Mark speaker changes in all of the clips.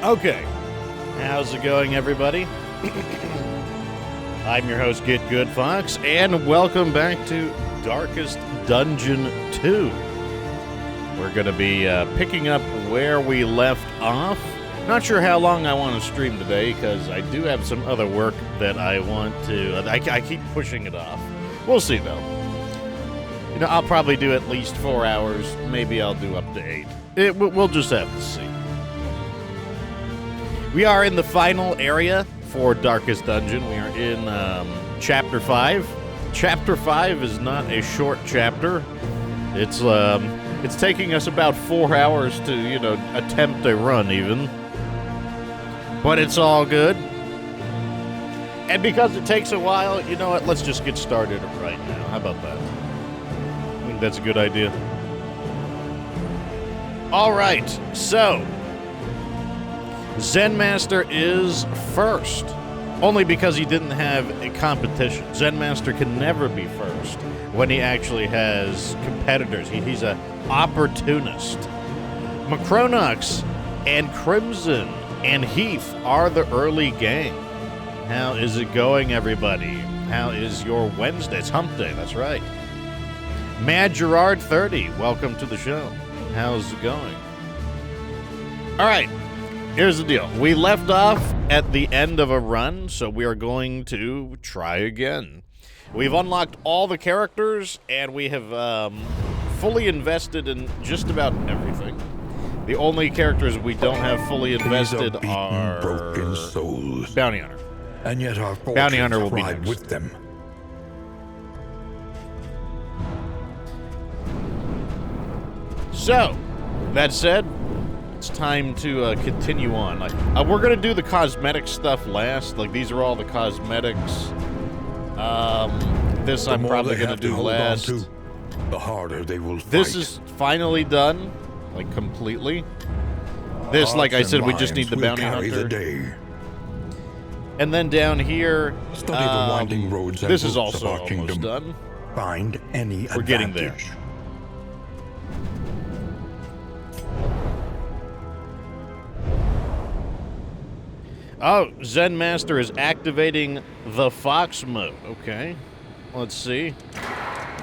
Speaker 1: Okay, how's it going, everybody? I'm your host, Get Good Fox, and welcome back to Darkest Dungeon 2. We're going to be picking up where we left off. Not sure how long I want to stream today, because I do have some other work that I want to... I keep pushing it off. We'll see, though. You know, I'll probably do at least 4 hours. Maybe I'll do up to 8. We'll just have to see. We are in the final area for Darkest Dungeon. We are in Chapter 5. Chapter 5 is not a short chapter. It's taking us about 4 hours to, you know, attempt a run even. But it's all good. And because it takes a while, you know what? Let's just get started right now. How about that? I think that's a good idea. All right, so... Zen Master is first, only because he didn't have a competition. Zen Master can never be first when he actually has competitors. He's an opportunist. Macronox and Crimson and Heath are the early game. How is it going, everybody? How is your Wednesday? It's hump day, that's right. Mad Gerard 30, welcome to the show. How's it going? All right. Here's the deal. We left off at the end of a run, so we are going to try again. We've unlocked all the characters, and we have fully invested in just about everything. The only characters we don't have fully invested are
Speaker 2: broken souls.
Speaker 1: Bounty Hunter.
Speaker 2: And yet our
Speaker 1: Bounty Hunter will be next.
Speaker 2: with them.
Speaker 1: So, that said, it's time to continue on. We're going to do the cosmetic stuff last. Like, these are all the cosmetics. This I'm probably going to do last.
Speaker 2: The harder they will fight.
Speaker 1: This is finally done, like, completely. This, like I said, we just need the Bounty Hunter. And then down here,
Speaker 2: Study the winding roads and
Speaker 1: this is
Speaker 2: routes
Speaker 1: also
Speaker 2: of our kingdom.
Speaker 1: almost done.
Speaker 2: Find any
Speaker 1: We're getting there. Oh, Zen Master is activating the Fox mode. Okay. Let's see.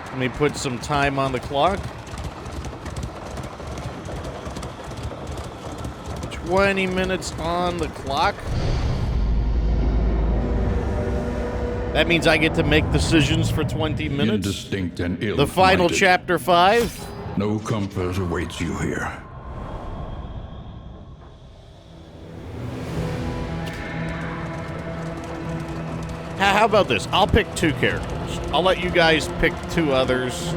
Speaker 1: Let me put some time on the clock. 20 minutes on the clock. That means I get to make decisions for 20 minutes.
Speaker 2: Indistinct and ill.
Speaker 1: The final chapter 5.
Speaker 2: No comfort awaits you here.
Speaker 1: How about this? I'll pick 2 characters. I'll let you guys pick 2 others.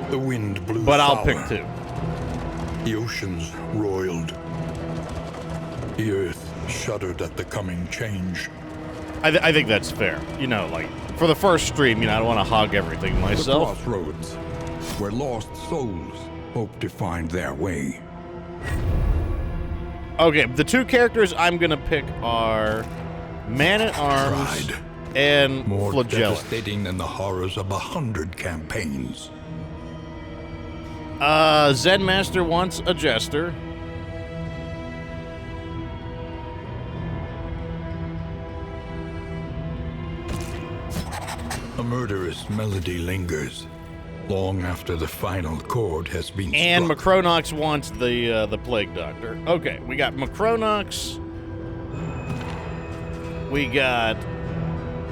Speaker 2: The wind blew
Speaker 1: But I'll
Speaker 2: sour.
Speaker 1: pick 2.
Speaker 2: The oceans roiled. The earth shuddered at the coming change.
Speaker 1: I think that's fair. You know, like, for the first stream, you know, I don't want to hog everything myself.
Speaker 2: The crossroads, where lost souls hope to find their way.
Speaker 1: Okay, the 2 characters I'm going to pick are Man-at-Arms
Speaker 2: Pride.
Speaker 1: and
Speaker 2: More
Speaker 1: Flagella.
Speaker 2: devastating than the horrors of 100 campaigns.
Speaker 1: Zen Master wants a Jester.
Speaker 2: A murderous melody lingers long after the final chord has been
Speaker 1: And
Speaker 2: struck.
Speaker 1: Macronox wants the Plague Doctor. Okay, we got Macronox. We got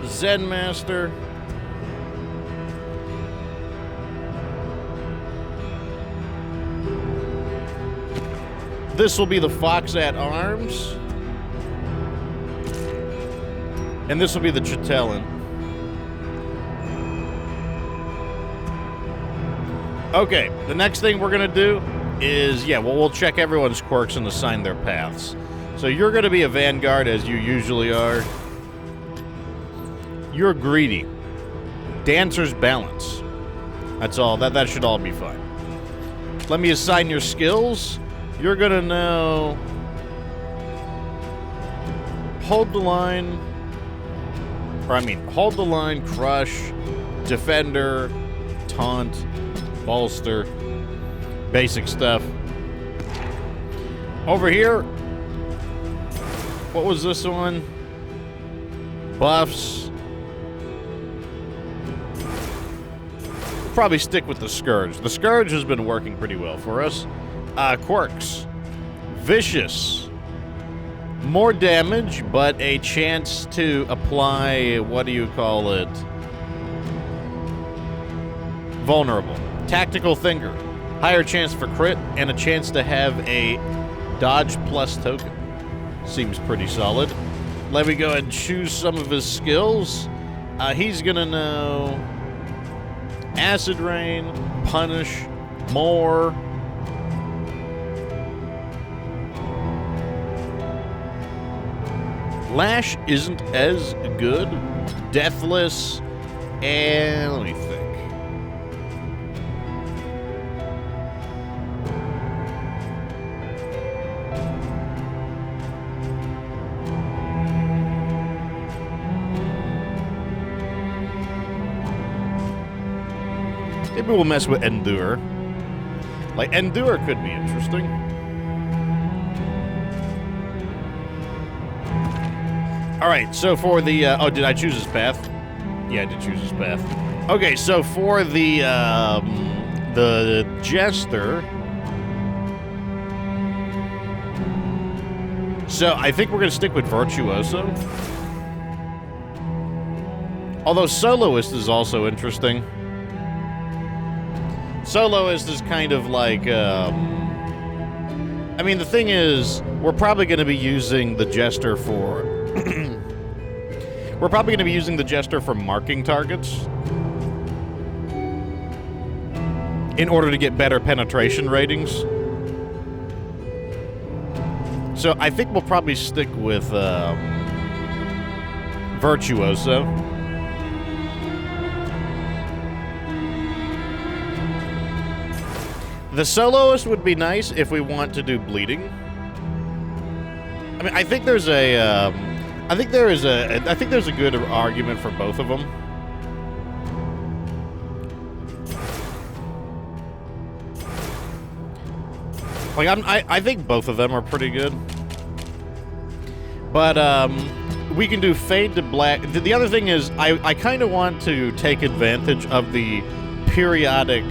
Speaker 1: Zen Master. This will be the Fox at Arms. And this will be the Chatelan. Okay, the next thing we're going to do is, we'll check everyone's quirks and assign their paths. So you're going to be a Vanguard, as you usually are. You're greedy. Dancer's Balance. That's all. That should all be fine. Let me assign your skills. You're going to know... Hold the line... hold the line, crush, defender, taunt, bolster, basic stuff. Over here, What was this one? Buffs. Probably stick with the Scourge. The Scourge has been working pretty well for us. Quirks. Vicious. More damage, but a chance to apply, what do you call it? Vulnerable. Tactical Finger. Higher chance for crit, and a chance to have a dodge plus token. Seems pretty solid. Let me go ahead and choose some of his skills. He's gonna know Acid Rain, Punish, More. Lash isn't as good. Deathless, and let me think. Maybe we'll mess with Endure. Like, Endure could be interesting. Alright, so for the... oh, did I choose his path? Yeah, I did choose his path. Okay, so for the Jester... So, I think we're going to stick with Virtuoso. Although Soloist is also interesting. Soloist is kind of like, I mean, the thing is, we're probably going to be using the Jester for... we're probably going to be using the Jester for marking targets in order to get better penetration ratings. So I think we'll probably stick with Virtuoso. The Soloist would be nice if we want to do bleeding. I mean, I think there's a, I think there's a good argument for both of them. Like, I think both of them are pretty good. But we can do Fade to Black. The other thing is, I kind of want to take advantage of the periodic.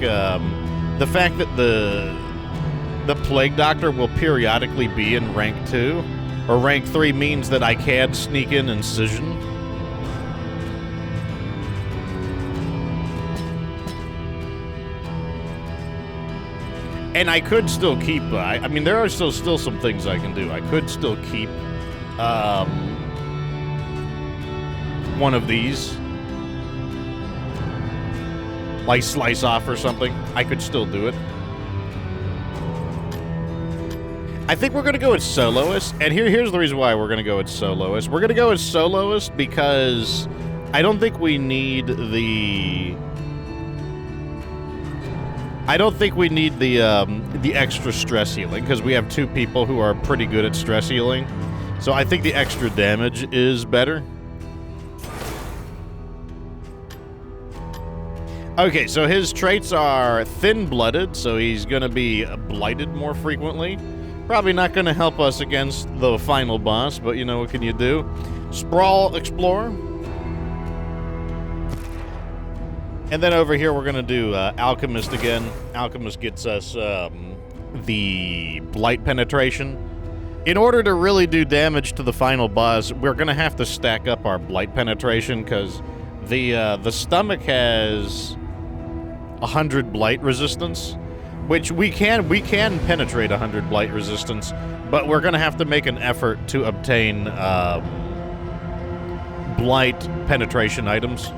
Speaker 1: The fact that the Plague Doctor will periodically be in rank 2 or rank 3 means that I can sneak in Incision. And I could still keep, I mean, there are still some things I can do. I could still keep one of these. Like Slice Off or something. I could still do it. I think we're going to go with Soloist. And here's the reason why we're going to go with Soloist. We're going to go with Soloist because I don't think we need the... I don't think we need the extra stress healing because we have two people who are pretty good at stress healing. So I think the extra damage is better. Okay, so his traits are thin-blooded, so he's going to be blighted more frequently. Probably not going to help us against the final boss, but you know, what can you do? Sprawl Explorer. And then over here, we're going to do Alchemist again. Alchemist gets us the Blight penetration. In order to really do damage to the final boss, we're going to have to stack up our Blight penetration, because the stomach has 100 Blight resistance, which we can penetrate 100 Blight resistance, but we're going to have to make an effort to obtain Blight penetration items.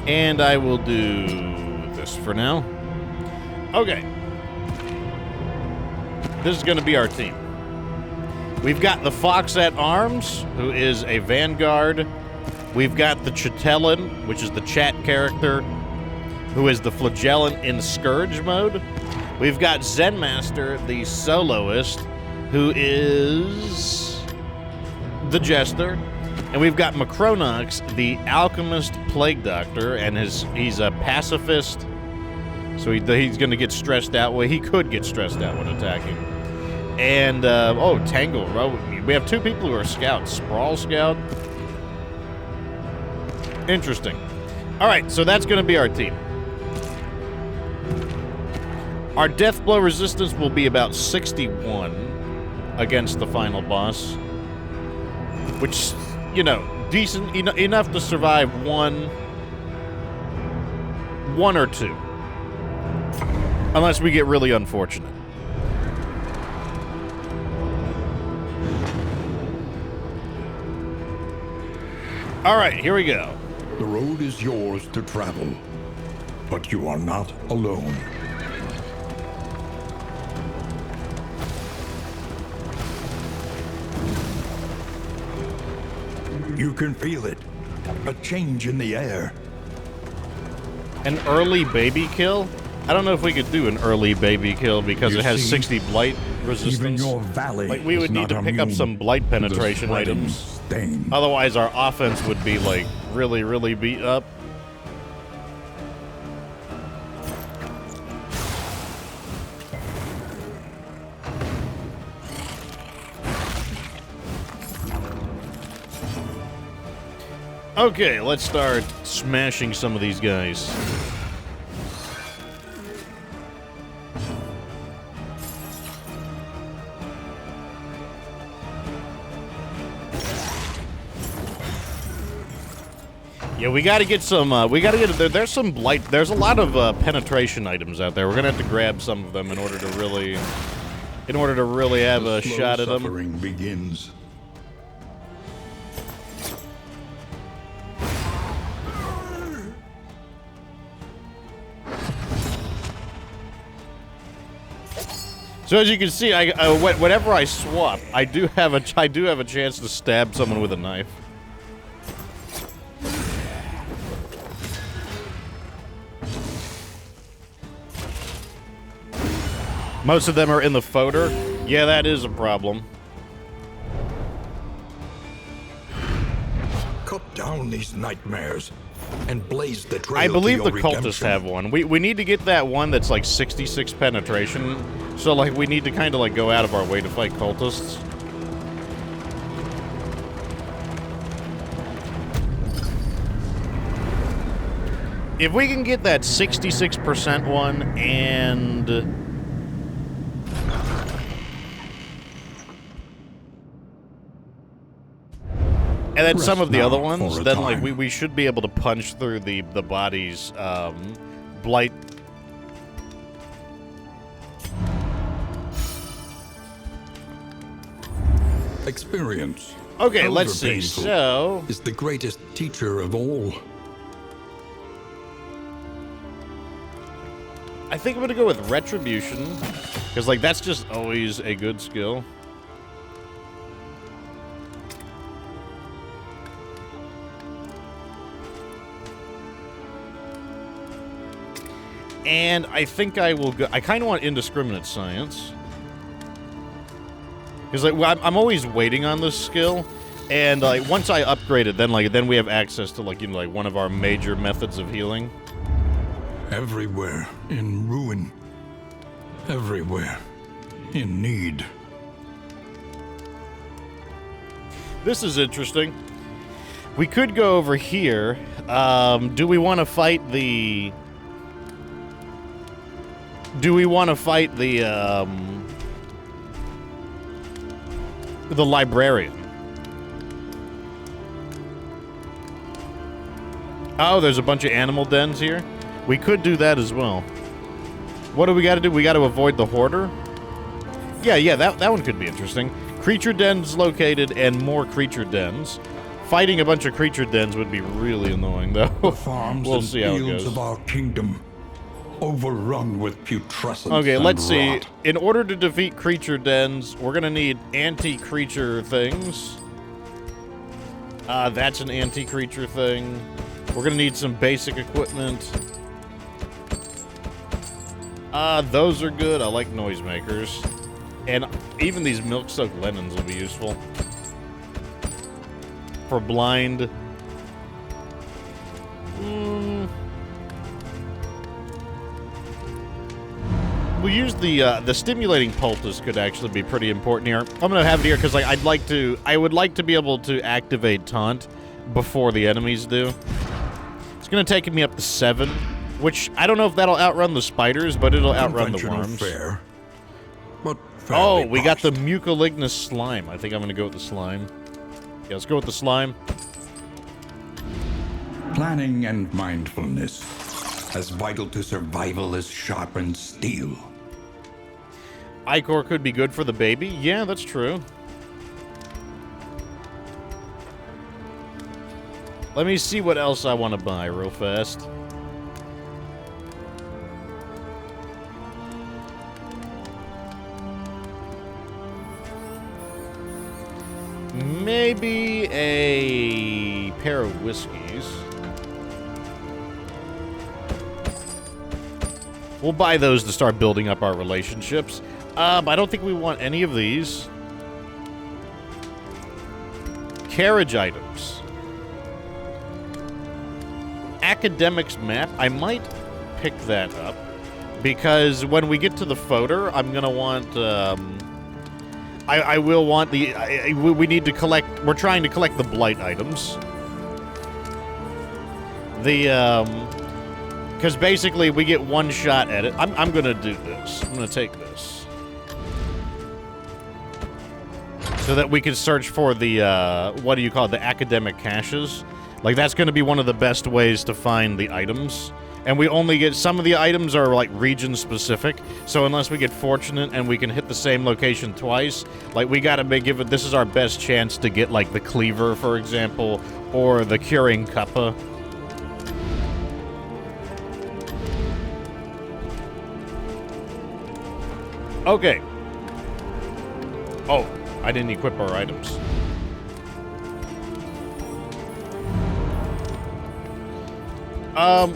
Speaker 1: And I will do this for now. Okay. This is going to be our team. We've got the Fox at Arms, who is a Vanguard. We've got the Chatelan, which is the chat character, who is the Flagellant in Scourge mode. We've got Zen Master, the Soloist, who is the Jester, and we've got Macronox, the Alchemist Plague Doctor, and he's a pacifist, so he's going to get stressed out. Well, he could get stressed out when attacking. And, Tangle. We have two people who are scouts. Sprawl Scout. Interesting. All right, so that's going to be our team. Our death blow resistance will be about 61 against the final boss, which, you know, decent enough to survive one or two, unless we get really unfortunate. All right, here we go.
Speaker 2: The road is yours to travel, but you are not alone. You can feel it. A change in the air.
Speaker 1: An early baby kill? I don't know if we could do an early baby kill because it has 60 blight resistance.
Speaker 2: Even your valley
Speaker 1: like, we would need to pick up some blight penetration items.
Speaker 2: Stain.
Speaker 1: Otherwise, our offense would be, like, really, really beat up. Okay, let's start smashing some of these guys. Yeah, we gotta get some, there's some blight, there's a lot of penetration items out there. We're gonna have to grab some of them in order to really have a shot at them.
Speaker 2: Suffering begins.
Speaker 1: So as you can see, whenever I swap, I do have a chance to stab someone with a knife. Most of them are in the fodder. Yeah, that is a problem.
Speaker 2: Cut down these nightmares and blaze the trail.
Speaker 1: I believe
Speaker 2: to
Speaker 1: the
Speaker 2: your
Speaker 1: cultists
Speaker 2: redemption.
Speaker 1: have one. We need to get that one that's like 66 penetration. So like we need to kind of like go out of our way to fight cultists. If we can get that 66% one and then
Speaker 2: Rest
Speaker 1: some of the
Speaker 2: now
Speaker 1: other
Speaker 2: for
Speaker 1: ones,
Speaker 2: a
Speaker 1: then
Speaker 2: time.
Speaker 1: like we should be able to punch through the body's blight.
Speaker 2: Experience.
Speaker 1: Okay,
Speaker 2: however
Speaker 1: let's see.
Speaker 2: painful,
Speaker 1: So
Speaker 2: is the greatest teacher of all.
Speaker 1: I think I'm gonna go with retribution, because like that's just always a good skill. And I think I will go. I kind of want indiscriminate science, because like I'm always waiting on this skill, and like once I upgrade it, then we have access to like one of our major methods of healing.
Speaker 2: Everywhere in ruin. Everywhere in need.
Speaker 1: This is interesting. We could go over here. Do we want to fight the? Do we want to fight the librarian? Oh, there's a bunch of animal dens here. We could do that as well. What do we got to do? We got to avoid the hoarder? Yeah, that one could be interesting. Creature dens located and more creature dens. Fighting a bunch of creature dens would be really annoying, though.
Speaker 2: The farms
Speaker 1: We'll
Speaker 2: and
Speaker 1: see how it
Speaker 2: fields
Speaker 1: goes.
Speaker 2: of our kingdom, overrun with putrescence.
Speaker 1: Okay,
Speaker 2: and
Speaker 1: let's see.
Speaker 2: rot.
Speaker 1: In order to defeat creature dens, we're gonna need anti-creature things. That's an anti-creature thing. We're gonna need some basic equipment. Those are good. I like noisemakers. And even these milk-soaked linens will be useful. for blind. We'll use the stimulating poultice could actually be pretty important here. I'm gonna have it here because I would like to be able to activate taunt before the enemies do. It's gonna take me up to 7, which I don't know if that'll outrun the spiders, but it'll outrun the worms.
Speaker 2: Fare, but
Speaker 1: oh, we got
Speaker 2: priced.
Speaker 1: the mucolignous slime. I think I'm gonna go with the slime. Yeah, let's go with the slime.
Speaker 2: Planning and mindfulness, as vital to survival as sharpened steel.
Speaker 1: Ichor could be good for the baby. Yeah, that's true. Let me see what else I want to buy real fast. Maybe a pair of whiskeys. We'll buy those to start building up our relationships. I don't think we want any of these. Carriage items. Academics map. I might pick that up. Because when we get to the folder, I'm going to want... I will want the... we need to collect... We're trying to collect the blight items. Because basically we get one shot at it. I'm going to do this. I'm going to take this. So that we can search for the, what do you call it? The academic caches. Like, that's going to be one of the best ways to find the items. And we only get... Some of the items are, like, region-specific. So unless we get fortunate and we can hit the same location twice, like, we got to give it... This is our best chance to get, like, the cleaver, for example, or the curing cuppa. Okay. Oh, I didn't equip our items.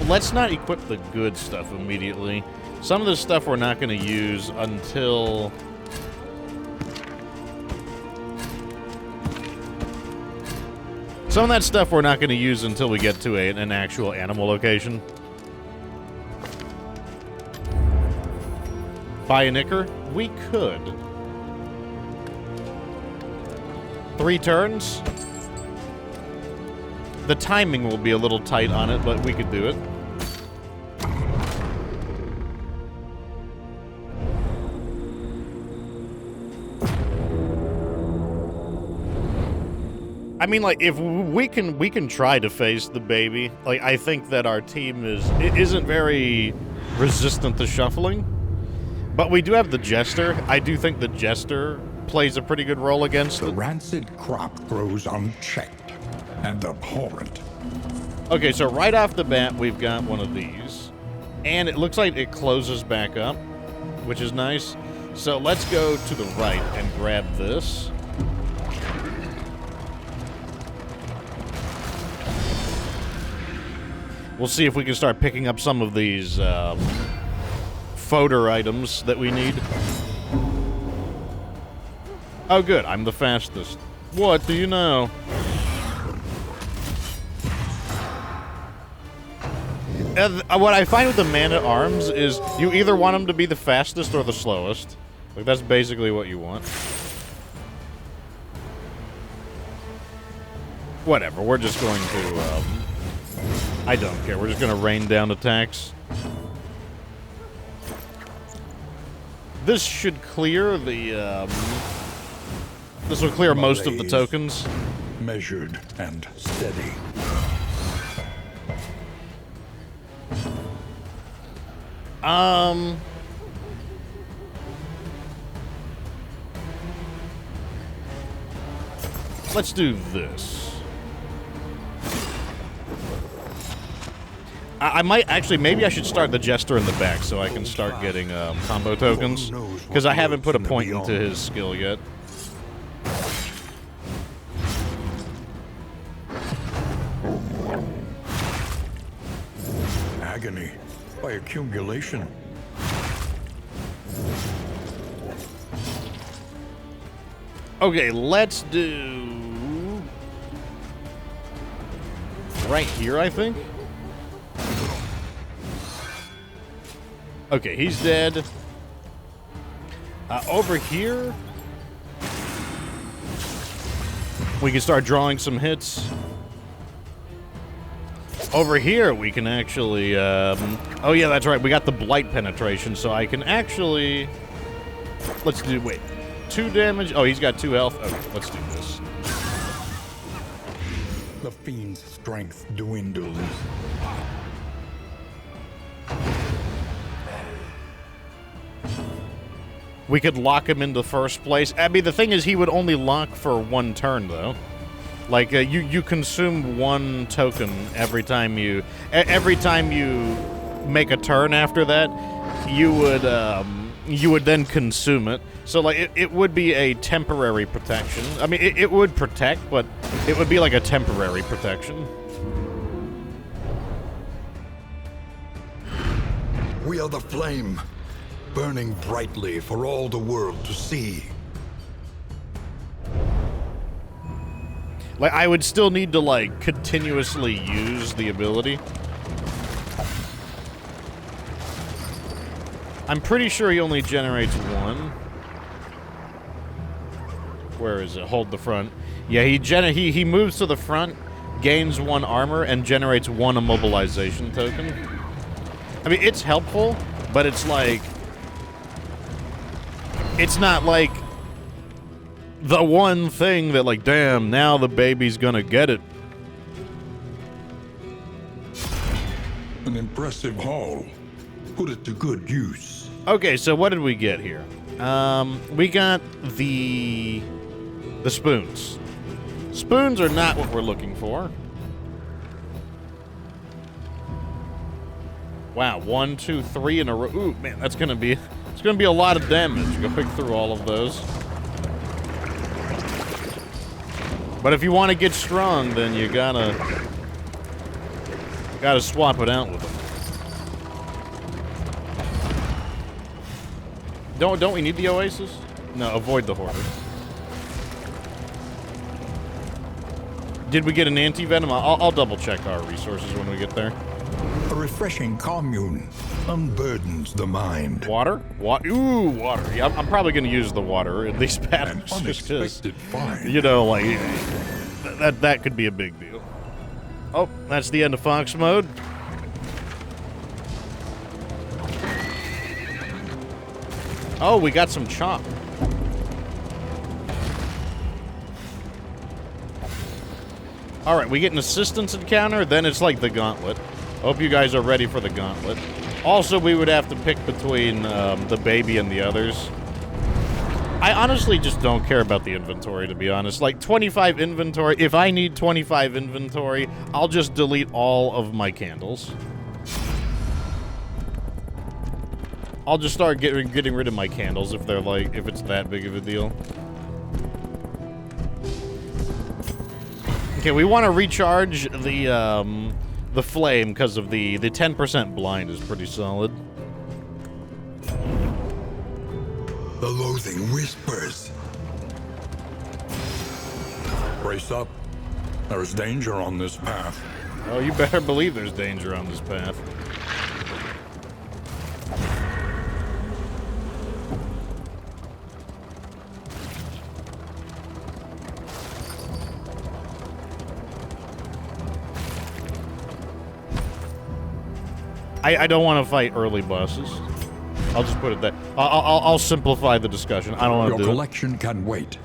Speaker 1: Let's not equip the good stuff immediately. Some of the stuff we're not going to use until... Some of that stuff we're not going to use until we get to an actual animal location. Buy an ichor? We could. 3 turns? The timing will be a little tight on it, but we could do it. I mean, like, if we can try to face the baby. Like, I think that our team isn't very resistant to shuffling. But we do have the Jester. I do think the Jester plays a pretty good role against
Speaker 2: The
Speaker 1: it.
Speaker 2: rancid crop grows unchecked and abhorrent.
Speaker 1: Okay, so right off the bat, we've got one of these. And it looks like it closes back up, which is nice. So let's go to the right and grab this. We'll see if we can start picking up some of these fodder items that we need. Oh, good. I'm the fastest. What do you know? What I find with the man-at-arms is you either want them to be the fastest or the slowest. Like, that's basically what you want. Whatever. We're just going to... I don't care. We're just going to rain down attacks. This should clear the... This will clear most of the tokens.
Speaker 2: Measured and steady.
Speaker 1: Let's do this. I might actually, maybe I should start the Jester in the back so I can start getting combo tokens. Because I haven't put a point into his skill yet.
Speaker 2: Agony by accumulation.
Speaker 1: Okay, let's do... right here, I think. Okay, he's dead. Over here, we can start drawing some hits. Over here, we can actually... oh, yeah, that's right. We got the blight penetration, so I can actually... Let's do... Wait. 2 damage? Oh, he's got 2 health. Okay, let's do this.
Speaker 2: The fiend's strength dwindles.
Speaker 1: We could lock him into first place. I mean, the thing is, he would only lock for 1 turn, though. Like, you consume 1 token every time you... Every time you make a turn after that, you would then consume it. So, like, it would be a temporary protection. I mean, it would protect, but it would be like a temporary protection.
Speaker 2: We are the flame, burning brightly for all the world to see.
Speaker 1: Like, I would still need to, like, continuously use the ability. I'm pretty sure he only generates 1. Where is it? Hold the front. Yeah, he moves to the front, gains 1 armor, and generates 1 immobilization token. I mean, it's helpful, but it's like... It's not like... the one thing that, like, damn, now the baby's gonna get it.
Speaker 2: An impressive haul. Put it to good use.
Speaker 1: Okay, so what did we get here? We got the spoons. Spoons are not what we're looking for. Wow, 1, 2, 3 in a row. Ooh, man, it's gonna be a lot of damage. Go pick through all of those. But if you want to get strong, then you gotta swap it out with them. Don't we need the oasis? No, avoid the hoarder. Did we get an anti-venom? I'll double check our resources when we get there.
Speaker 2: A refreshing commune unburdens the mind.
Speaker 1: Water? Ooh, water. Yeah, I'm probably going to use the water in these
Speaker 2: An
Speaker 1: patterns.
Speaker 2: unexpected find.
Speaker 1: You know, like, that could be a big deal. Oh, that's the end of Fox mode. Oh, we got some chop. Alright, we get an assistance encounter, then it's like the gauntlet. Hope you guys are ready for the gauntlet. Also, we would have to pick between the baby and the others. I honestly just don't care about the inventory, to be honest. Like, 25 inventory, if I need 25 inventory, I'll just delete all of my candles. I'll just start getting rid of my candles if they're like, if it's that big of a deal. Okay, we want to recharge the flame because of the 10% blind is pretty solid.
Speaker 2: The loathing whispers. Brace up. There's danger on this path.
Speaker 1: Oh, you better believe there's danger on this path. I don't want to fight early bosses. I'll just put it that. I'll simplify the discussion. I don't want to do it.
Speaker 2: Your collection can wait.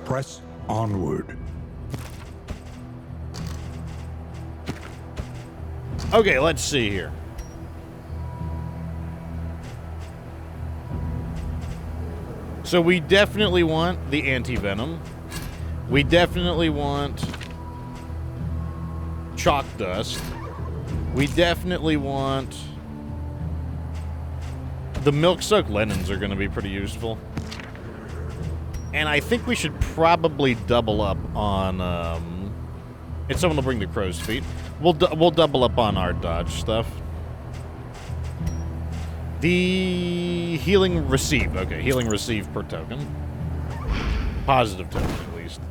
Speaker 2: Press onward.
Speaker 1: Okay, let's see here. So we definitely want the anti-venom. We definitely want chalk dust. We definitely want... The milk-soaked linens are going to be pretty useful. And I think we should probably double up on... If someone will bring the crow's feet. We'll double up on our dodge stuff. The healing received. Okay, healing received per token. Positive token, at least.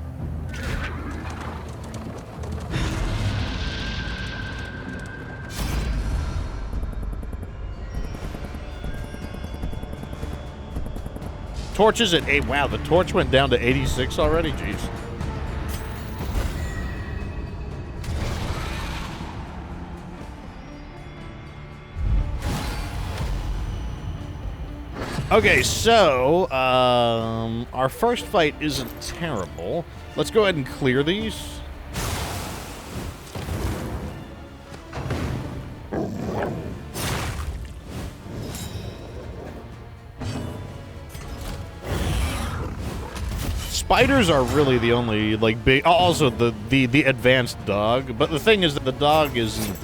Speaker 1: Torch is at 8. Wow, the torch went down to 86 already? Jeez. Okay, so, our first fight isn't terrible. Let's go ahead and clear these. Spiders are really the only, like, big... Also, the advanced dog. But the thing is that the dog isn't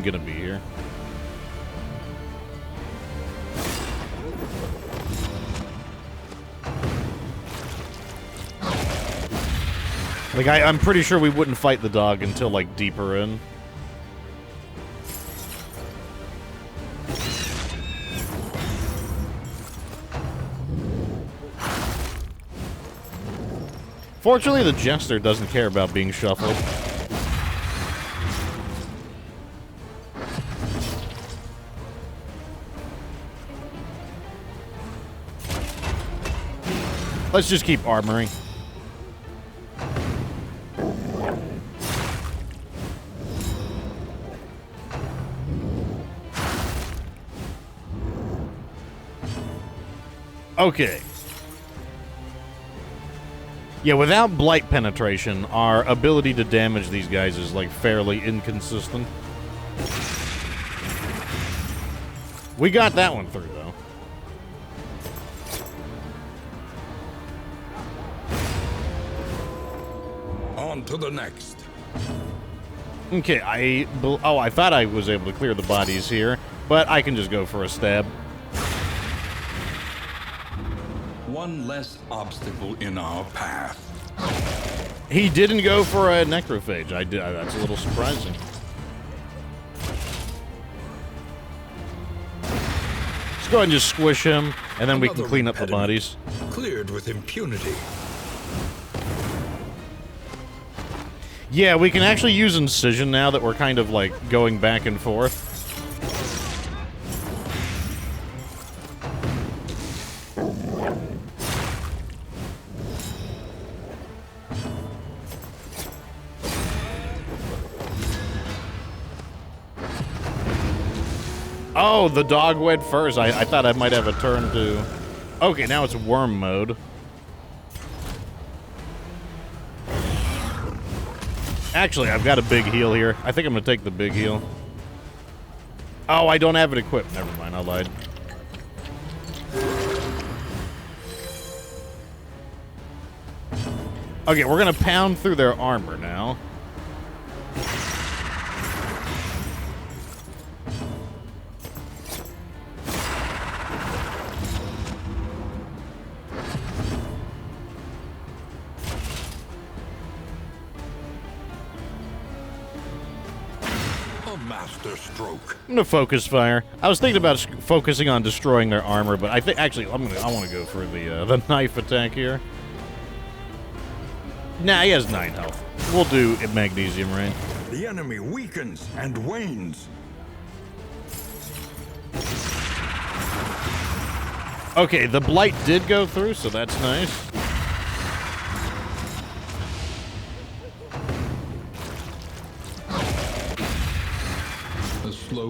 Speaker 1: gonna be here. Like, I'm pretty sure we wouldn't fight the dog until, like, deeper in. Fortunately, the Jester doesn't care about being shuffled. Let's just keep armoring. Okay. Yeah, without blight penetration, our ability to damage these guys is, like, fairly inconsistent. We got that one through, though.
Speaker 2: On to the next.
Speaker 1: Okay, I thought I was able to clear the bodies here, but I can just go for a stab.
Speaker 2: One less obstacle in our path.
Speaker 1: He didn't go for a necrophage. That's a little surprising. Let's go ahead and just squish him, and then we can clean up the bodies.
Speaker 2: Cleared with impunity.
Speaker 1: Yeah, we can actually use Incision now that we're kind of, like, going back and forth. Oh, the dog went first. I thought I might have a turn to... Okay, now it's worm mode. Actually, I've got a big heal here. I think I'm going to take the big heal. Oh, I don't have it equipped. Never mind, I lied. Okay, we're going to pound through their armor now.
Speaker 2: Master stroke.
Speaker 1: I'm gonna focus fire. I was thinking about focusing on destroying their armor, but I think actually I want to go for the knife attack here. Nah, he has 9 health. We'll do a magnesium rain.
Speaker 2: The enemy weakens and wanes.
Speaker 1: Okay, the blight did go through, so that's nice.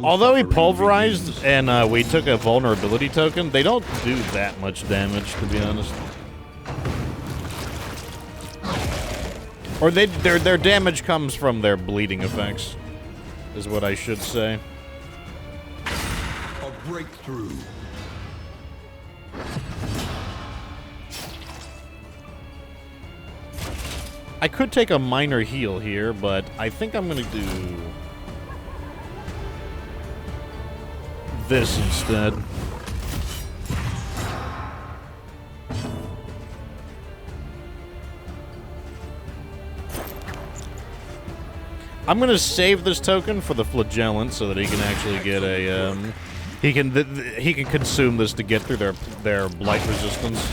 Speaker 1: Although he pulverized and we took a vulnerability token, they don't do that much damage, to be honest. Or their damage comes from their bleeding effects, is what I should say.
Speaker 2: A breakthrough.
Speaker 1: I could take a minor heal here, but I think I'm gonna do this instead. I'm gonna save this token for the flagellant so that he can actually get a he can consume this to get through their blight resistance.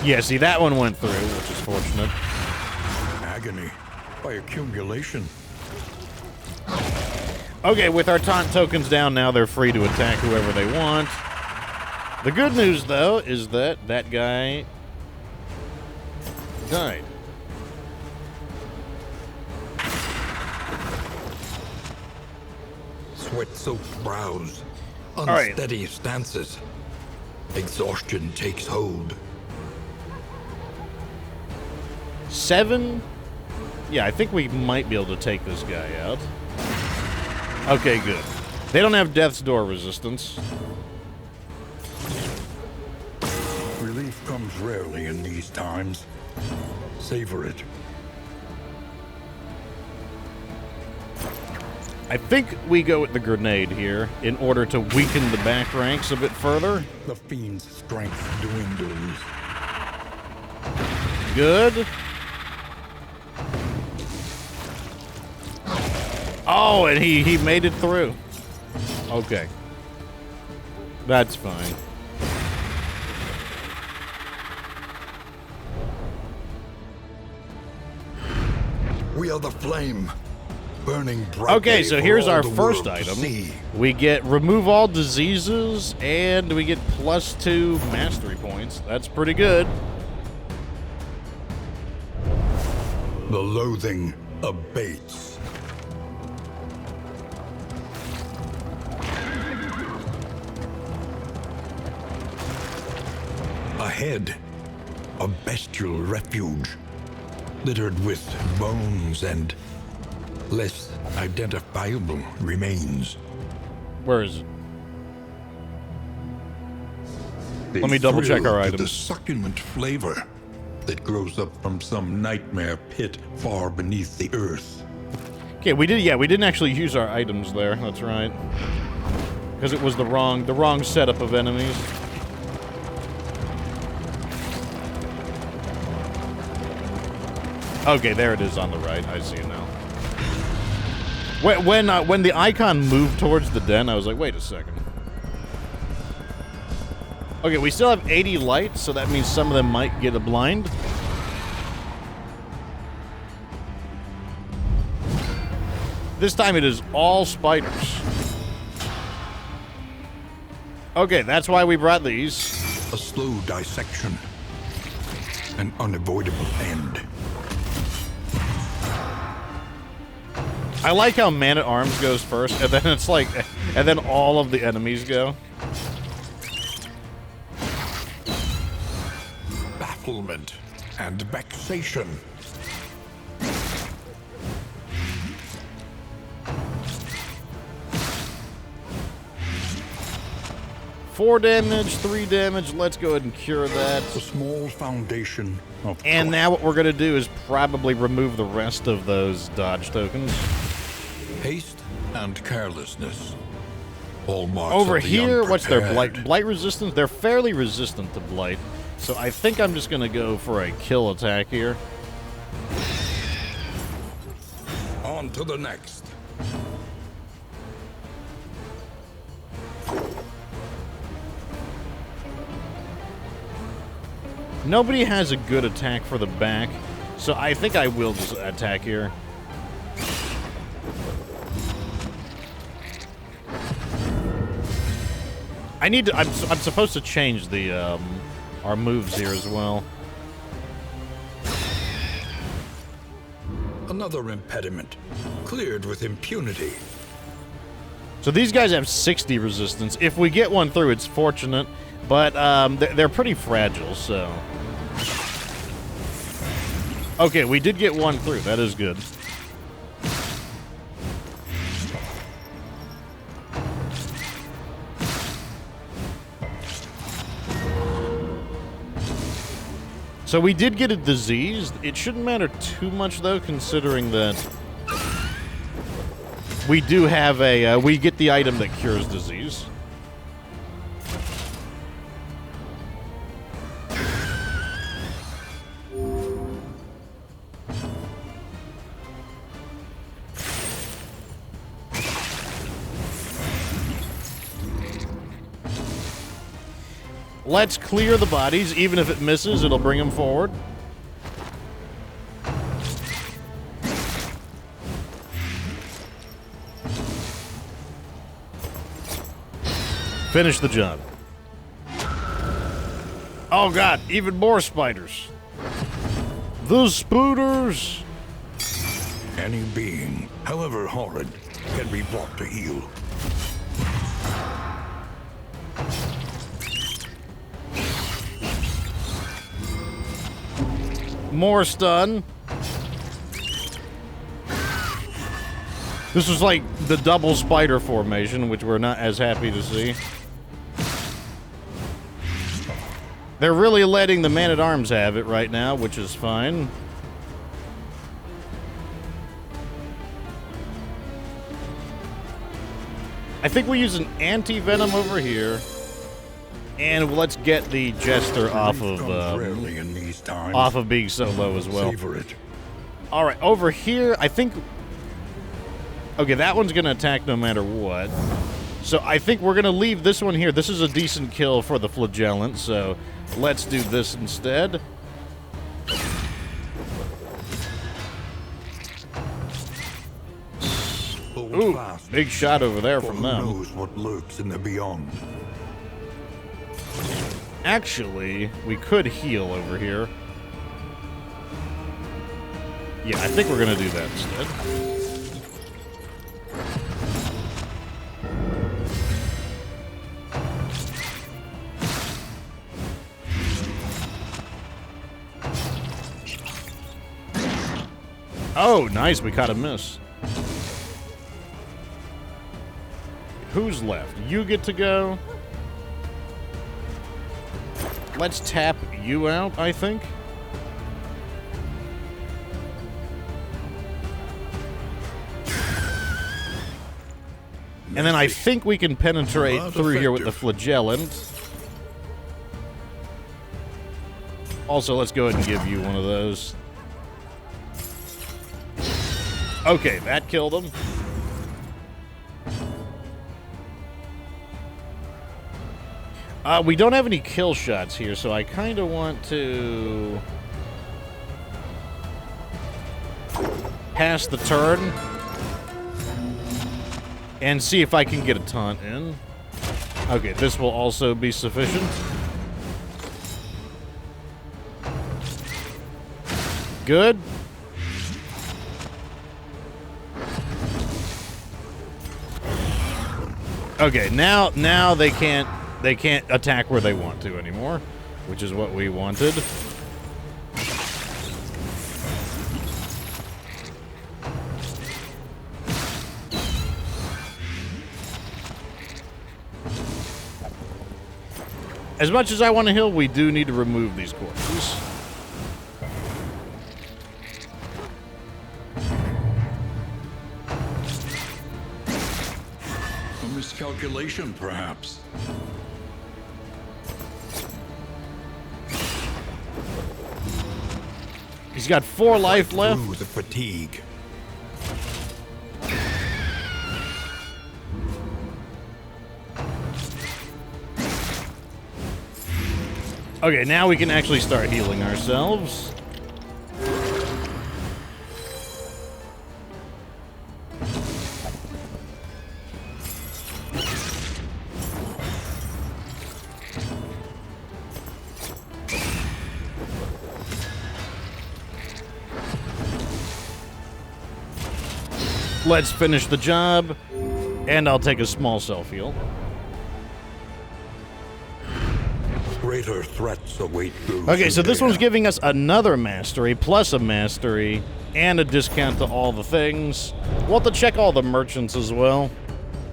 Speaker 1: Yeah, see, that one went through, which is fortunate.
Speaker 2: agony by accumulation.
Speaker 1: Okay, with our taunt tokens down now, they're free to attack whoever they want. The good news, though, is that that guy died.
Speaker 2: Sweat-soaked brows,
Speaker 1: right.
Speaker 2: unsteady stances. Exhaustion takes hold.
Speaker 1: 7? Yeah, I think we might be able to take this guy out. Okay, good. They don't have Death's Door resistance.
Speaker 2: Relief comes rarely in these times. Savor it.
Speaker 1: I think we go with the grenade here in order to weaken the back ranks a bit further.
Speaker 2: The fiend's strength dwindles.
Speaker 1: Good. Oh, and he made it through. Okay. That's fine.
Speaker 2: We are the flame, burning brightly.
Speaker 1: Okay, so
Speaker 2: for
Speaker 1: here's
Speaker 2: all
Speaker 1: our
Speaker 2: the
Speaker 1: first
Speaker 2: world to
Speaker 1: item.
Speaker 2: see.
Speaker 1: We get remove all diseases, and we get +2 mastery points. That's pretty good.
Speaker 2: The loathing abates. Ahead, a bestial refuge, littered with bones and less identifiable remains.
Speaker 1: Where is it?
Speaker 2: They
Speaker 1: Let me double check
Speaker 2: thrill
Speaker 1: our
Speaker 2: to the
Speaker 1: items.
Speaker 2: succulent flavor that grows up from some nightmare pit far beneath the earth.
Speaker 1: Okay, we didn't actually use our items there. That's right. Because it was the wrong setup of enemies. Okay, there it is on the right. I see it now. When the icon moved towards the den, I was like, wait a second. Okay, we still have 80 light, so that means some of them might get a blind. This time it is all spiders. Okay, that's why we brought these.
Speaker 2: A slow dissection. An unavoidable end.
Speaker 1: I like how Man-at-Arms goes first, and then it's like, and then all of the enemies go.
Speaker 2: Bafflement and vexation.
Speaker 1: Four damage, 3 damage. Let's go ahead and cure that.
Speaker 2: A small foundation of
Speaker 1: And
Speaker 2: trust.
Speaker 1: now what we're going to do is probably remove the rest of those dodge tokens.
Speaker 2: Haste and carelessness. Hallmarks
Speaker 1: Over
Speaker 2: of the
Speaker 1: here, what's their
Speaker 2: unprepared.
Speaker 1: blight resistance? They're fairly resistant to blight. So I think I'm just going to go for a kill attack here.
Speaker 2: On to the next.
Speaker 1: Nobody has a good attack for the back, so I think I will just attack here. I need to. I'm supposed to change the our moves here as well.
Speaker 2: Another impediment. Cleared with impunity.
Speaker 1: So these guys have 60 resistance. If we get one through, it's fortunate, but they're pretty fragile. So okay, we did get one through. That is good. So we did get a disease. It shouldn't matter too much, though, considering that we do have a... we get the item that cures disease. Let's clear the bodies. Even if it misses, it'll bring them forward. Finish the job. Oh god, even more spiders. The spooters.
Speaker 2: Any being, however horrid, can be brought to heel.
Speaker 1: More stun. This was like the double spider formation, which we're not as happy to see. They're really letting the man-at-arms have it right now, which is fine. I think we use an anti-venom over here. And let's get the Jester off of being so low as well.
Speaker 2: Savor it.
Speaker 1: All right, over here, I think... Okay, that one's going to attack no matter what. So I think we're going to leave this one here. This is a decent kill for the Flagellant, so let's do this instead. Ooh, big shot over there from them.
Speaker 2: Who knows what lurks in the beyond?
Speaker 1: Actually, we could heal over here. Yeah, I think we're going to do that instead. Oh, nice. We caught a miss. Who's left? You get to go. Let's tap you out, I think. And then I think we can penetrate through here with the Flagellant. Also, let's go ahead and give you one of those. Okay, that killed him. We don't have any kill shots here, so I kind of want to pass the turn and see if I can get a taunt in. Okay, this will also be sufficient. Good. Okay, now they can't attack where they want to anymore, which is what we wanted. As much as I want to heal, we do need to remove these corpses.
Speaker 2: A miscalculation, perhaps.
Speaker 1: He's got 4 life left.
Speaker 2: Through the fatigue.
Speaker 1: Okay, now we can actually start healing ourselves. Let's finish the job, and I'll take a small self-heal.
Speaker 2: Greater threats await those.
Speaker 1: Okay, so this
Speaker 2: who
Speaker 1: one's
Speaker 2: dare.
Speaker 1: giving us another mastery, plus a mastery, and a discount to all the things. We'll have to check all the merchants as well.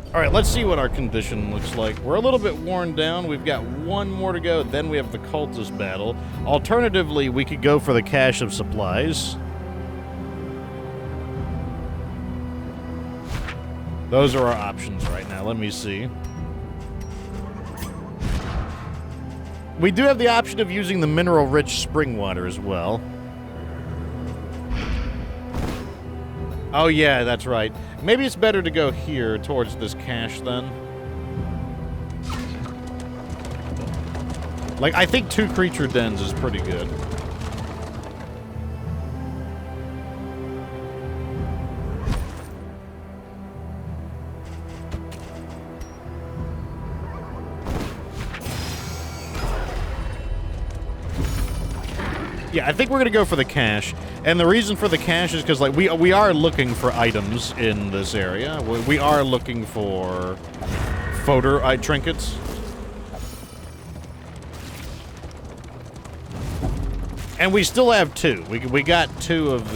Speaker 1: Alright, let's see what our condition looks like. We're a little bit worn down. We've got one more to go, then we have the cultist battle. Alternatively, we could go for the cache of supplies. Those are our options right now. Let me see. We do have the option of using the mineral-rich spring water as well. Oh, yeah, that's right. Maybe it's better to go here towards this cache, then. Like, I think 2 creature dens is pretty good. Yeah, I think we're gonna go for the cache, and the reason for the cache is because like we are looking for items in this area. We are looking for photo trinkets. And we still have 2. We got 2 of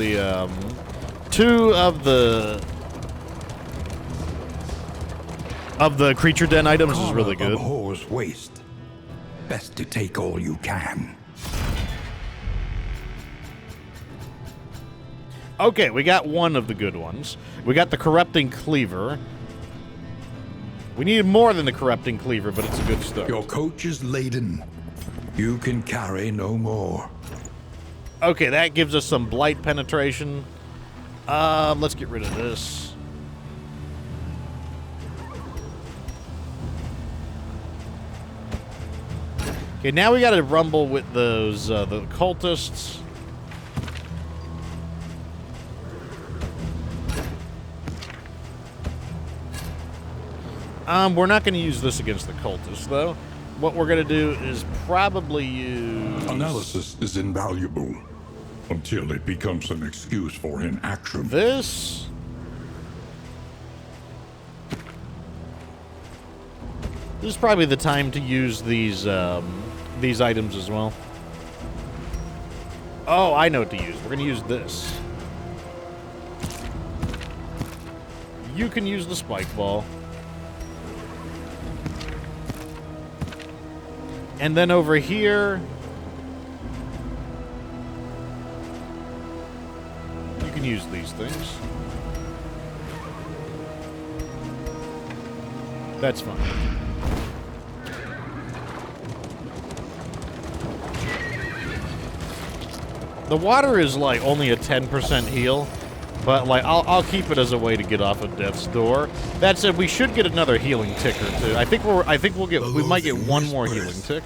Speaker 1: the creature den items is really good.
Speaker 2: Abhors waste. Best to take all you can.
Speaker 1: Okay, we got 1 of the good ones. We got the corrupting cleaver. We need more than the corrupting cleaver, but it's a good start.
Speaker 2: Your coach is laden. You can carry no more.
Speaker 1: Okay, that gives us some blight penetration. Let's get rid of this. Okay, now we gotta rumble with those, the cultists. We're not gonna use this against the cultists, though. What we're gonna do is probably use...
Speaker 2: Analysis is invaluable until it becomes an excuse for inaction.
Speaker 1: This... This is probably the time to use these items as well. Oh, I know what to use. We're gonna use this. You can use the spike ball. And then over here, you can use these things. That's fine. The water is like only a 10% heal, but like I'll keep it as a way to get off of death's door. That said, we should get another healing tick or 2. I think we might get 1 more healing tick.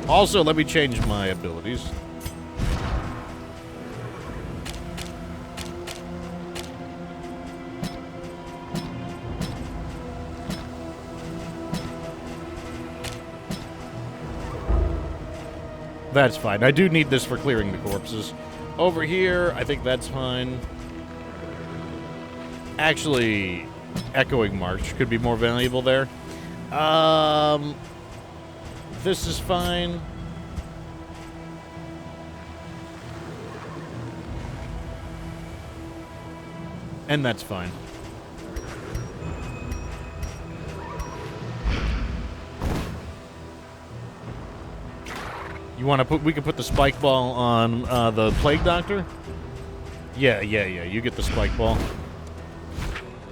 Speaker 1: Also, let me change my abilities. That's fine. I do need this for clearing the corpses. Over here, I think that's fine. Actually, Echoing March could be more valuable there. This is fine. And that's fine. You want to put? We could put the spike ball on the plague doctor. Yeah. You get the spike ball.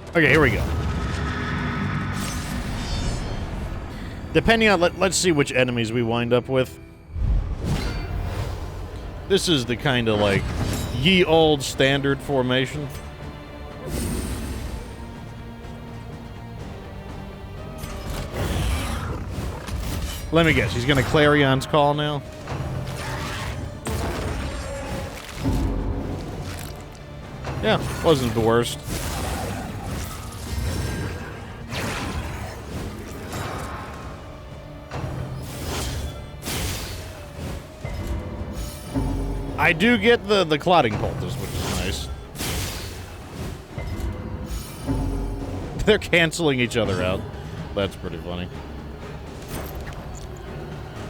Speaker 1: Okay, here we go. Depending on, let's see which enemies we wind up with. This is the kind of like ye old standard formation. Let me guess, he's gonna Clarion's Call now? Yeah, wasn't the worst. I do get the clotting poultice, which is nice. They're canceling each other out. That's pretty funny.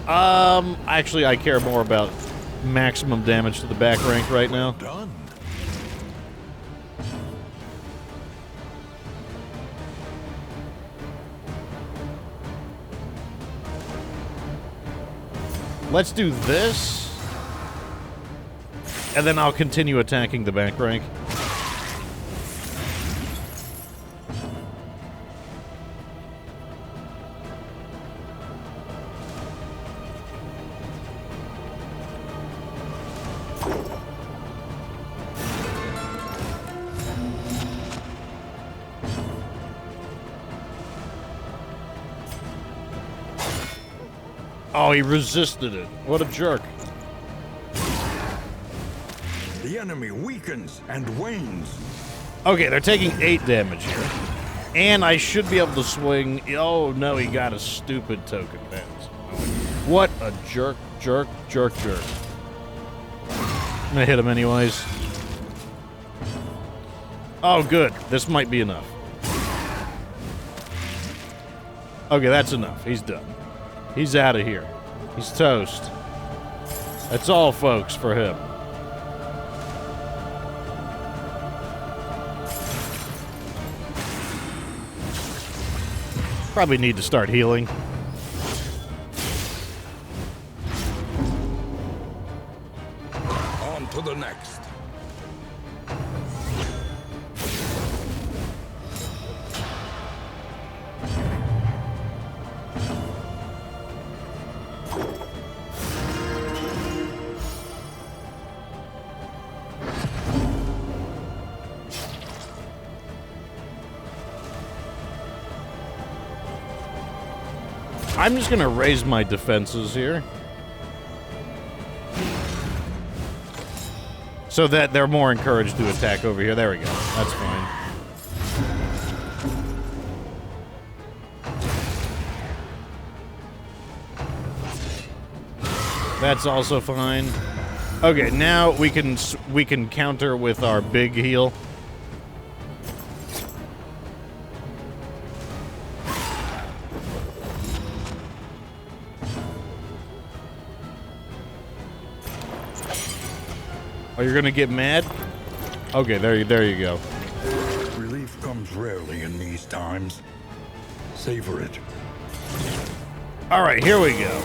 Speaker 1: Actually, I care more about maximum damage to the back rank right now.
Speaker 2: Done.
Speaker 1: Let's do this, and then I'll continue attacking the back rank. Oh, he resisted it. What a jerk.
Speaker 2: The enemy weakens and wanes.
Speaker 1: Okay, they're taking 8 damage here. And I should be able to swing. Oh, no, he got a stupid token. What a jerk, jerk, jerk, jerk. I'm gonna hit him anyways. Oh, good. This might be enough. Okay, that's enough. He's done. He's out of here. He's toast. That's all, folks, for him. Probably need to start healing.
Speaker 2: On to the next.
Speaker 1: I'm just gonna raise my defenses here. So that they're more encouraged to attack over here. There we go. That's fine. That's also fine. Okay, now we can counter with our big heal. Oh, you're gonna get mad? Okay, there you go.
Speaker 2: Relief comes rarely in these times. Savor it.
Speaker 1: All right, here we go.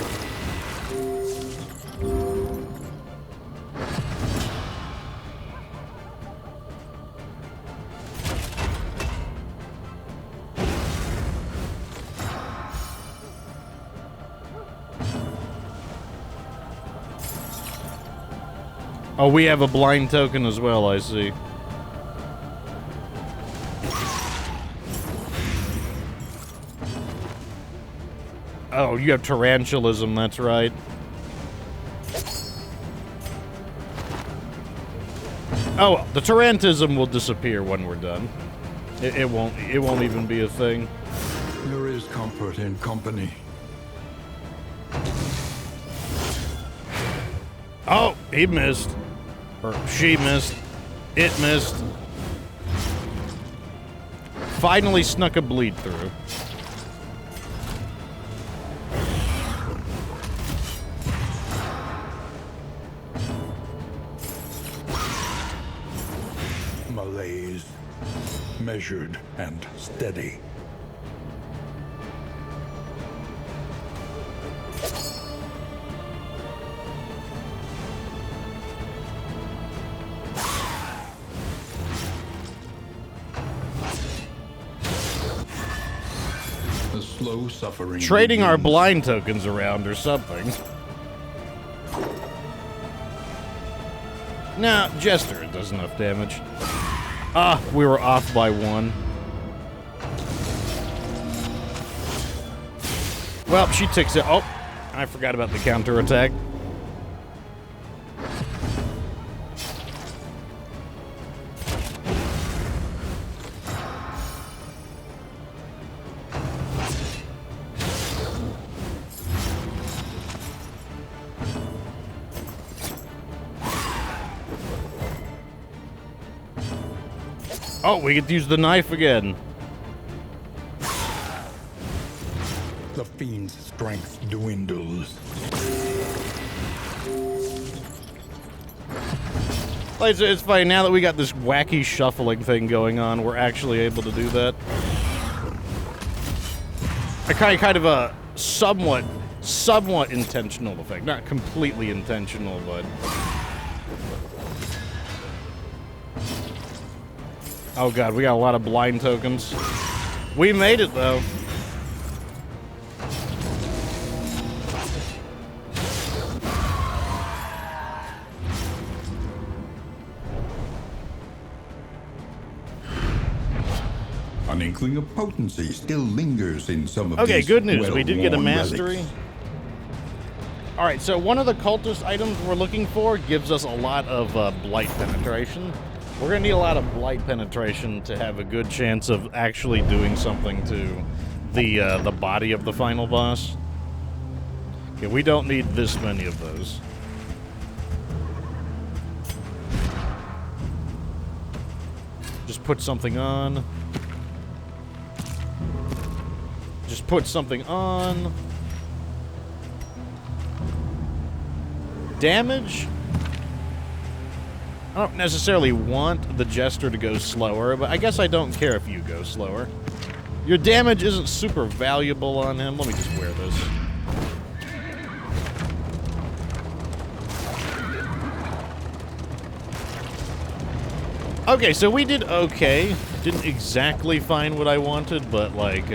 Speaker 1: Oh, we have a blind token as well, I see. Oh, you have tarantulism, that's right. Oh, the tarantism will disappear when we're done. It won't even be a thing.
Speaker 2: There is comfort in company.
Speaker 1: Oh, he missed. Or she missed. It missed. Finally snuck a bleed through.
Speaker 2: Malaise. Measured and steady. Slow suffering.
Speaker 1: Trading our blind tokens around or something. Nah, Jester does enough damage. Ah, we were off by one. Well, she ticks it. Oh, I forgot about the counterattack. Oh, we get to use the knife again.
Speaker 2: The fiend's strength dwindles.
Speaker 1: It's funny, now that we got this wacky shuffling thing going on, we're actually able to do that. A kind of a somewhat intentional effect. Not completely intentional, but... Oh god, we got a lot of blind tokens. We made it, though.
Speaker 2: An inkling of potency still lingers in some of these.
Speaker 1: Okay, good news. We did get a
Speaker 2: well-worn
Speaker 1: mastery.
Speaker 2: relics.
Speaker 1: Alright, so one of the cultist items we're looking for gives us a lot of blight penetration. We're going to need a lot of blight penetration to have a good chance of actually doing something to the body of the final boss. Okay, we don't need this many of those. Just put something on. Just put something on. Damage? I don't necessarily want the Jester to go slower, but I guess I don't care if you go slower. Your damage isn't super valuable on him. Let me just wear this. Okay, so we did okay. Didn't exactly find what I wanted, but, like,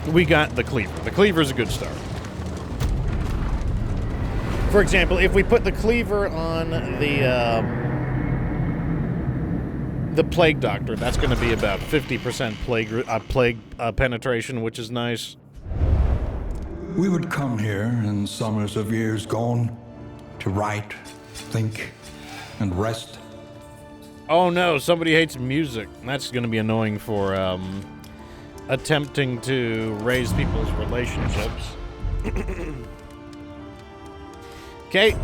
Speaker 1: we got the Cleaver. The Cleaver's a good start. For example, if we put the Cleaver on the Plague Doctor, that's going to be about 50% plague penetration, which is nice.
Speaker 2: We would come here in summers of years gone to write, think, and rest.
Speaker 1: Oh no, somebody hates music. That's going to be annoying for attempting to raise people's relationships. Okay.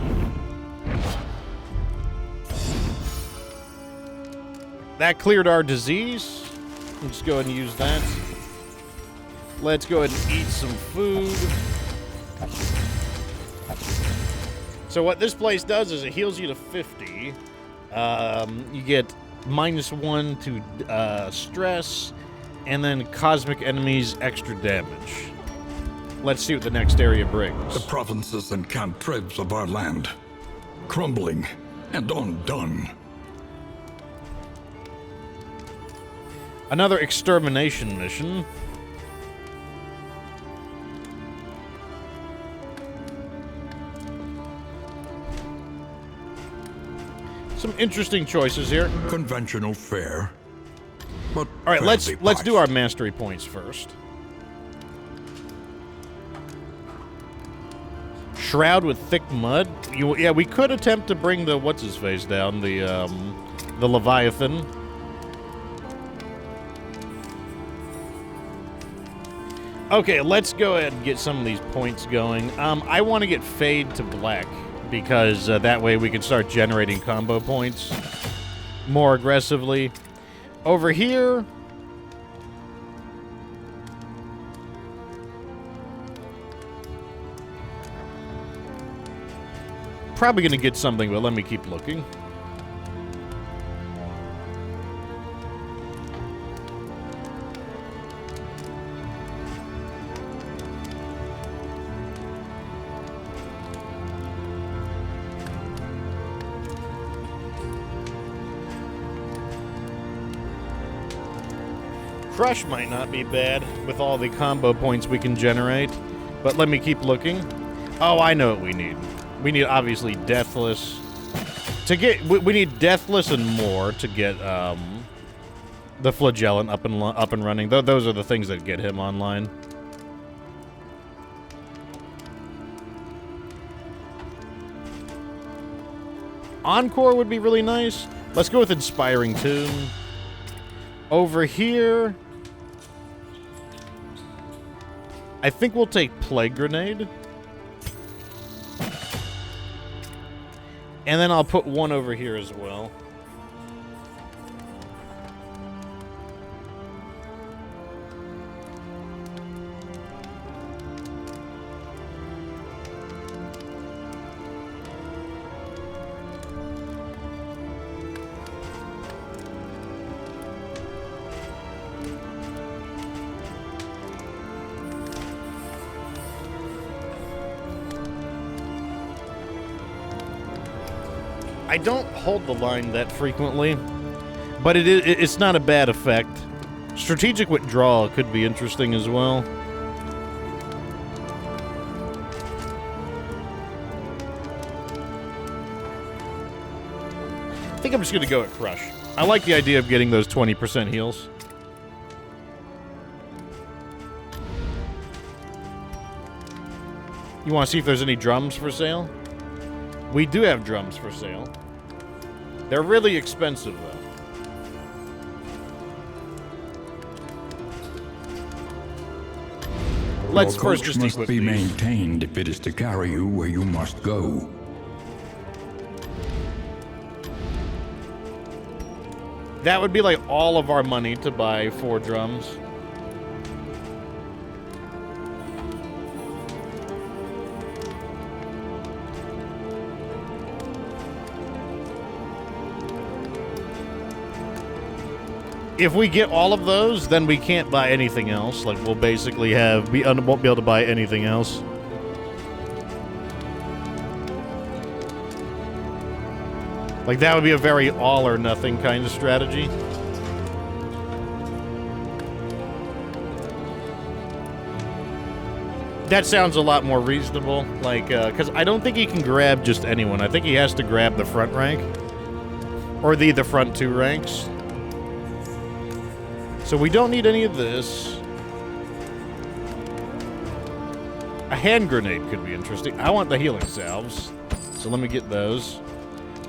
Speaker 1: That cleared our disease. Let's go ahead and use that. Let's go ahead and eat some food. So what this place does is it heals you to 50. You get -1 to stress, and then cosmic enemies extra damage. Let's see what the next area brings.
Speaker 2: The provinces and cantrevs of our land, crumbling and undone.
Speaker 1: Another extermination mission. Some interesting choices here.
Speaker 2: Conventional fare, but
Speaker 1: all right, let's
Speaker 2: posh.
Speaker 1: do our mastery points first. Shroud with thick mud. Yeah, we could attempt to bring the what's-his-face down, the Leviathan. Okay, let's go ahead and get some of these points going. I want to get Fade to Black, because that way we can start generating combo points more aggressively. Over here... probably going to get something, but let me keep looking. Crush might not be bad with all the combo points we can generate, but let me keep looking. Oh, I know what we need. We need, obviously, Deathless. We need Deathless and more to get the Flagellant up and running. Those are the things that get him online. Encore would be really nice. Let's go with Inspiring Tune. Over here, I think we'll take Plague Grenade. And then I'll put one over here as well. I don't hold the line that frequently, but it's not a bad effect. Strategic Withdrawal could be interesting as well. I think I'm just going to go at Crush. I like the idea of getting those 20% heals. You want to see if there's any drums for sale? We do have drums for sale. They're really expensive, though. Let's
Speaker 2: Your
Speaker 1: first
Speaker 2: coach
Speaker 1: just
Speaker 2: must
Speaker 1: equip
Speaker 2: be
Speaker 1: these.
Speaker 2: maintained if it is to carry you where you must go.
Speaker 1: That would be like all of our money to buy 4 drums. If we get all of those, then we can't buy anything else. Like, we'll basically won't be able to buy anything else. Like, that would be a very all or nothing kind of strategy. That sounds a lot more reasonable. Like, because I don't think he can grab just anyone. I think he has to grab the front rank. Or the front 2 ranks. So we don't need any of this. A hand grenade could be interesting. I want the healing salves. So let me get those.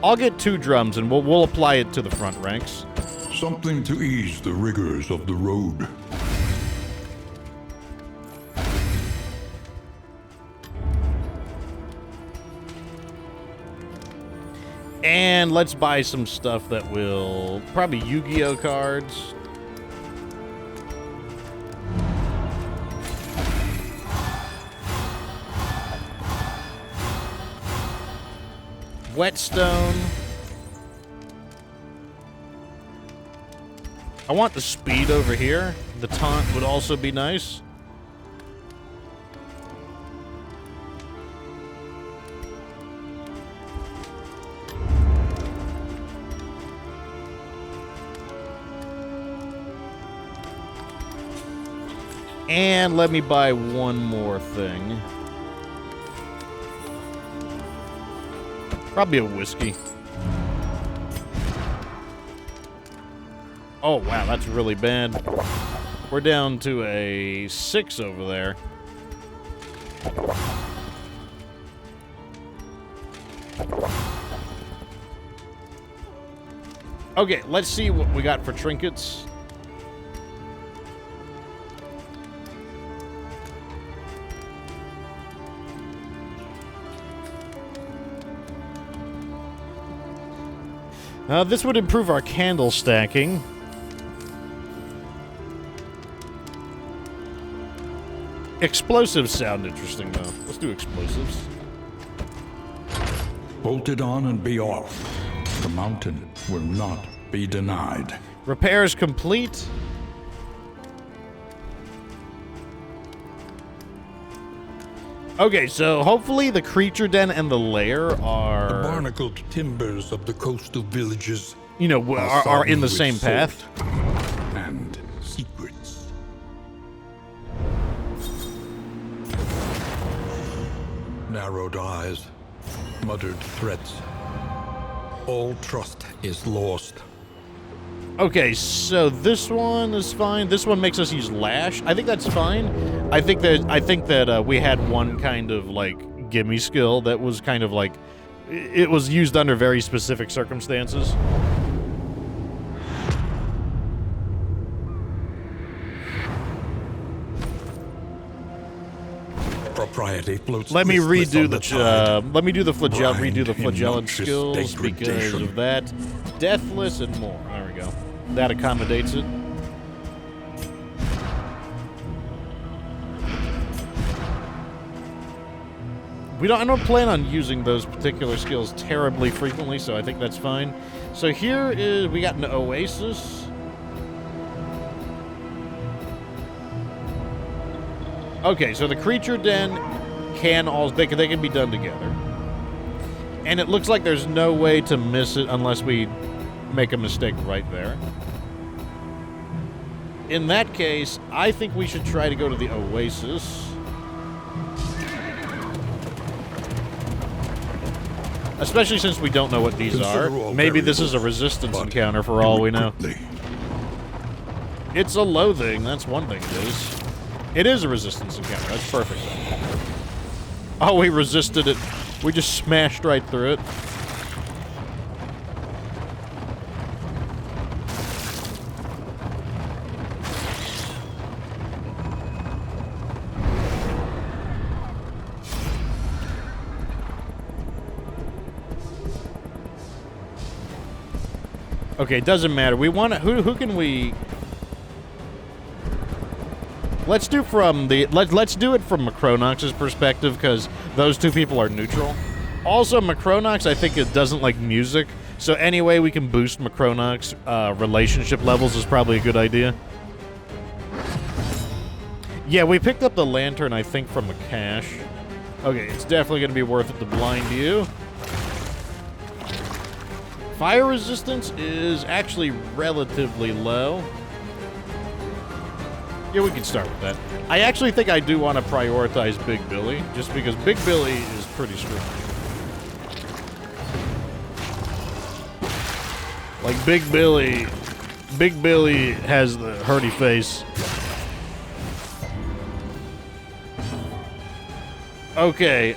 Speaker 1: I'll get 2 drums and we'll apply it to the front ranks.
Speaker 2: Something to ease the rigors of the road.
Speaker 1: And let's buy some stuff that will... Probably Yu-Gi-Oh cards. Whetstone. I want the speed over here. The taunt would also be nice. And let me buy one more thing. Probably a whiskey. Oh, wow, that's really bad. We're down to a 6 over there. Okay, let's see what we got for trinkets. This would improve our candle stacking. Explosives sound interesting, though. Let's do explosives.
Speaker 2: Bolt it on and be off. The mountain will not be denied.
Speaker 1: Repairs complete. Okay, so hopefully the creature den and the lair are...
Speaker 3: The barnacled timbers of the coastal villages,
Speaker 1: you know, are in the same path.
Speaker 3: and secrets. Narrowed eyes, muttered threats. All trust is lost.
Speaker 1: Okay, so this one is fine. This one makes us use lash. I think that's fine. I think that we had one kind of like gimme skill that was kind of like it was used under very specific circumstances.
Speaker 3: Propriety floats.
Speaker 1: Let me
Speaker 3: listless
Speaker 1: redo
Speaker 3: on
Speaker 1: the
Speaker 3: tide.
Speaker 1: let me do the flagell
Speaker 3: Blind
Speaker 1: redo the
Speaker 3: in
Speaker 1: flagellate
Speaker 3: noxious
Speaker 1: skills because
Speaker 3: degradation.
Speaker 1: of that. Deathless and more. There we go. That accommodates it. I don't plan on using those particular skills terribly frequently, so I think that's fine. So here is we got an oasis. Okay, so the creature den can also they can be done together. And it looks like there's no way to miss it unless we make a mistake right there. In that case, I think we should try to go to the oasis. Especially since we don't know what these are.
Speaker 3: Consider all
Speaker 1: Maybe this is a
Speaker 3: variables,
Speaker 1: resistance
Speaker 3: but
Speaker 1: encounter for all
Speaker 3: do
Speaker 1: we
Speaker 3: it
Speaker 1: know.
Speaker 3: quickly.
Speaker 1: It's a loathing, that's one thing it is. It is a resistance encounter, that's perfect. Oh, we resisted it. We just smashed right through it. Okay, it doesn't matter. We want to... Who can we... Let's do from the... Let's do it from Macronox's perspective, because those two people are neutral. Also, Macronox, I think it doesn't like music, so any way we can boost Macronox relationship levels is probably a good idea. Yeah, we picked up the lantern, I think, from a cache. Okay, it's definitely going to be worth it to blind you. Fire resistance is actually relatively low. Yeah, we can start with that. I actually think I do want to prioritize Big Billy, just because Big Billy is pretty strong. Like, Big Billy has the hurty face. Okay,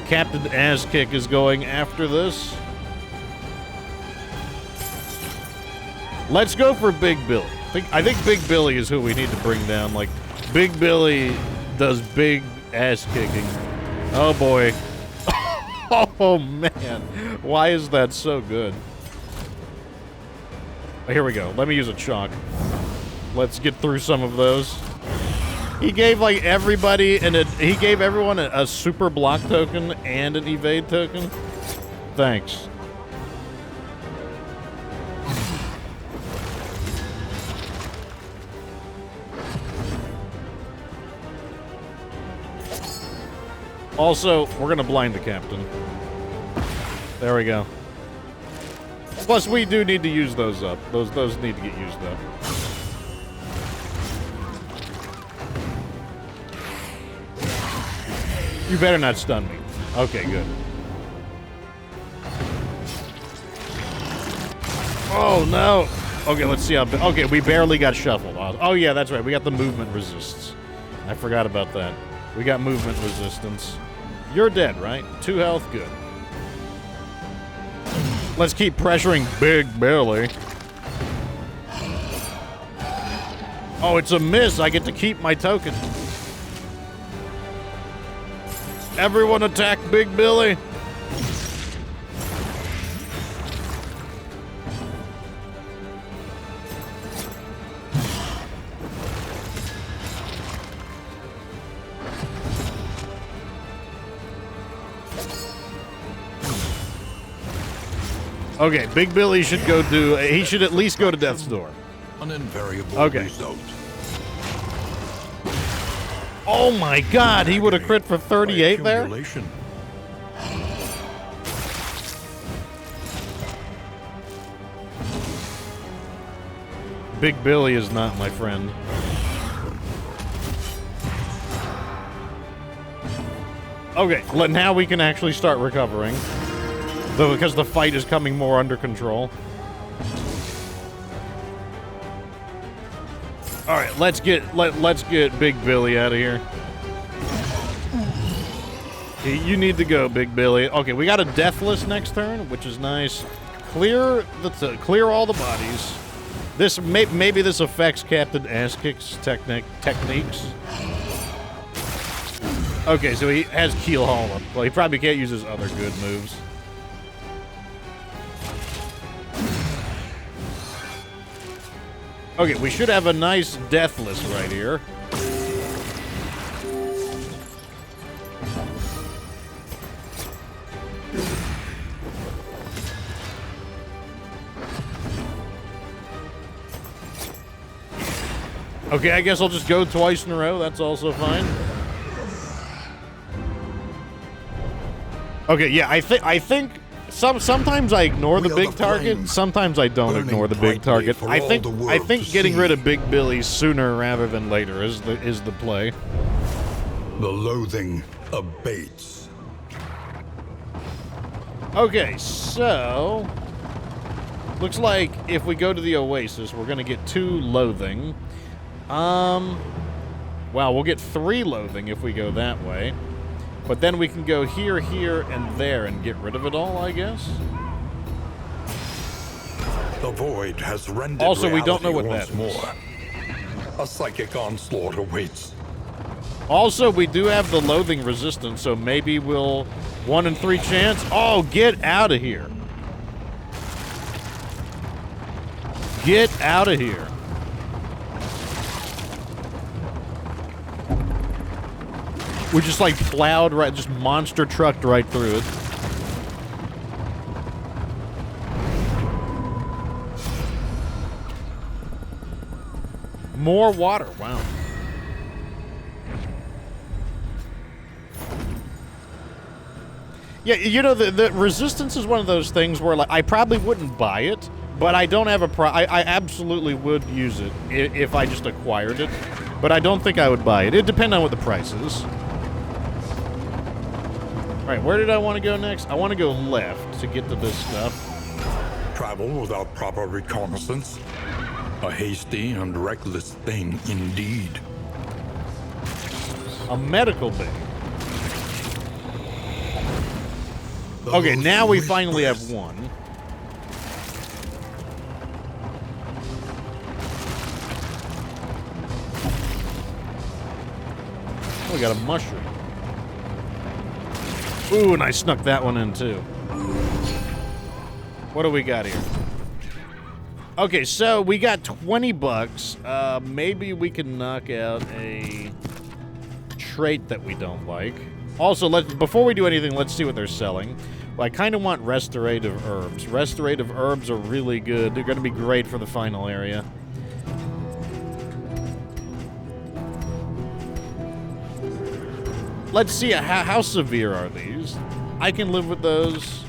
Speaker 1: Captain Asskick is going after this. Let's go for Big Billy. I think Big Billy is who we need to bring down. Like, Big Billy does big ass kicking. Oh boy. Oh man. Why is that so good? Here we go. Let me use a chalk. Let's get through some of those. He gave like everybody he gave everyone a super block token and an evade token. Thanks. Also, we're gonna blind the captain. There we go. Plus, we do need to use those up. Those need to get used up. You better not stun me. Okay, good. Oh, no. Okay, let's see how... Okay, we barely got shuffled. Oh, yeah, that's right. We got the movement resists. I forgot about that. We got movement resistance. You're dead, right? 2 health, good. Let's keep pressuring Big Billy. Oh, it's a miss. I get to keep my token. Everyone attack Big Billy. Okay, Big Billy should go do... He should at least go to Death's Door.
Speaker 3: An invariable result.
Speaker 1: Oh my god, he would have crit for 38 there? Big Billy is not my friend. Okay, now we can actually start recovering. Though, because the fight is coming more under control. All right, let's get Big Billy out of here. You need to go, Big Billy. Okay, we got a deathless next turn, which is nice. Clear all the bodies. This maybe this affects Captain Asskick's techniques. Okay, so he has Keel Haul up. Well, he probably can't use his other good moves. Okay, we should have a nice deathless right here. Okay, I guess I'll just go twice in a row. That's also fine. Okay, yeah, I think sometimes I ignore the big target. Sometimes I don't ignore the big target. I think getting rid of Big Billy sooner rather than later is the play.
Speaker 3: The loathing abates.
Speaker 1: Okay, so looks like if we go to the Oasis, we're gonna get 2 loathing. Wow, we'll get 3 loathing if we go that way. But then we can go here, here, and there and get rid of it all, I guess.
Speaker 3: The void has rendered
Speaker 1: also, we don't know what that is.
Speaker 3: More. A psychic onslaught awaits.
Speaker 1: Also, we do have the loathing resistance, so maybe we'll 1 in 3 chance. Oh, get out of here. Get out of here. We just like plowed right, just monster trucked right through it. More water, wow. Yeah, you know, the resistance is one of those things where, like, I probably wouldn't buy it, but I don't have a I absolutely would use it if I just acquired it, but I don't think I would buy it. It depends on what the price is. All right, where did I want to go next? I want to go left to get to this stuff.
Speaker 3: Travel without proper reconnaissance. A hasty and reckless thing indeed.
Speaker 1: A medical bay. Okay, now we finally have one. Oh, we got a mushroom. Ooh, and I snuck that one in too. What do we got here? Okay, so we got 20 bucks. Maybe we can knock out a trait that we don't like. Also, before we do anything, let's see what they're selling. Well, I kind of want restorative herbs. Restorative herbs are really good. They're going to be great for the final area. Let's see, how severe are these? I can live with those.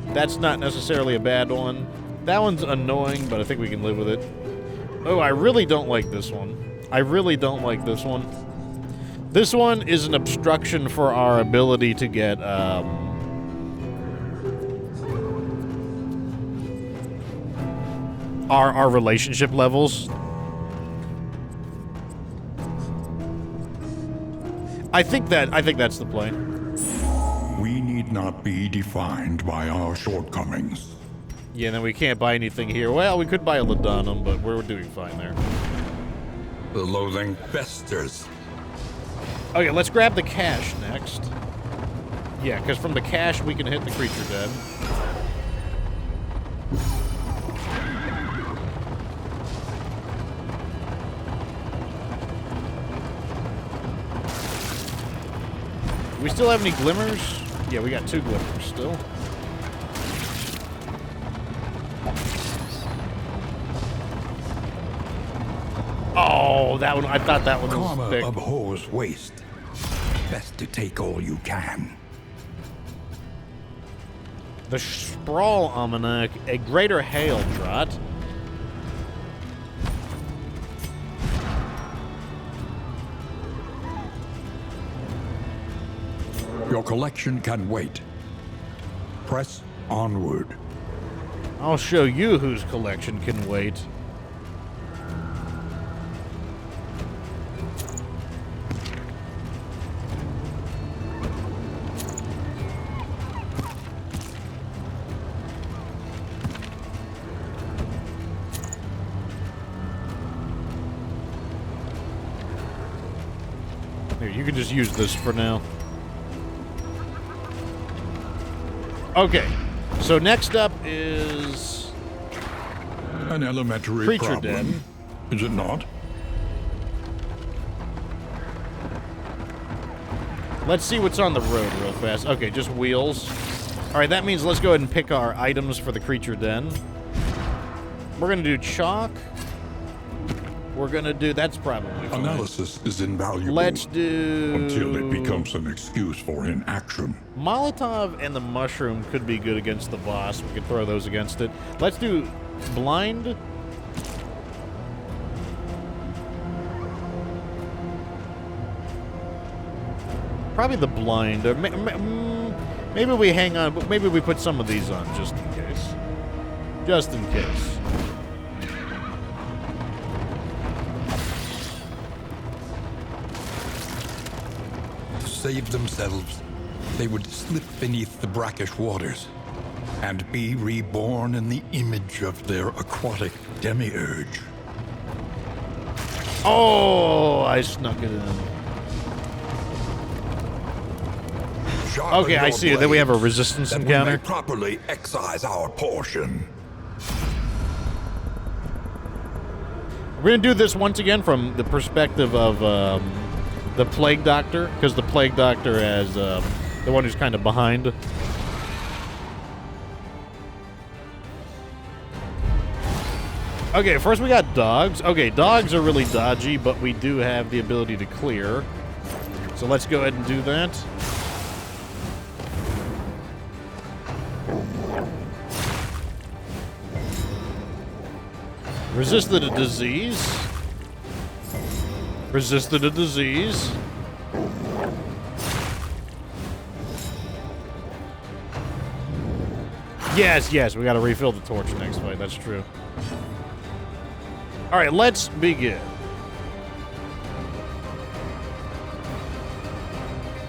Speaker 1: That's not necessarily a bad one. That one's annoying, but I think we can live with it. Oh, I really don't like this one. I really don't like this one. This one is an obstruction for our ability to get, our relationship levels. I think that's the play.
Speaker 2: We need not be defined by our shortcomings.
Speaker 1: Yeah, then we can't buy anything here. Well, we could buy a Laudanum, but we're doing fine there.
Speaker 3: The loathing festers.
Speaker 1: Okay, let's grab the cash next. Yeah, because from the cash we can hit the creature dead. Do we still have any glimmers? Yeah, we got 2 glimmers still. Oh, that one, I thought that one was
Speaker 2: Karma
Speaker 1: thick.
Speaker 2: abhors waste. Best to take all you can.
Speaker 1: The Sprawl Almanac, a greater hail draught.
Speaker 2: Your collection can wait. Press onward.
Speaker 1: I'll show you whose collection can wait. Here, you can just use this for now. Okay, so next up is
Speaker 2: An elementary
Speaker 1: Creature
Speaker 2: problem. Is it not?
Speaker 1: Let's see what's on the road real fast. Okay, just wheels. All right, that means let's go ahead and pick our items for the creature den. We're gonna do chalk. We're gonna do, that's probably fine.
Speaker 2: Analysis is invaluable.
Speaker 1: Let's do...
Speaker 2: until it becomes an excuse for inaction.
Speaker 1: Molotov and the mushroom could be good against the boss. We could throw those against it. Let's do blind. Probably the blind. Or maybe we hang on, but maybe we put some of these on just in case. Just in case.
Speaker 3: To save themselves, they would slip beneath the brackish waters
Speaker 2: And be reborn in the image of their aquatic demiurge.
Speaker 1: Oh, I snuck it in.
Speaker 3: Sharpen
Speaker 1: Okay, I
Speaker 3: your
Speaker 1: see it. Then we have a
Speaker 3: blades,
Speaker 1: resistance
Speaker 3: that
Speaker 1: encounter.
Speaker 3: we may properly excise our portion.
Speaker 1: We're going to do this once again from the perspective of the Plague Doctor, because the Plague Doctor as the one who's kind of behind. Okay, first we got dogs. Okay, dogs are really dodgy, but we do have the ability to clear. So let's go ahead and do that. Resisted a disease. Resisted a disease. Yes, yes, we gotta refill the torch next fight, that's true. Alright, let's begin.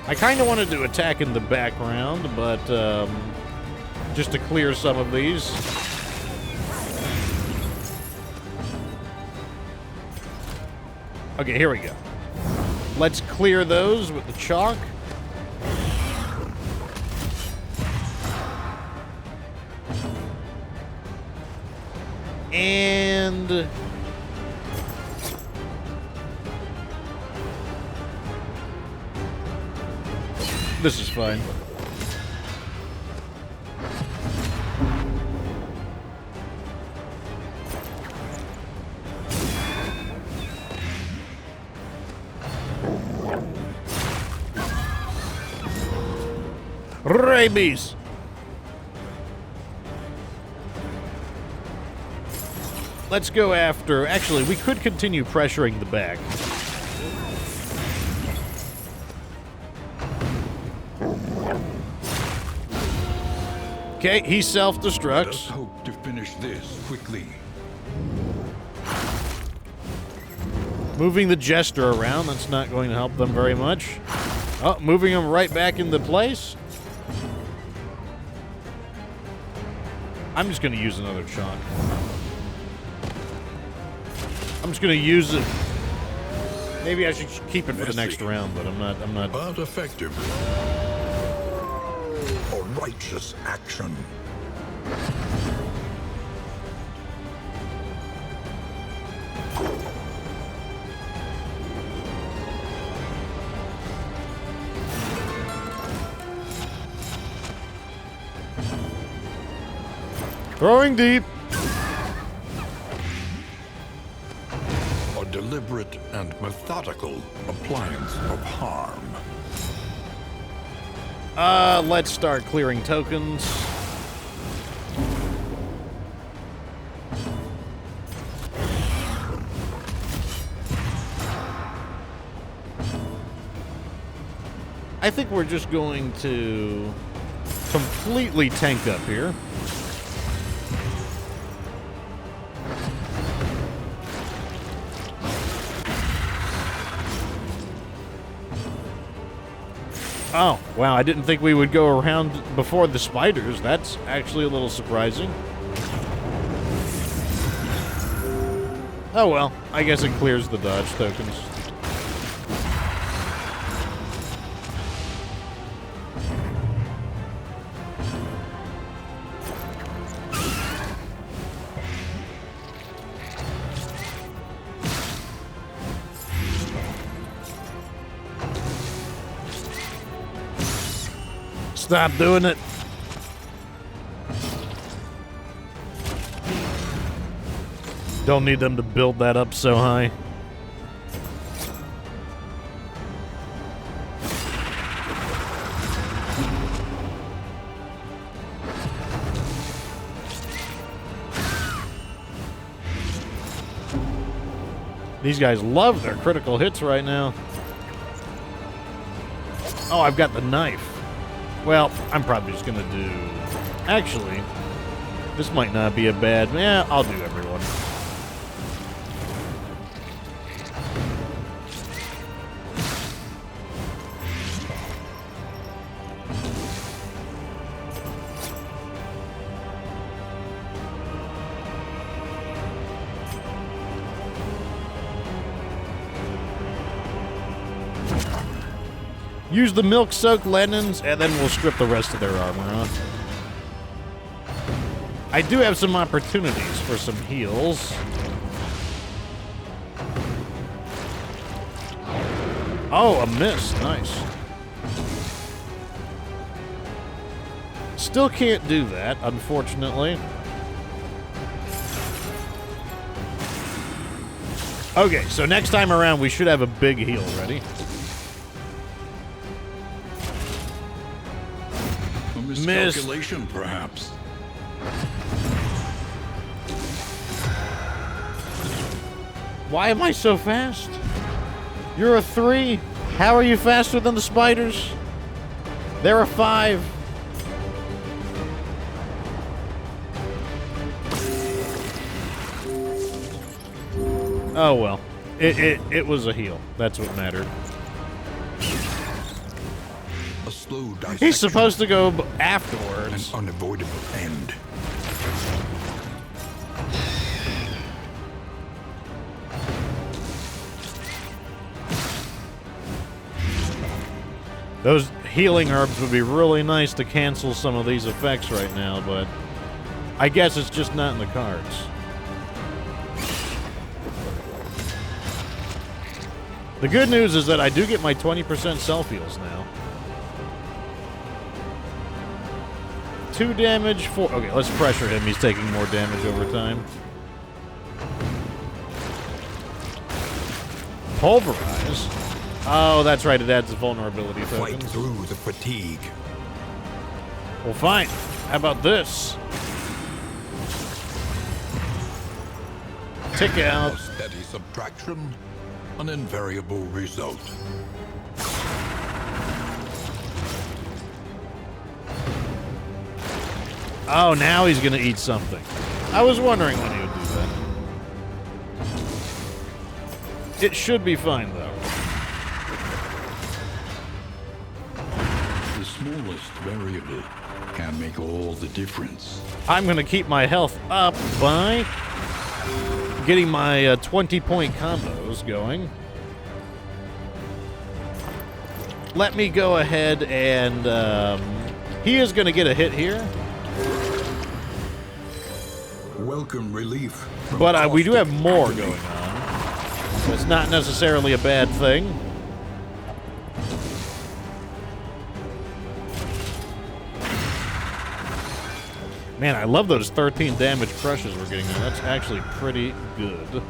Speaker 1: I kinda wanted to attack in the background, but just to clear some of these. Okay, here we go. Let's clear those with the chalk. And this is fine. Rabies. Let's go after... Actually, we could continue pressuring the back. Okay, he self-destructs.
Speaker 2: Let's hope to finish this quickly.
Speaker 1: Moving the Jester around, that's not going to help them very much. Oh, moving him right back into place. I'm just going to use another chalk. I'm just going to use it. Maybe I should keep it for the next round, but I'm not.
Speaker 3: But effective.
Speaker 2: A righteous action.
Speaker 1: Throwing deep.
Speaker 3: A deliberate and methodical appliance of harm.
Speaker 1: Let's start clearing tokens. I think we're just going to completely tank up here. Oh, wow, I didn't think we would go around before the spiders. That's actually a little surprising. Oh well, I guess it clears the dodge tokens. Stop doing it. Don't need them to build that up so high. These guys love their critical hits right now. Oh, I've got the knife. Well, I'm probably just gonna do... Actually, this might not be a bad... Yeah, I'll do everyone. Use the milk-soaked linens, and then we'll strip the rest of their armor off. I do have some opportunities for some heals. Oh, a miss. Nice. Still can't do that, unfortunately. Okay, so next time around, we should have a big heal ready.
Speaker 3: A miscalculation, perhaps.
Speaker 1: Why am I so fast? You're a 3. How are you faster than the spiders? They're a 5. Oh well. It was a heal. That's what mattered.
Speaker 3: A slow dissection.
Speaker 1: He's supposed to go afterwards.
Speaker 3: An unavoidable end.
Speaker 1: Those healing herbs would be really nice to cancel some of these effects right now, but I guess it's just not in the cards. The good news is that I do get my 20% self-heals now. 2 damage, 4... Okay, let's pressure him. He's taking more damage over time. Pulverize? Oh, that's right. It adds the vulnerability
Speaker 3: Fight
Speaker 1: tokens.
Speaker 3: through the fatigue.
Speaker 1: Well, fine. How about this? Tick out.
Speaker 3: A steady subtraction. An invariable result.
Speaker 1: Oh, now he's going to eat something. I was wondering when he would do that. It should be fine, though.
Speaker 3: The smallest variable can make all the difference.
Speaker 1: I'm going to keep my health up by getting my 20-point combos going. Let me go ahead and... he is going to get a hit here.
Speaker 3: Welcome relief.
Speaker 1: But we do have more going on. It's not necessarily a bad thing. Man, I love those 13 damage crushes we're getting there. That's actually pretty good.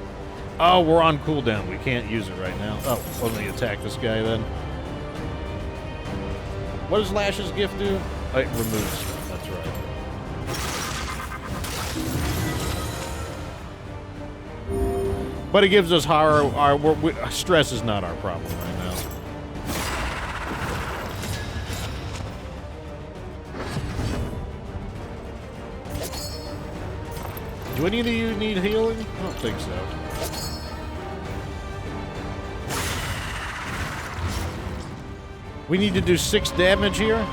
Speaker 1: Oh, we're on cooldown. We can't use it right now. Oh, let me attack this guy then. What does Lash's gift do? Oh, it removes stuff. That's right. But it gives us horror. Stress is not our problem right now. Do any of you need healing? I don't think so. We need to do 6 damage here.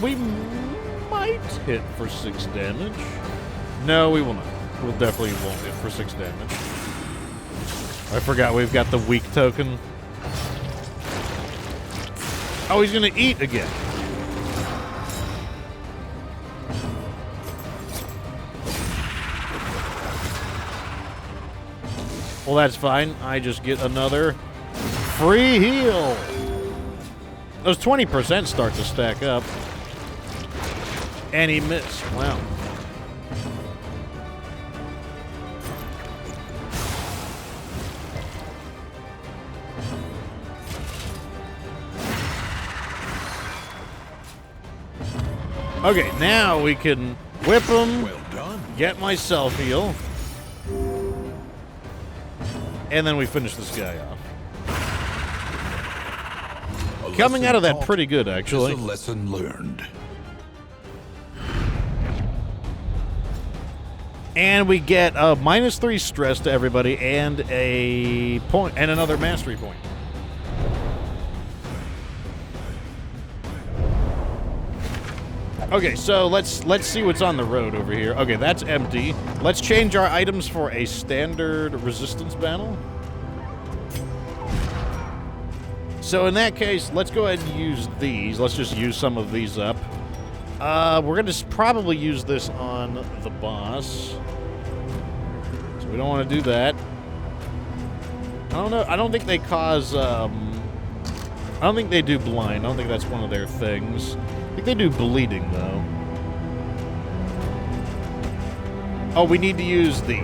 Speaker 1: We might hit for 6 damage. No, we will not. We'll definitely won't hit for 6 damage. I forgot we've got the weak token. Oh, he's gonna eat again. Well, that's fine. I just get another free heal. Those 20% start to stack up. And he missed. Wow. Okay, now we can whip him.
Speaker 3: Well done.
Speaker 1: Get my self heal. And then we finish this guy off. Coming out of that pretty good, actually.
Speaker 3: It's a lesson learned.
Speaker 1: And we get a -3 stress to everybody and a point and another mastery point. Okay, so let's see what's on the road over here. Okay, that's empty. Let's change our items for a standard resistance battle. So in that case, let's go ahead and use these. Let's just use some of these up. We're going to probably use this on the boss. So we don't want to do that. I don't know. I don't think they cause, I don't think they do blind. I don't think that's one of their things. I think they do bleeding, though. Oh, we need to use these.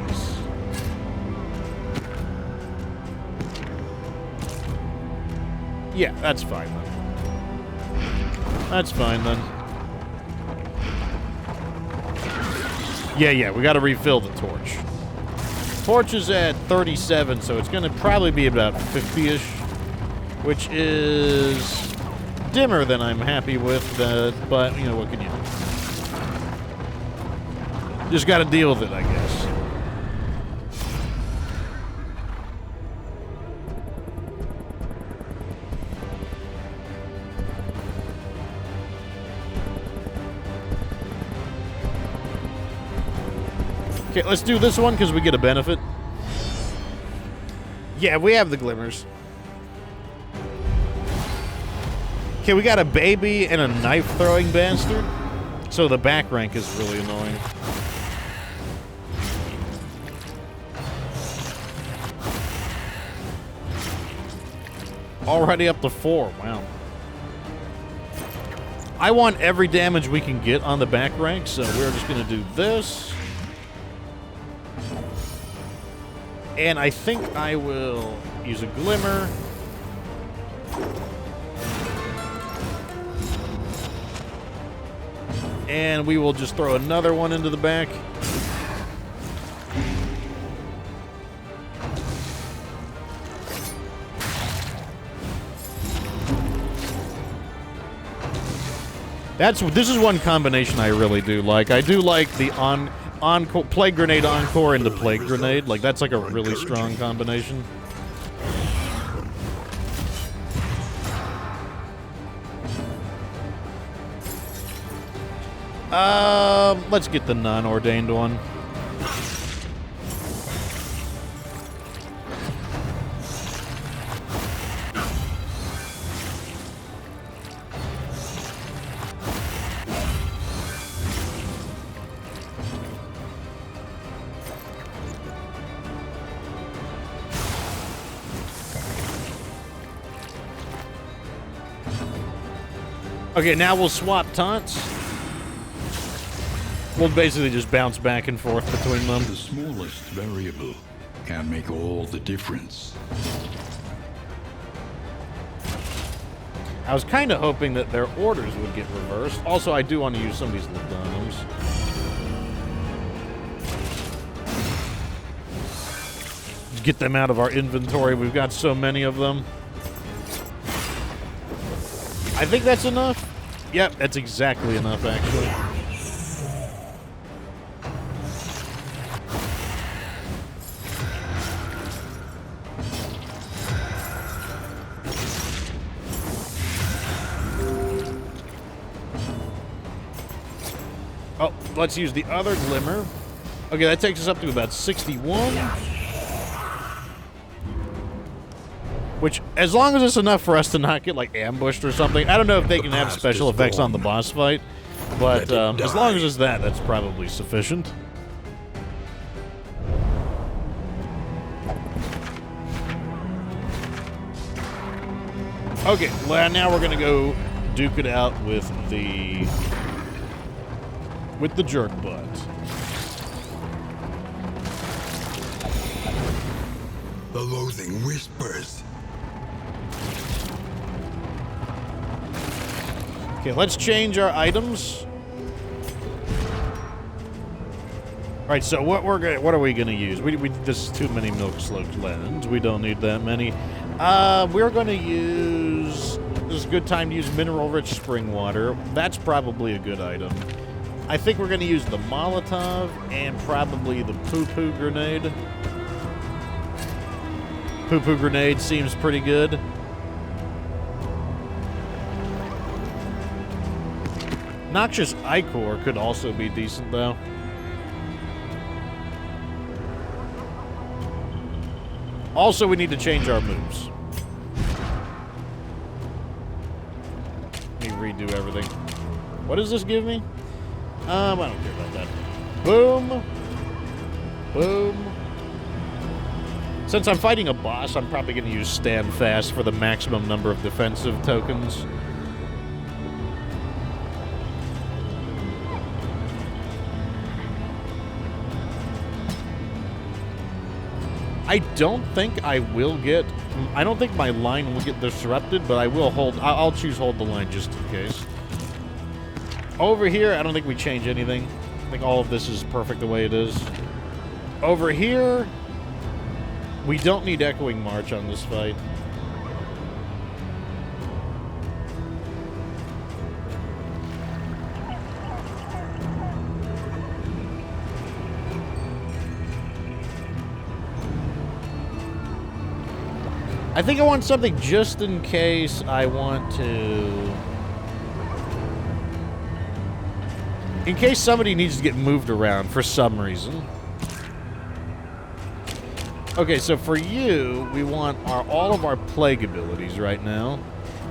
Speaker 1: Yeah, that's fine, then. That's fine, then. Yeah, we gotta refill the torch. Torch is at 37, so it's gonna probably be about 50-ish, which is dimmer than I'm happy with, but, you know, what can you do? Just gotta deal with it, I guess. Okay, let's do this one because we get a benefit. Yeah, we have the glimmers. Okay, we got a baby and a knife-throwing bastard. So the back rank is really annoying. Already up to 4, wow. I want every damage we can get on the back rank, so we're just going to do this. And I think I will use a glimmer. And we will just throw another one into the back. This is one combination I really do like. I do like the Encore, Plague Grenade Encore into Plague Grenade. Like, that's like a really strong combination. Let's get the non-ordained one. Okay, now we'll swap taunts. We'll basically just bounce back and forth between them.
Speaker 2: The smallest variable can make all the difference.
Speaker 1: I was kind of hoping that their orders would get reversed. Also, I do want to use some of these Ladonums. Get them out of our inventory. We've got so many of them. I think that's enough. Yep, that's exactly enough, actually. Oh, let's use the other glimmer. Okay, that takes us up to about 61. Which, as long as it's enough for us to not get, like, ambushed or something. I don't know if they can have special effects on the boss fight. But as long as it's that, that's probably sufficient. Okay, well, now we're going to go duke it out with the jerk butt.
Speaker 2: The loathing whispers.
Speaker 1: Okay, let's change our items. All right, so what are we gonna use? This is too many milk-sloped lens. We don't need that many. We're gonna use. This is a good time to use mineral-rich spring water. That's probably a good item. I think we're gonna use the Molotov and probably the poo-poo grenade. Poo-poo grenade seems pretty good. Noxious Ichor could also be decent, though. Also, we need to change our moves. Let me redo everything. What does this give me? I don't care about that. Boom. Boom. Since I'm fighting a boss, I'm probably going to use Stand Fast for the maximum number of defensive tokens. I don't think I will get... I don't think my line will get disrupted, but I will hold... I'll choose hold the line just in case. Over here, I don't think we change anything. I think all of this is perfect the way it is. Over here, we don't need Echoing March on this fight. I think I want something just in case I want to... In case somebody needs to get moved around for some reason. Okay, so for you, we want all of our plague abilities right now.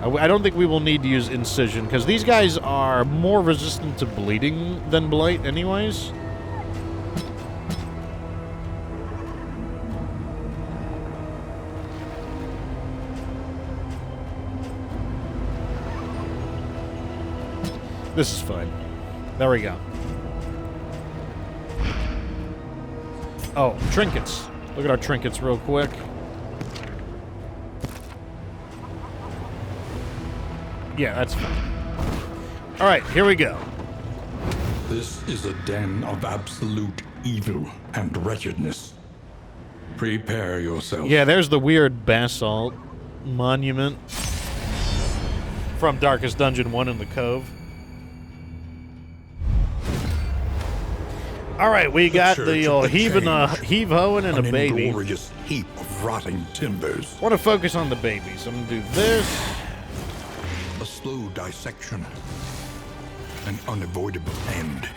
Speaker 1: I don't think we will need to use Incision, because these guys are more resistant to bleeding than Blight anyways. This is fine. There we go. Oh, trinkets. Look at our trinkets real quick. Yeah, that's fine. All right, here we go.
Speaker 2: This is a den of absolute evil and wretchedness. Prepare yourself.
Speaker 1: Yeah, there's the weird basalt monument from Darkest Dungeon 1 in the Cove. All right, we got the old heave-hoeing and a baby.
Speaker 3: An inglorious heap of rotting timbers.
Speaker 1: I want to focus on the baby, so I'm going to do this.
Speaker 3: A slow dissection. An unavoidable end.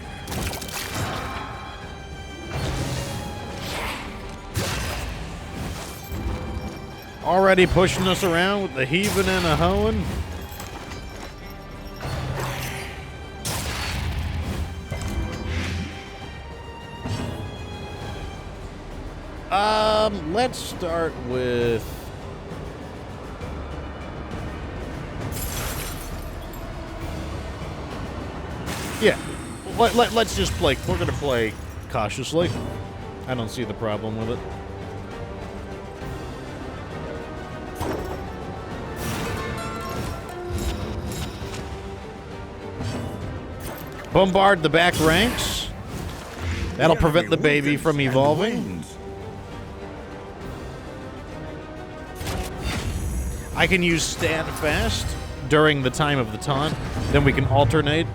Speaker 1: Already pushing us around with the heaving and a hoeing. Let's start with... Yeah, let's just play. We're going to play cautiously. I don't see the problem with it. Bombard the back ranks. That'll prevent the baby from evolving. I can use Stand Fast during the time of the taunt. Then we can alternate.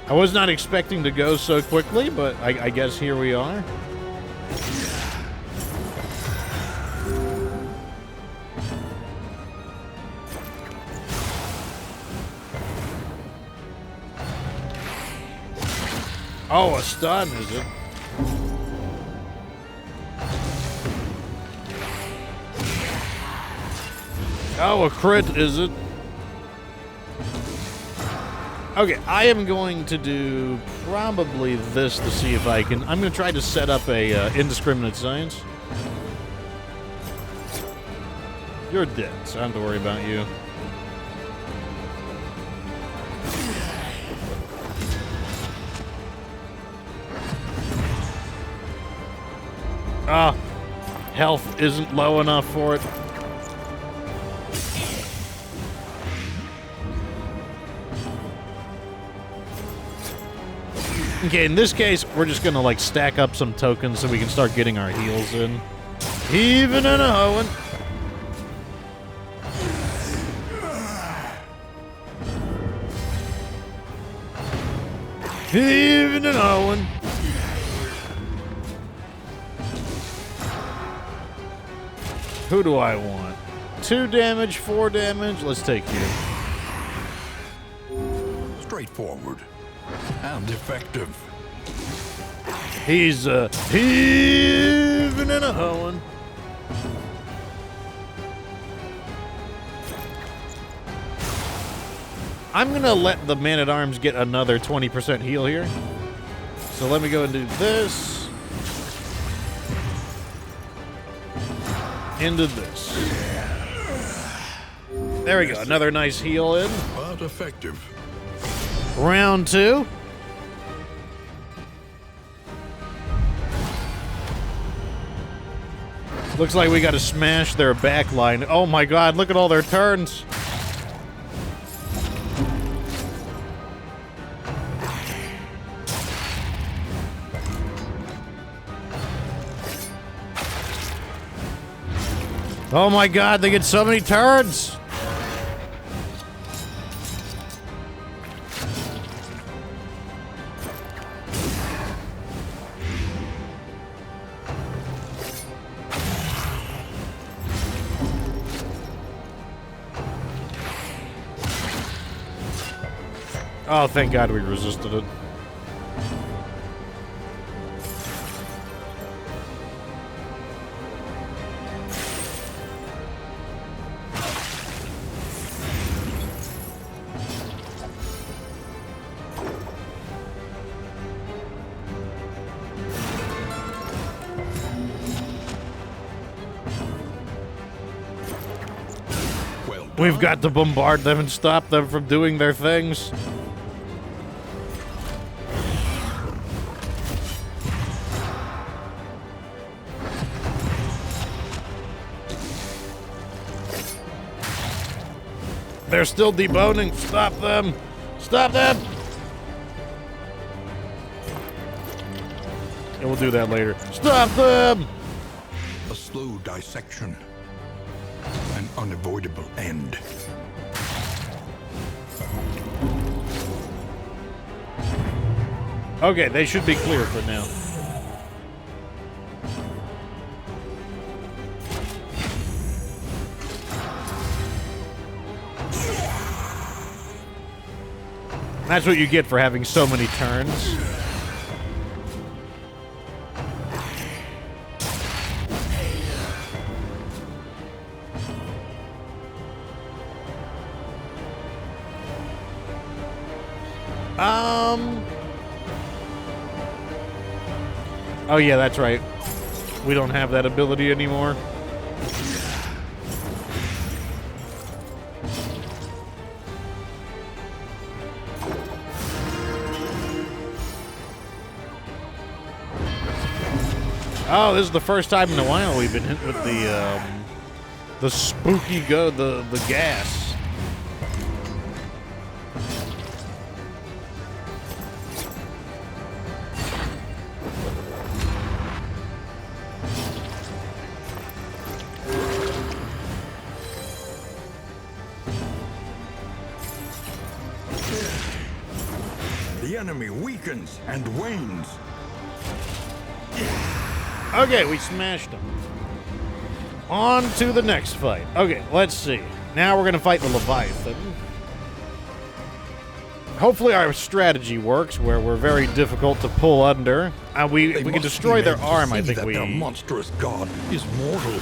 Speaker 1: I was not expecting to go so quickly, but I guess here we are. Oh, a stun, is it? Oh, a crit, is it? Okay, I am going to do probably this to see if I can... I'm going to try to set up a indiscriminate science. You're dead, so I don't have to worry about you. Ah, health isn't low enough for it. Okay, in this case, we're just gonna like stack up some tokens so we can start getting our heals in. Even and a hoeing. Even and a hoeing. Who do I want? 2 damage, 4 damage. Let's take you.
Speaker 3: Straightforward and effective.
Speaker 1: He's heaving and a hoeing. I'm going to let the man-at-arms get another 20% heal here. So let me go and do this. Into this. There we go. Another nice heal in.
Speaker 3: But effective.
Speaker 1: Round 2. Looks like we got to smash their back line. Oh my god, look at all their turns. Oh my god, they get so many turns. Oh, thank God we resisted it. We've got to bombard them and stop them from doing their things. They're still deboning. Stop them. Stop them. And we'll do that later. Stop them.
Speaker 2: A slow dissection. An unavoidable end.
Speaker 1: Okay, they should be clear for now. That's what you get for having so many turns. Oh yeah, that's right. We don't have that ability anymore. Oh, this is the first time in a while we've been hit with the spooky the gas.
Speaker 2: The enemy weakens and wanes.
Speaker 1: Okay, we smashed them. On to the next fight. Okay, let's see. Now we're going to fight the Leviathan. Hopefully our strategy works, where we're very difficult to pull under. We can destroy their arm, I think we...
Speaker 2: Their monstrous god is mortal.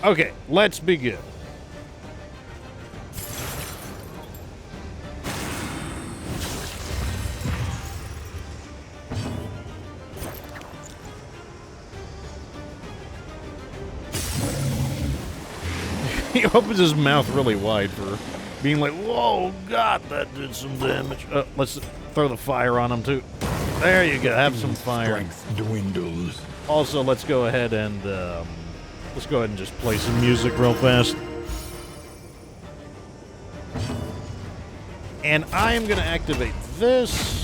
Speaker 1: Okay, let's begin. He opens his mouth really wide for being like, whoa, God, that did some damage. Let's throw the fire on him, too. There you go, have some fire.
Speaker 2: Strength dwindles.
Speaker 1: Also, let's go ahead and just play some music real fast. And I am going to activate this.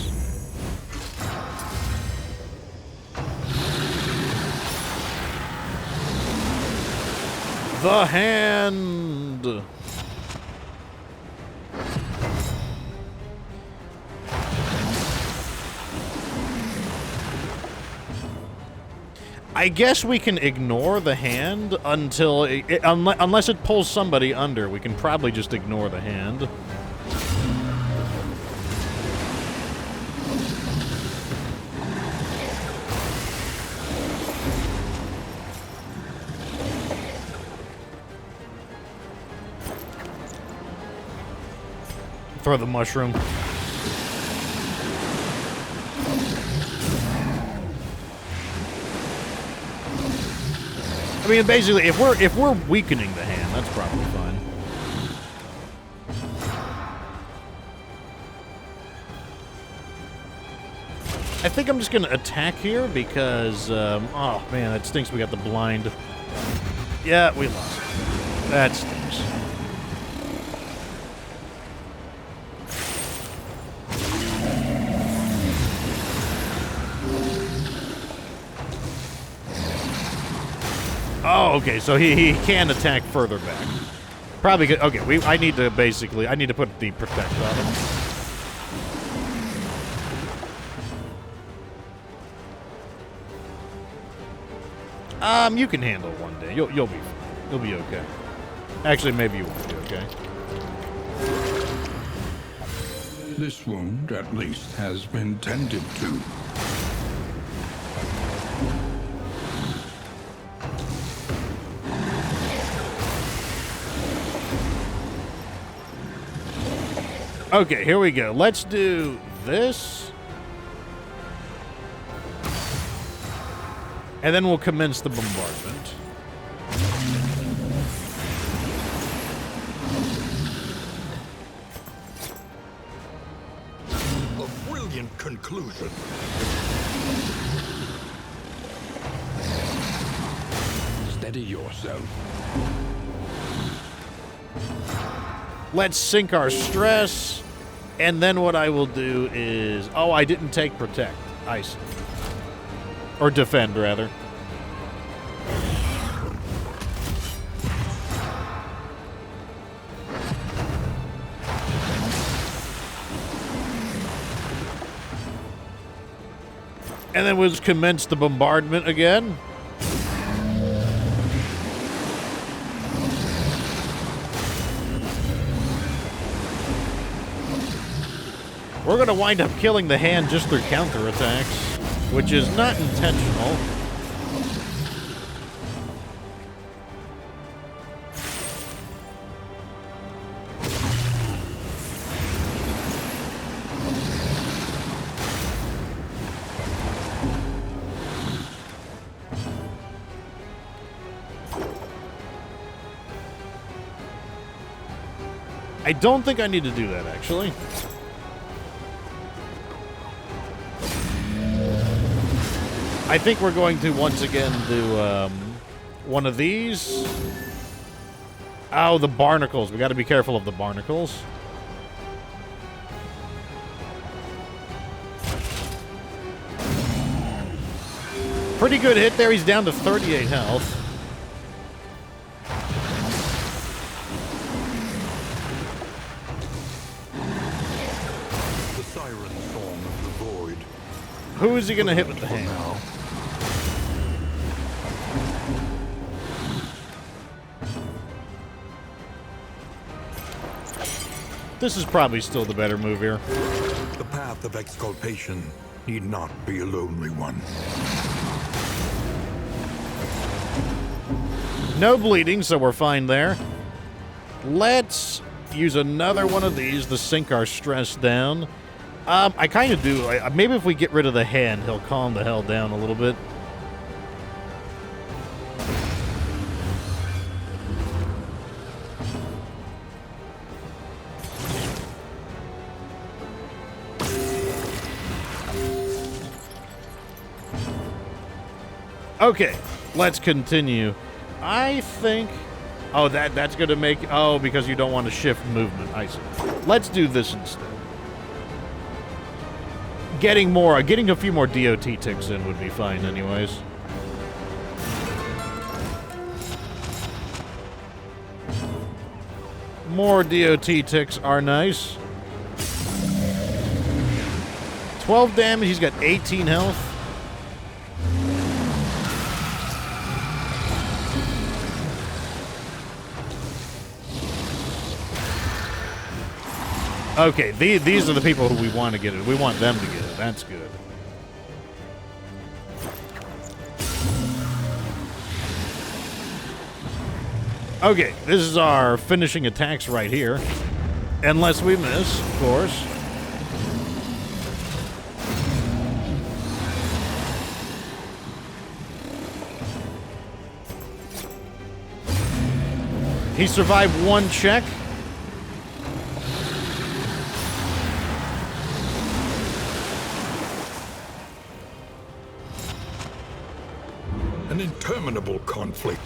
Speaker 1: The hand. I guess we can ignore the hand until unless it pulls somebody under. We can probably just ignore the hand. Throw the mushroom. I mean, basically, if we're weakening the hand, that's probably fine. I think I'm just gonna attack here because, oh man, that stinks. We got the blind. Yeah, we lost. That stinks. Oh, okay, so he can attack further back. Probably good. Okay, I need to put the protect on him. You can handle it one day. You'll be okay. Actually, maybe you won't be okay.
Speaker 2: This wound, at least, has been tended to.
Speaker 1: Okay, here we go. Let's do this. And then we'll commence the bombardment.
Speaker 3: A brilliant conclusion.
Speaker 2: Steady yourself.
Speaker 1: Let's sink our stress. And then what I will do is... Oh, I didn't take protect. I see. Or defend, rather. And then we'll just commence the bombardment again. We're going to wind up killing the hand just through counterattacks, which is not intentional. I don't think I need to do that, actually. I think we're going to once again do one of these. Oh, the barnacles. We got to be careful of the barnacles. Pretty good hit there. He's down to 38 health.
Speaker 3: The siren song of the void.
Speaker 1: Who is he going to hit with the hand?
Speaker 3: Now.
Speaker 1: This is probably still the better move here.
Speaker 3: The path of exculpation need not be a lonely one.
Speaker 1: No bleeding, so we're fine there. Let's use another one of these to sink our stress down. I kind of do. Maybe if we get rid of the hand, he'll calm the hell down a little bit. Okay, let's continue. I think... Oh, that's going to make... Oh, because you don't want to shift movement. I see. Let's do this instead. Getting a few more DOT ticks in would be fine anyways. More DOT ticks are nice. 12 damage, he's got 18 health. Okay, these are the people who we want to get it. We want them to get it. That's good. Okay, this is our finishing attacks right here. Unless we miss, of course. He survived one check.
Speaker 3: An interminable conflict.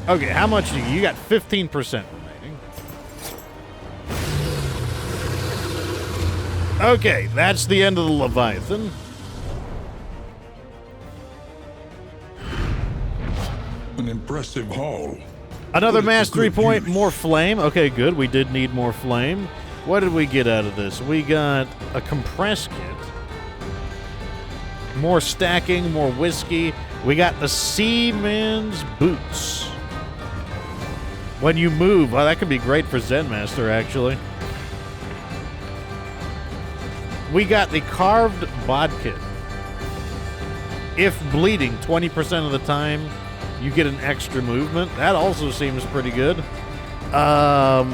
Speaker 1: Okay, how much do you got? 15% remaining. Okay, that's the end of the Leviathan.
Speaker 3: An impressive haul.
Speaker 1: Another
Speaker 3: Put it to
Speaker 1: mastery
Speaker 3: good
Speaker 1: point,
Speaker 3: use.
Speaker 1: more flame. Okay, good. We did need more flame. What did we get out of this? We got a compress kit. More stacking, more whiskey. We got the Seaman's Boots. When you move, well, that could be great for Zen Master, actually. We got the Carved Bodkin. If bleeding 20% of the time, you get an extra movement. That also seems pretty good. The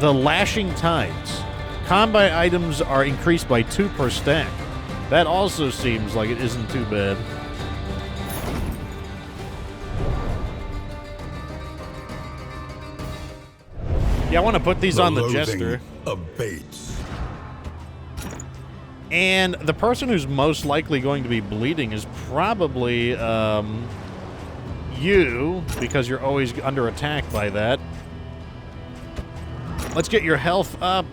Speaker 1: Lashing Tides. Combat items are increased by 2 per stack. That also seems like it isn't too bad. Yeah, I want to put these on the Jester.
Speaker 3: Abates.
Speaker 1: And the person who's most likely going to be bleeding is probably you, because you're always under attack by that. Let's get your health up.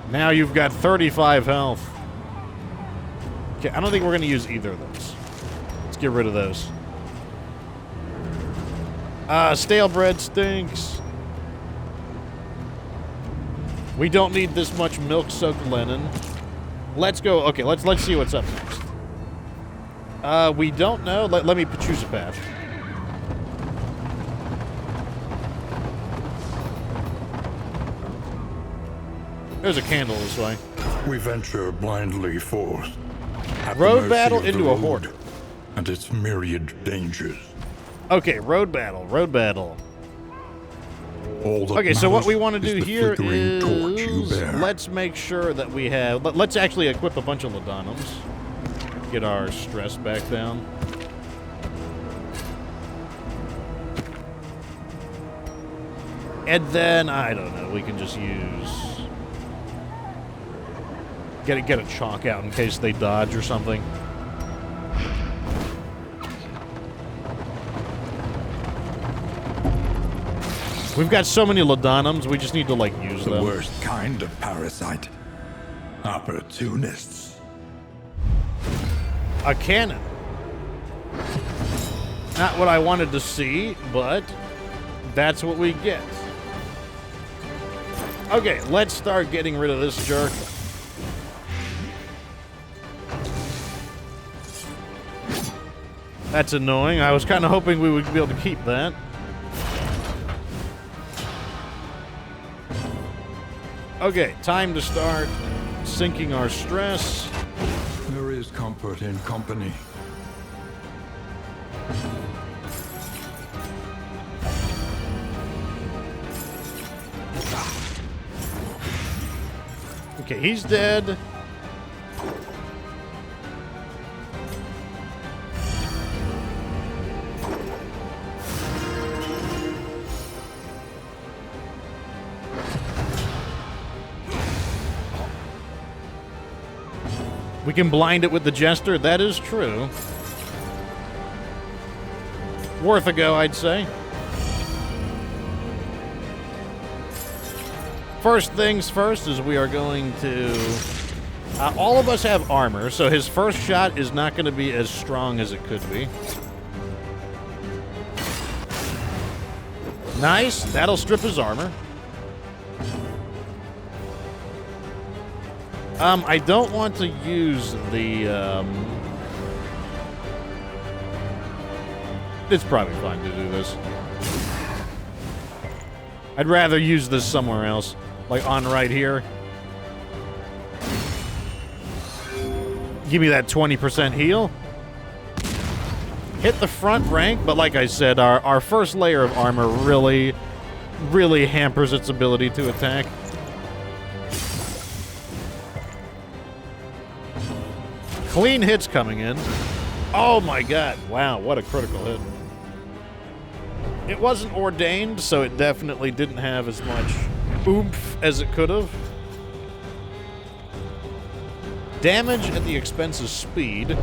Speaker 1: Now you've got 35 health. Okay, I don't think we're going to use either of those. Let's get rid of those. Stale bread stinks. We don't need this much milk-soaked linen. Let's go. Okay, let's see what's up next. We don't know. Let me choose a path. There's a candle this way.
Speaker 3: We venture blindly forth. At the
Speaker 1: Road
Speaker 3: mercy
Speaker 1: battle
Speaker 3: of the
Speaker 1: into a
Speaker 3: road
Speaker 1: horde.
Speaker 3: And its myriad dangers.
Speaker 1: Okay, road battle, road battle.
Speaker 3: All that
Speaker 1: Okay, so what we
Speaker 3: matters
Speaker 1: want to do
Speaker 3: is the
Speaker 1: here
Speaker 3: flickering torch you
Speaker 1: is
Speaker 3: bear.
Speaker 1: let's make sure that we have. Let's actually equip a bunch of Ladonums. Get our stress back down. And then I don't know. We can just use get a chalk out in case they dodge or something. We've got so many Ladonums, we just need to, like, use
Speaker 3: The
Speaker 1: them.
Speaker 3: worst kind of parasite. Opportunists.
Speaker 1: A cannon. Not what I wanted to see, but that's what we get. Okay, let's start getting rid of this jerk. That's annoying. I was kind of hoping we would be able to keep that. Okay, time to start sinking our stress.
Speaker 2: There is comfort in company.
Speaker 1: Okay, he's dead. We can blind it with the Jester. That is true. Worth a go, I'd say. First things first is we are going to... all of us have armor, so his first shot is not going to be as strong as it could be. Nice. That'll strip his armor. I don't want to use the, It's probably fine to do this. I'd rather use this somewhere else. Like on right here. Give me that 20% heal. Hit the front rank, but like I said, our first layer of armor really hampers its ability to attack. Clean hits coming in. Oh my god. Wow, what a critical hit. It wasn't ordained, so it definitely didn't have as much oomph as it could have. Damage at the expense of speed.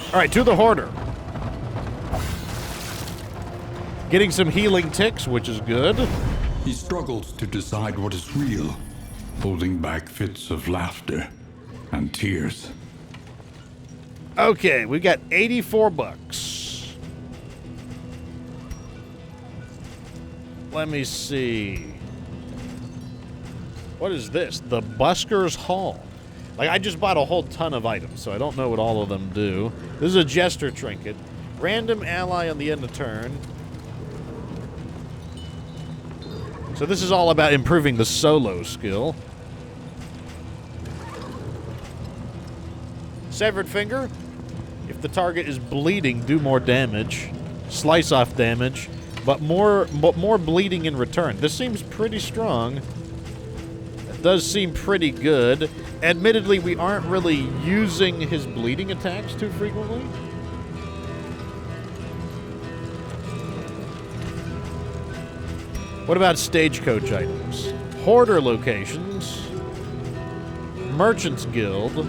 Speaker 1: Alright, to the Hoarder. Getting some healing ticks, which is good.
Speaker 2: He struggles to decide what is real, holding back fits of laughter and tears.
Speaker 1: Okay, we got 84 bucks. Let me see. What is this? The Busker's Hall. Like, I just bought a whole ton of items, so I don't know what all of them do. This is a Jester Trinket. Random ally on the end of turn. So this is all about improving the solo skill. Severed Finger. If the target is bleeding, do more damage. Slice off damage, but more bleeding in return. This seems pretty strong. It does seem pretty good. Admittedly, we aren't really using his bleeding attacks too frequently. What about stagecoach items? Hoarder locations. Merchant's Guild.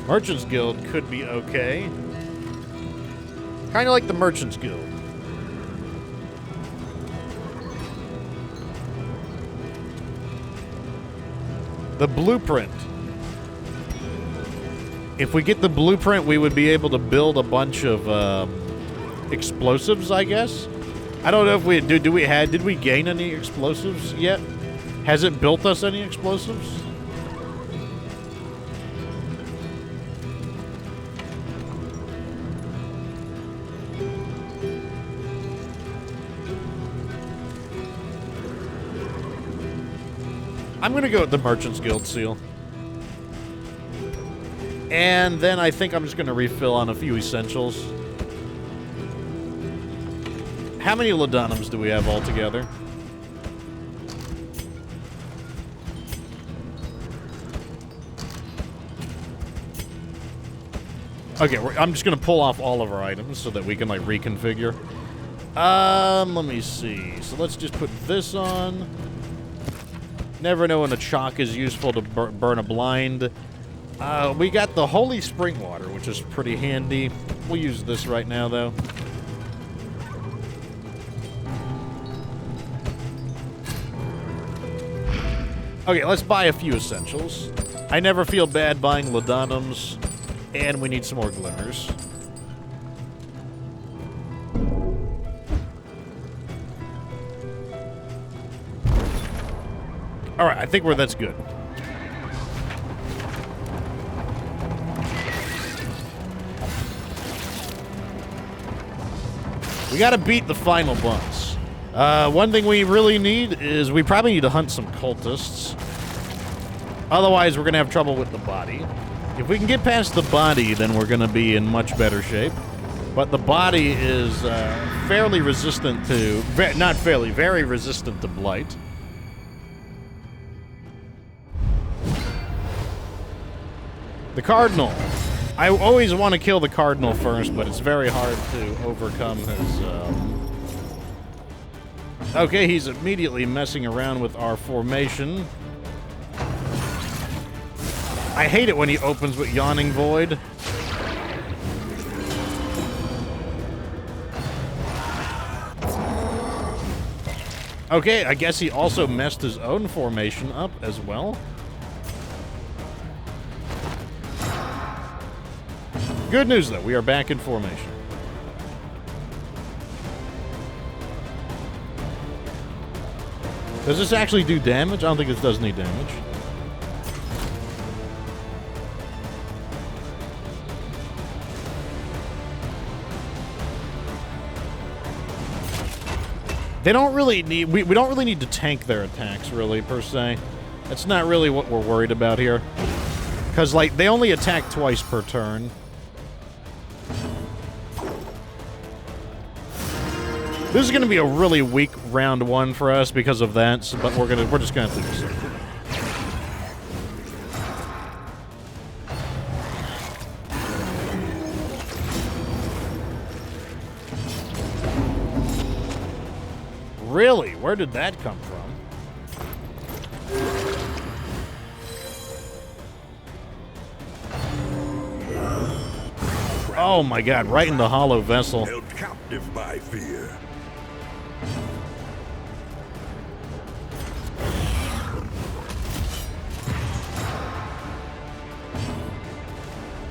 Speaker 1: Merchant's Guild could be okay. Kind of like the Merchant's Guild. The Blueprint. If we get the Blueprint, we would be able to build a bunch of explosives, I guess. I don't know if we did we gain any explosives yet? Has it built us any explosives? I'm gonna go with the Merchant's Guild seal. And then I think I'm just gonna refill on a few essentials. How many Laudanums do we have altogether? Okay, I'm just gonna pull off all of our items so that we can like reconfigure. Let me see. So let's just put this on. Never know when a chalk is useful to burn a blind. We got the Holy Spring Water, which is pretty handy. We'll use this right now, though. Okay, let's buy a few essentials. I never feel bad buying Laudanums, and we need some more glimmers. Alright, I think that's good. We gotta beat the final boss. One thing we really need is we probably need to hunt some cultists. Otherwise, we're gonna have trouble with the body. If we can get past the body, then we're gonna be in much better shape. But the body is fairly resistant to... Not fairly, very resistant to blight. The Cardinal. I always want to kill the Cardinal first, but it's very hard to overcome his... Okay, he's immediately messing around with our formation. I hate it when he opens with Yawning Void. Okay, I guess he also messed his own formation up as well. Good news, though. We are back in formation. Does this actually do damage? I don't think this does any damage. They don't really need... We don't really need to tank their attacks, really, per se. That's not really what we're worried about here. Because, like, they only attack twice per turn. This is going to be a really weak round one for us because of that, so, but we're just going to do this. Really? Where did that come from? Oh my god, right in the hollow vessel.
Speaker 3: Held captive by fear.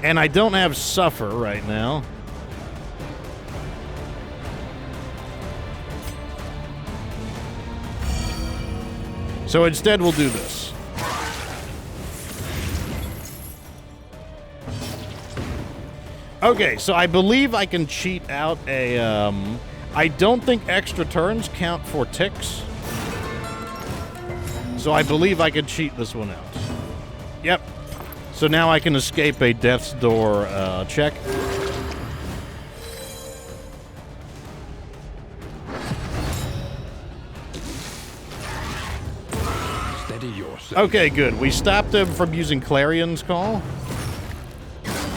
Speaker 1: And I don't have Suffer right now. So instead we'll do this. Okay, so I believe I can cheat out a, I don't think extra turns count for ticks. So I believe I can cheat this one out. Yep. So now I can escape a Death's Door, check.
Speaker 3: Steady yourself.
Speaker 1: Okay, good. We stopped him from using Clarion's Call.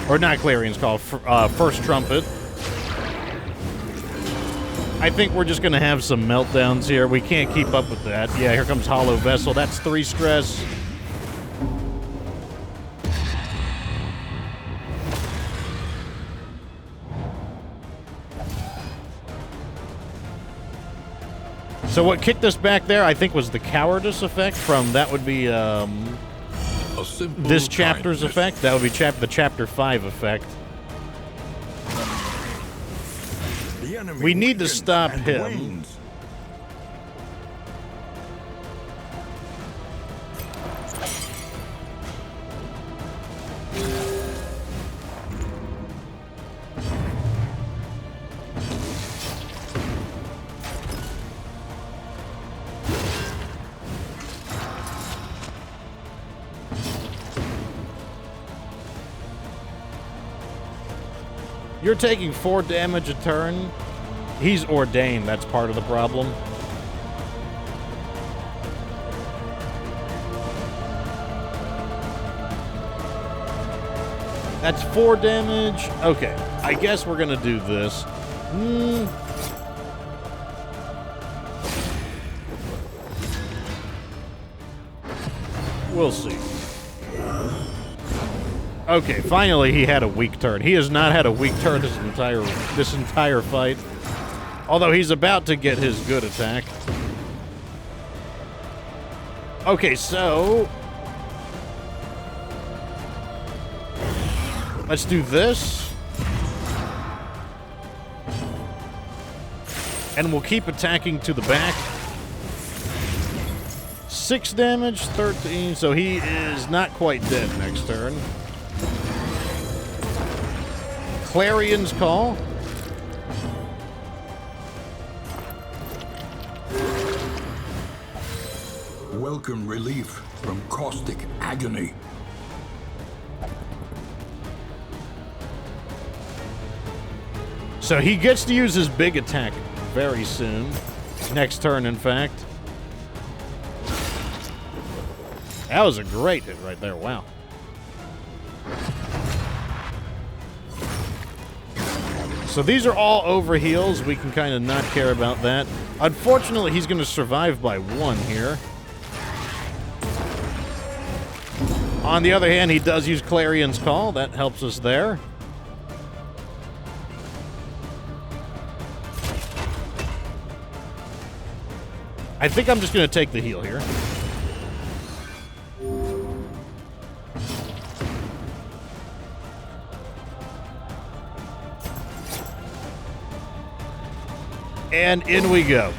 Speaker 1: Or not Clarion's Call, First Trumpet. I think we're just going to have some meltdowns here. We can't keep up with that. Yeah, here comes Hollow Vessel. That's 3 stress. So what kicked us back there, I think, was the Cowardice effect from, that would be, this chapter's effect. That would be the Chapter 5 effect. We need to stop him.
Speaker 3: Wanes.
Speaker 1: You're taking 4 damage a turn. He's ordained, that's part of the problem. That's 4 damage. Okay, I guess we're gonna do this. We'll see. Okay, finally he had a weak turn. He has not had a weak turn this entire fight. Although he's about to get his good attack. Okay, so let's do this. And we'll keep attacking to the back. 6 damage, 13, so he is not quite dead next turn. Clarion's Call.
Speaker 2: Welcome relief from caustic agony.
Speaker 1: So he gets to use his big attack very soon. Next turn, in fact. That was a great hit right there, wow. So these are all over heals. We can kind of not care about that. Unfortunately, he's going to survive by 1 here. On the other hand, he does use Clarion's Call. That helps us there. I think I'm just going to take the heal here. And in we go.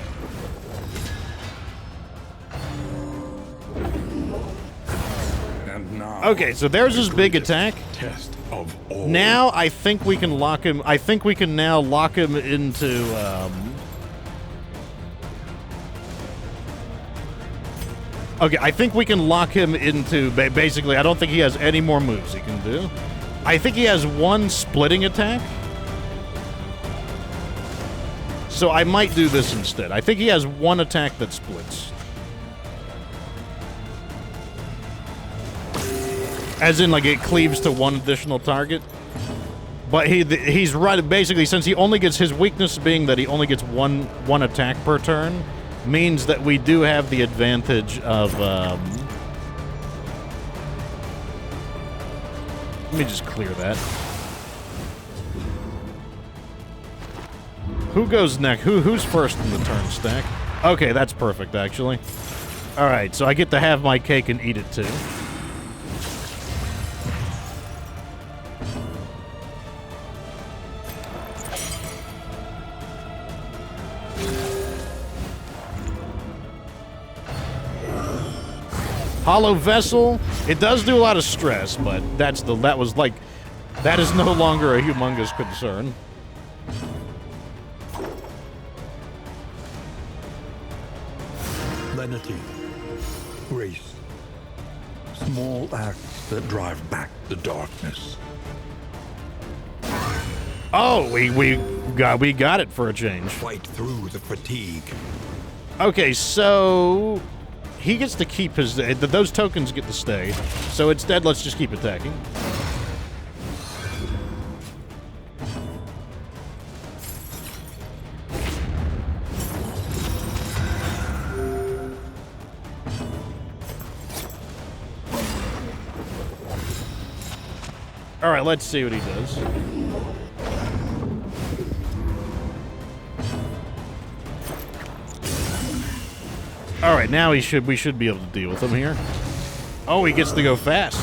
Speaker 3: And now,
Speaker 1: Okay, so there's his big attack.
Speaker 3: test of all.
Speaker 1: Now I think we can lock him. I think we can now lock him into Okay, I think we can lock him into... Basically, I don't think he has any more moves he can do. I think he has one splitting attack. So I might do this instead. I think he has one attack that splits. As in, like, it cleaves to one additional target. But he's right. Basically, since he only gets... His weakness being that he only gets one attack per turn... means that we do have the advantage of, let me just clear that. Who goes next? Who's first in the turn stack? Okay, that's perfect, actually. Alright, so I get to have my cake and eat it, too. Hollow Vessel, it does do a lot of stress, but that is no longer a humongous concern.
Speaker 3: Lenity, grace, small acts that drive back the darkness.
Speaker 1: Oh, we got it for a change.
Speaker 3: Fight through the fatigue.
Speaker 1: Okay, so he gets to keep his... Those tokens get to stay. So instead, let's just keep attacking. All right, let's see what he does. All right, now we should be able to deal with him here. Oh, he gets to go fast.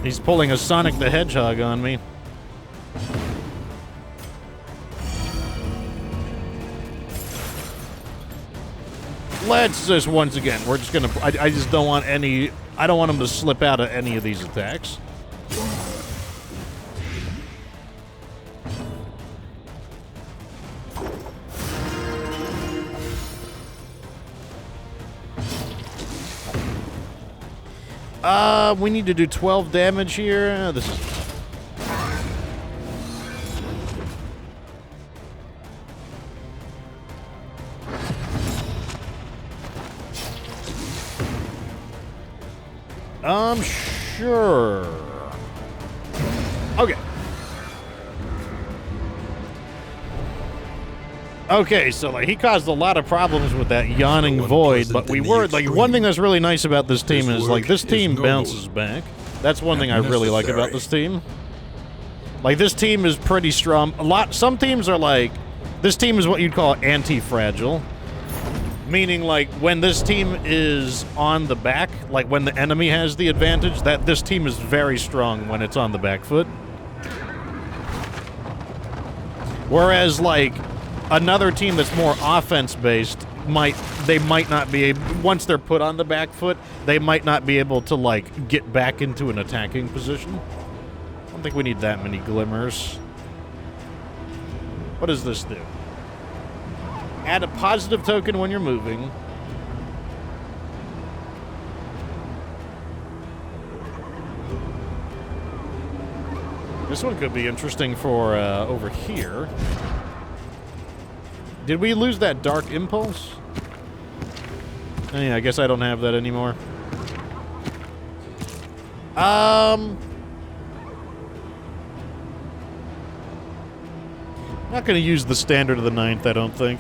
Speaker 1: He's pulling a Sonic the Hedgehog on me. Let's just once again, we're just gonna. I just don't want any. I don't want him to slip out of any of these attacks. We need to do 12 damage here. This is... Sure. Okay. Okay, so like he caused a lot of problems with that yawning void, but we were like one thing that's really nice about this team is like this team bounces back. That's one thing I really like about this team. Like this team is pretty strong. Some teams are like this team is what you'd call anti-fragile. Meaning like when this team is on the back, like when the enemy has the advantage, that this team is very strong when it's on the back foot. Whereas like another team that's more offense-based might not be able, once they're put on the back foot, they might not be able to, like, get back into an attacking position. I don't think we need that many glimmers. What does this do? Add a positive token when you're moving. This one could be interesting for over here. Did we lose that Dark Impulse? Oh, yeah, I guess I don't have that anymore. Not going to use the Standard of the 9th, I don't think.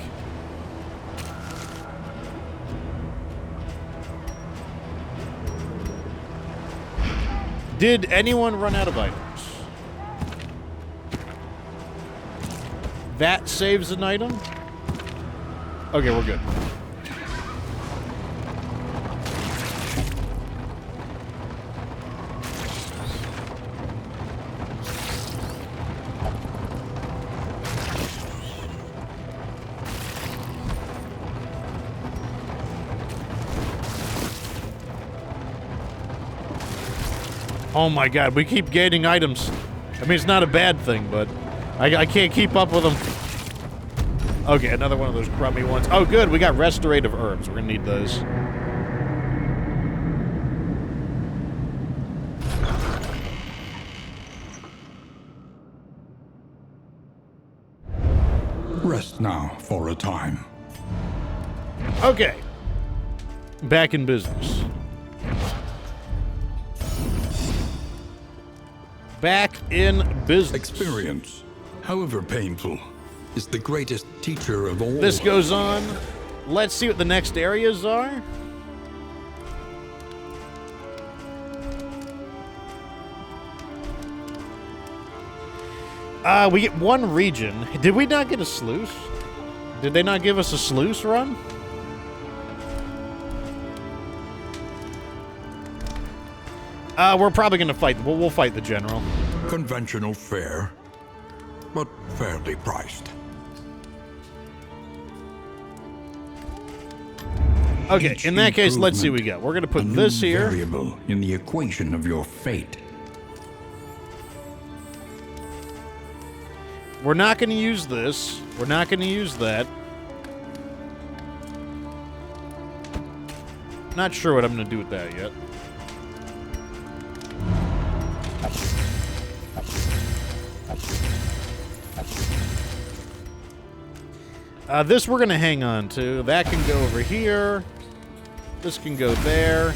Speaker 1: Did anyone run out of items? That saves an item? Okay, we're good. Oh my god, we keep gaining items. I mean, it's not a bad thing, but I can't keep up with them. Okay, another one of those crummy ones. Oh, good, we got restorative herbs. We're gonna need those.
Speaker 2: Rest now for a time.
Speaker 1: Okay. Back in business. Back in business.
Speaker 3: Experience, however painful, is the greatest teacher of all.
Speaker 1: This goes on. Let's see what the next areas are. We get one region. Did we not get a sluice? Did they not give us a sluice run? We're probably going to fight. We'll fight the general.
Speaker 3: Conventional fare, but fairly priced.
Speaker 1: Okay,
Speaker 2: Each
Speaker 1: in that case, let's see what we
Speaker 2: improvement,
Speaker 1: got. We're going to put
Speaker 2: a new
Speaker 1: this here.
Speaker 2: variable in the equation of your fate.
Speaker 1: We're not going to use this. We're not going to use that. Not sure what I'm going to do with that yet. This we're going to hang on to. That can go over here. This can go there.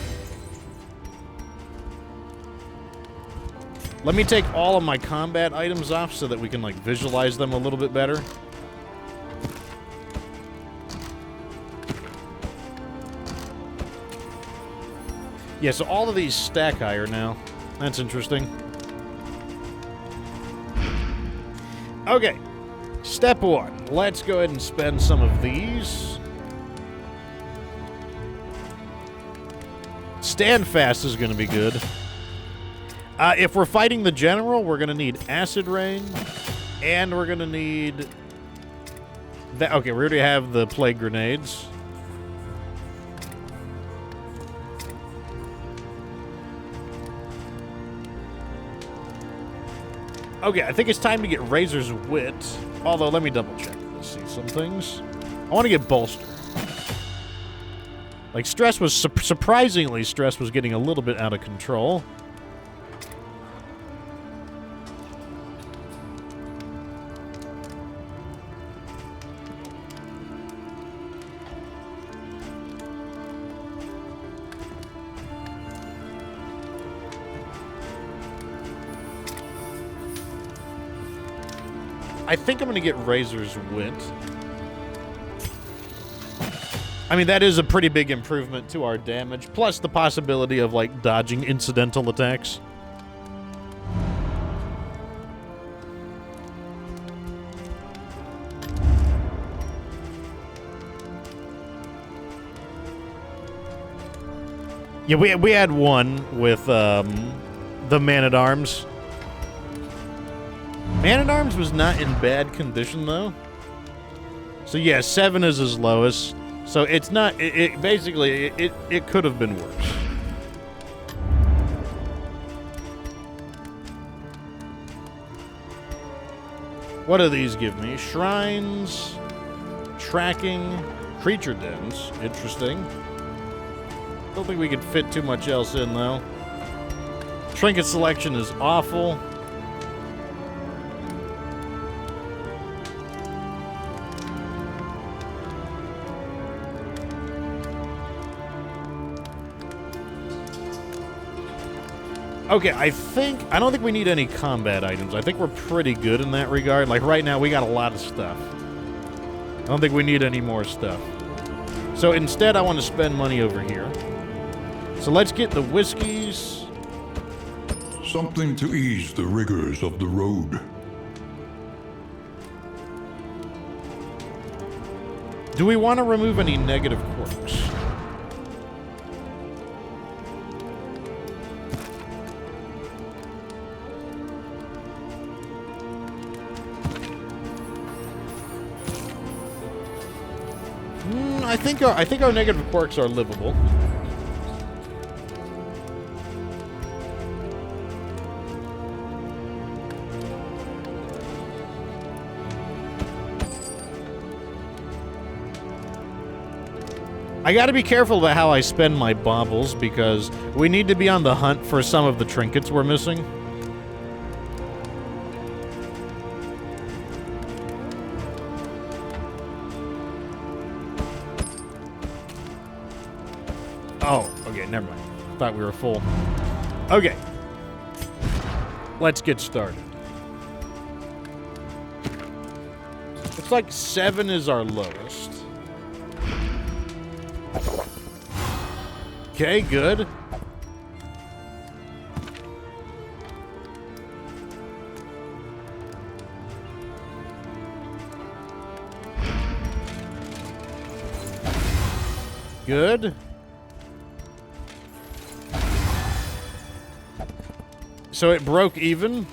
Speaker 1: Let me take all of my combat items off so that we can, like, visualize them a little bit better. Yeah, so all of these stack higher now. That's interesting. Okay. Step one. Let's go ahead and spend some of these. Stand fast is going to be good. If we're fighting the general, we're going to need acid rain. And we're going to need... that. Okay, we already have the plague grenades. Okay, I think it's time to get Razor's Wit. Although, let me double check to see some things. I want to get Bolster. Like, stress was... surprisingly, stress was getting a little bit out of control. I think I'm going to get Razor's Wit. I mean, that is a pretty big improvement to our damage, plus the possibility of, like, dodging incidental attacks. Yeah, we had one with the Man-at-Arms. Man-at-Arms was not in bad condition, though. So, yeah, 7 is his lowest. So, it's not... basically, it could have been worse. What do these give me? Shrines, tracking, creature dens. Interesting. Don't think we could fit too much else in, though. Trinket selection is awful. Okay, I don't think we need any combat items. I think we're pretty good in that regard. Like, right now, we got a lot of stuff. I don't think we need any more stuff. So, instead, I want to spend money over here. So, let's get the whiskeys.
Speaker 2: Something to ease the rigors of the road.
Speaker 1: Do we want to remove any negative quirks? I think our negative quirks are livable. I gotta be careful about how I spend my baubles, because we need to be on the hunt for some of the trinkets we're missing. Oh, okay, never mind. Thought we were full. Okay. Let's get started. Looks like 7 is our lowest. Okay, good. Good. So it broke even.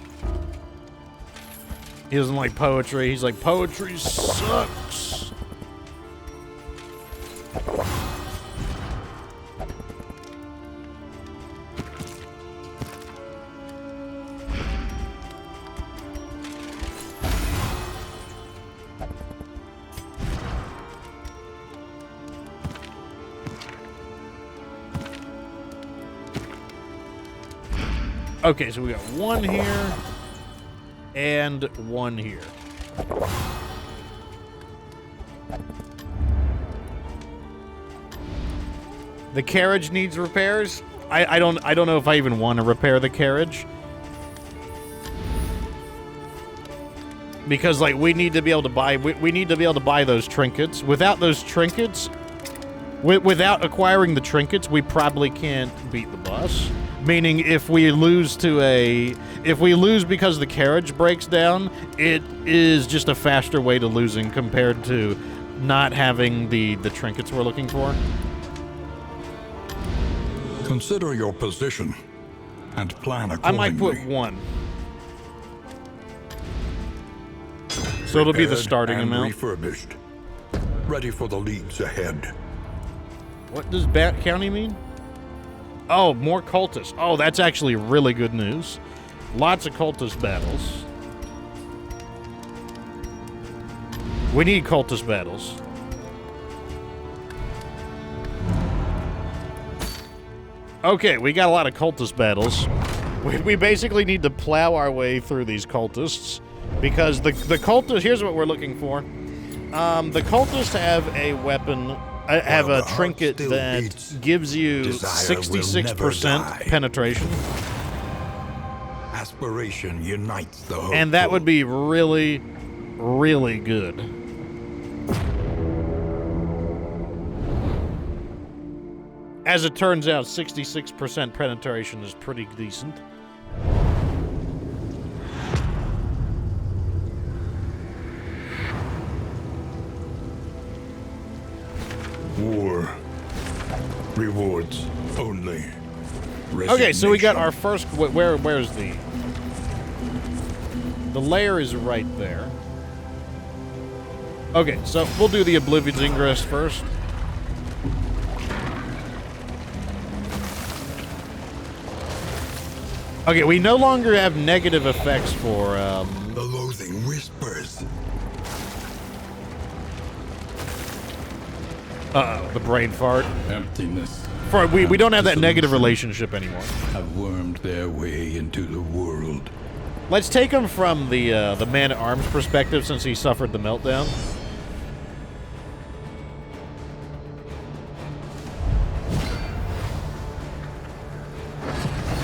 Speaker 1: He doesn't like poetry. He's like, poetry sucks. Okay, so we got 1 here and 1 here. The carriage needs repairs. I don't know if I even want to repair the carriage. Because like we need to be able to buy we need to be able to buy those trinkets. Without those trinkets, without acquiring the trinkets, we probably can't beat the boss. Meaning, if we lose because the carriage breaks down, it is just a faster way to losing compared to not having the trinkets we're looking for.
Speaker 2: Consider your position and plan
Speaker 1: I
Speaker 2: accordingly.
Speaker 1: might put 1. So it'll be the
Speaker 2: Repaired
Speaker 1: starting
Speaker 2: and
Speaker 1: amount.
Speaker 2: refurbished. Ready for the leagues ahead.
Speaker 1: What does Bat County mean? Oh, more cultists. Oh, that's actually really good news. Lots of cultist battles. We need cultist battles. Okay, we got a lot of cultist battles. We basically need to plow our way through these cultists. Because the cultists... Here's what we're looking for. The cultists have a weapon... have a trinket that gives you 66% penetration.
Speaker 2: Aspiration unites the hopeful.
Speaker 1: And that would be really, really good. As it turns out, 66% penetration is pretty decent.
Speaker 2: War. Rewards only.
Speaker 1: Okay, so we got
Speaker 2: Resignation.
Speaker 1: our first... Where's the... The layer is right there. Okay, so we'll do the Oblivion's Ingress first. Okay, we no longer have negative effects for,
Speaker 2: The loathing whispers.
Speaker 1: uh-oh, the brain fart.
Speaker 2: Emptiness.
Speaker 1: We don't have that negative relationship anymore.
Speaker 2: Have wormed their way into the world.
Speaker 1: Let's take him from the man-at-arms perspective since he suffered the meltdown.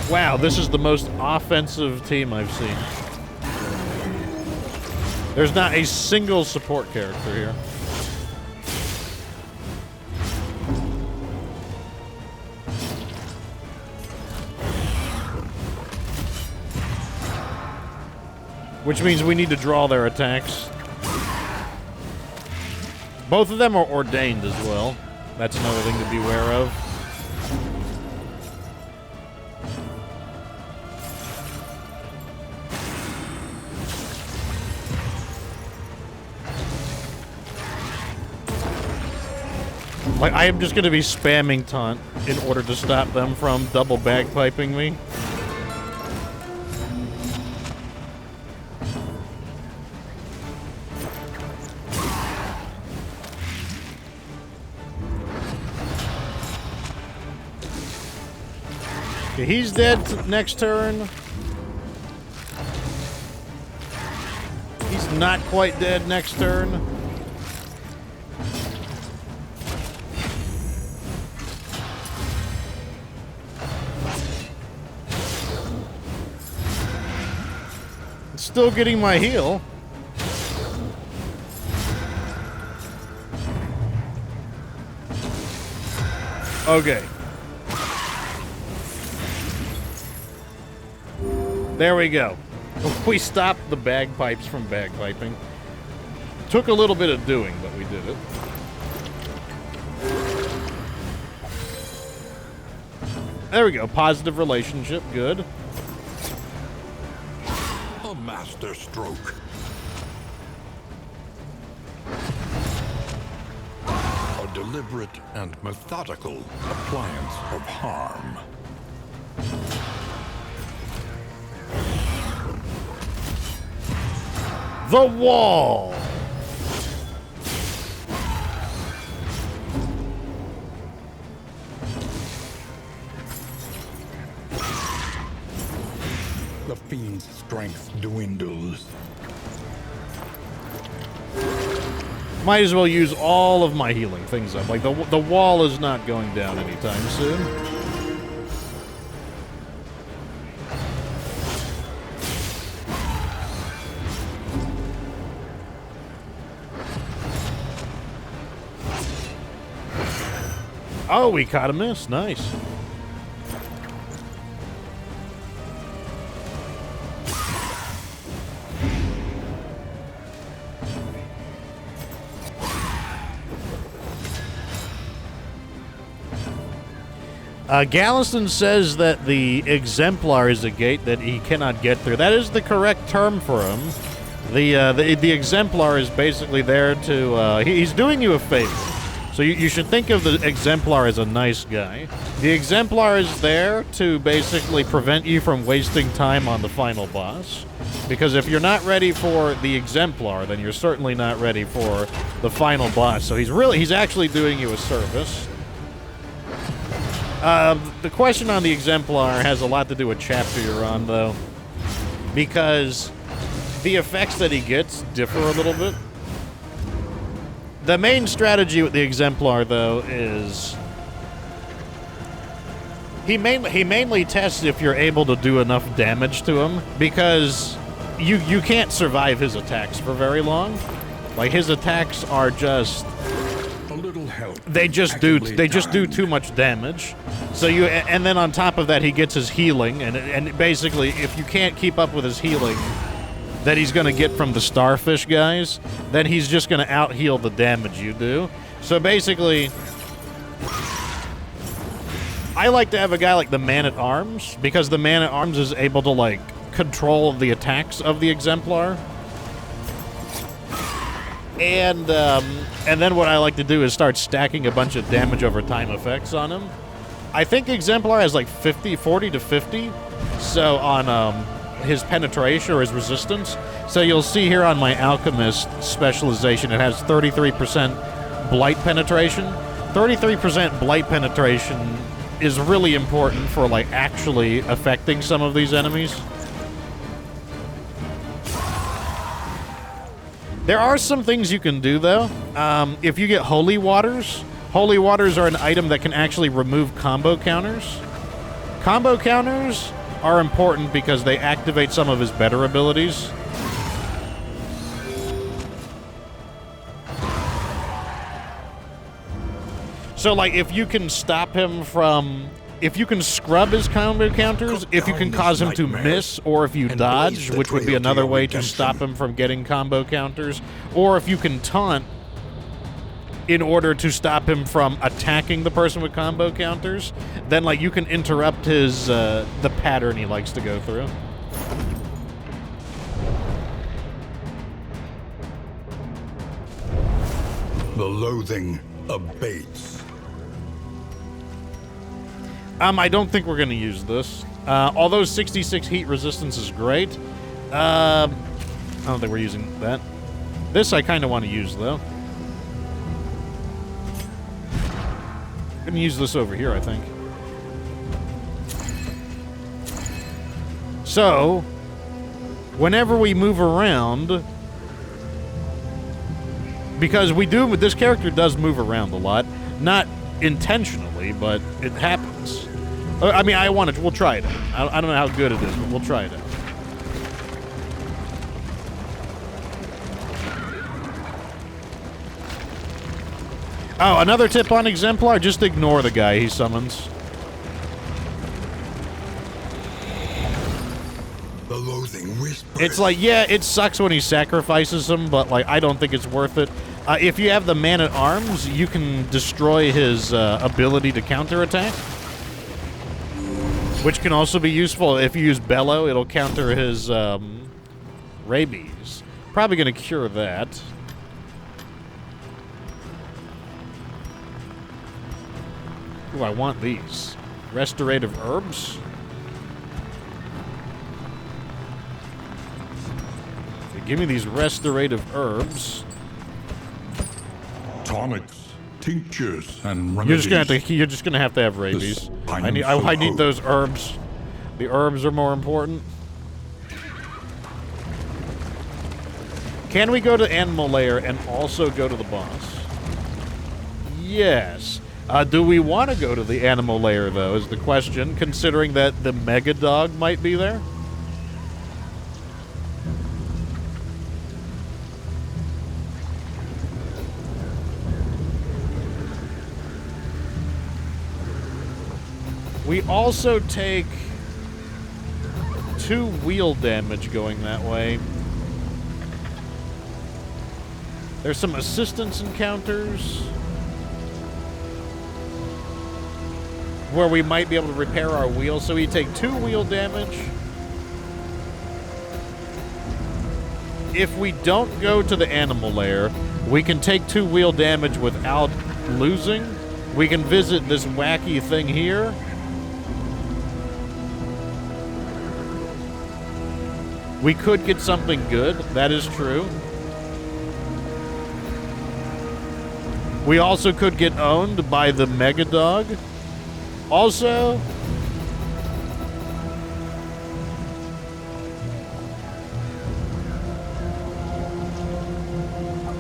Speaker 1: Wow, this is the most offensive team I've seen. There's not a single support character here. Which means we need to draw their attacks. Both of them are ordained as well. That's another thing to be aware of. Like, I am just going to be spamming taunt in order to stop them from double bagpiping me. Okay, he's dead next turn. He's not quite dead next turn. Still getting my heal. Okay. There we go. We stopped the bagpipes from bagpiping. Took a little bit of doing, but we did it. There we go. Positive relationship. Good.
Speaker 3: A master stroke. A deliberate and methodical appliance of harm.
Speaker 1: The wall.
Speaker 3: The fiend's strength dwindles.
Speaker 1: Might as well use all of my healing things up. Like, the wall is not going down anytime soon. Oh, we caught a miss. Nice. Galliston says that the Exemplar is a gate that he cannot get through. That is the correct term for him. The Exemplar is basically there to... he's doing you a favor. So you should think of the Exemplar as a nice guy. The Exemplar is there to basically prevent you from wasting time on the final boss. Because if you're not ready for the Exemplar, then you're certainly not ready for the final boss. So he's actually doing you a service. The question on the Exemplar has a lot to do with chapter you're on, though. Because the effects that he gets differ a little bit. The main strategy with the Exemplar, though, is... He mainly tests if you're able to do enough damage to him, because you can't survive his attacks for very long. Like, his attacks are just...
Speaker 3: A little help.
Speaker 1: They just do too much damage. So and then on top of that, he gets his healing, and basically, if you can't keep up with his healing that he's going to get from the starfish guys, then he's just going to out-heal the damage you do. So basically, I like to have a guy like the Man-at-Arms, because the Man-at-Arms is able to, like, control the attacks of the Exemplar. And then what I like to do is start stacking a bunch of damage over time effects on him. I think Exemplar has like 40 to 50, so on his penetration or his resistance. So you'll see here on my Alchemist specialization, it has 33% blight penetration. 33% blight penetration is really important for like actually affecting some of these enemies. There are some things you can do, though. If you get Holy Waters are an item that can actually remove combo counters. Combo counters are important because they activate some of his better abilities. So, like, if you can stop him from... If you can scrub his combo counters, if you can cause him to miss, or if you dodge, which would be another way to stop him from getting combo counters, or if you can taunt in order to stop him from attacking the person with combo counters, then, like, you can interrupt his, the pattern he likes to go through.
Speaker 3: The loathing abates.
Speaker 1: I don't think we're going to use this. Although 66 heat resistance is great, I don't think we're using that. This I kind of want to use, though. I'm going to use this over here, I think. So, whenever we move around... Because this character does move around a lot. Not intentionally, but it happens. I mean, we'll try it out. I don't know how good it is, but we'll try it out. Oh, another tip on Exemplar, just ignore the guy he summons.
Speaker 3: The loathing whispers.
Speaker 1: It's like, yeah, it sucks when he sacrifices him, but, like, I don't think it's worth it. If you have the man-at-arms, you can destroy his ability to counterattack. Which can also be useful. If you use Bellow, it'll counter his rabies. Probably going to cure that. Ooh, I want these. Restorative herbs. Okay, give me these restorative herbs.
Speaker 3: Tonics, tinctures, and remedies.
Speaker 1: You're just gonna have to have rabies. I need those herbs. The herbs are more important. Can we go to Animal Lair and also go to the boss? Yes. Do we want to go to the Animal Lair, though, is the question, considering that the Mega Dog might be there? We also take 2 wheel damage going that way. There's some assistance encounters where we might be able to repair our wheel. So we take 2 wheel damage. If we don't go to the Animal Lair, we can take 2 wheel damage without losing. We can visit this wacky thing here. We could get something good. That is true. We also could get owned by the Mega Dog. Also,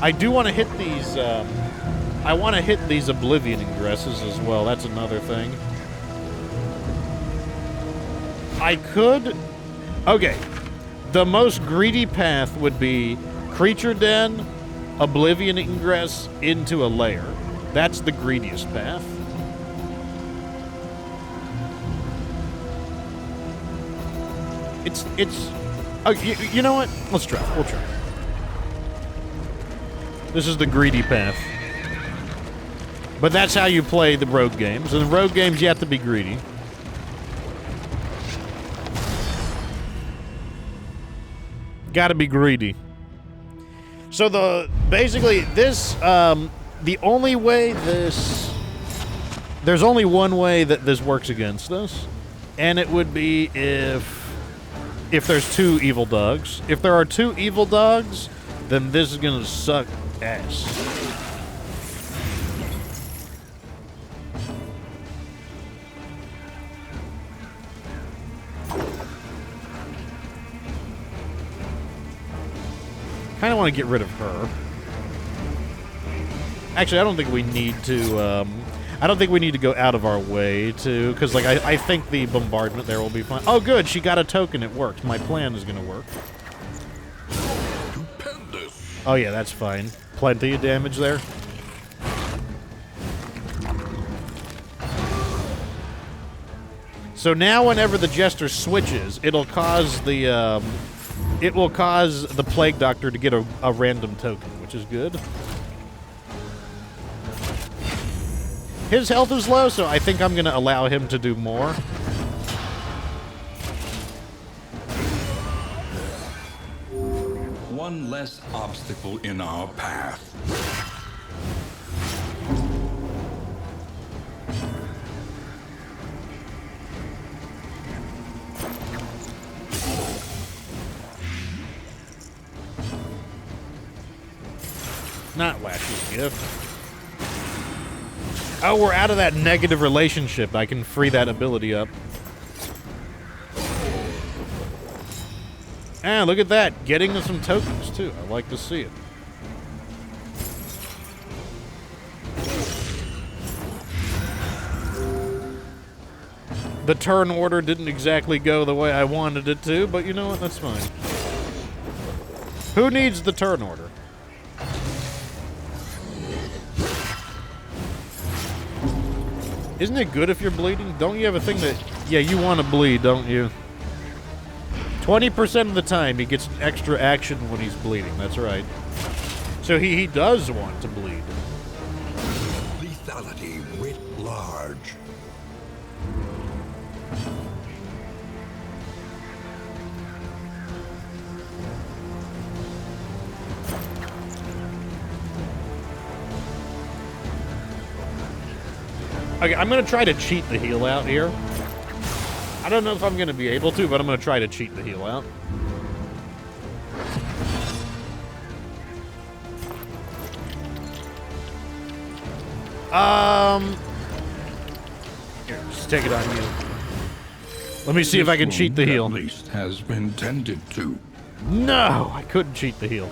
Speaker 1: I do want to hit these, I want to hit these Oblivion ingresses as well. That's another thing. I could... Okay. The most greedy path would be Creature Den, Oblivion ingress into a lair. That's the greediest path. It's oh, you know what? Let's try. We'll try. This is the greedy path. But that's how you play the rogue games. In the rogue games, you have to be greedy. Gotta be greedy. So basically this, the only way there's only one way that this works against us, and it would be if there's 2 evil dogs. If there are 2 evil dogs, then this is gonna suck ass. I kind of want to get rid of her. Actually, I don't think we need to. I don't think we need to go out of our way to, because like I think the bombardment there will be fine. Oh, good, she got a token. It worked. My plan is going to work. Oh yeah, that's fine. Plenty of damage there. So now, whenever the Jester switches, it'll cause the. It will cause the Plague Doctor to get a random token, which is good. His health is low, so I think I'm going to allow him to do more.
Speaker 2: One less obstacle in our path.
Speaker 1: Not Lash's gift. Oh, we're out of that negative relationship. I can free that ability up. Ah, look at that. Getting some tokens, too. I like to see it. The turn order didn't exactly go the way I wanted it to, but you know what? That's fine. Who needs the turn order? Isn't it good if you're bleeding? Don't you have a thing that... Yeah, you want to bleed, don't you? 20% of the time, he gets extra action when he's bleeding. That's right. So he does want to bleed.
Speaker 2: Lethality writ large.
Speaker 1: Okay, I'm going to try to cheat the heal out here. I don't know if I'm going to be able to, but I'm going to try to cheat the heal out. Here, just take it on you. Let me see if I can cheat the heal.
Speaker 2: At least has been tended to.
Speaker 1: No, I couldn't cheat the heal.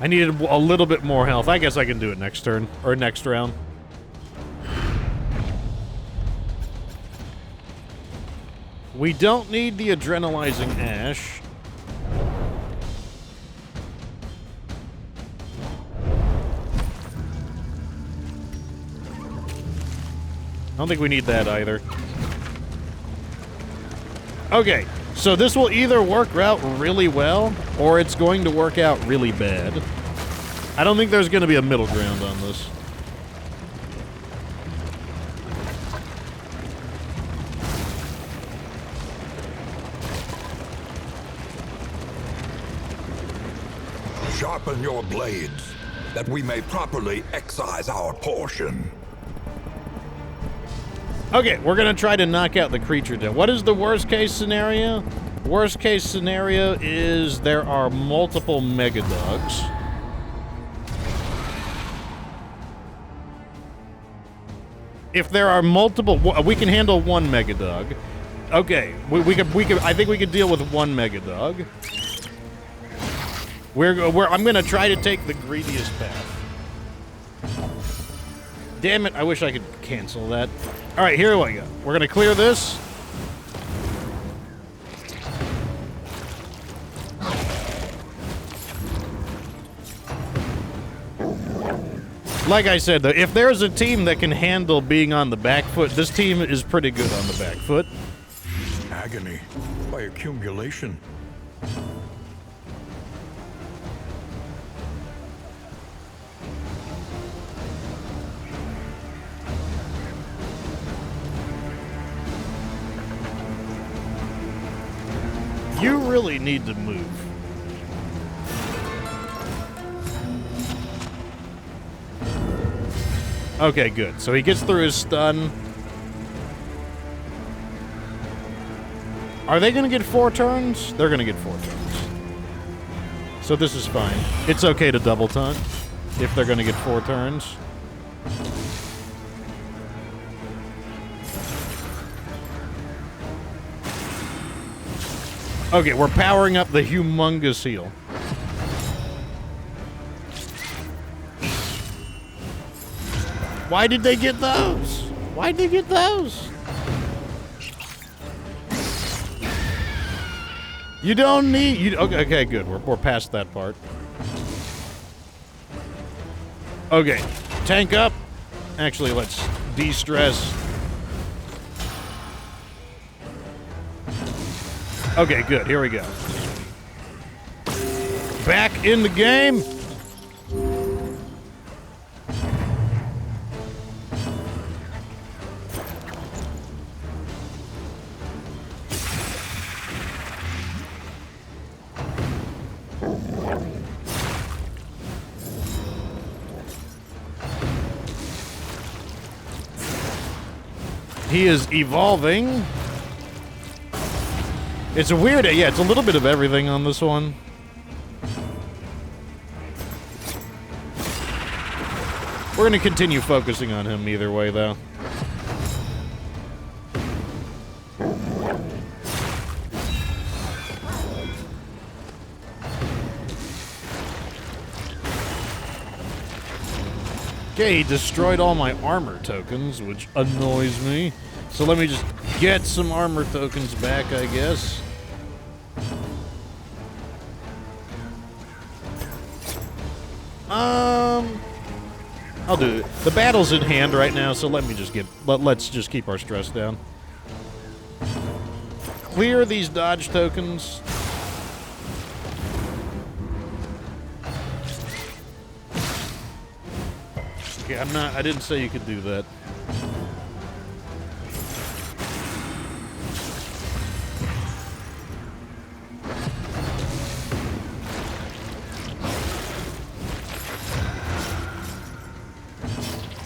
Speaker 1: I needed a little bit more health. I guess I can do it next turn, or next round. We don't need the adrenalizing ash. I don't think we need that either. Okay, so this will either work out really well, or it's going to work out really bad. I don't think there's going to be a middle ground on this.
Speaker 2: Sharpen your blades, that we may properly excise our portion.
Speaker 1: Okay, we're going to try to knock out the creature dead. What is the worst case scenario? Worst case scenario is there are multiple mega dogs. If there are multiple, we can handle one mega dog. Okay, we could. I think we could deal with one mega dog. I'm going to try to take the greediest path. Damn it! I wish I could cancel that. All right, here we go. We're going to clear this. Like I said, though, if there's a team that can handle being on the back foot, this team is pretty good on the back foot.
Speaker 3: Agony by accumulation.
Speaker 1: You really need to move. Okay, good. So he gets through his stun. Are they going to get 4 turns? They're going to get 4 turns. So this is fine. It's okay to double taunt if they're going to get 4 turns. Okay, we're powering up the humongous heal. Why did they get those? Why'd they get those? You don't need... You, okay, good. We're past that part. Okay, tank up. Actually, let's de-stress. Okay, good. Here we go. Back in the game. He is evolving. It's a weird, yeah, it's a little bit of everything on this one. We're going to continue focusing on him either way, though. Okay, he destroyed all my armor tokens, which annoys me. So let me just get some armor tokens back, I guess. I'll do it. The battle's in hand right now, so let's just keep our stress down. Clear these dodge tokens. Okay, I didn't say you could do that.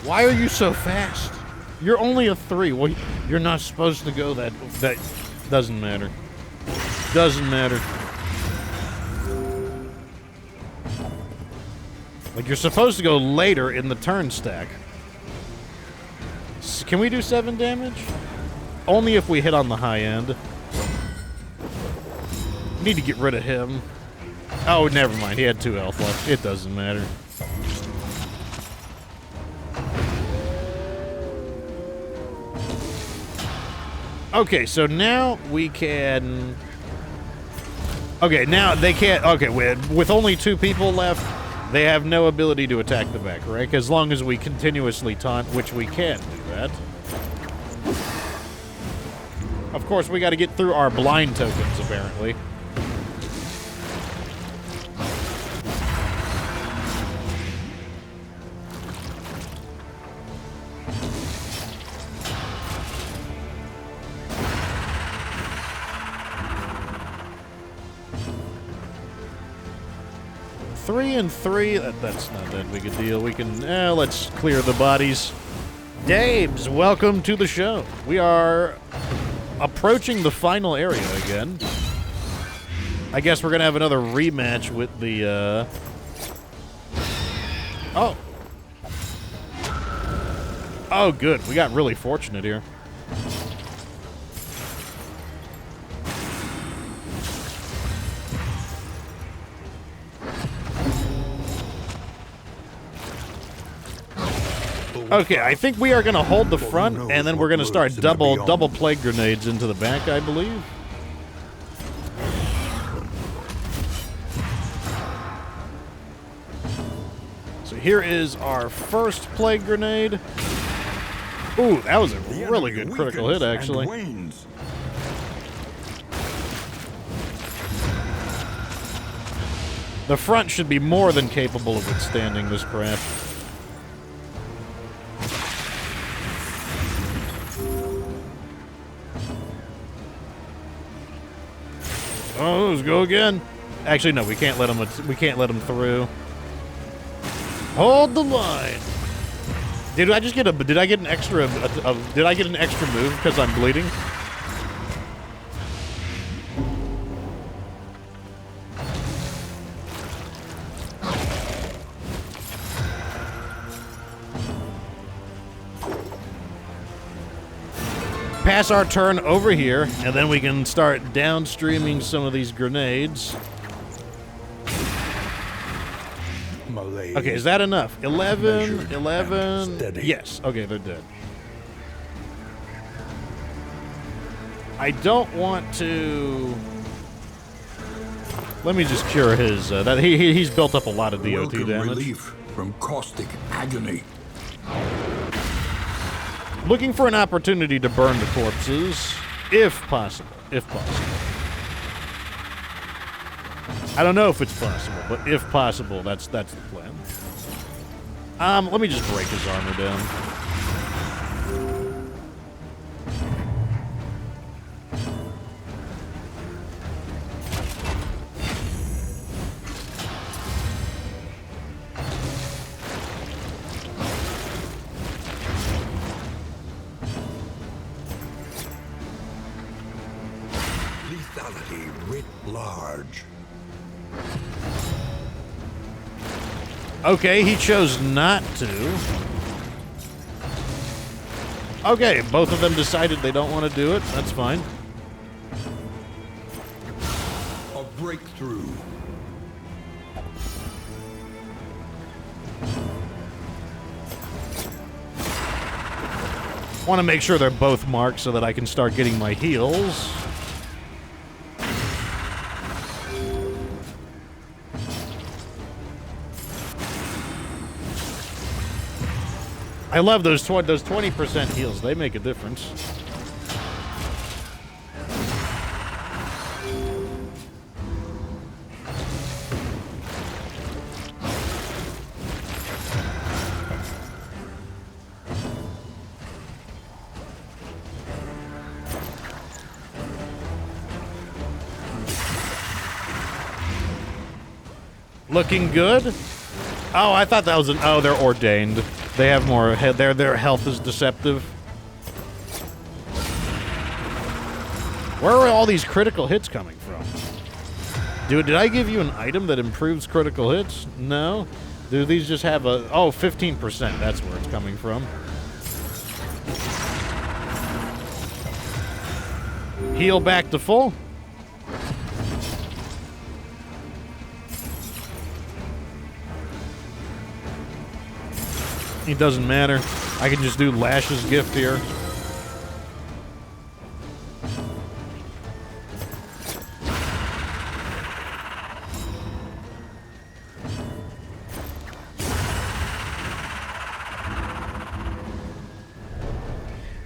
Speaker 1: Why are you so fast? You're only a 3. Well, you're not supposed to go that doesn't matter. Doesn't matter. Like, you're supposed to go later in the turn stack. Can we do 7 damage? Only if we hit on the high end. Need to get rid of him. Oh, never mind. He had 2 health left. It doesn't matter. Okay, so now we can... Okay, now they can't... Okay, with only 2 people left, they have no ability to attack the back, right? As long as we continuously taunt, which we can do that. Of course, we got to get through our blind tokens, apparently. Three and 3, that's not that big a deal. We can, let's clear the bodies. Dabes, welcome to the show. We are approaching the final area again. I guess we're going to have another rematch with the, Oh. Oh, good. We got really fortunate here. Okay, I think we are going to hold the front, and then we're going to start double plague grenades into the back, I believe. So here is our first plague grenade. Ooh, that was a really good critical hit, actually. The front should be more than capable of withstanding this crap. Oh, let's go again. Actually, no, we can't let him through. Hold the line. Did I get an extra move because I'm bleeding? Pass our turn over here, and then we can start downstreaming some of these grenades. Okay, is that enough? 11. Yes. Okay, they're dead. I don't want to... Let me just cure his... he's built up a lot of DOT damage.
Speaker 2: Relief from caustic agony.
Speaker 1: Looking for an opportunity to burn the corpses, if possible. If possible. I don't know if it's possible, but if possible, that's the plan. Let me just break his armor down.
Speaker 2: Lethality writ large.
Speaker 1: Okay, he chose not to. Okay, both of them decided they don't want to do it. That's fine.
Speaker 2: A breakthrough.
Speaker 1: Want to make sure they're both marked so that I can start getting my heals. I love those 20% heals. They make a difference. Looking good. Oh, I thought that was an... Oh, they're ordained. They have more... Their health is deceptive. Where are all these critical hits coming from? Dude, did I give you an item that improves critical hits? No. Do these just have a... Oh, 15%. That's where it's coming from. Heal back to full. It doesn't matter. I can just do Lash's gift here.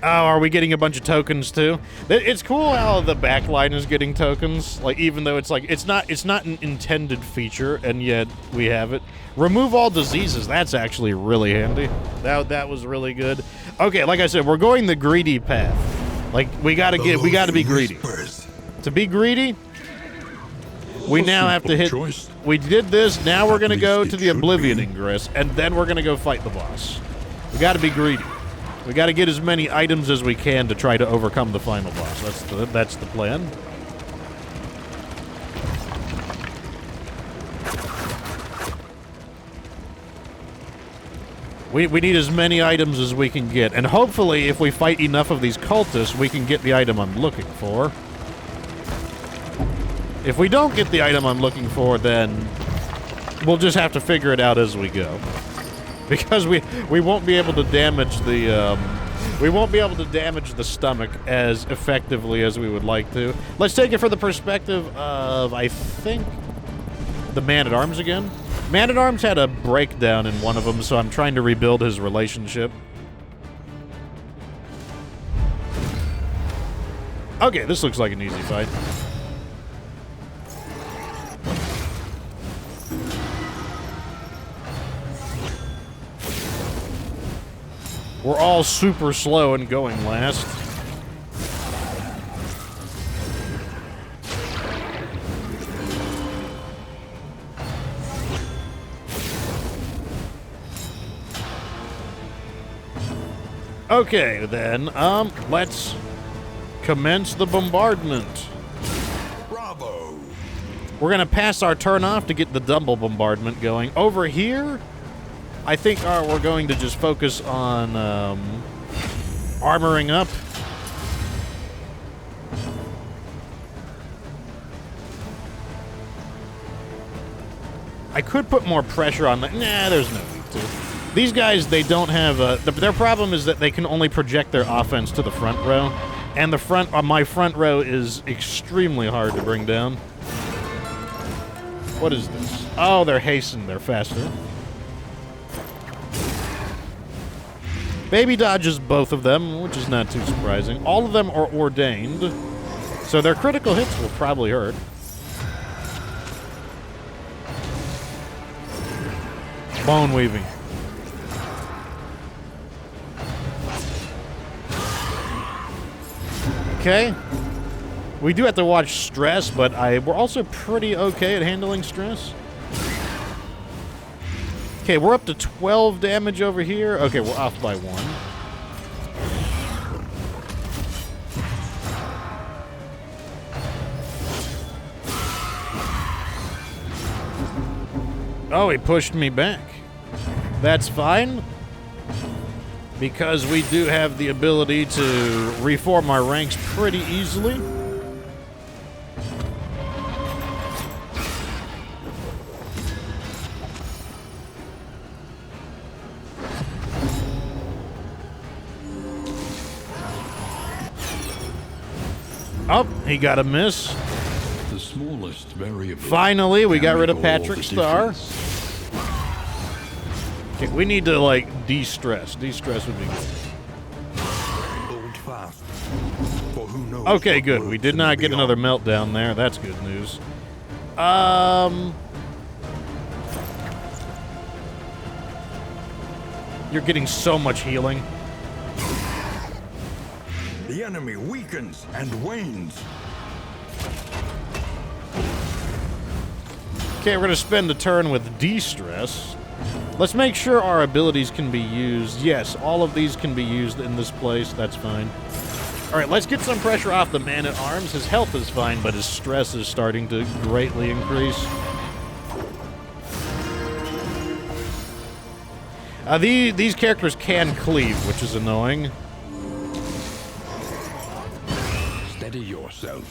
Speaker 1: Oh, are we getting a bunch of tokens too? It's cool how the backline is getting tokens. Like, even though it's like it's not an intended feature, and yet we have it. Remove all diseases. That's actually really handy. That was really good. Okay, like I said, we're going the greedy path. Like, we gotta be greedy. To be greedy, we now have to hit.
Speaker 3: Choice.
Speaker 1: We did this. Now we're gonna go to the Oblivion Ingress, and then we're gonna go fight the boss. We gotta be greedy. We got to get as many items as we can to try to overcome the final boss. That's the plan. We need as many items as we can get, and hopefully, if we fight enough of these cultists, we can get the item I'm looking for. If we don't get the item I'm looking for, then we'll just have to figure it out as we go. Because we won't be able to damage the stomach as effectively as we would like to. Let's take it from the perspective of, I think, the Man-at-Arms again. Man-at-Arms had a breakdown in one of them, so I'm trying to rebuild his relationship. Okay, this looks like an easy fight. We're all super slow and going last. Okay, then, let's commence the bombardment.
Speaker 3: Bravo!
Speaker 1: We're gonna pass our turn off to get the double bombardment going. Over here, I think we're going to just focus on armoring up. I could put more pressure on that. Nah, there's no need to. These guys, they don't have their problem is that they can only project their offense to the front row, and my front row is extremely hard to bring down. What is this? Oh, they're hastened. They're faster. Baby dodges both of them, which is not too surprising. All of them are ordained, so their critical hits will probably hurt. Bone weaving. Okay. We do have to watch stress, but we're also pretty okay at handling stress. Okay, we're up to 12 damage over here. Okay, we're off by 1. Oh, he pushed me back. That's fine, because we do have the ability to reform our ranks pretty easily. Oh, he got a miss.
Speaker 3: The smallest variable.
Speaker 1: Finally, we got rid of Patrick Star. Okay, we need to, like, de-stress. De-stress would be good.
Speaker 3: Hold fast. For who knows
Speaker 1: Okay,
Speaker 3: what
Speaker 1: good. We
Speaker 3: worlds
Speaker 1: did
Speaker 3: in
Speaker 1: not
Speaker 3: the
Speaker 1: get another
Speaker 3: beyond.
Speaker 1: meltdown there. That's good news. You're getting so much healing.
Speaker 3: The enemy weakens and wanes.
Speaker 1: Okay, we're going to spend a turn with de-stress. Let's make sure our abilities can be used. Yes, all of these can be used in this place. That's fine. All right, let's get some pressure off the man-at-arms. His health is fine, but his stress is starting to greatly increase. These characters can cleave, which is annoying.
Speaker 3: Steady yourself.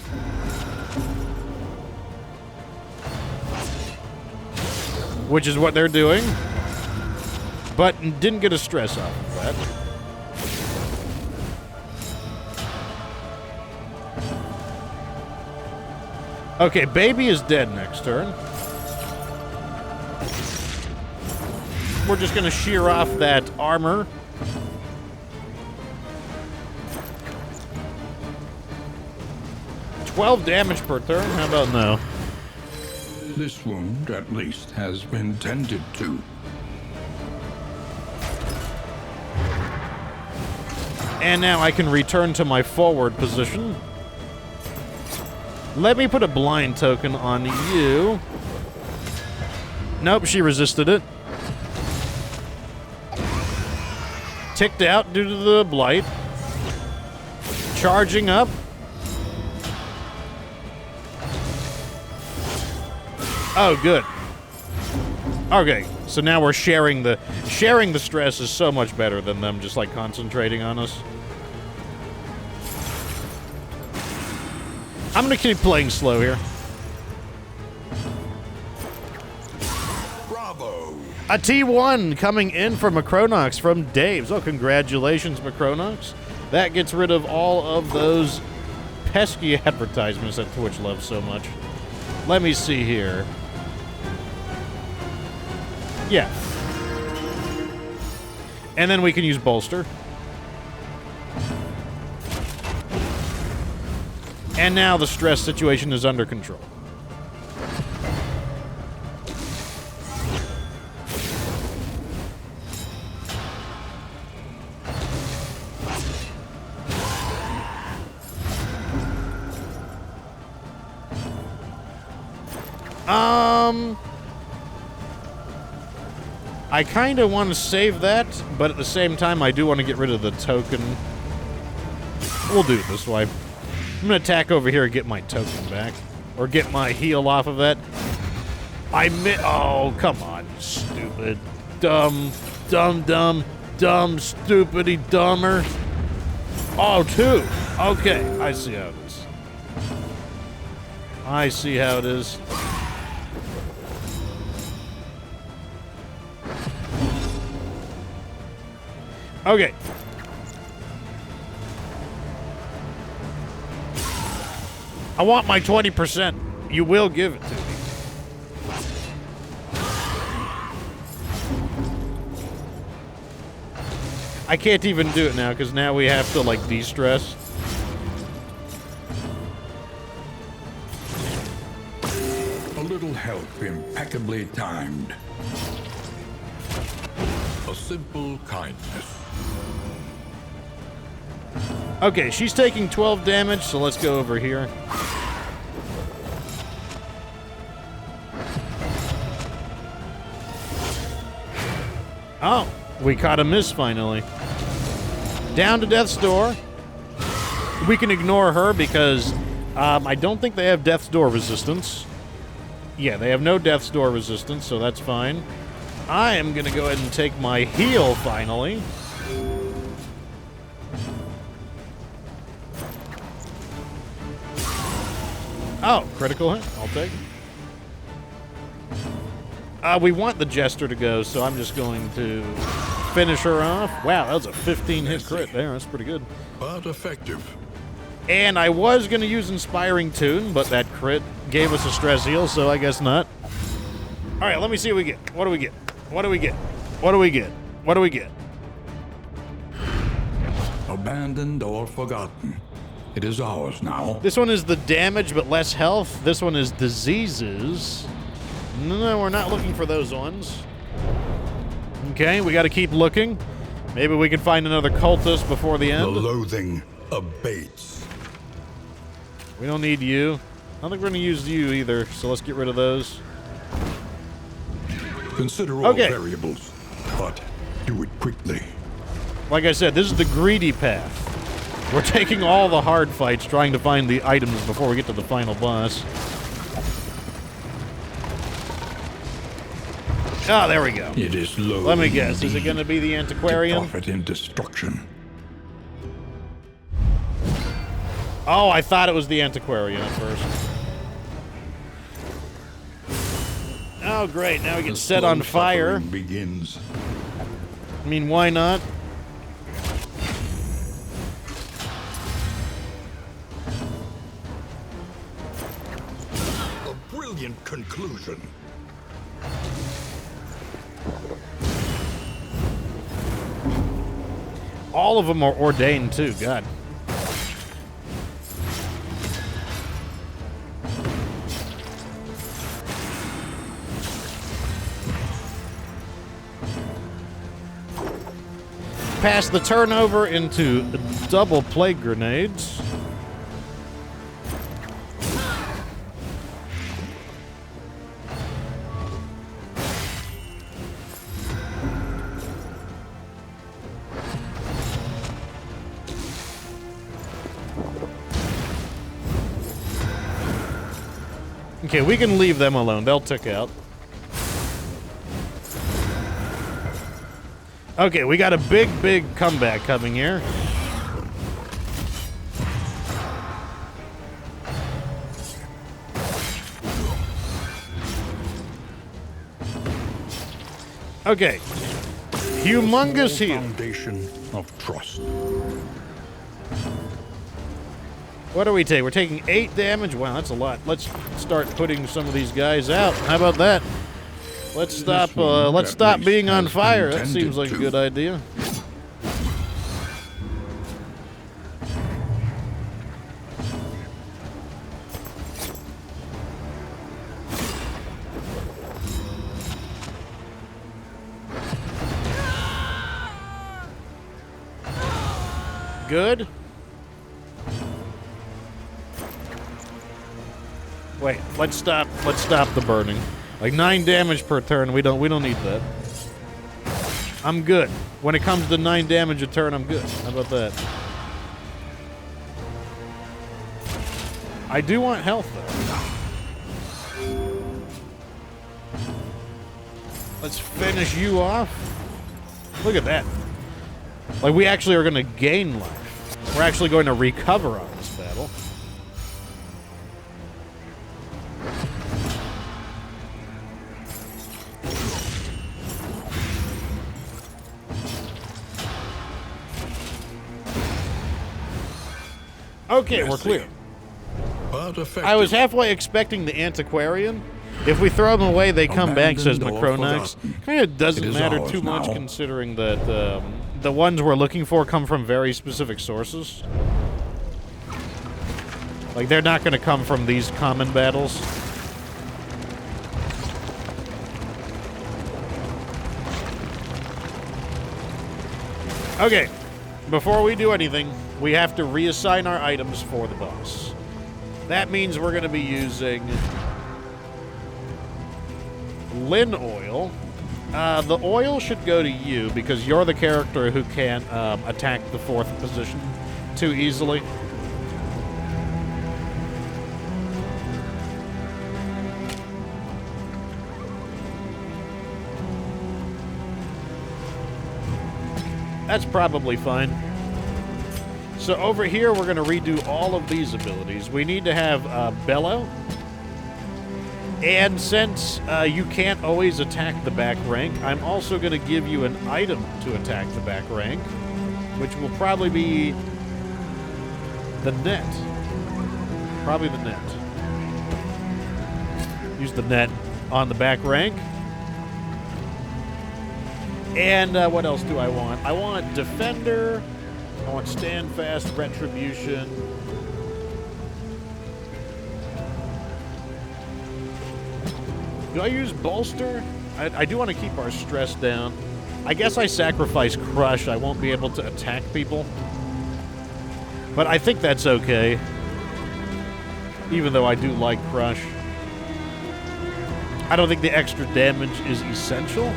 Speaker 1: Which is what they're doing. But didn't get a stress off of that. Okay, baby is dead next turn. We're just going to shear off that armor. $12 damage per turn? How about no?
Speaker 2: This wound, at least, has been tended to.
Speaker 1: And now I can return to my forward position. Let me put a blind token on you. Nope, she resisted it. Ticked out due to the blight. Charging up. Oh, good. Okay, so now we're sharing the stress is so much better than them just like concentrating on us. I'm gonna keep playing slow here.
Speaker 3: Bravo.
Speaker 1: A T1 coming in from Macronox from Dave's. Oh, congratulations, Macronox. That gets rid of all of those pesky advertisements that Twitch loves so much. Let me see here. Yeah. And then we can use bolster. And now the stress situation is under control. I kind of want to save that, but at the same time, I do want to get rid of the token. We'll do it this way. I'm going to attack over here and get my token back. Or get my heal off of that. Oh, come on, you stupid. Dumb, stupidity dumber. Oh, 2. Okay, I see how it is. I see how it is. Okay. I want my 20%. You will give it to me. I can't even do it now because now we have to, like, de-stress.
Speaker 2: A little help impeccably timed.
Speaker 3: A simple kindness.
Speaker 1: Okay, she's taking 12 damage, so let's go over here. Oh, we caught a miss finally. Down to Death's Door. We can ignore her because I don't think they have Death's Door resistance. Yeah, they have no Death's Door resistance, so that's fine. I am going to go ahead and take my heal finally. Oh, critical hit. I'll take it. We want the Jester to go, so I'm just going to finish her off. Wow, that was a 15-hit crit there. That's pretty good.
Speaker 3: But effective.
Speaker 1: And I was going to use Inspiring Tune, but that crit gave us a stress heal, so I guess not. All right, let me see what we get. What do we get? What do we get? What do we get? What do we get?
Speaker 2: Abandoned or forgotten. It is ours now.
Speaker 1: This one is the damage but less health. This one is diseases. No, we're not looking for those ones. Okay, we got to keep looking. Maybe we can find another cultist before the end.
Speaker 3: The loathing abates.
Speaker 1: We don't need you. I don't think we're going to use you either, so let's get rid of those.
Speaker 3: Consider all
Speaker 1: Okay.
Speaker 3: variables, but do it quickly.
Speaker 1: Like I said, this is the greedy path. We're taking all the hard fights, trying to find the items before we get to the final boss. Ah, there we go.
Speaker 3: It is low.
Speaker 1: Let me guess, is it going to be the antiquarian?
Speaker 3: Profit in destruction.
Speaker 1: Oh, I thought it was the antiquarian at first. Oh, great. Now we get
Speaker 3: The
Speaker 1: set on
Speaker 3: slow
Speaker 1: fire.
Speaker 3: suffering begins.
Speaker 1: I mean, why not?
Speaker 3: A brilliant conclusion.
Speaker 1: All of them are ordained, too. God. Pass the turnover into double plague grenades. Okay, we can leave them alone. They'll tick out. Okay, we got a big comeback coming here. Okay. Humongous
Speaker 3: Small
Speaker 1: heal.
Speaker 3: Foundation of trust.
Speaker 1: What do we take? We're taking 8 damage? Wow, that's a lot. Let's start putting some of these guys out. How about that? Let's stop being on fire. That seems like a good idea. Good. Wait, let's stop the burning. Like 9 damage per turn, we don't need that. I'm good. When it comes to 9 damage a turn, I'm good. How about that? I do want health though. Let's finish you off. Look at that. Like we actually are gonna gain life. We're actually going to recover on this battle. Okay, we're clear.
Speaker 3: But effective.
Speaker 1: I was halfway expecting the antiquarian. If we throw them away, they come back, says
Speaker 3: Abandoned or
Speaker 1: Macronax.
Speaker 3: forgotten.
Speaker 1: Kind of doesn't
Speaker 3: It is
Speaker 1: matter
Speaker 3: ours
Speaker 1: too much
Speaker 3: now.
Speaker 1: considering that the ones we're looking for come from very specific sources. Like, they're not going to come from these common battles. Okay, before we do anything, we have to reassign our items for the boss. That means we're going to be using Lin oil. The oil should go to you because you're the character who can't attack the 4th position too easily. That's probably fine. So over here, we're going to redo all of these abilities. We need to have Bellow. And since you can't always attack the back rank, I'm also going to give you an item to attack the back rank, which will probably be the net. Probably the net. Use the net on the back rank. And what else do I want? I want Defender. I want Stand Fast, Retribution. Do I use Bolster? I do want to keep our stress down. I guess I sacrifice Crush. I won't be able to attack people. But I think that's okay. Even though I do like Crush. I don't think the extra damage is essential.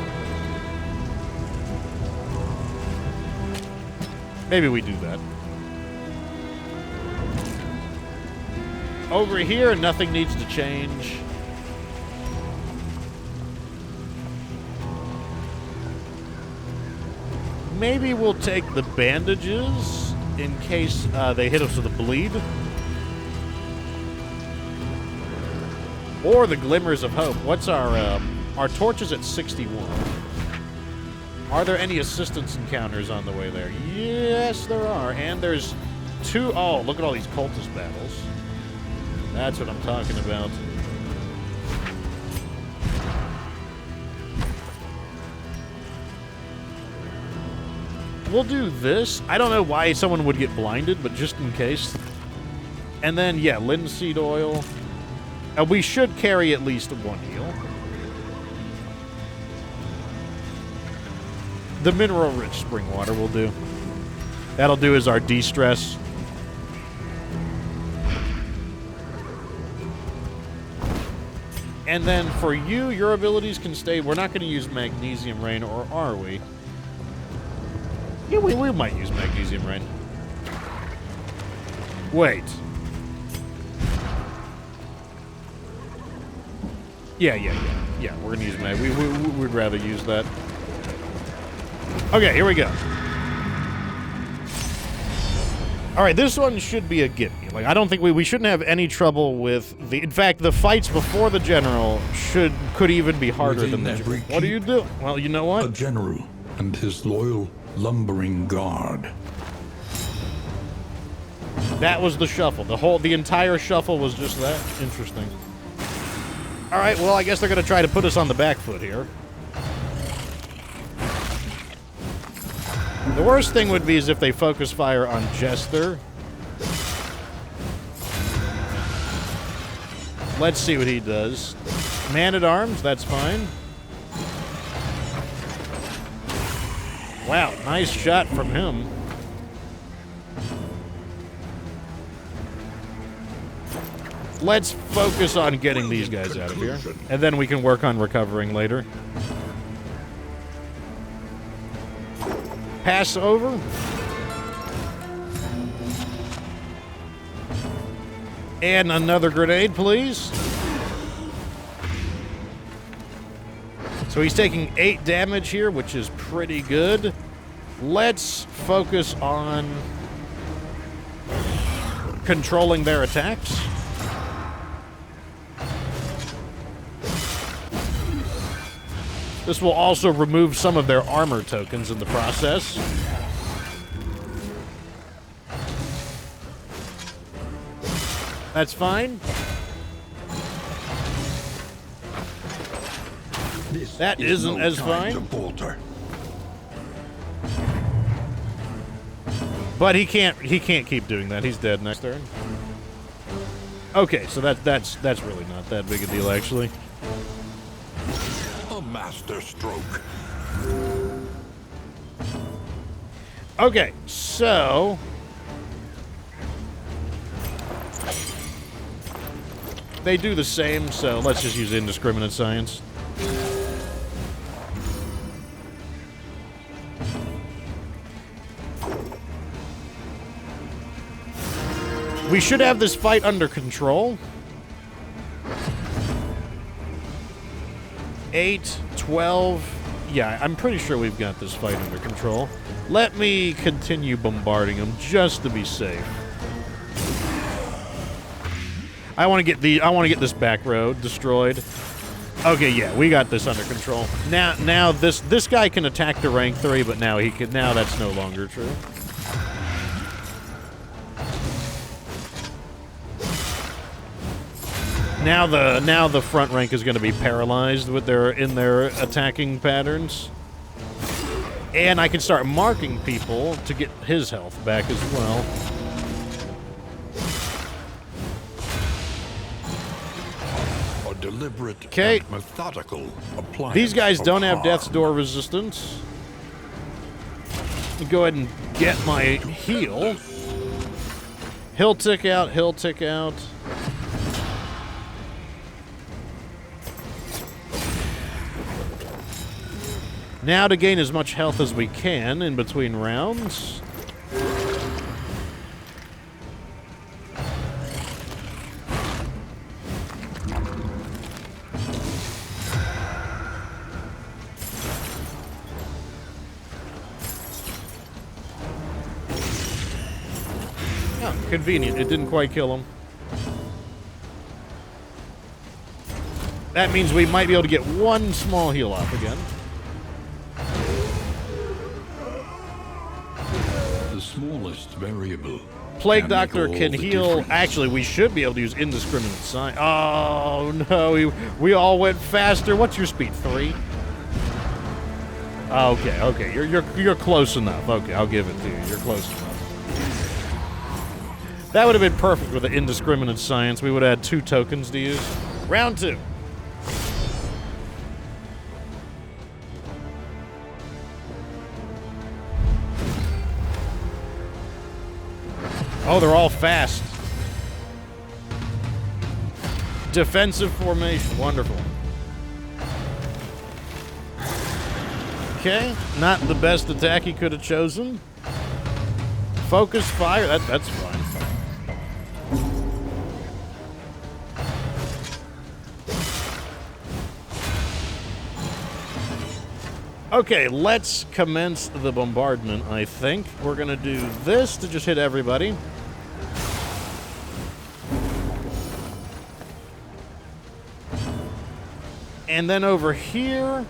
Speaker 1: Maybe we do that. Over here, nothing needs to change. Maybe we'll take the bandages in case they hit us with a bleed. Or the glimmers of hope. What's our torch is at 61. Are there any assistance encounters on the way there? Yes, there are. And there's 2. Oh, look at all these cultist battles. That's what I'm talking about. We'll do this. I don't know why someone would get blinded, but just in case. And then, yeah, linseed oil. We should carry at least 1 heal. The mineral-rich spring water will do. That'll do as our de-stress. And then for you, your abilities can stay. We're not going to use Magnesium Rain, or are we? Yeah, we might use Magnesium Rain. Wait. Yeah, we're going to use Mag. We'd rather use that. Okay, here we go. All right, this one should be a gimme. Like, I don't think we shouldn't have any trouble with the... In fact, the fights before the general could even be harder than the general. What do you do? Well, you know what?
Speaker 2: A general and his loyal lumbering guard.
Speaker 1: That was the shuffle. The entire shuffle was just that. Interesting. All right, well, I guess they're going to try to put us on the back foot here. The worst thing would be is if they focus fire on Jester. Let's see what he does. Man-at-Arms, that's fine. Wow, nice shot from him. Let's focus on getting these guys out of here. And then we can work on recovering later. Pass over. And another grenade, please. So he's taking 8 damage here, which is pretty good. Let's focus on controlling their attacks. This will also remove some of their armor tokens in the process. That's fine. That isn't as fine. But he can't keep doing that. He's dead next turn. Okay, so that's really not that big a deal, actually.
Speaker 3: A master stroke.
Speaker 1: Okay, so they do the same, so let's just use indiscriminate science. We should have this fight under control. 8, 12. Yeah, I'm pretty sure we've got this fight under control. Let me continue bombarding them just to be safe. I want to get this back road destroyed. Okay, yeah, we got this under control. Now this guy can attack to rank 3, but now that's no longer true. Now the front rank is going to be paralyzed with their attacking patterns. And I can start marking people to get his health back as well.
Speaker 3: A deliberate
Speaker 1: Okay.
Speaker 3: and methodical appliance.
Speaker 1: These guys
Speaker 3: of
Speaker 1: don't have
Speaker 3: harm.
Speaker 1: death's door resistance. Let me go ahead and get my heal. He'll tick out, he'll tick out. Now to gain as much health as we can in between rounds. Oh, convenient. It didn't quite kill him. That means we might be able to get one small heal off again.
Speaker 3: The smallest variable.
Speaker 1: Plague
Speaker 3: can make
Speaker 1: Doctor
Speaker 3: all
Speaker 1: can
Speaker 3: the
Speaker 1: heal.
Speaker 3: difference.
Speaker 1: Actually, we should be able to use indiscriminate sign. Oh no, we all went faster. What's your speed? 3? Okay, okay, you're close enough. Okay, I'll give it to you. You're close enough. That would have been perfect with the indiscriminate science. We would have had 2 tokens to use. Round 2. Oh, they're all fast. Defensive formation. Wonderful. Okay. Not the best attack he could have chosen. Focus fire. That's fine. Okay, let's commence the bombardment, I think. We're going to do this to just hit everybody. And then over here,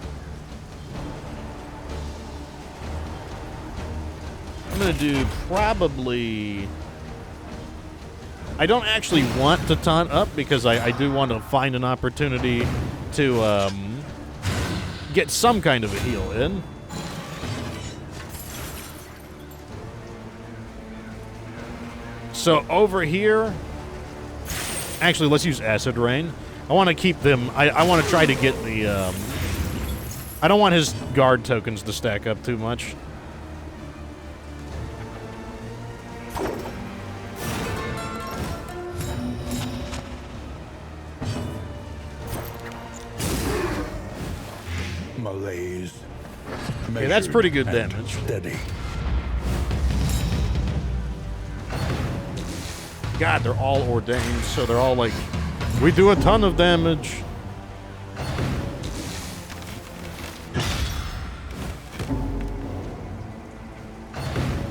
Speaker 1: I'm going to do probably... I don't actually want to taunt up because I do want to find an opportunity to get some kind of a heal in. So over here, actually, let's use Acid Rain. I want to keep them. I want to try to get the. I don't want his guard tokens to stack up too much.
Speaker 3: Malaise.
Speaker 1: Okay, that's pretty good
Speaker 3: measured and
Speaker 1: damage.
Speaker 3: Steady.
Speaker 1: God, they're all ordained, so they're all like, we do a ton of damage.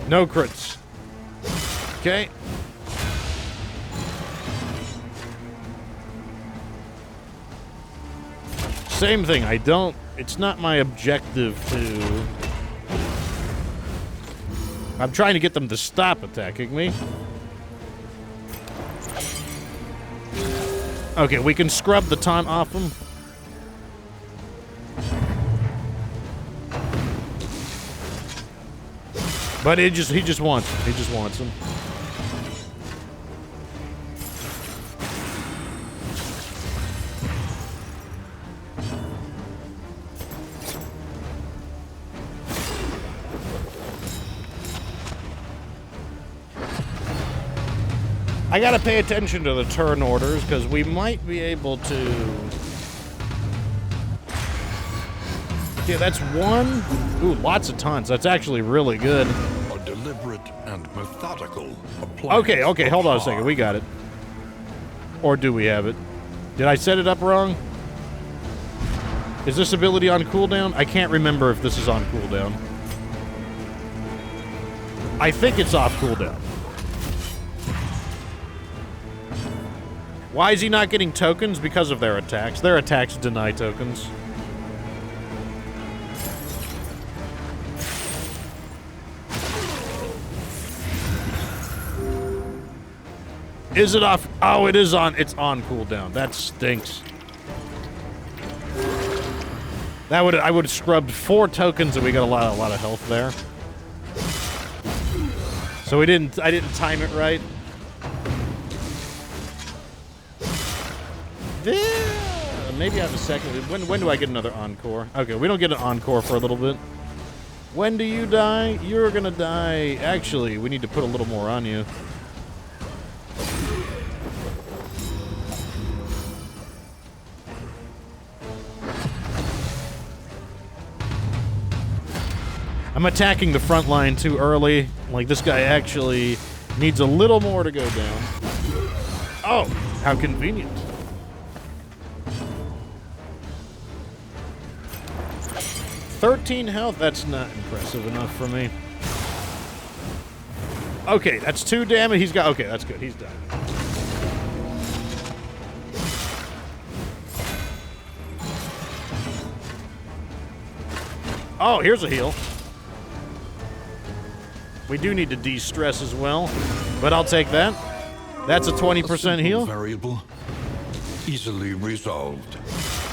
Speaker 1: No crits. Okay. Same thing, it's not my objective to... I'm trying to get them to stop attacking me. Okay, we can scrub the taunt off him. But he just wants him. He just wants him. I gotta pay attention to the turn orders, because we might be able to... Okay, that's 1. Ooh, lots of taunts. That's actually really good.
Speaker 3: A deliberate and methodical appliance.
Speaker 1: Okay,
Speaker 3: of
Speaker 1: hold on a
Speaker 3: harm.
Speaker 1: second. We got it. Or do we have it? Did I set it up wrong? Is this ability on cooldown? I can't remember if this is on cooldown. I think it's off cooldown. Why is he not getting tokens? Because of their attacks. Their attacks deny tokens. Is it off? Oh, it is on. It's on cooldown. That stinks. I would have scrubbed 4 tokens and we got a lot of health there. So I didn't time it right. Maybe I have a second. When do I get another encore? Okay, we don't get an encore for a little bit. When do you die? You're gonna die. Actually, we need to put a little more on you. I'm attacking the front line too early. Like, this guy actually needs a little more to go down. Oh, how convenient. $13 health, that's not impressive enough for me. Okay, that's 2 damage. He's got, okay, that's good. He's done. Oh, here's a heal. We do need to de-stress as well, but I'll take that. That's a 20% heal.
Speaker 2: Variable, easily resolved.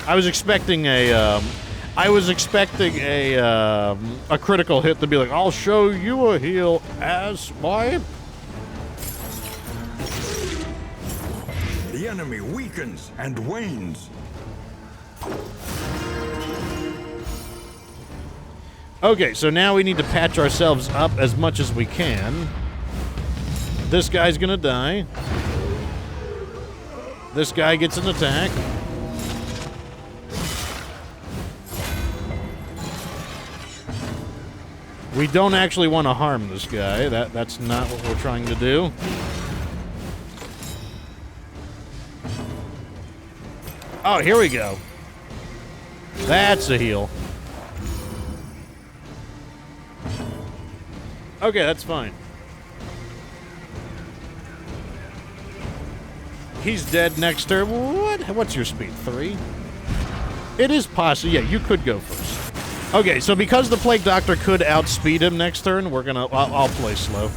Speaker 1: I was expecting a critical hit to be like, I'll show you a heal, asswipe.
Speaker 3: The enemy weakens and wanes.
Speaker 1: Okay, so now we need to patch ourselves up as much as we can. This guy's gonna die. This guy gets an attack. We don't actually want to harm this guy. That's not what we're trying to do. Oh, here we go. That's a heal. Okay, that's fine. He's dead next turn. What? What's your speed? 3? It is possible. Yeah, you could go first. Okay, so because the Plague Doctor could outspeed him next turn, we're gonna... I'll play slow.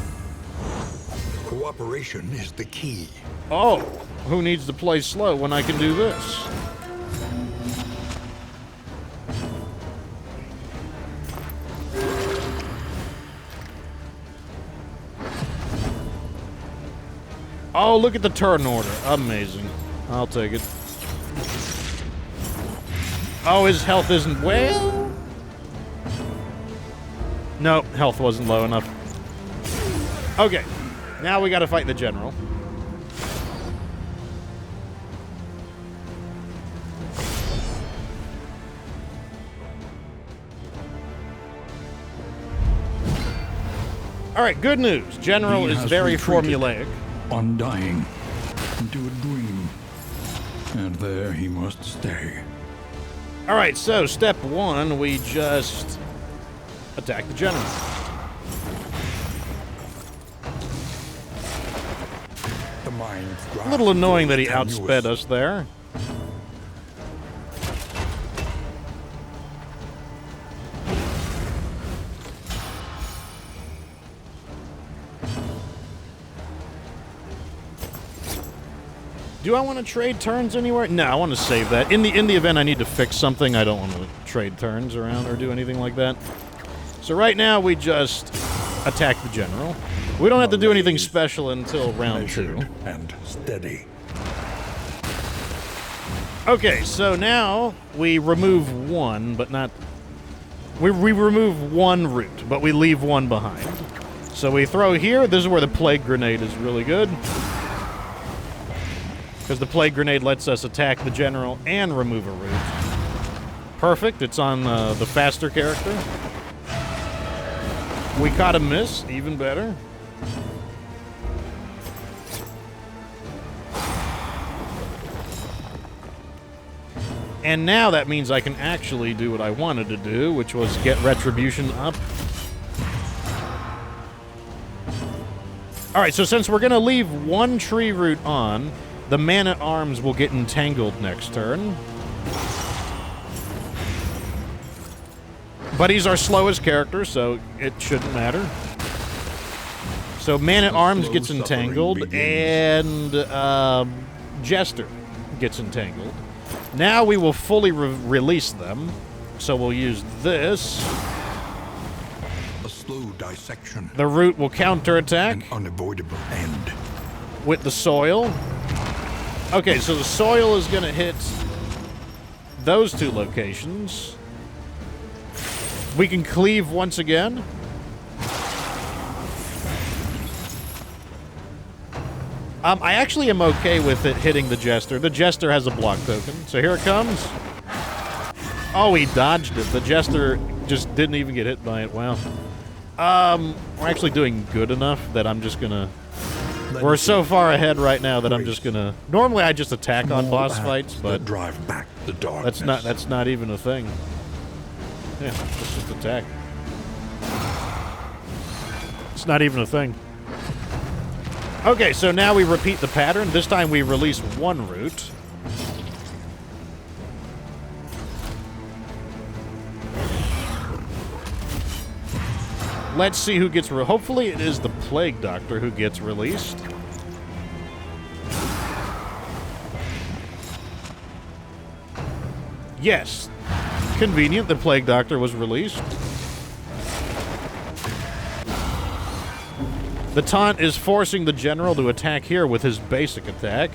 Speaker 3: Cooperation is the key.
Speaker 1: Oh, who needs to play slow when I can do this? Oh, look at the turn order. Amazing. I'll take it. Oh, his health isn't... Well... No, health wasn't low enough. Okay. Now we gotta fight the general. Alright, good news. General is very formulaic.
Speaker 2: Undying into a dream, and there he must stay.
Speaker 1: All right, so step 1, we just attack the general.
Speaker 3: The mind
Speaker 1: A little annoying that he outsped us there. Do I want to trade turns anywhere? No, I want to save that. In the event I need to fix something, I don't want to trade turns around or do anything like that. So right now we just attack the general. We don't have to do anything special until round 2.
Speaker 3: And steady.
Speaker 1: Okay, so now we remove 1, but not... We remove 1 route, but we leave 1 behind. So we throw here. This is where the Plague Grenade is really good. Because the Plague Grenade lets us attack the general and remove a route. Perfect. It's on the faster character. We caught a miss. Even better. And now that means I can actually do what I wanted to do, which was get Retribution up. Alright, so since we're going to leave 1 tree route on... The Man-at-Arms will get entangled next turn. But he's our slowest character, so it shouldn't matter. So Man-at-Arms gets entangled, and Jester gets entangled. Now we will fully release them, So we'll use this.
Speaker 2: A slow dissection.
Speaker 1: The root will counterattack
Speaker 2: An unavoidable end.
Speaker 1: with the soil. Okay, so the soil is going to hit those two locations. We can cleave once again. I actually am okay with it hitting the Jester. The Jester has a block token. So here it comes. Oh, he dodged it. The Jester just didn't even get hit by it. Wow. We're actually doing good enough that I'm just gonna... We're so far ahead right now that I'm just gonna... Normally I just attack on boss fights, but...
Speaker 2: drive back the darkness.
Speaker 1: That's not even a thing. Yeah, let's just attack. It's not even a thing. Okay, so now we repeat the pattern. This time we release one root. Let's see who gets... Hopefully it is the Plague Doctor who gets released. Yes. Convenient, the Plague Doctor was released. The taunt is forcing the General to attack here with his basic attack,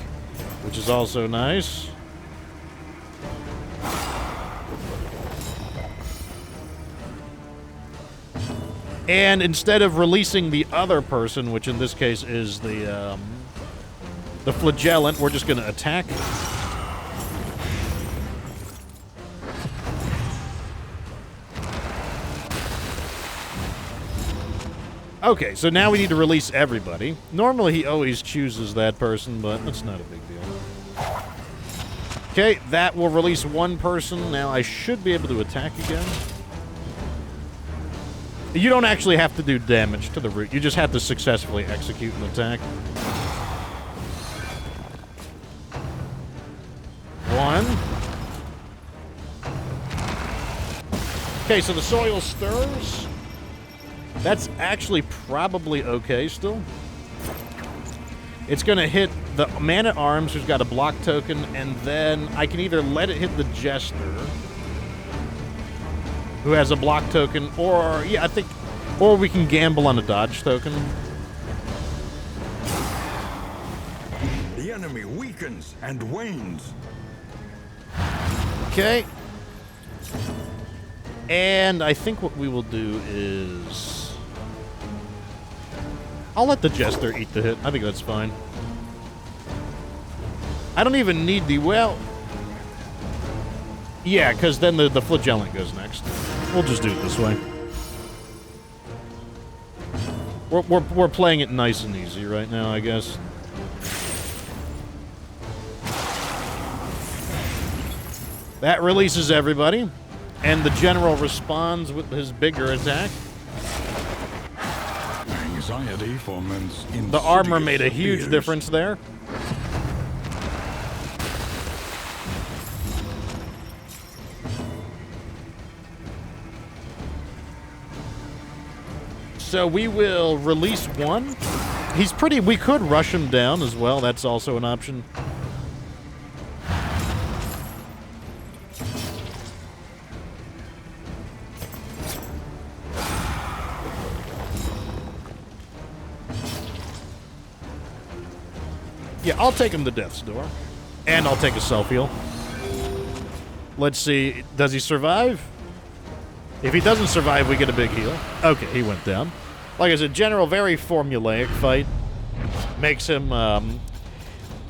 Speaker 1: which is also nice. And instead of releasing the other person, which in this case is the Flagellant, we're just going to attack. Okay, so now we need to release everybody. Normally he always chooses that person, but that's not a big deal. Okay, that will release one person. Now I should be able to attack again. You don't actually have to do damage to the root. You just have to successfully execute an attack. One. Okay, so the soil stirs. That's actually probably okay still. It's going to hit the Man-at-Arms, who's got a block token, and then I can either let it hit the Jester, who has a block token, or, yeah, I think, or we can gamble on a dodge token.
Speaker 2: The enemy weakens and wanes.
Speaker 1: Okay. And I think what we will do is... I'll let the Jester eat the hit. I think that's fine. I don't even need the... Well... Yeah, because then the Flagellant goes next. We'll just do it this way. We're playing it nice and easy right now, I guess. That releases everybody. And the General responds with his bigger attack.
Speaker 2: Anxiety for men's
Speaker 1: The armor made a
Speaker 2: insidious
Speaker 1: huge
Speaker 2: fears.
Speaker 1: difference there. So we will release one. He's pretty... We could rush him down as well. That's also an option. Yeah, I'll take him to Death's Door. And I'll take a self-heal. Let's see. Does he survive? If he doesn't survive, we get a big heal. Okay, he went down. Like I said, General, very formulaic fight. Makes him,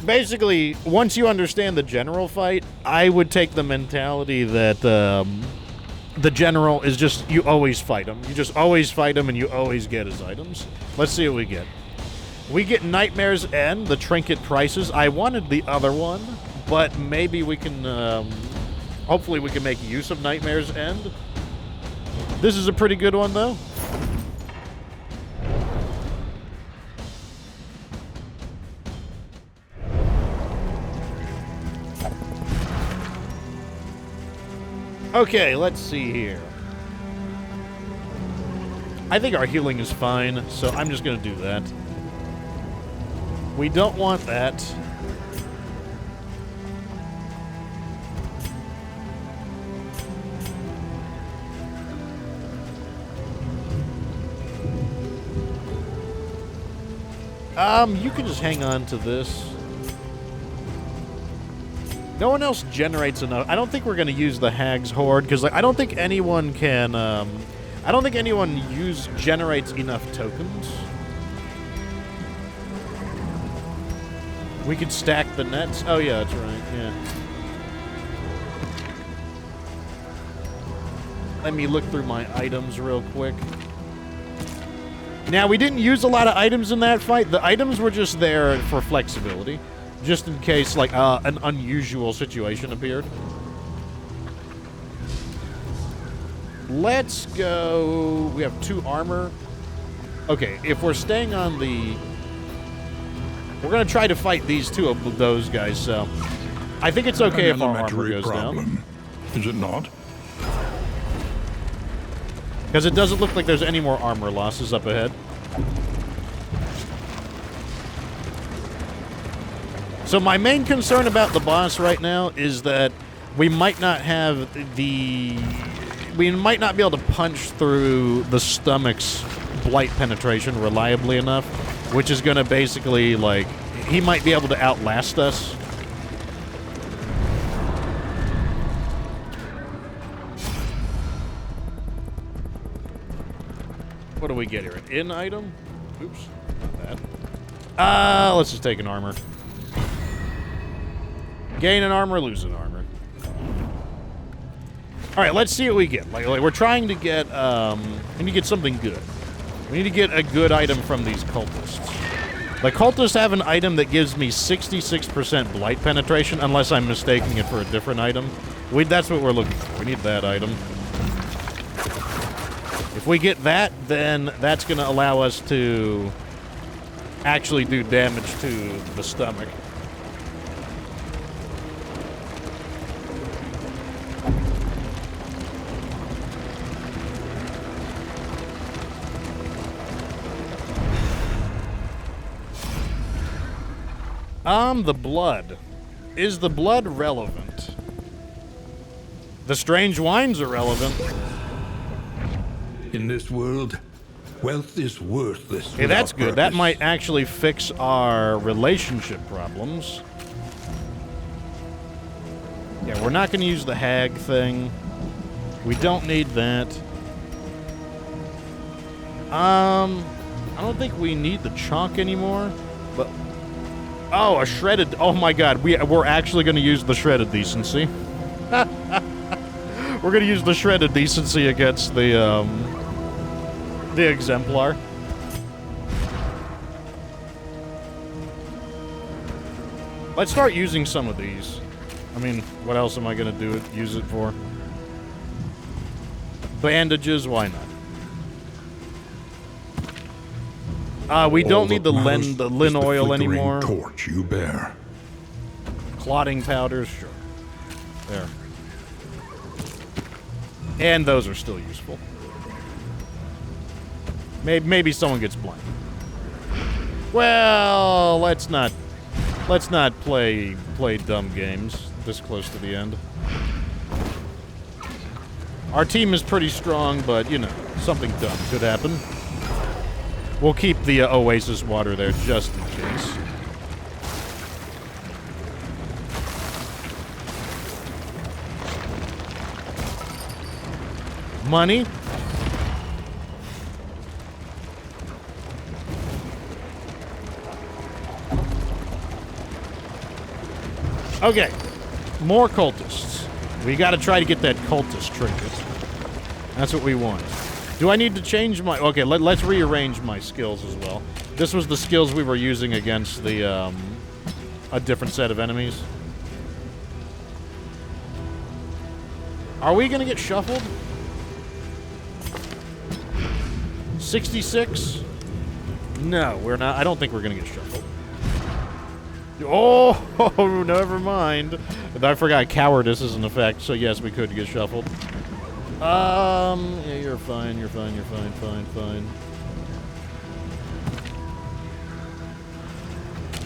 Speaker 1: basically, once you understand the General fight, I would take the mentality that, the General is just, you always fight him. You just always fight him and you always get his items. Let's see what we get. We get Nightmare's End, the trinket prices. I wanted the other one, but maybe we can, hopefully we can make use of Nightmare's End. This is a pretty good one, though. Okay, let's see here. I think our healing is fine, so I'm just going to do that. We don't want that. You can just hang on to this. No one else generates enough. I don't think we're going to use the Hag's Horde, because like, I don't think anyone can... I don't think anyone generates enough tokens. We could stack the nets. Oh, yeah, that's right. Yeah. Let me look through my items real quick. Now, we didn't use a lot of items in that fight. The items were just there for flexibility, just in case, like, an unusual situation appeared. Let's go... We have 2 armor. Okay, if we're staying on the... We're going to try to fight these 2 of those guys, so... I think it's okay if our armor goes down.
Speaker 3: Is it not?
Speaker 1: Because it doesn't look like there's any more armor losses up ahead. So my main concern about the boss right now is that we might not have the... We might not be able to punch through the stomach's blight penetration reliably enough, which is going to basically, like... He might be able to outlast us. What do we get here? An in item? Oops, not that. Let's just take an armor. Gain an armor, lose an armor. Alright, let's see what we get. Like we're trying to get, we need to get something good. We need to get a good item from these cultists. The cultists have an item that gives me 66% blight penetration, unless I'm mistaking it for a different item. That's what we're looking for. We need that item. If we get that, then that's going to allow us to actually do damage to the stomach. The blood. Is the blood relevant? The strange wines are relevant.
Speaker 3: In this world, wealth is worthless.
Speaker 1: Hey, that's good. That might actually fix our relationship problems. Yeah, we're not going to use the hag thing. We don't need that. I don't think we need the chalk anymore, but... Oh, a shredded... Oh my god, we're actually going to use the shredded decency. We're going to use the shredded decency against the exemplar. Let's start using some of these. I mean, what else am I going to use it for? Bandages, why not? We don't need the lin oil anymore.
Speaker 3: Torch you bear.
Speaker 1: Clotting powders, sure. There. And those are still useful. Maybe someone gets blind. Well, let's not play dumb games this close to the end. Our team is pretty strong, but you know, something dumb could happen. We'll keep the oasis water there just in case. Money. Okay. More cultists. We gotta try to get that cultist trinket. That's what we want. Do I need to change my... Okay, let's rearrange my skills as well. This was the skills we were using against the, a different set of enemies. Are we gonna get shuffled? 66? No, we're not. I don't think we're gonna get shuffled. Oh, never mind. I forgot cowardice is an effect, so yes, we could get shuffled. Yeah, you're fine, fine.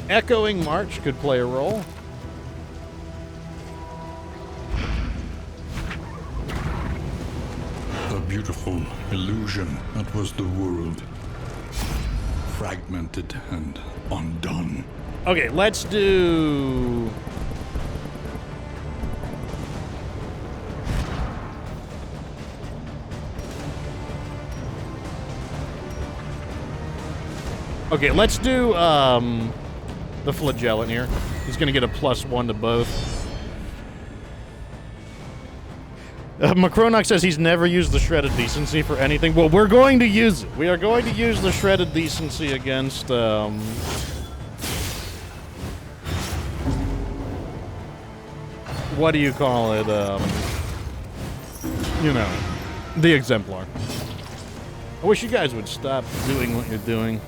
Speaker 1: Echoing March could play a role.
Speaker 3: A beautiful illusion that was the world. Fragmented and
Speaker 2: undone.
Speaker 1: Okay, let's do... Okay, let's do, the flagellant here. He's gonna get a +1 to both. Macronox says he's never used the Shredded Decency for anything. Well, we're going to use it. We are going to use the Shredded Decency against, what do you call it? You know, the Exemplar. I wish you guys would stop doing what you're doing.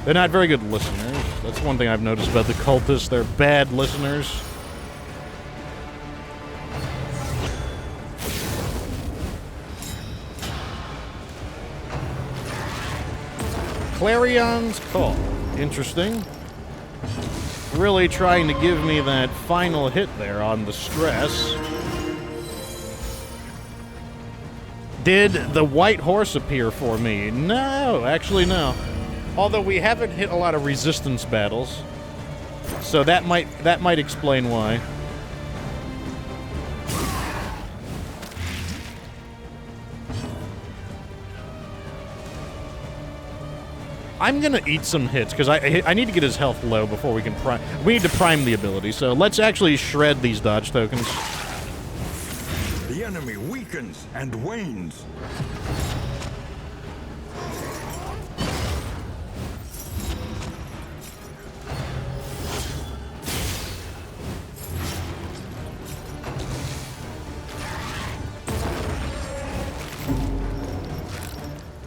Speaker 1: They're not very good listeners. That's one thing I've noticed about the cultists. They're bad listeners. Clarion's Call. Interesting. Really trying to give me that final hit there on the stress. Did the white horse appear for me? No, actually no. Although we haven't hit a lot of resistance battles. So that might explain why. I'm gonna eat some hits, because I need to get his health low before we can prime. We need to prime the ability, so let's actually shred these dodge tokens.
Speaker 3: The enemy weakens and wanes.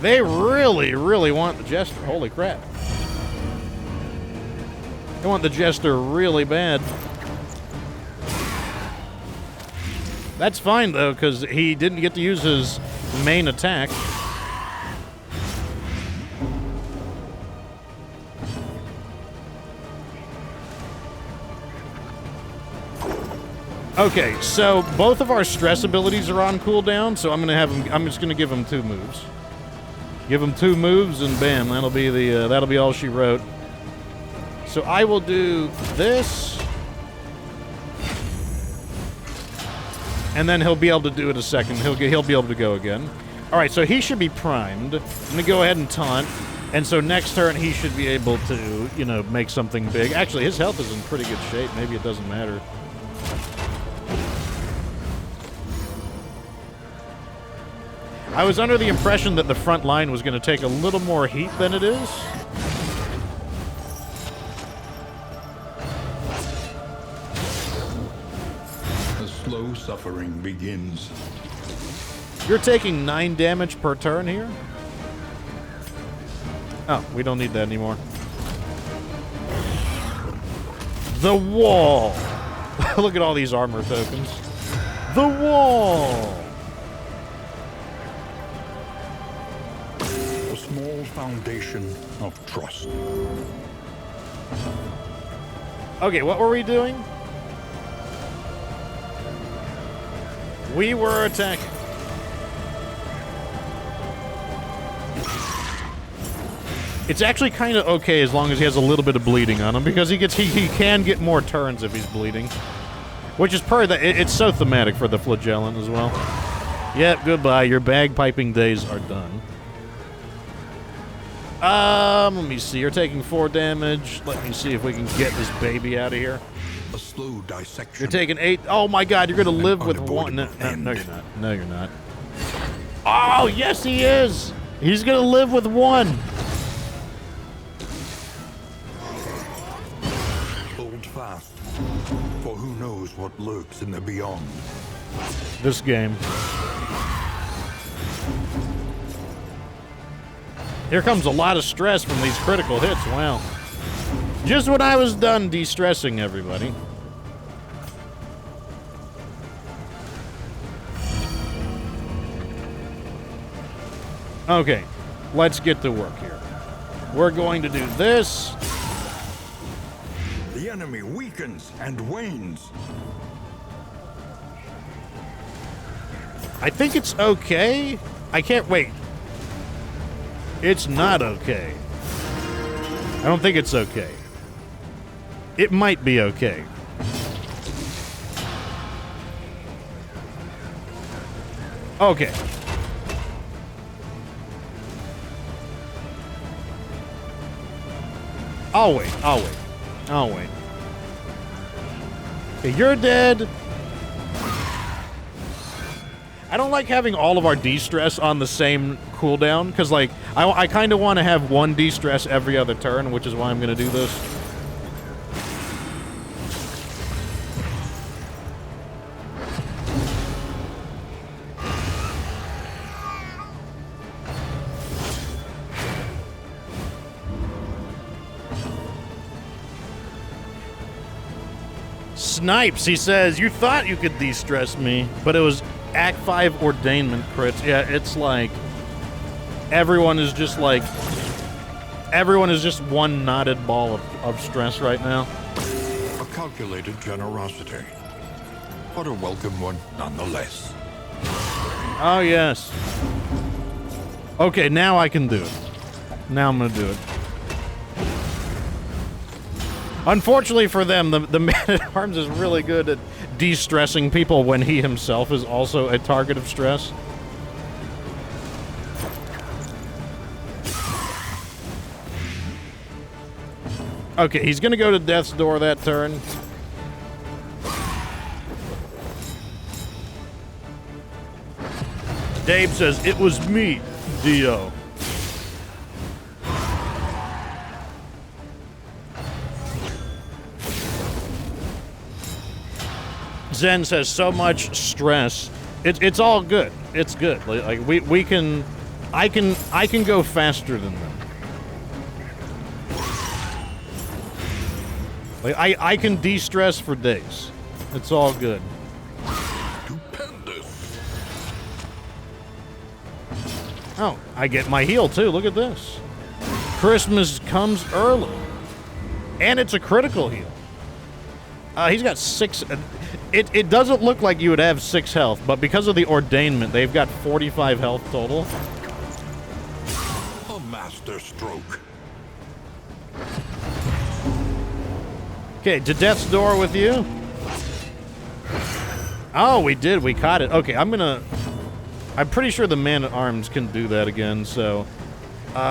Speaker 1: They really, really want the Jester. Holy crap. They want the Jester really bad. That's fine, though, because he didn't get to use his main attack. Okay, so both of our stress abilities are on cooldown, so I'm just gonna give him 2 moves. Give him 2 moves, and bam, that'll be all she wrote. So I will do this, and then he'll be able to do it a second. He'll be able to go again. All right, so he should be primed. I'm gonna go ahead and taunt, and so next turn he should be able to, you know, make something big. Actually, his health is in pretty good shape. Maybe it doesn't matter. I was under the impression that the front line was going to take a little more heat than it is.
Speaker 2: The slow suffering begins.
Speaker 1: You're taking 9 damage per turn here? Oh, we don't need that anymore. The wall! Look at all these armor tokens. The wall!
Speaker 2: Small foundation of trust.
Speaker 1: Okay, what were we doing? We were attacking. It's actually kind of okay as long as he has a little bit of bleeding on him, because he can get more turns if he's bleeding. Which is it's so thematic for the flagellant as well. Yep, goodbye. Your bagpiping days are done. Let me see. You're taking 4 damage. Let me see if we can get this baby out of here.
Speaker 2: A slow dissection.
Speaker 1: You're taking 8. Oh my God! You're gonna live with 1. No, you're not. No, you're not. Oh yes, he is. He's gonna live with 1.
Speaker 2: Hold fast, for who knows what lurks in the beyond.
Speaker 1: This game. Here comes a lot of stress from these critical hits. Wow. Just when I was done de-stressing everybody. Okay, let's get to work here. We're going to do this.
Speaker 3: The enemy weakens and wanes.
Speaker 1: I think it's okay. I can't wait. It's not okay. I don't think it's okay. It might be okay. Okay. I'll wait. Okay, you're dead. I don't like having all of our de-stress on the same cooldown, because, like, I kind of want to have one de-stress every other turn, which is why I'm going to do this. Snipes, he says, you thought you could de-stress me, but it was Act 5 ordainment crits. Yeah, it's like everyone is just one knotted ball of stress right now.
Speaker 3: A calculated generosity, but a welcome one nonetheless.
Speaker 1: Oh, yes. Okay, now I can do it. Now I'm gonna do it. Unfortunately for them, the Man-at-Arms is really good at de-stressing people when he himself is also a target of stress. Okay, he's gonna go to Death's Door that turn. Dave says, it was me, Dio. Zen says, so much stress. It's all good. It's good. Like we can, I can go faster than them. Like I can de-stress for days. It's all good.
Speaker 3: Stupendous.
Speaker 1: Oh, I get my heal too. Look at this. Christmas comes early, and it's a critical heal. He's got 6. It doesn't look like you would have 6 health, but because of the ordainment, they've got 45 health total.
Speaker 3: A master stroke.
Speaker 1: Okay, to Death's Door with you. Oh, we did. We caught it. Okay, I'm pretty sure the Man-at-Arms can do that again, so... Here,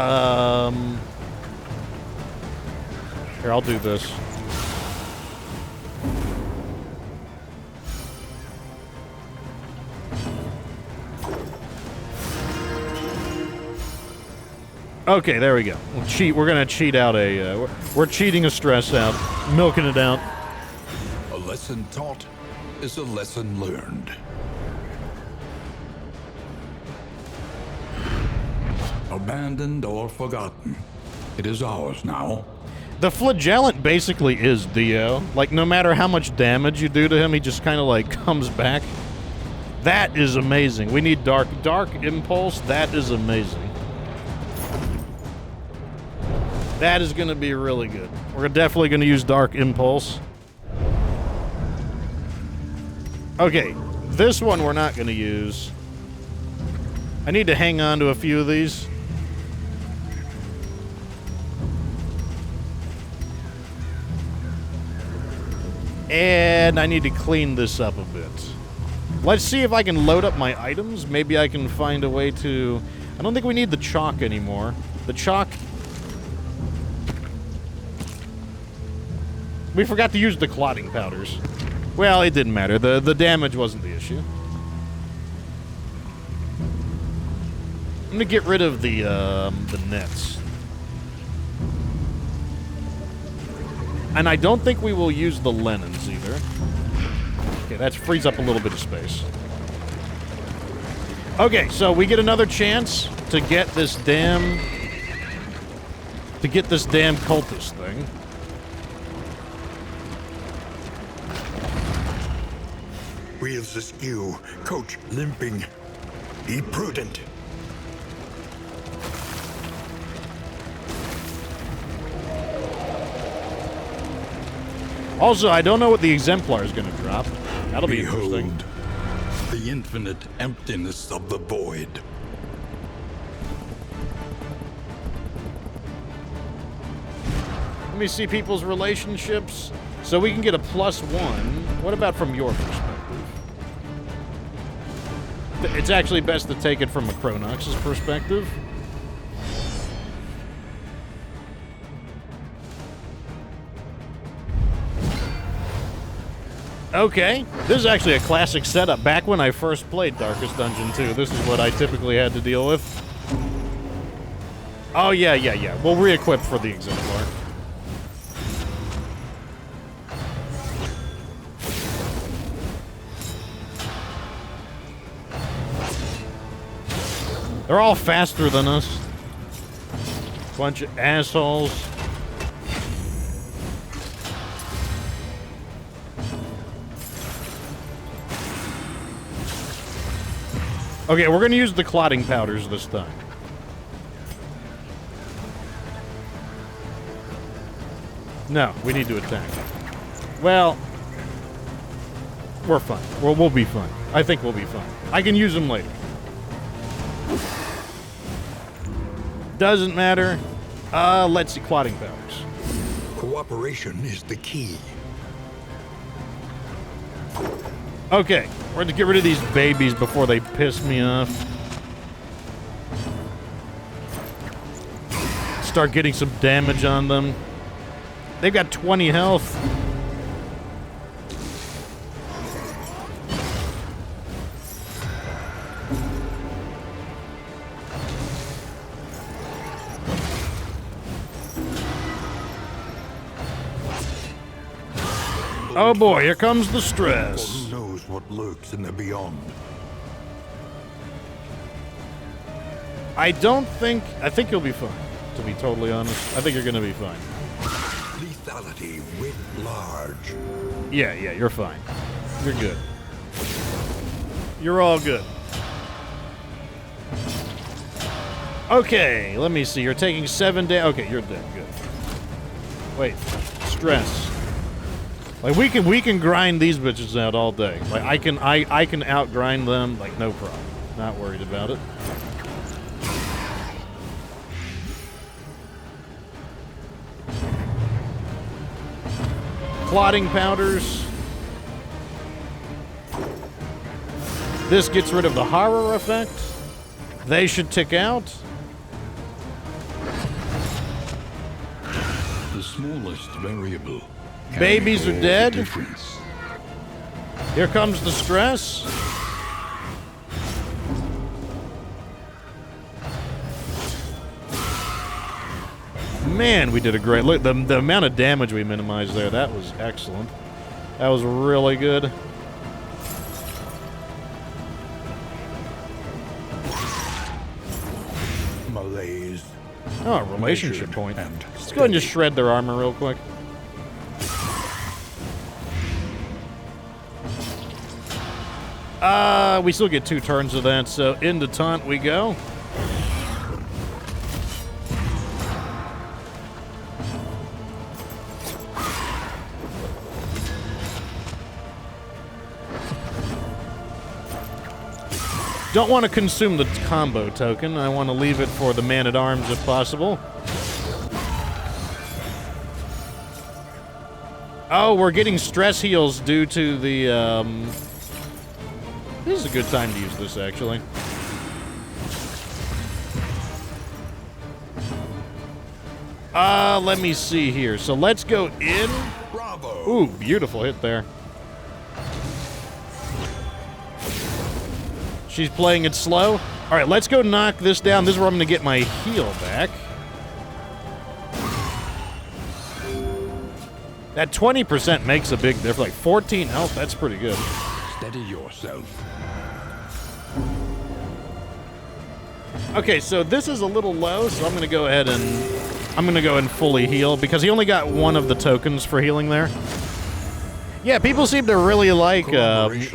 Speaker 1: I'll do this. Okay, there we go. We're gonna cheat out a... we're cheating a stress out. Milking it out.
Speaker 3: A lesson taught is a lesson learned. Abandoned or forgotten, it is ours now.
Speaker 1: The Flagellant basically is Dio. Like, no matter how much damage you do to him, he just kind of, like, comes back. That is amazing. We need Dark Impulse. That is amazing. That is going to be really good. We're definitely going to use Dark Impulse. Okay, this one we're not going to use. I need to hang on to a few of these. And I need to clean this up a bit. Let's see if I can load up my items. Maybe I can find a way to... I don't think we need the chalk anymore. The chalk... We forgot to use the clotting powders. Well, it didn't matter. The damage wasn't the issue. I'm gonna get rid of the nets. And I don't think we will use the linens either. Okay, that frees up a little bit of space. Okay, so we get another chance to get this damn... cultist thing.
Speaker 3: Wheels askew, coach limping. Be prudent.
Speaker 1: Also, I don't know what the exemplar is going to drop. That'll be interesting.
Speaker 3: Behold, the infinite emptiness of the void.
Speaker 1: Let me see people's relationships. So we can get a +1. What about from your perspective? It's actually best to take it from a Chronox's perspective. Okay, this is actually a classic setup. Back when I first played Darkest Dungeon 2, this is what I typically had to deal with. Oh, yeah. We'll re-equip for the Exemplar. They're all faster than us. Bunch of assholes. Okay, we're gonna use the clotting powders this time. No, we need to attack. Well, we're fine. We'll be fine. I think we'll be fine. I can use them later. Doesn't matter. Let's see, clotting powders.
Speaker 2: Cooperation is the key.
Speaker 1: Okay, we're gonna get rid of these babies before they piss me off. Start getting some damage on them. They've got 20 health. Oh boy, here comes the stress.
Speaker 2: Who knows what lurks in the beyond?
Speaker 1: I think you'll be fine, to be totally honest. I think you're gonna be fine.
Speaker 2: Lethality writ large.
Speaker 1: Yeah, you're fine. You're good. You're all good. Okay, let me see. You're taking 7 damage. Okay, you're dead. Good. Wait, stress. Like we can grind these bitches out all day. Like I can outgrind them like no problem. Not worried about it. Clotting powders. This gets rid of the horror effect. They should tick out.
Speaker 2: The smallest variable.
Speaker 1: Babies are dead.
Speaker 2: Difference.
Speaker 1: Here comes the stress. Man, we did a great look. The amount of damage we minimized there, that was excellent. That was really good.
Speaker 2: Malaise.
Speaker 1: Oh, relationship
Speaker 2: Measured
Speaker 1: point.
Speaker 2: and
Speaker 1: Let's go ahead and just shred their armor real quick. We still get 2 turns of that, so into taunt we go. Don't want to consume the combo token. I want to leave it for the man-at-arms if possible. Oh, we're getting stress heals due to the, This is a good time to use this, actually. Let me see here. So let's go in.
Speaker 2: Bravo.
Speaker 1: Ooh, beautiful hit there. She's playing it slow. All right, let's go knock this down. This is where I'm going to get my heal back. That 20% makes a big difference. Like 14 health, that's pretty good.
Speaker 2: Steady yourself.
Speaker 1: Okay, so this is a little low, so I'm going to go ahead and fully heal because he only got 1 of the tokens for healing there. Yeah, people seem to really like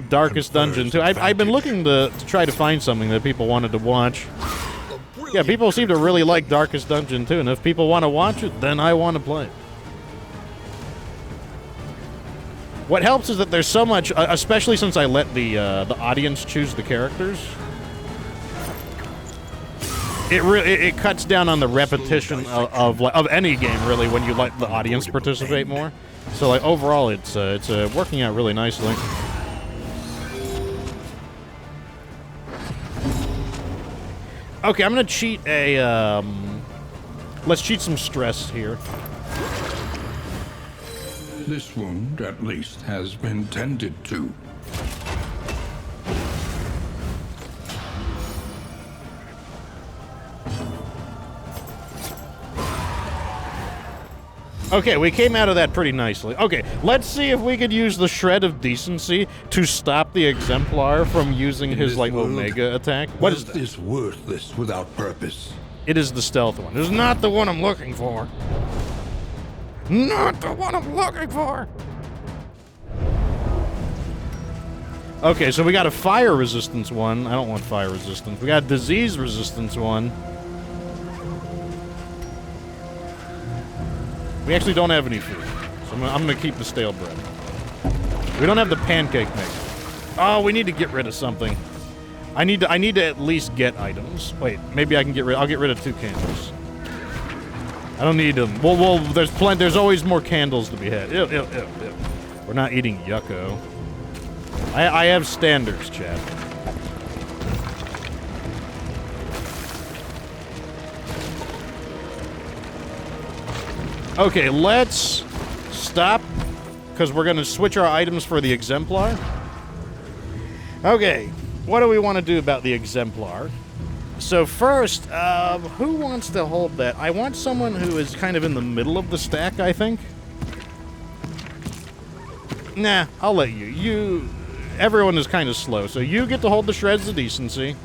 Speaker 1: Darkest Dungeon 2. I've been looking to try to find something that people wanted to watch. Yeah, people seem to really like Darkest Dungeon 2, and if people want to watch it, then I want to play it. What helps is that there's so much, especially since I let the audience choose the characters. it cuts down on the repetition of any game, really, when you let the audience participate more. So, like, overall, it's working out really nicely. Okay, I'm gonna cheat a, let's cheat some stress here.
Speaker 2: This wound, at least, has been tended to.
Speaker 1: Okay, we came out of that pretty nicely. Okay, let's see if we could use the Shred of Decency to stop the Exemplar from using his, like, Omega attack. What is that?
Speaker 2: Is worthless without purpose.
Speaker 1: It is the stealth one. It's not the one I'm looking for. Not the one I'm looking for! Okay, so we got a fire resistance one. I don't want fire resistance. We got a disease resistance one. We actually don't have any food, so I'm gonna keep the stale bread. We don't have the pancake mix. Oh, we need to get rid of something. I need to at least get items. Wait, maybe I can get rid. I'll get rid of 2 candles. I don't need them. Well, there's plenty. There's always more candles to be had. Ew, ew, ew, ew. We're not eating yucco. I have standards, Chad. Okay, let's stop, because we're going to switch our items for the Exemplar. Okay, what do we want to do about the Exemplar? So first, who wants to hold that? I want someone who is kind of in the middle of the stack, I think. Nah, I'll let you. Everyone is kind of slow, so you get to hold the Shreds of Decency.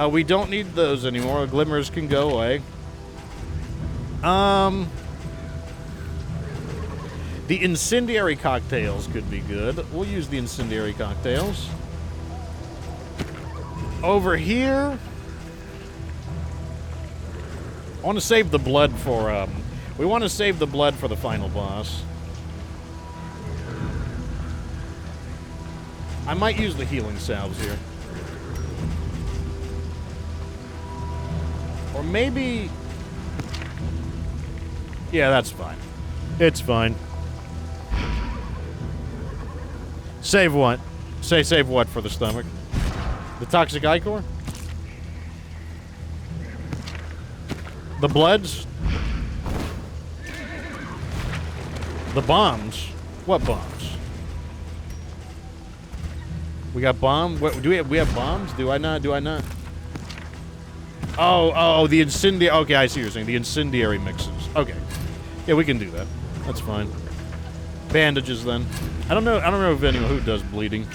Speaker 1: We don't need those anymore. The Glimmers can go away. The Incendiary Cocktails could be good. We'll use the Incendiary Cocktails. Over here, I want to save the blood for, we want to save the blood for the final boss. I might use the healing salves here. Or maybe... Yeah, that's fine. It's fine. Save what? Save what for the stomach? The Toxic Ichor? The Bloods? The bombs? What bombs? We got bomb? What, do we have bombs? Do I not? Oh, the incendiary. Okay, I see what you're saying. The incendiary mixes. Okay. Yeah, we can do that. That's fine. Bandages then. I don't know if anyone who does bleeding.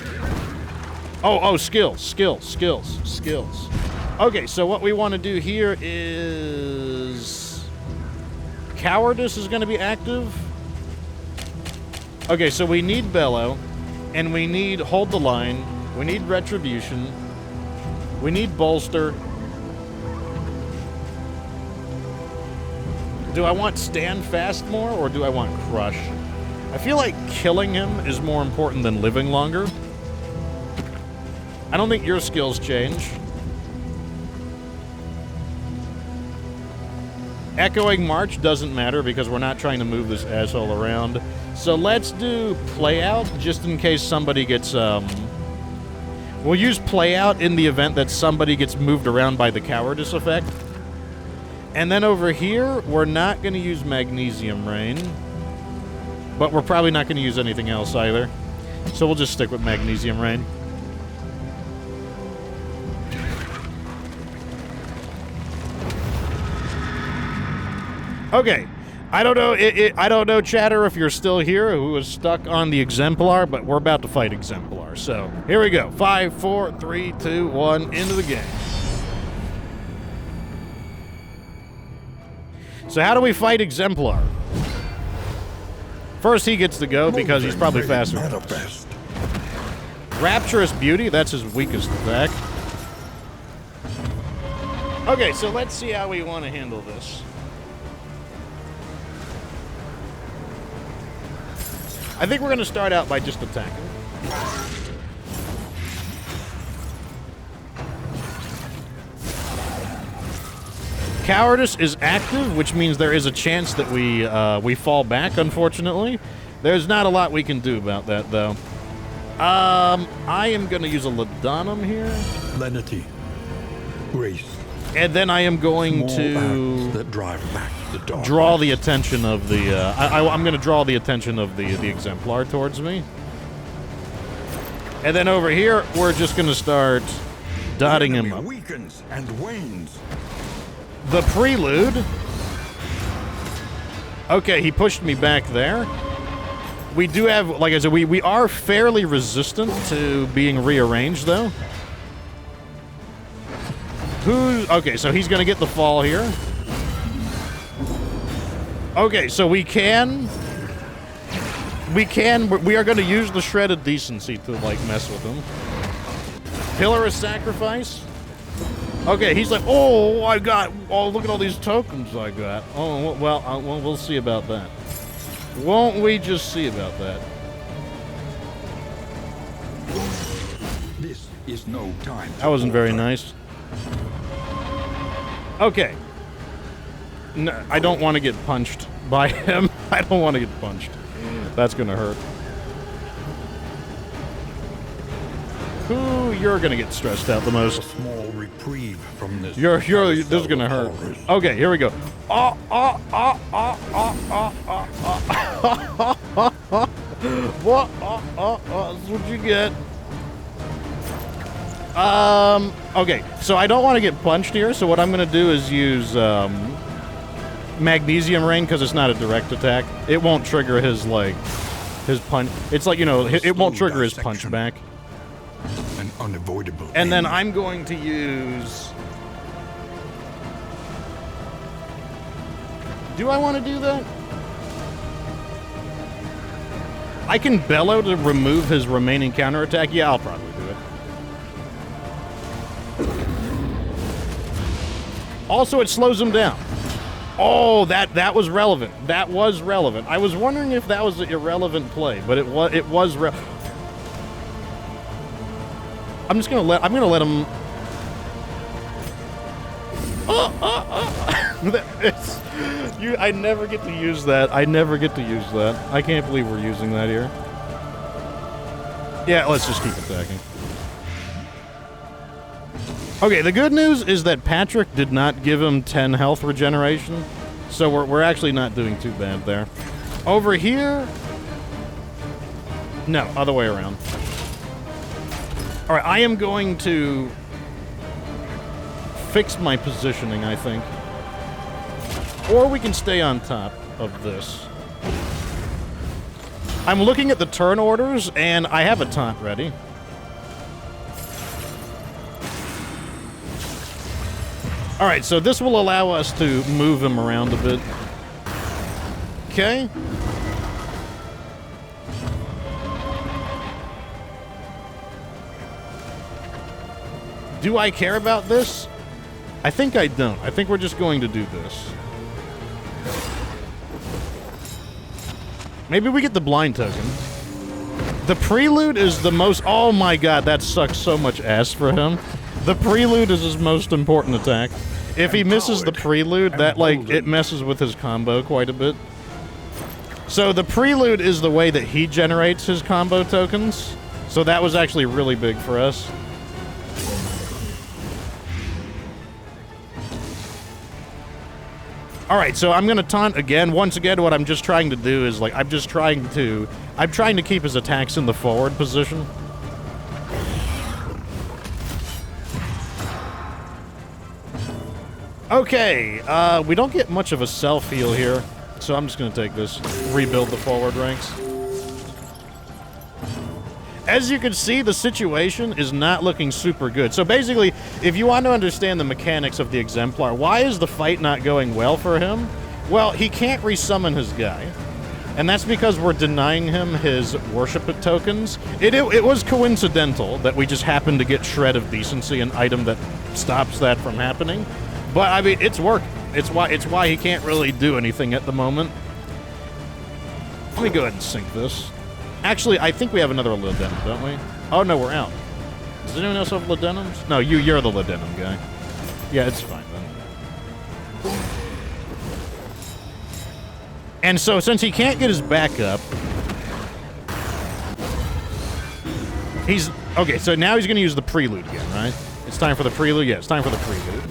Speaker 1: Oh, skills. Okay, so what we want to do here is... Cowardice is going to be active. Okay, so we need Bellow, and we need Hold the Line, we need Retribution, we need Bolster. Do I want Stand Fast more, or do I want Crush? I feel like killing him is more important than living longer. I don't think your skills change. Echoing March doesn't matter because we're not trying to move this asshole around. So let's do Play Out just in case somebody gets, we'll use Play Out in the event that somebody gets moved around by the Cowardice effect. And then over here, we're not going to use Magnesium Rain. But we're probably not going to use anything else either. So we'll just stick with Magnesium Rain. Okay. I don't know, I don't know, chatter, if you're still here, who is stuck on the Exemplar, but we're about to fight Exemplar. So, here we go. 5, 4, 3, 2, 1, into the game. So how do we fight Exemplar? First, he gets to go because he's probably faster than us. Rapturous Beauty, that's his weakest attack. Okay, so let's see how we want to handle this. I think we're going to start out by just attacking. Cowardice is active, which means there is a chance that we fall back, unfortunately. There's not a lot we can do about that, though. I am going to use a Laudanum here.
Speaker 3: Lenity. Grace.
Speaker 1: And then I am going
Speaker 3: Small
Speaker 1: to
Speaker 3: acts that drive back the dark.
Speaker 1: draw the attention of the... I'm going to draw the attention of the Exemplar towards me. And then over here, we're just going to start dotting him up.
Speaker 3: Weakens and wanes.
Speaker 1: The Prelude. Okay, he pushed me back there. We do have, like I said, we are fairly resistant to being rearranged, though. Okay, so he's going to get the fall here. Okay, so we are going to use the Shredded Decency to, like, mess with him. Pillar of Sacrifice. Okay, he's like, oh, look at all these tokens I got. Oh, well, we'll see about that. Won't we just see about that?
Speaker 3: This is no time.
Speaker 1: That wasn't very nice. Okay. No, I don't want to get punched by him. I don't want to get punched. That's gonna hurt. Who you're gonna get stressed out the most?
Speaker 3: A small reprieve from this.
Speaker 1: This is gonna hurt. Okay, here we go. What? That's what you get. Okay, so I don't want to get punched here, so what I'm gonna do is use Magnesium Rain, because it's not a direct attack. It won't trigger his punch. It's like, it won't trigger his punch back.
Speaker 3: An unavoidable.
Speaker 1: And then I'm going to use... Do I want to do that? I can Bellow to remove his remaining counterattack. Yeah, I'll probably do it. Also, it slows him down. Oh, that was relevant. That was relevant. I was wondering if that was an irrelevant play, but it was relevant. I'm gonna let him. I never get to use that. I never get to use that. I can't believe we're using that here. Yeah, let's just keep attacking. Okay, the good news is that Patrick did not give him 10 health regeneration, so we're actually not doing too bad there. Over here... No, other way around. Alright, I am going to fix my positioning, I think. Or we can stay on top of this. I'm looking at the turn orders, and I have a taunt ready. Alright, so this will allow us to move him around a bit. Okay. Do I care about this? I think I don't. I think we're just going to do this. Maybe we get the blind token. The Prelude is the most... Oh my god, that sucks so much ass for him. The Prelude is his most important attack. If he misses the Prelude, that, it messes with his combo quite a bit. So the Prelude is the way that he generates his combo tokens. So that was actually really big for us. Alright, so I'm gonna taunt again. Once again, what I'm just trying to do is, I'm trying to keep his attacks in the forward position. Okay, we don't get much of a self-heal here, so I'm just gonna take this, rebuild the forward ranks. As you can see, the situation is not looking super good. So basically, if you want to understand the mechanics of the Exemplar, why is the fight not going well for him? Well, he can't resummon his guy, and that's because we're denying him his worship tokens. It was coincidental that we just happened to get Shred of Decency, an item that stops that from happening. But, I mean, it's working. It's why he can't really do anything at the moment. Let me go ahead and sink this. Actually, I think we have another Laudanum, don't we? Oh, no, we're out. Does anyone else have Laudanums? No, you're the Laudanum guy. Yeah, it's fine, then. And so since he can't get his back up, he's... Okay, so now he's going to use the prelude again, right? It's time for the prelude? Yeah, it's time for the prelude.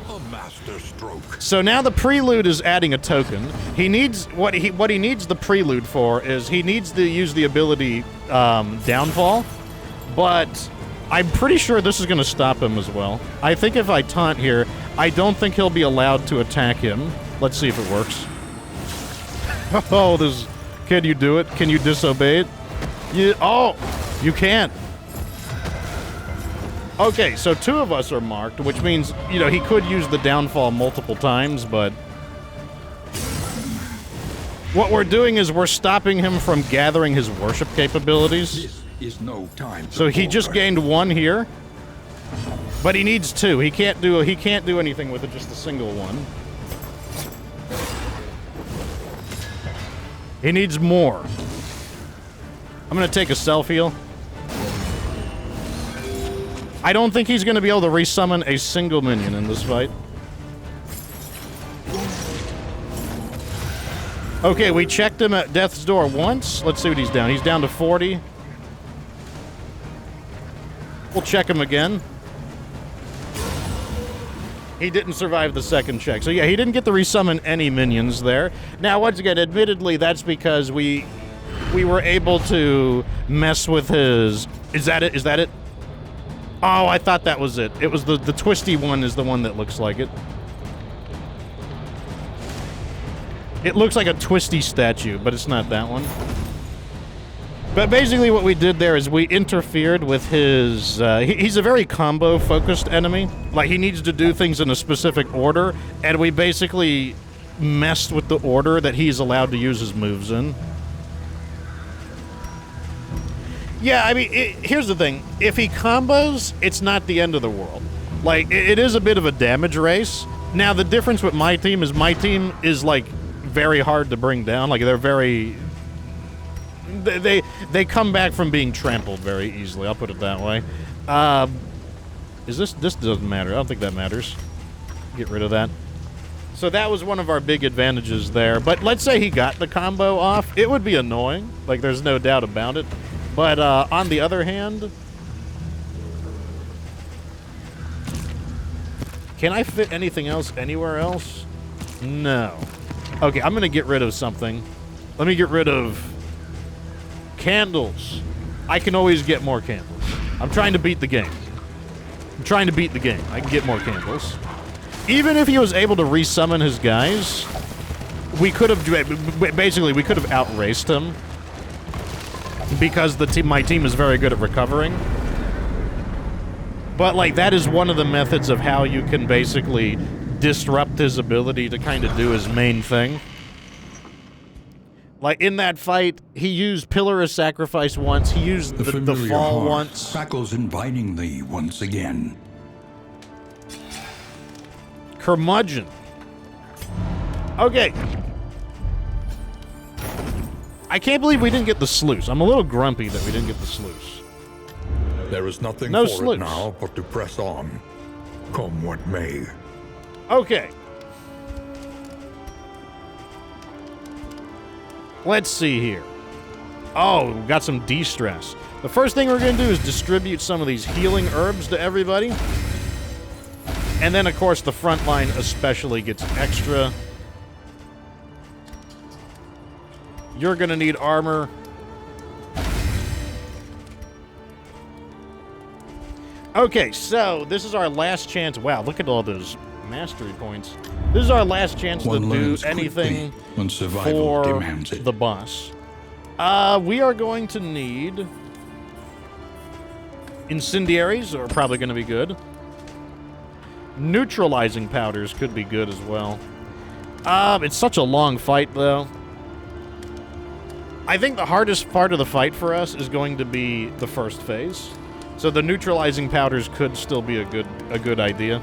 Speaker 3: A master stroke.
Speaker 1: So now the prelude is adding a token. He needs... What he needs the prelude for is he needs to use the ability Downfall, but I'm pretty sure this is going to stop him as well. I think if I taunt here, I don't think he'll be allowed to attack him. Let's see if it works. Oh, this... Can you do it? Can you disobey it? Oh, you can't. Okay, so 2 of us are marked, which means, you know, he could use the downfall multiple times, but... What we're doing is we're stopping him from gathering his worship capabilities.
Speaker 2: This is no time.
Speaker 1: So he just gained 1 here. But he needs 2. He can't do anything with it, just a single one. He needs more. I'm gonna take a self-heal. I don't think he's gonna be able to resummon a single minion in this fight. Okay, we checked him at death's door once. Let's see what he's down. He's down to 40. We'll check him again. He didn't survive the second check. So yeah, he didn't get to resummon any minions there. Now, once again, admittedly, that's because we were able to mess with his... Is that it? Is that it? Oh, I thought that was it. It was the twisty one is the one that looks like it. It looks like a twisty statue, but it's not that one. But basically what we did there is we interfered with his... he's a very combo-focused enemy. Like, he needs to do things in a specific order, and we basically messed with the order that he's allowed to use his moves in. Yeah, I mean, here's the thing. If he combos, it's not the end of the world. Like, it is a bit of a damage race. Now, the difference with my team is, like, very hard to bring down. Like, they're very... They come back from being trampled very easily, I'll put it that way. This doesn't matter. I don't think that matters. Get rid of that. So that was one of our big advantages there. But let's say he got the combo off. It would be annoying. Like, there's no doubt about it. But on the other hand... Can I fit anything else anywhere else? No. Okay, I'm going to get rid of something. Let me get rid of... Candles. I can always get more candles. I'm trying to beat the game. I can get more candles. Even if he was able to resummon his guys, we could have... Basically, we could have outraced him. Because my team is very good at recovering. But, like, that is one of the methods of how you can basically disrupt his ability to kind of do his main thing. Like, in that fight, he used Pillar of Sacrifice once. He used the Fall once.
Speaker 2: Crackles inviting thee once again.
Speaker 1: Curmudgeon. Okay. I can't believe we didn't get the sluice. I'm a little grumpy that we didn't get the sluice.
Speaker 3: There is nothing
Speaker 1: No
Speaker 3: for
Speaker 1: sluice.
Speaker 3: it now but to press on, come what may.
Speaker 1: Okay. Let's see here. Oh, we got some de-stress. The first thing we're going to do is distribute some of these healing herbs to everybody. And then, of course, the front line especially gets extra. You're going to need armor. Okay, so this is our last chance. Wow, look at all those mastery points. This is our last chance to do anything
Speaker 2: when survival demands
Speaker 1: for
Speaker 2: it.
Speaker 1: the boss. We are going to need... Incendiaries are probably going to be good. Neutralizing powders could be good as well. It's such a long fight, though. I think the hardest part of the fight for us is going to be the first phase. So the neutralizing powders could still be a good idea.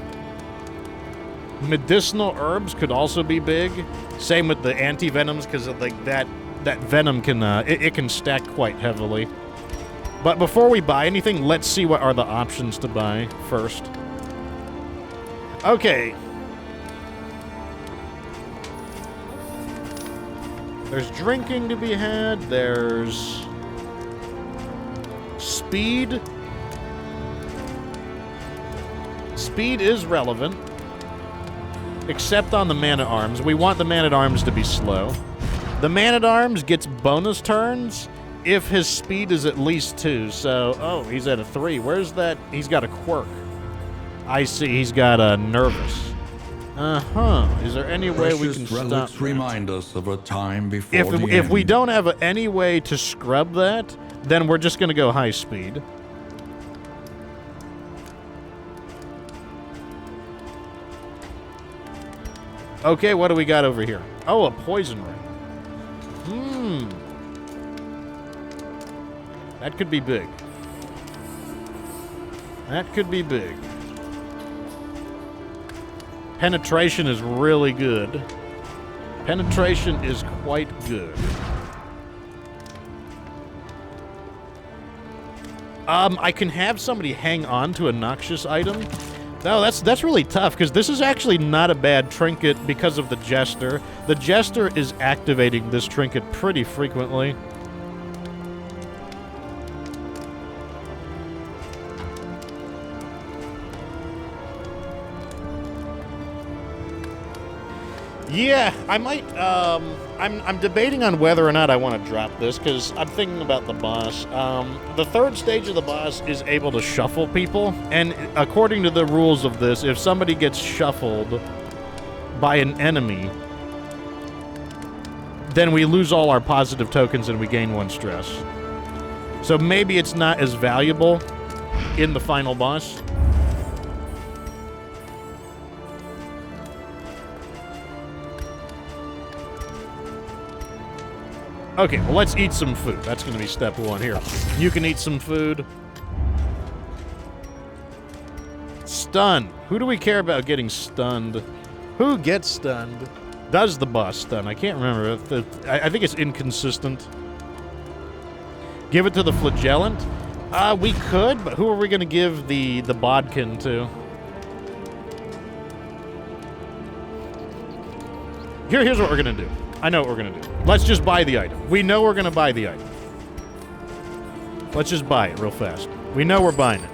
Speaker 1: Medicinal herbs could also be big. Same with the anti-venoms, because like that venom can it can stack quite heavily. But before we buy anything, let's see what are the options to buy first. Okay. There's drinking to be had. There's speed. Speed is relevant, except on the man-at-arms. We want the man-at-arms to be slow. The man-at-arms gets bonus turns if his speed is at least 2. So, oh, he's at a 3. Where's that? He's got a quirk. I see. He's got a nervous. Is there any way we can stop that?
Speaker 2: Remind us of a time before the end.
Speaker 1: If we don't have any way to scrub that, then we're just going to go high speed. Okay, what do we got over here? Oh, a poison ring. That could be big. That could be big. Penetration is really good. Penetration is quite good. I can have somebody hang on to a noxious item. No, that's really tough, because this is actually not a bad trinket because of the Jester. The Jester is activating this trinket pretty frequently. Yeah, I might, I'm debating on whether or not I want to drop this, because I'm thinking about the boss. The third stage of the boss is able to shuffle people, and according to the rules of this, if somebody gets shuffled by an enemy, then we lose all our positive tokens and we gain 1 stress. So maybe it's not as valuable in the final boss. Okay, well, let's eat some food. That's going to be step 1 here. You can eat some food. Stun. Who do we care about getting stunned? Who gets stunned? Does the boss stun? I can't remember. I think it's inconsistent. Give it to the flagellant? We could, but who are we going to give the bodkin to? Here's what we're going to do. I know what we're going to do. Let's just buy the item. We know we're going to buy the item. Let's just buy it real fast. We know we're buying it.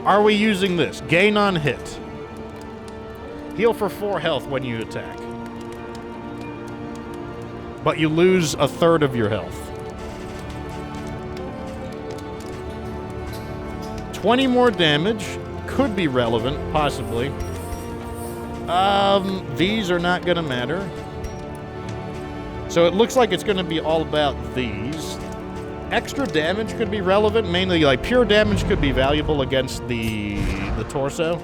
Speaker 1: Are we using this? Gain on hit. Heal for 4 health when you attack. But you lose 1/3 of your health. 20 more damage. Could be relevant, possibly. These are not going to matter. So it looks like it's going to be all about these. Extra damage could be relevant. Mainly, like, pure damage could be valuable against the torso.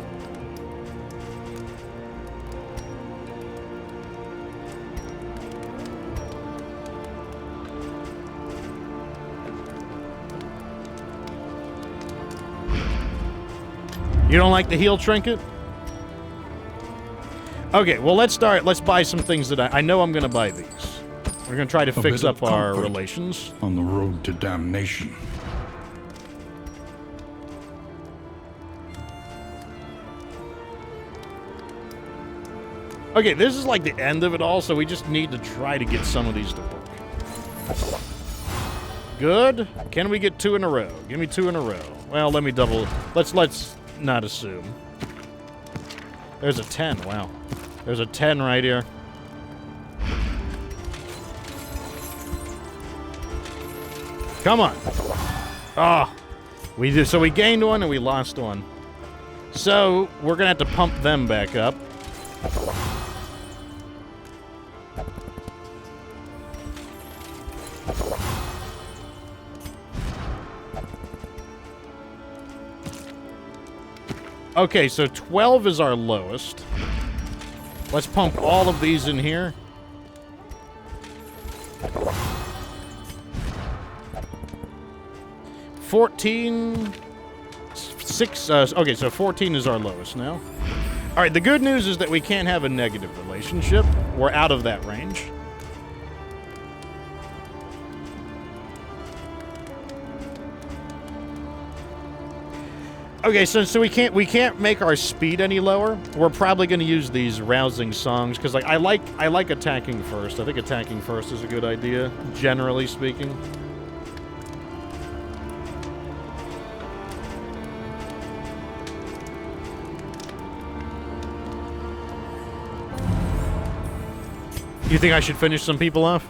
Speaker 1: You don't like the heal trinket? Okay, well, let's start. Let's buy some things that I know I'm going to buy these. We're going to try to fix up our relations.
Speaker 2: On the road to damnation.
Speaker 1: Okay, this is like the end of it all, so we just need to try to get some of these to work. Good. Can we get 2 in a row? Give me 2 in a row. Well, let me double. Let's not assume. There's a 10. Wow. There's a 10 right here. Come on. Oh. We did. So we gained 1 and we lost 1. So we're going to have to pump them back up. Okay, so 12 is our lowest. Let's pump all of these in here. $14... 6... okay, so 14 is our lowest now. Alright, the good news is that we can't have a negative relationship. We're out of that range. Okay, so we can't make our speed any lower. We're probably going to use these rousing songs because like I like attacking first. I think attacking first is a good idea, generally speaking. You think I should finish some people off?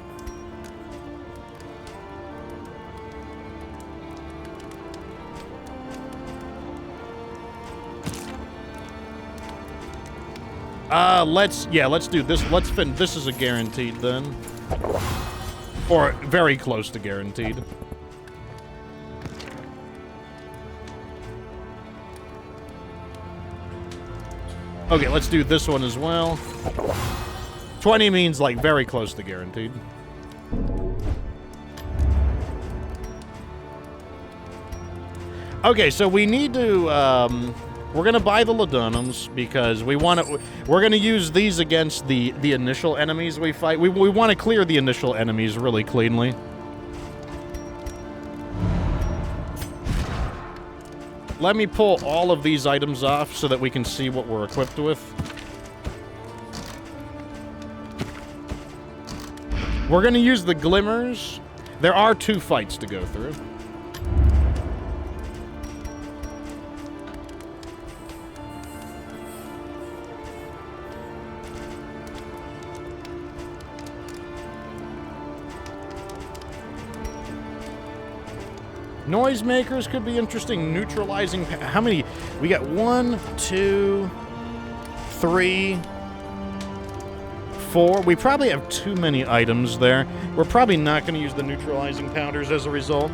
Speaker 1: Let's do this. This is a guaranteed then. Or very close to guaranteed. Okay, let's do this one as well. 20 means like very close to guaranteed. Okay, so we need to, we're gonna buy the Ladonums because we're gonna use these against the initial enemies we fight. We want to clear the initial enemies really cleanly. Let me pull all of these items off so that we can see what we're equipped with. We're gonna use the Glimmers. There are 2 fights to go through. Noisemakers could be interesting. Neutralizing. How many? We got 1, 2, 3, 4. We probably have too many items there. We're probably not going to use the neutralizing powders as a result.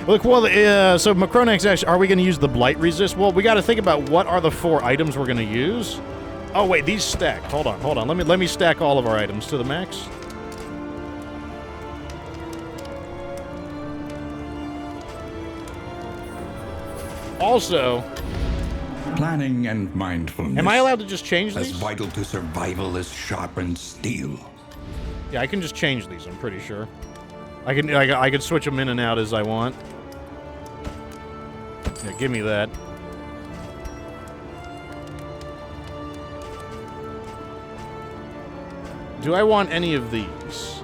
Speaker 1: Look, well, so Macronex, actually, are we going to use the blight resist? Well, we got to think about what are the 4 items we're going to use. Oh wait, these stack. Hold on. Let me stack all of our items to the max. Also,
Speaker 2: Planning and mindfulness.
Speaker 1: am I allowed to just change these?
Speaker 2: As vital to survival as sharpened steel.
Speaker 1: Yeah, I can just change these, I'm pretty sure. I can switch them in and out as I want. Yeah, give me that. Do I want any of these?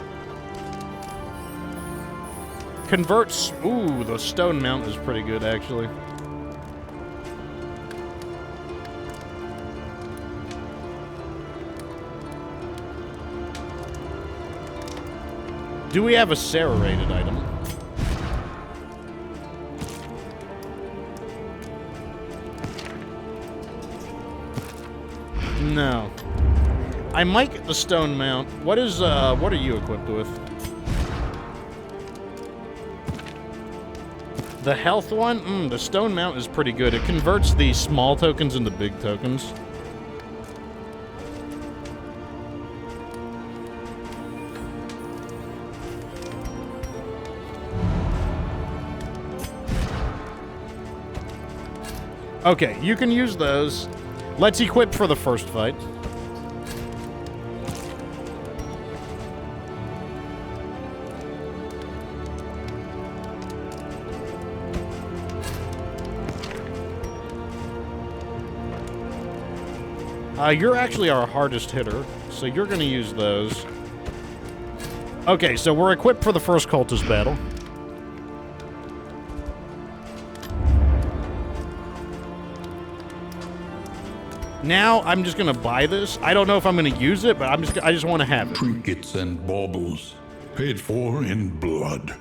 Speaker 1: Converts. Ooh, the stone mount is pretty good, actually. Do we have a Sarah-rated item? No. I might get the stone mount. What are you equipped with? The health one? The stone mount is pretty good. It converts the small tokens into big tokens. Okay, you can use those. Let's equip for the first fight. You're actually our hardest hitter, so you're going to use those. Okay, so we're equipped for the first cultist battle. Now, I'm just going to buy this. I don't know if I'm going to use it, but I just want to have it.
Speaker 3: Trinkets and baubles, paid for in blood.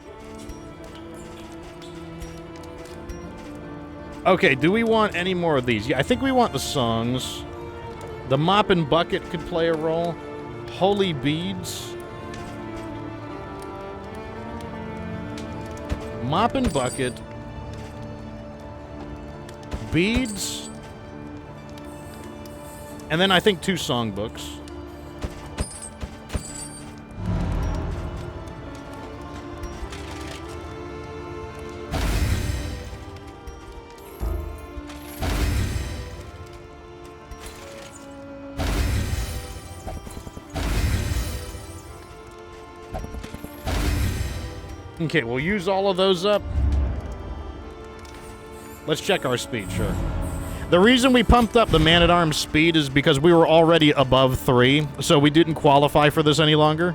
Speaker 1: Okay, do we want any more of these? Yeah, I think we want the songs. The mop and bucket could play a role. Holy beads. Mop and bucket. Beads. And then I think 2 songbooks. Okay, we'll use all of those up. Let's check our speed, sure. The reason we pumped up the Man-at-Arms speed is because we were already above 3, so we didn't qualify for this any longer.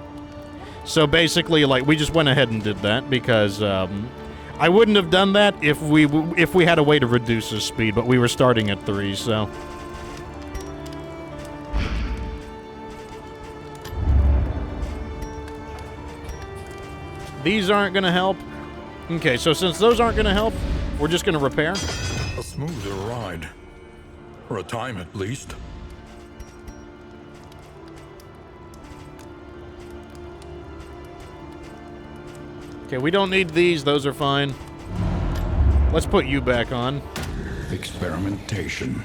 Speaker 1: So basically, like, we just went ahead and did that because I wouldn't have done that if we had a way to reduce his speed, but we were starting at 3, so... These aren't going to help. Okay, so since those aren't going to help, we're just going to repair.
Speaker 3: A smoother ride. For a time, at least.
Speaker 1: Okay, we don't need these. Those are fine. Let's put you back on.
Speaker 2: Experimentation.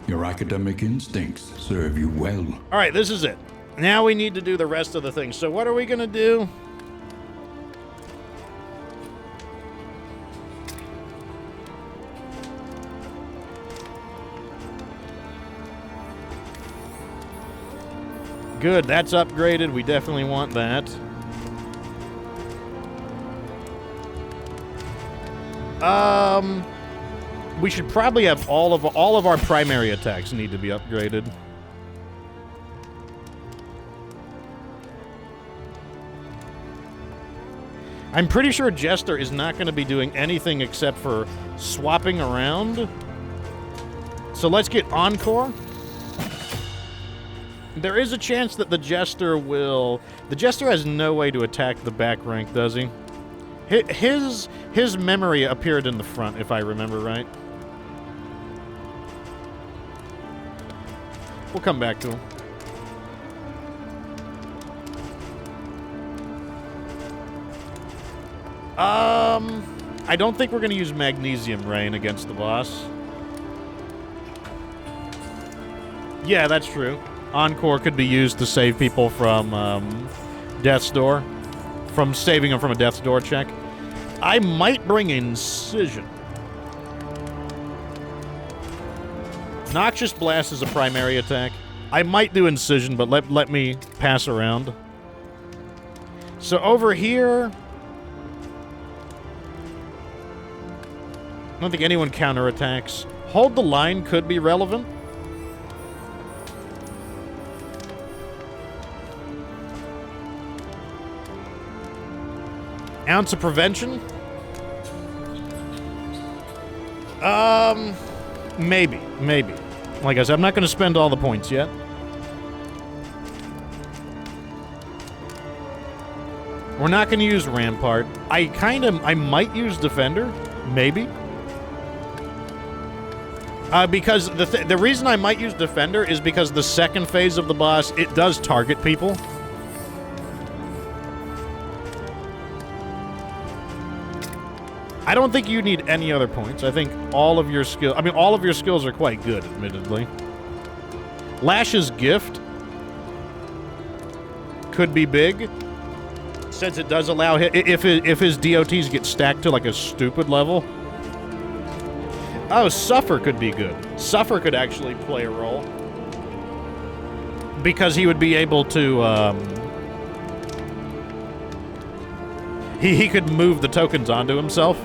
Speaker 2: Your academic instincts serve you well.
Speaker 1: All right, this is it. Now we need to do the rest of the things. So what are we going to do? Good, that's upgraded. We definitely want that. We should probably have all of our primary attacks need to be upgraded. I'm pretty sure Jester is not going to be doing anything except for swapping around. So let's get Encore. There is a chance that the Jester will... The Jester has no way to attack the back rank, does he? His memory appeared in the front, if I remember right. We'll come back to him. I don't think we're going to use Magnesium Rain against the boss. Yeah, that's true. Encore could be used to save people from Death's Door. From saving them from a Death's Door check. I might bring Incision. Noxious Blast is a primary attack. I might do Incision, but let me pass around. So over here... I don't think anyone counterattacks. Hold the Line could be relevant. Ounce of Prevention? Maybe. Like I said, I'm not going to spend all the points yet. We're not going to use Rampart. I might use Defender. Maybe. Because the reason I might use Defender is because the second phase of the boss, it does target people. I don't think you need any other points. I think all of your skills... I mean, all of your skills are quite good, admittedly. Lash's Gift could be big, since it does allow... If his DOTs get stacked to, like, a stupid level. Oh, Suffer could be good. Suffer could actually play a role. Because he would be able to... He could move the tokens onto himself.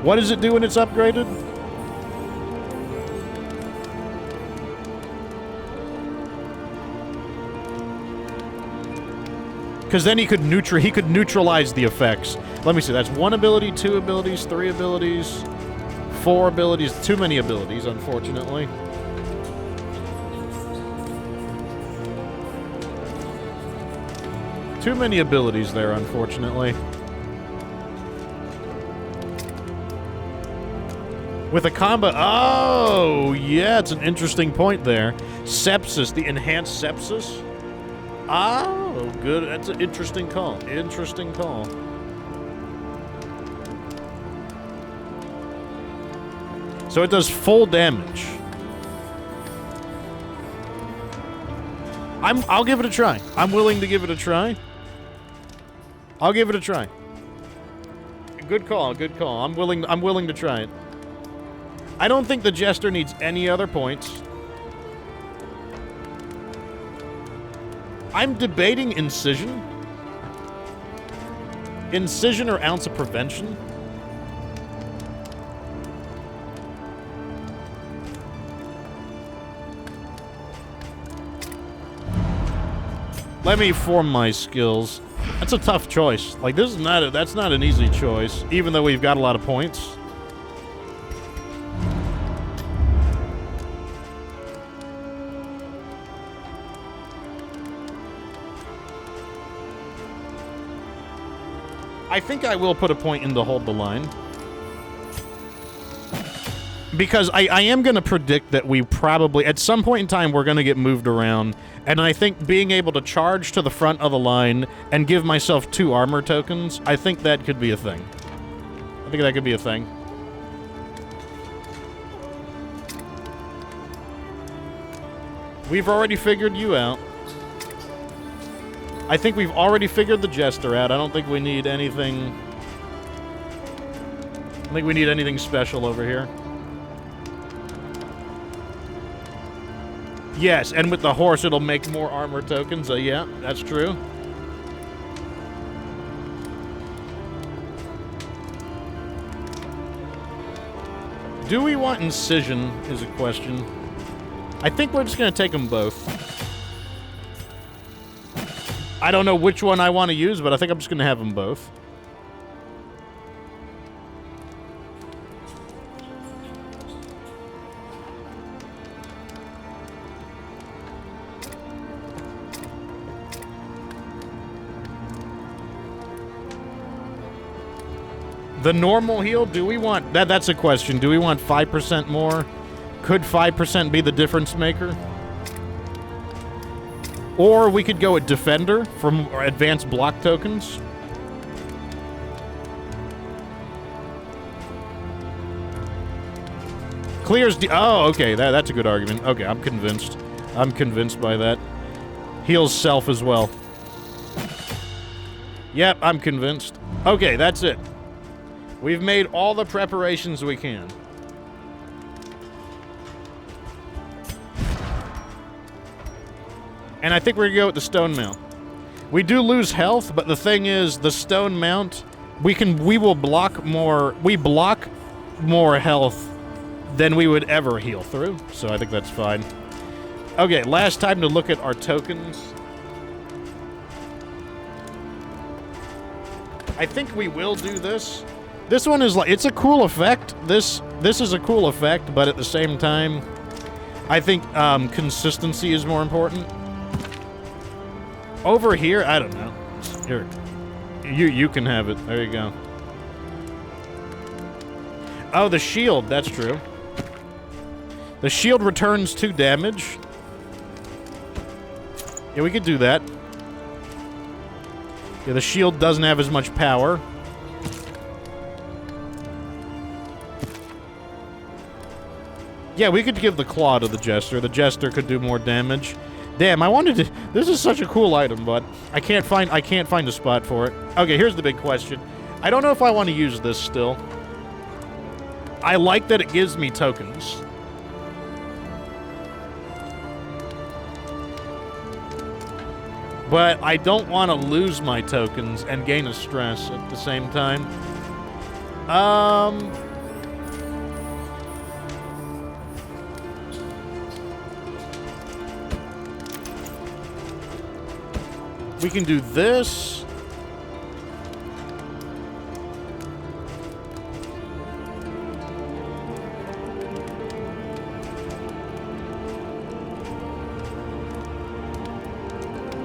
Speaker 1: What does it do when it's upgraded? Because then he could neutralize the effects. Let me see. That's 1 ability, 2 abilities, 3 abilities, 4 abilities. Too many abilities, unfortunately. Too many abilities there, unfortunately. With a combo... Oh, yeah, it's an interesting point there. Sepsis, the enhanced sepsis. Oh, good. That's an interesting call. Interesting call. So it does full damage. I'll give it a try. I'm willing to give it a try. I'll give it a try. Good call, good call. I'm willing to try it. I don't think the Jester needs any other points. I'm debating Incision. Incision or Ounce of Prevention. Let me form my skills. That's a tough choice. Like, this is not that's not an easy choice, even though we've got a lot of points. I think I will put a point in to hold the line. Because I am going to predict that we probably, at some point in time, we're going to get moved around. And I think being able to charge to the front of the line and give myself 2 armor tokens, I think that could be a thing. I think that could be a thing. We've already figured you out. I think we've already figured the Jester out. I don't think we need anything... I don't think we need anything special over here. Yes, and with the horse, it'll make more armor tokens. Yeah, that's true. Do we want Incision, is a question. I think we're just going to take them both. I don't know which one I want to use, but I think I'm just going to have them both. The normal heal, do we want... That's a question. Do we want 5% more? Could 5% be the difference maker? Or we could go at Defender from advanced block tokens. Clears... Oh, okay. That's a good argument. Okay, I'm convinced. I'm convinced by that. Heals self as well. Yep, I'm convinced. Okay, that's it. We've made all the preparations we can. And I think we're gonna go with the stone mount. We do lose health, but the thing is, the stone mount, we will block more, we block more health than we would ever heal through, so I think that's fine. Okay, last time to look at our tokens. I think we will do this. This one is like, it's a cool effect. This is a cool effect, but at the same time, I think consistency is more important. Over here, I don't know. Here, you can have it. There you go. Oh, the shield. That's true. The shield returns 2 damage. Yeah, we could do that. Yeah, the shield doesn't have as much power. Yeah, we could give the claw to the Jester. The Jester could do more damage. Damn, I wanted to... This is such a cool item, but I can't find a spot for it. Okay, here's the big question. I don't know if I want to use this still. I like that it gives me tokens. But I don't want to lose my tokens and gain a stress at the same time. We can do this.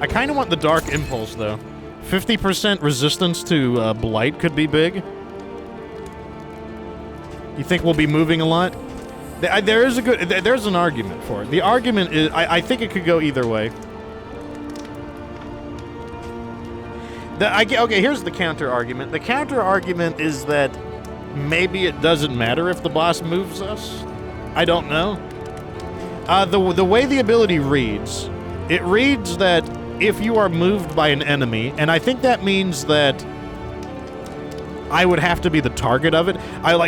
Speaker 1: I kind of want the Dark Impulse, though. 50% resistance to Blight could be big. You think we'll be moving a lot? There's an argument for it. The argument is, I think it could go either way. Okay, here's the counter-argument. The counter-argument is that maybe it doesn't matter if the boss moves us. I don't know. The way the ability reads, it reads that if you are moved by an enemy, and I think that means that I would have to be the target of it.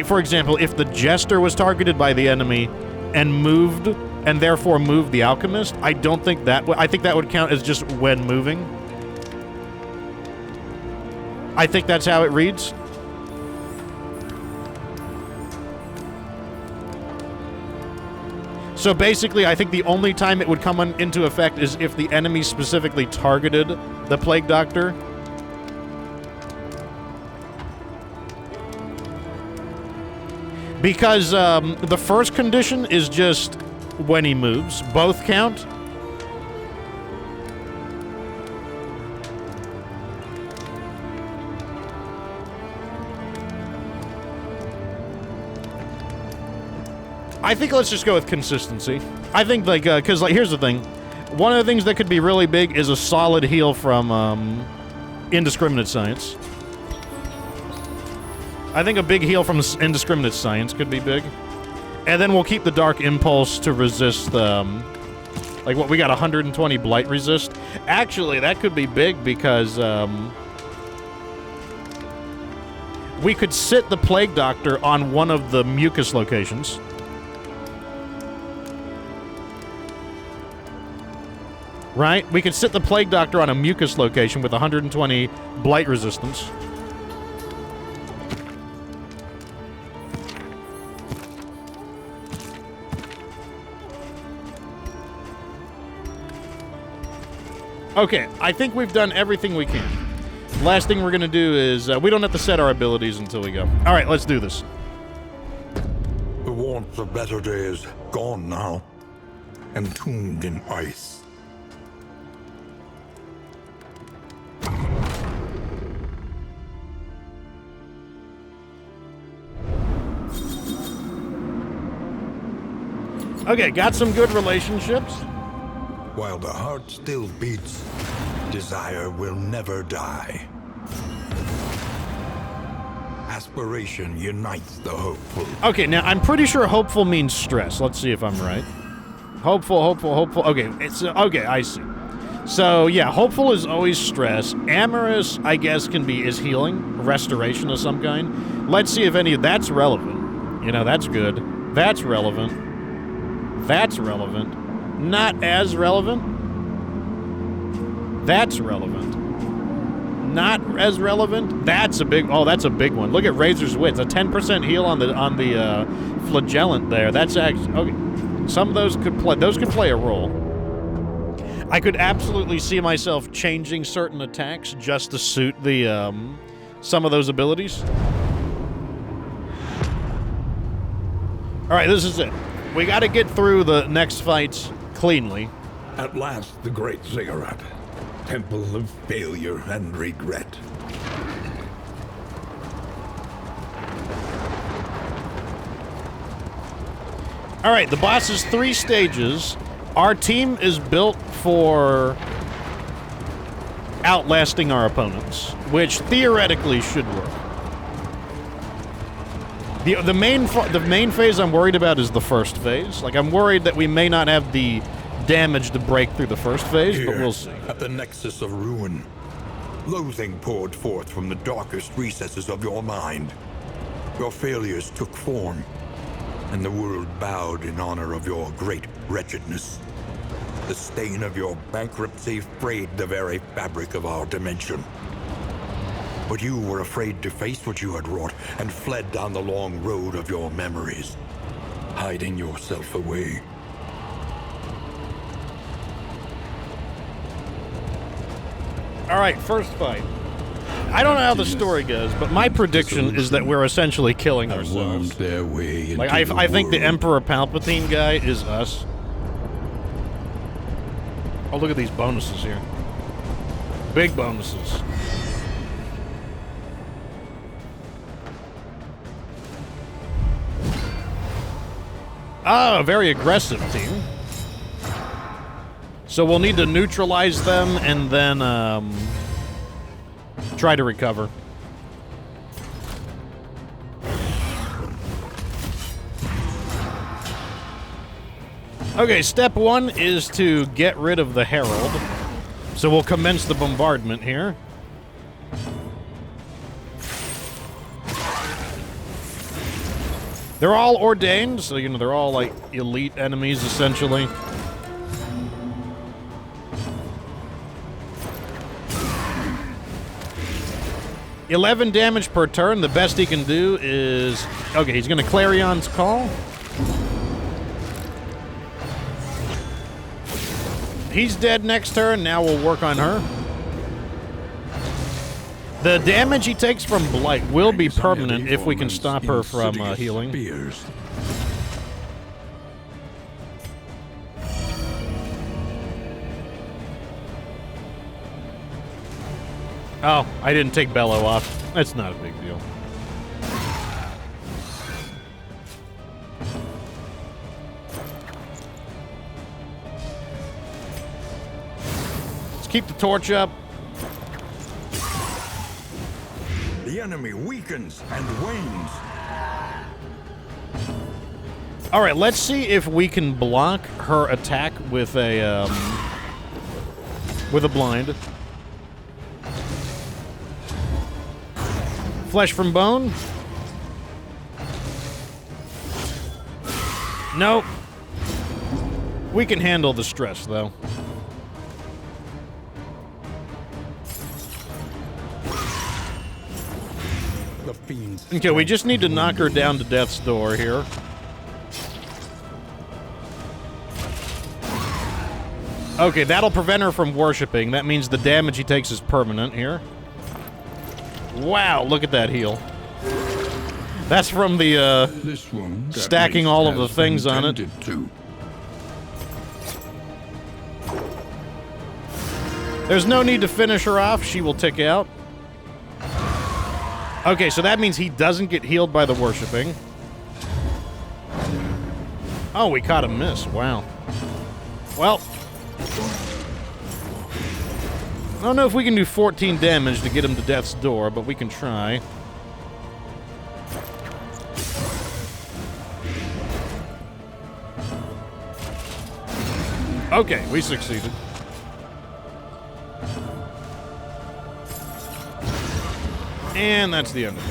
Speaker 1: For example, if the Jester was targeted by the enemy and moved, and therefore moved the Alchemist, I don't think that I think that would count as just when moving. I think that's how it reads. So basically, I think the only time it would come into effect is if the enemy specifically targeted the Plague Doctor. Because the first condition is just when he moves. Both count. I think let's just go with consistency. I think, like, because, like, here's the thing. One of the things that could be really big is a solid heal from Indiscriminate Science. I think a big heal from Indiscriminate Science could be big. And then we'll keep the Dark Impulse to resist, like, what, we got 120 Blight resist? Actually, that could be big because, we could sit the Plague Doctor on one of the mucus locations. Right? We could sit the Plague Doctor on a mucus location with 120 Blight resistance. Okay, I think we've done everything we can. Last thing we're going to do is, we don't have to set our abilities until we go. All right, let's do this.
Speaker 3: The warmth of better days gone now, entombed in ice.
Speaker 1: Okay, got some good relationships.
Speaker 3: While the heart still beats, desire will never die. Aspiration unites the hopeful.
Speaker 1: Okay, now I'm pretty sure hopeful means stress. Let's see if I'm right. Hopeful, hopeful, hopeful. Okay, it's okay, I see. So, yeah, hopeful is always stress. Amorous, I guess, is healing, restoration of some kind. Let's see if any of that's relevant. You know, that's good. That's relevant. That's relevant. Not as relevant. That's relevant. Not as relevant. That's a big. Oh, that's a big one. Look at Razor's Wits. A 10% heal on the flagellant there. That's actually okay. Some of those could play. Those could play a role. I could absolutely see myself changing certain attacks just to suit the some of those abilities. All right, this is it. We got to get through the next fights cleanly.
Speaker 3: At last, the great ziggurat, temple of failure and regret.
Speaker 1: All right, the boss is 3 stages. Our team is built for outlasting our opponents, which theoretically should work. The main phase I'm worried about is the first phase. Like, I'm worried that we may not have the damage to break through the first phase,
Speaker 3: Here,
Speaker 1: but we'll see.
Speaker 3: At the nexus of ruin, loathing poured forth from the darkest recesses of your mind. Your failures took form, and the world bowed in honor of your great wretchedness. The stain of your bankruptcy frayed the very fabric of our dimension. But you were afraid to face what you had wrought and fled down the long road of your memories, hiding yourself away.
Speaker 1: All right, first fight. I don't know how the story goes, but my prediction is that we're essentially killing ourselves.
Speaker 3: Their way into
Speaker 1: Like, I think the Emperor Palpatine guy is us. Oh, look at these bonuses here. Big bonuses. Ah, very aggressive team. So we'll need to neutralize them and then try to recover. Okay, step 1 is to get rid of the Herald. So we'll commence the bombardment here. They're all ordained, so, you know, they're all, like, elite enemies, essentially. $11 damage per turn. The best he can do is... Okay, he's going to Clarion's Call. he's dead next turn. Now we'll work on her. The damage he takes from Blight will be permanent if we can stop her from healing.
Speaker 2: Spears.
Speaker 1: Oh, I didn't take Bellow off. That's not a big deal. Let's keep the torch up.
Speaker 3: The enemy weakens and wanes.
Speaker 1: All right, let's see if we can block her attack with a blind. Flesh from bone. Nope. We can handle the stress, though.
Speaker 2: The fiends.
Speaker 1: Okay, we just need to knock her down to death's door here. Okay, that'll prevent her from worshipping. That means the damage he takes is permanent here. Wow, look at that heal. That's from the,
Speaker 2: This wound
Speaker 1: stacking all of the things on it. There's no need to finish her off. She will tick out. Okay, so that means he doesn't get healed by the worshipping. Oh, we caught a miss. Wow. Well, I don't know if we can do 14 damage to get him to death's door, but we can try. Okay, we succeeded. And that's the end of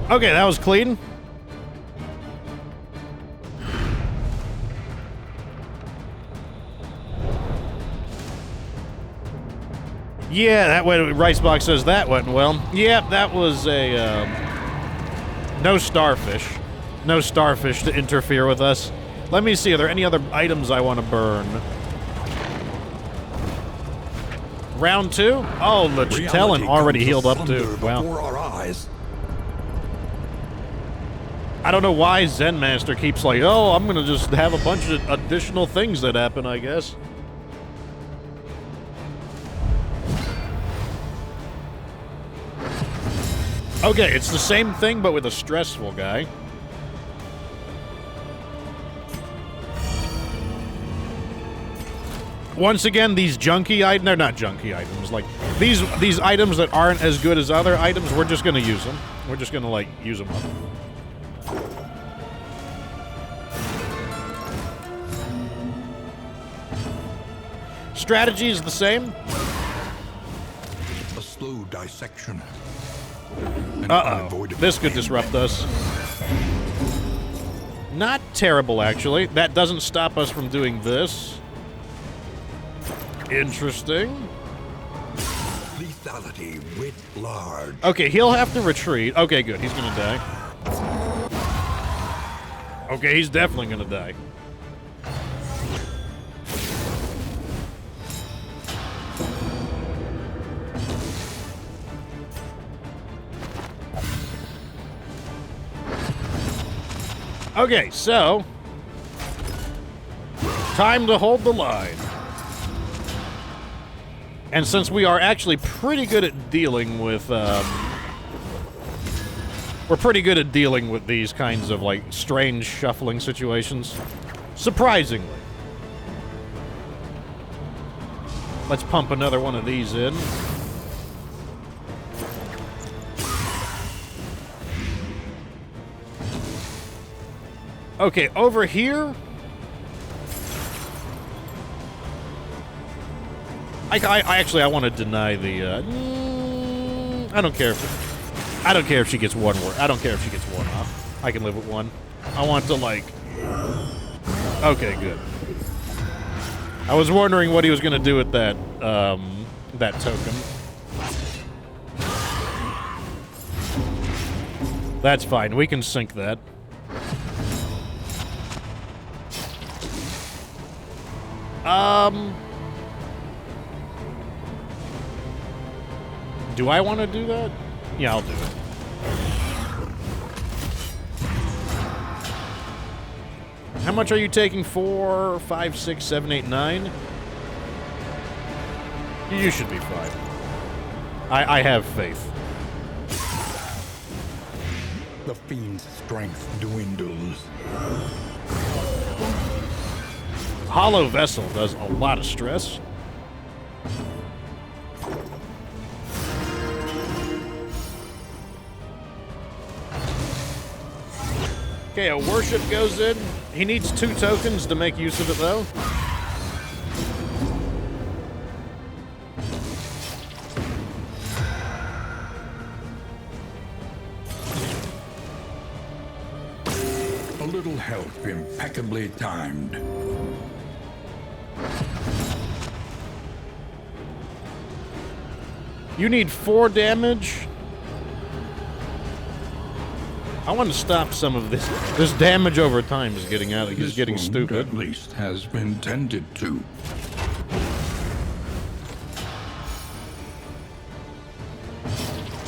Speaker 1: it. Okay, that was clean. Yeah, that went. Ricebox says that went well. Yep, that was a no starfish. No starfish to interfere with us. Let me see. Are there any other items I want to burn? Round 2? Oh, the Chatelan already healed up too. Wow.
Speaker 3: Our eyes.
Speaker 1: I don't know why Zen Master keeps like, oh, I'm gonna just have a bunch of additional things that happen, I guess. Okay, it's the same thing, but with a stressful guy. Once again, these junky items, they're not junky items. Like, these items that aren't as good as other items, we're just gonna use them. We're just gonna, like, use them up. Strategy is the same.
Speaker 3: A slow dissection.
Speaker 1: Uh-oh. This could disrupt us. Not terrible, actually. That doesn't stop us from doing this. Interesting.
Speaker 3: Lethality writ large.
Speaker 1: Okay, he'll have to retreat. Okay, good. He's gonna die. Okay, he's definitely gonna die. Okay, so time to hold the line. And since we are actually pretty good at dealing with, we're pretty good at dealing with these kinds of, like, strange shuffling situations. Surprisingly. Let's pump another one of these in. Okay, over here... I want to deny the, I don't care if she gets one word. I don't care if she gets one off. I can live with one. I want to, like... Okay, good. I was wondering what he was going to do with that, that token. That's fine. We can sync that. Do I want to do that? Yeah, I'll do it. How much are you taking? 4, 5, 6, 7, 8, 9? You should be fine. I have faith.
Speaker 3: The fiend's strength dwindles.
Speaker 1: Hollow Vessel does a lot of stress. Okay, a worship goes in. He needs 2 tokens to make use of it, though.
Speaker 2: A little help impeccably timed.
Speaker 1: You need 4 damage. I want to stop some of this. This damage over time is getting out. It's getting
Speaker 2: This wound,
Speaker 1: stupid.
Speaker 2: at least, has been tended to.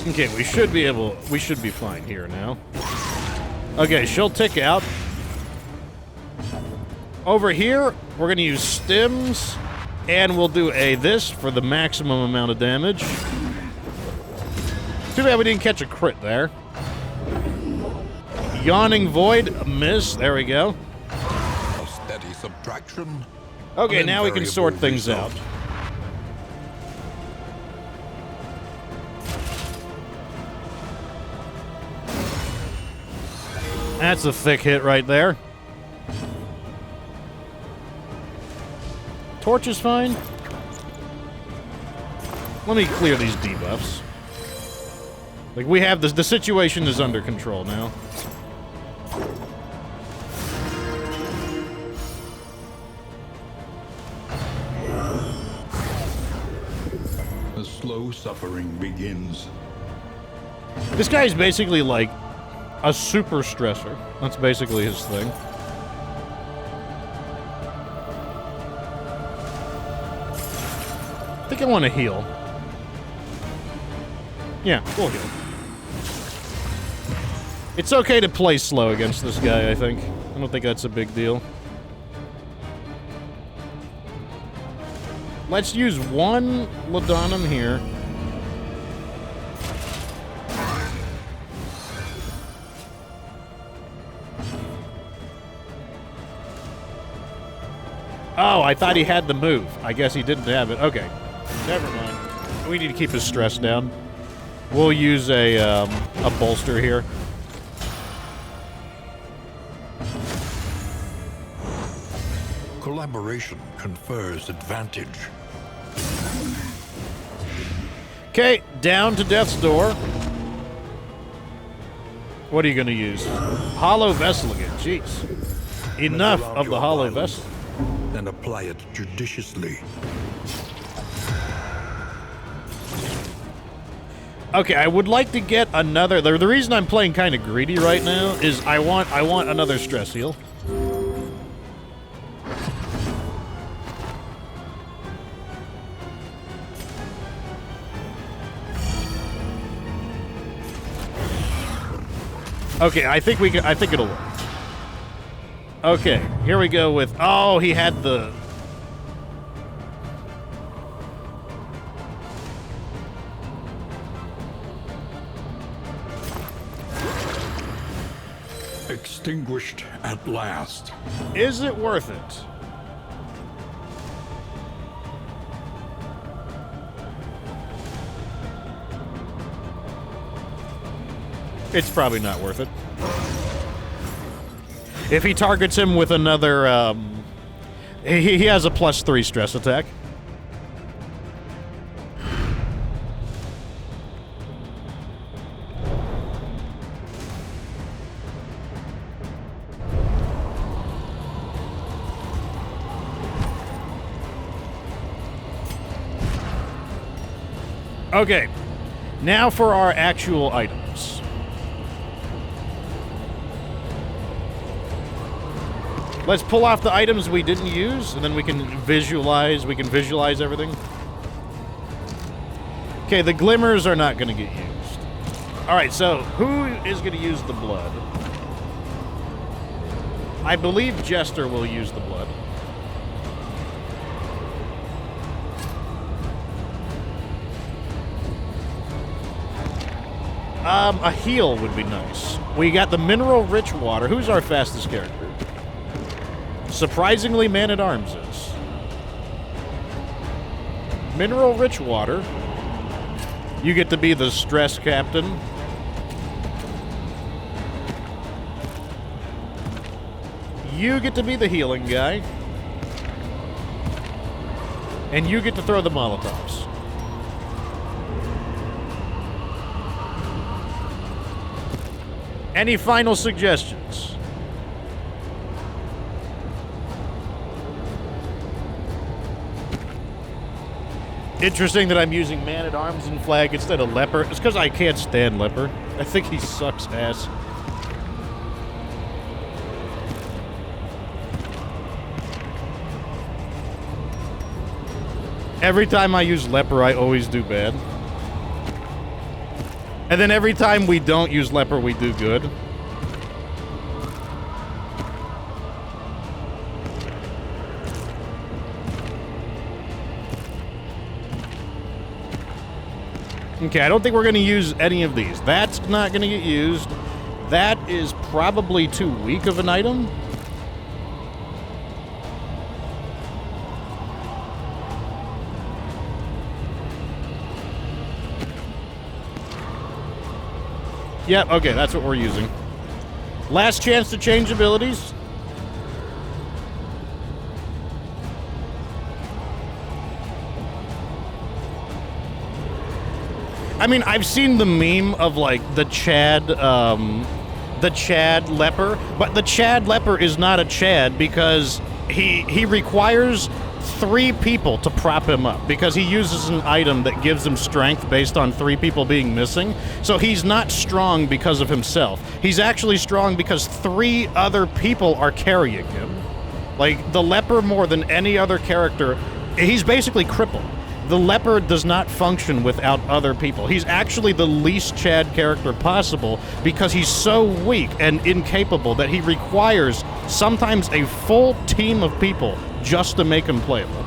Speaker 1: Okay, we should be fine here now. Okay, she'll tick out. Over here, we're going to use stims, and we'll do this for the maximum amount of damage. Too bad we didn't catch a crit there. Yawning Void, a miss. There we go.
Speaker 3: A steady subtraction.
Speaker 1: Okay,
Speaker 3: An
Speaker 1: now we can sort
Speaker 3: invariable
Speaker 1: things
Speaker 3: result.
Speaker 1: out. That's a thick hit right there. Torch is fine. Let me clear these debuffs. Like, we have this. The situation is under control now.
Speaker 2: The slow suffering begins.
Speaker 1: This guy's basically like a super stressor. That's basically his thing. I think I want to heal. Yeah, we'll heal. It's okay to play slow against this guy, I think. I don't think that's a big deal. Let's use 1 Laudanum here. Oh, I thought he had the move. I guess he didn't have it. Okay. Never mind. We need to keep his stress down. We'll use a bolster here.
Speaker 3: Collaboration confers advantage.
Speaker 1: Okay, down to Death's Door. What are you going to use? Hollow Vessel again. Jeez. Enough
Speaker 3: Measure out
Speaker 1: of the
Speaker 3: your
Speaker 1: Hollow
Speaker 3: violence,
Speaker 1: Vessel.
Speaker 3: Then apply it judiciously.
Speaker 1: Okay, I would like to get another... The reason I'm playing kind of greedy right now is I want another stress heal. Okay, I think it'll work. Okay, here we go with... Oh, he had the...
Speaker 2: Extinguished at last.
Speaker 1: Is it worth it? It's probably not worth it. If he targets him with another, he has a +3 stress attack. Okay, now for our actual items. Let's pull off the items we didn't use, and then we can visualize everything. Okay, the glimmers are not going to get used. All right, so who is going to use the blood? I believe Jester will use the blood. A heal would be nice. We got the mineral-rich water. Who's our fastest character? Surprisingly, Man-at-Arms is. Mineral-rich water. You get to be the stress captain. You get to be the healing guy. And you get to throw the Molotovs. Any final suggestions? Interesting that I'm using Man-at-Arms and Flag instead of Leper. It's because I can't stand Leper. I think he sucks ass. Every time I use Leper, I always do bad. And then every time we don't use Leper, we do good. Okay, I don't think we're going to use any of these. That's not going to get used. That is probably too weak of an item. Yep, okay, that's what we're using. Last chance to change abilities. I mean, I've seen the meme of, like, the Chad Leper, but the Chad Leper is not a Chad because he requires 3 people to prop him up because he uses an item that gives him strength based on 3 people being missing. So he's not strong because of himself. He's actually strong because 3 other people are carrying him. Like, the Leper, more than any other character, he's basically crippled. The Leper does not function without other people. He's actually the least Chad character possible because he's so weak and incapable that he requires sometimes a full team of people just to make him playable.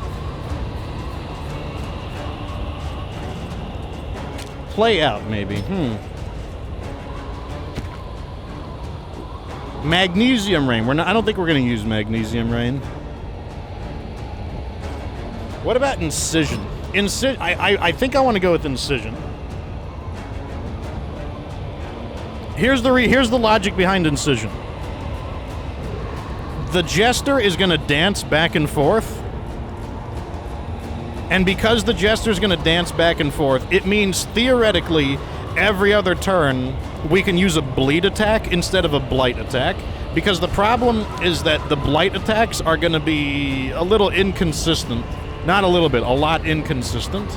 Speaker 1: Play out, maybe. Magnesium Rain. I don't think we're going to use Magnesium Rain. What about Incision? I think I want to go with Incision. Here's the logic behind Incision. The Jester is going to dance back and forth. And because the Jester is going to dance back and forth, it means theoretically every other turn we can use a bleed attack instead of a blight attack. Because the problem is that the blight attacks are going to be a little inconsistent. Not a little bit, a lot inconsistent.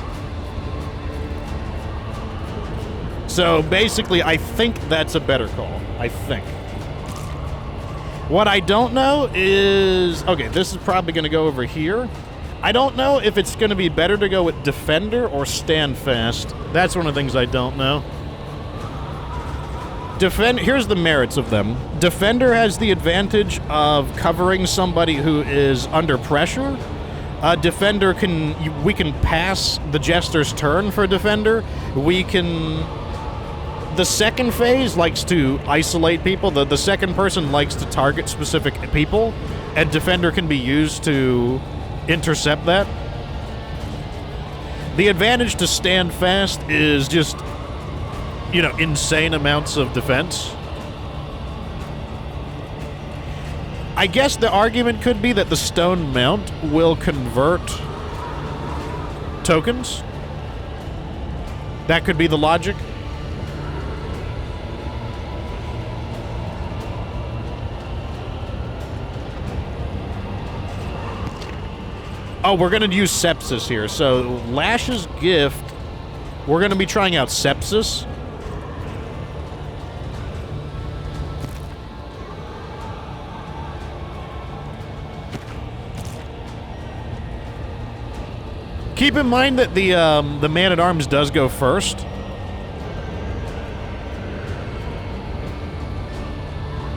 Speaker 1: So basically, I think that's a better call. I think. What I don't know is... Okay, this is probably going to go over here. I don't know if it's going to be better to go with Defender or Stand Fast. That's one of the things I don't know. Here's the merits of them. Defender has the advantage of covering somebody who is under pressure. Defender we can pass the Jester's turn for Defender. The second phase likes to isolate people. The second person likes to target specific people, and Defender can be used to intercept that. The advantage to Stand Fast is just, insane amounts of defense. I guess the argument could be that the Stone Mount will convert tokens. That could be the logic. Oh, we're going to use Sepsis here. So, Lash's Gift, we're going to be trying out Sepsis. Keep in mind that the man-at-arms does go first.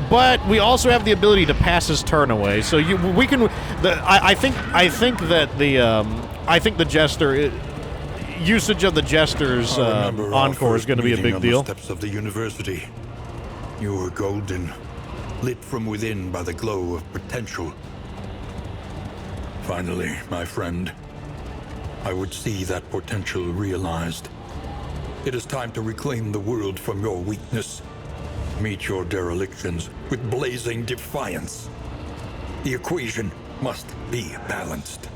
Speaker 1: But we also have the ability to pass his turn away, so we can. I think the jester usage of the jester's encore is going to be a big deal.
Speaker 3: The steps of the university, you were golden, lit from within by the glow of potential. Finally, my friend, I would see that potential realized. It is time to reclaim the world from your weakness. Meet your derelictions with blazing defiance. The equation must be balanced.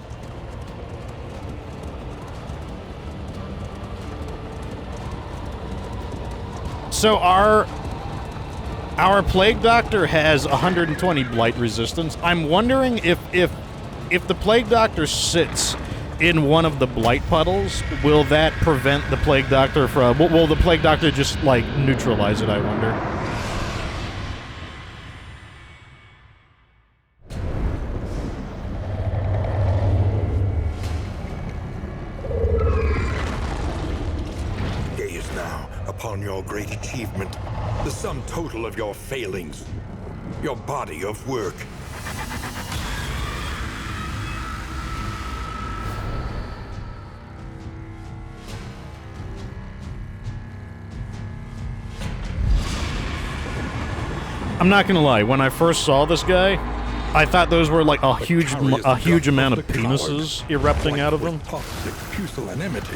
Speaker 1: So our Plague Doctor has 120 blight resistance. I'm wondering if the Plague Doctor sits in one of the blight puddles, will that prevent the Plague Doctor from... Will the Plague Doctor just, like, neutralize it, I wonder?
Speaker 3: Gaze now upon your great achievement, the sum total of your failings, your body of work.
Speaker 1: I'm not gonna lie, when I first saw this guy, I thought those were like a huge amount of penises erupting out of them.
Speaker 3: Toxic pusillanimity.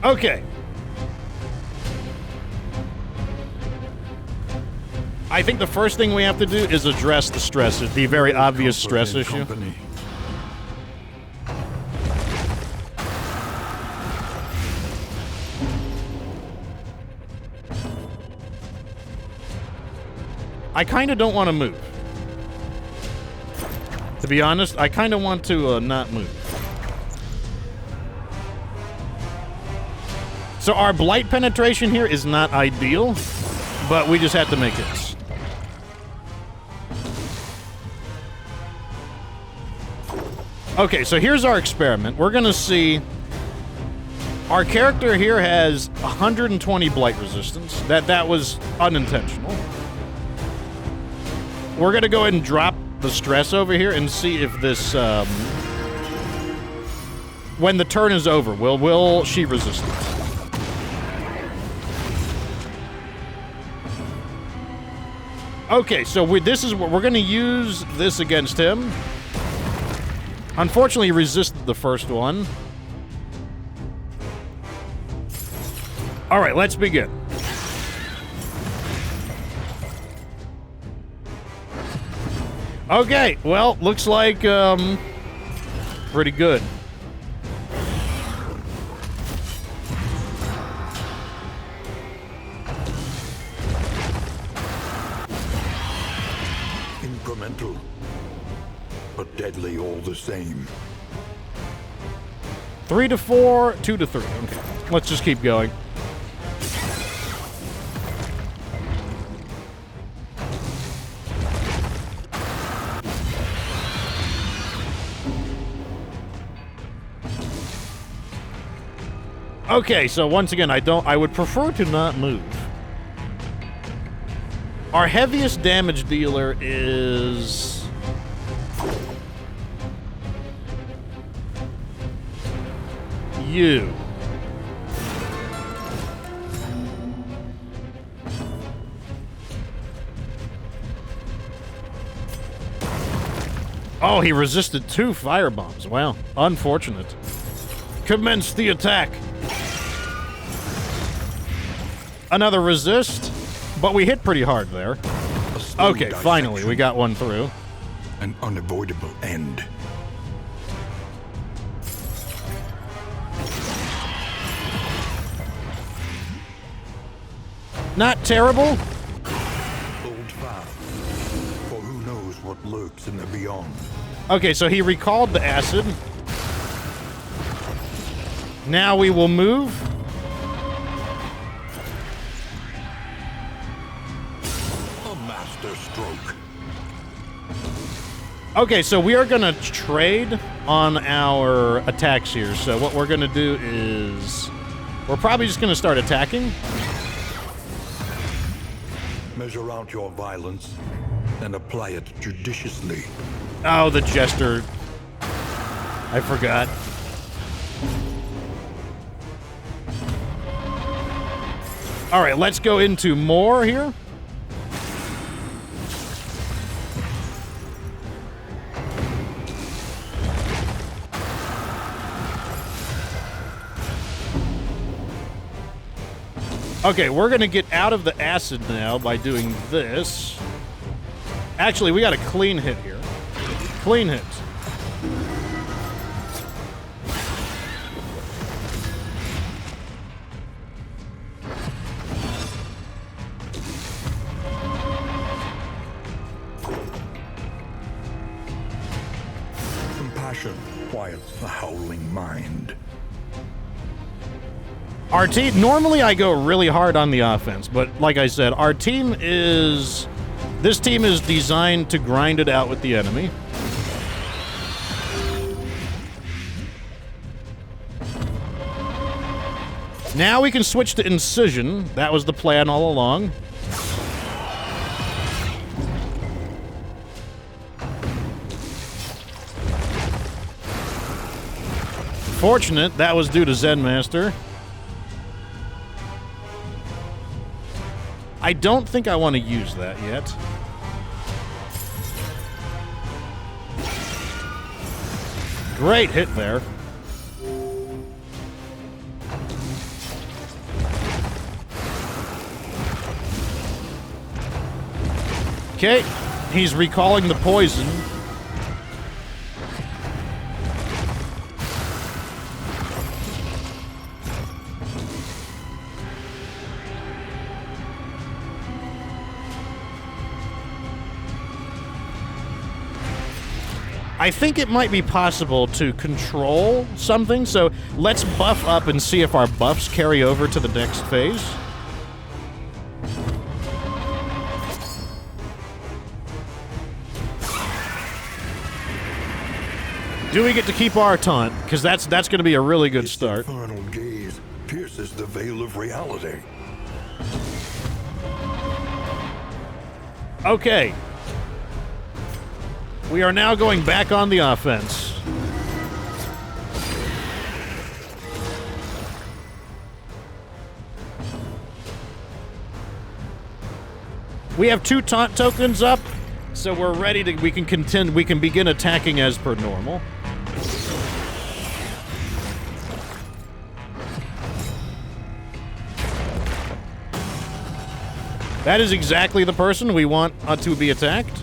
Speaker 1: Okay. I think the first thing we have to do is address the stress, the very obvious stress issue. I kind of don't want to move. To be honest, I kind of want to not move. So our blight penetration here is not ideal, but we just have to make it. Okay, so here's our experiment. We're going to see... Our character here has 120 blight resistance. That was unintentional. We're going to go ahead and drop the stress over here and see if this, when the turn is over, will she resist it? Okay, so this is what we're going to use this against him. Unfortunately, he resisted the first one. All right, let's begin. Okay, well, looks like, pretty good.
Speaker 3: Incremental, but deadly all the same.
Speaker 1: 3 to 4, 2 to 3. Okay, let's just keep going. Okay, so once again, I would prefer to not move. Our heaviest damage dealer is... you. Oh, he resisted 2 firebombs. Wow, unfortunate. Commence the attack. Another resist, but we hit pretty hard there. Okay, finally, we got one through.
Speaker 3: An unavoidable end.
Speaker 1: Not terrible.
Speaker 3: Hold fast, for who knows what lurks in the beyond.
Speaker 1: Okay, so he recalled the acid. Now we will move.
Speaker 3: A master stroke.
Speaker 1: Okay, so we are going to trade on our attacks here. So what we're going to do is we're probably just going to start attacking.
Speaker 3: Measure out your violence and apply it judiciously.
Speaker 1: Oh, the jester. I forgot. All right, let's go into more here. Okay, we're gonna get out of the acid now by doing this. Actually, we got a clean hit here. Clean hit.
Speaker 3: Compassion quiets the howling mind.
Speaker 1: Our team, normally I go really hard on the offense, but like I said, our team is, this team is designed to grind it out with the enemy. Now we can switch to Incision. That was the plan all along. Fortunate, that was due to Zen Master. I don't think I want to use that yet. Great hit there. Okay, he's recalling the poison. I think it might be possible to control something, so let's buff up and see if our buffs carry over to the next phase. Do we get to keep our taunt? Because that's going to be a really good start.
Speaker 3: Its infernal gaze pierces the veil of reality.
Speaker 1: Okay. We are now going back on the offense. We have 2 taunt tokens up, so we're ready to, we can begin attacking as per normal. That is exactly the person we want to be attacked.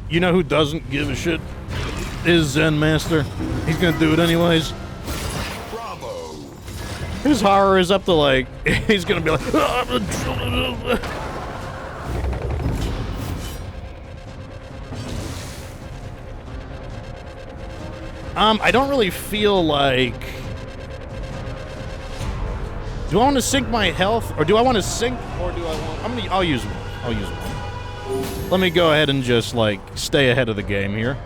Speaker 1: You know who doesn't give a shit? Is Zen Master. He's gonna do it anyways.
Speaker 3: Bravo!
Speaker 1: His horror is up to like, he's gonna be like, I don't really feel like, do I want to sink my health, or do I want to sink, or do I want, I'll use one. I'll use one. Let me go ahead and just, like, stay ahead of the game here.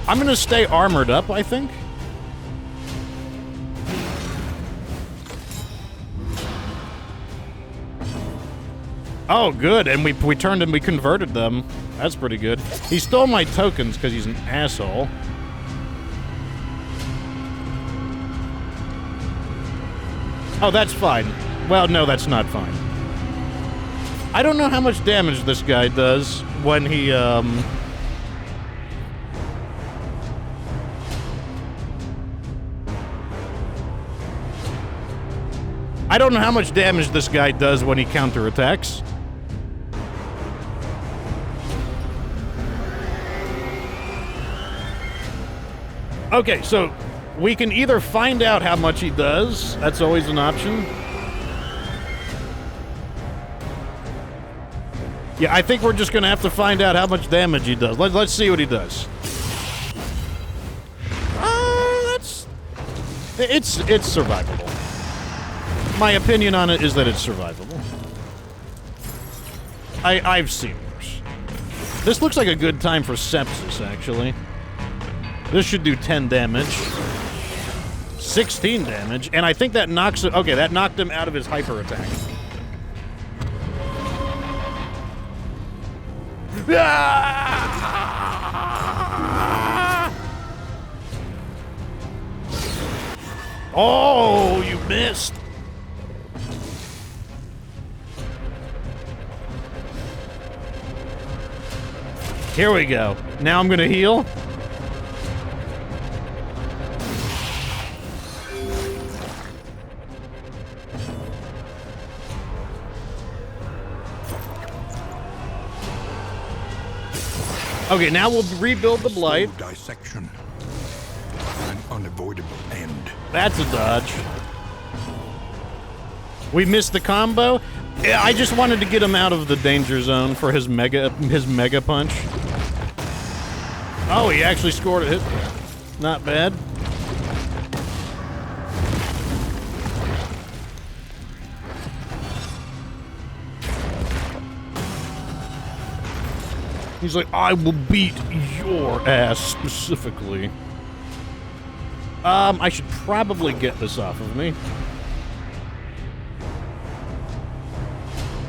Speaker 1: I'm gonna stay armored up, I think. Oh, good, and we turned and we converted them. That's pretty good. He stole my tokens because he's an asshole. Oh, that's fine. Well, no, that's not fine. I don't know how much damage this guy does when he, I don't know how much damage this guy does when he counterattacks. Okay, so we can either find out how much he does. That's always an option. Yeah, I think we're just going to have to find out how much damage he does. Let's see what he does. It's survivable. My opinion on it is that it's survivable. I've seen worse. This looks like a good time for sepsis, actually. This should do 10 damage. 16 damage, and I think that knocks it... Okay, that knocked him out of his hyper attack. Oh, you missed. Here we go. Now I'm gonna heal. Okay, now we'll rebuild the blight.
Speaker 3: Slow dissection. An unavoidable end.
Speaker 1: That's a dodge. We missed the combo. I just wanted to get him out of the danger zone for his mega punch. Oh, he actually scored a hit. Not bad. He's like, I will beat your ass specifically. I should probably get this off of me.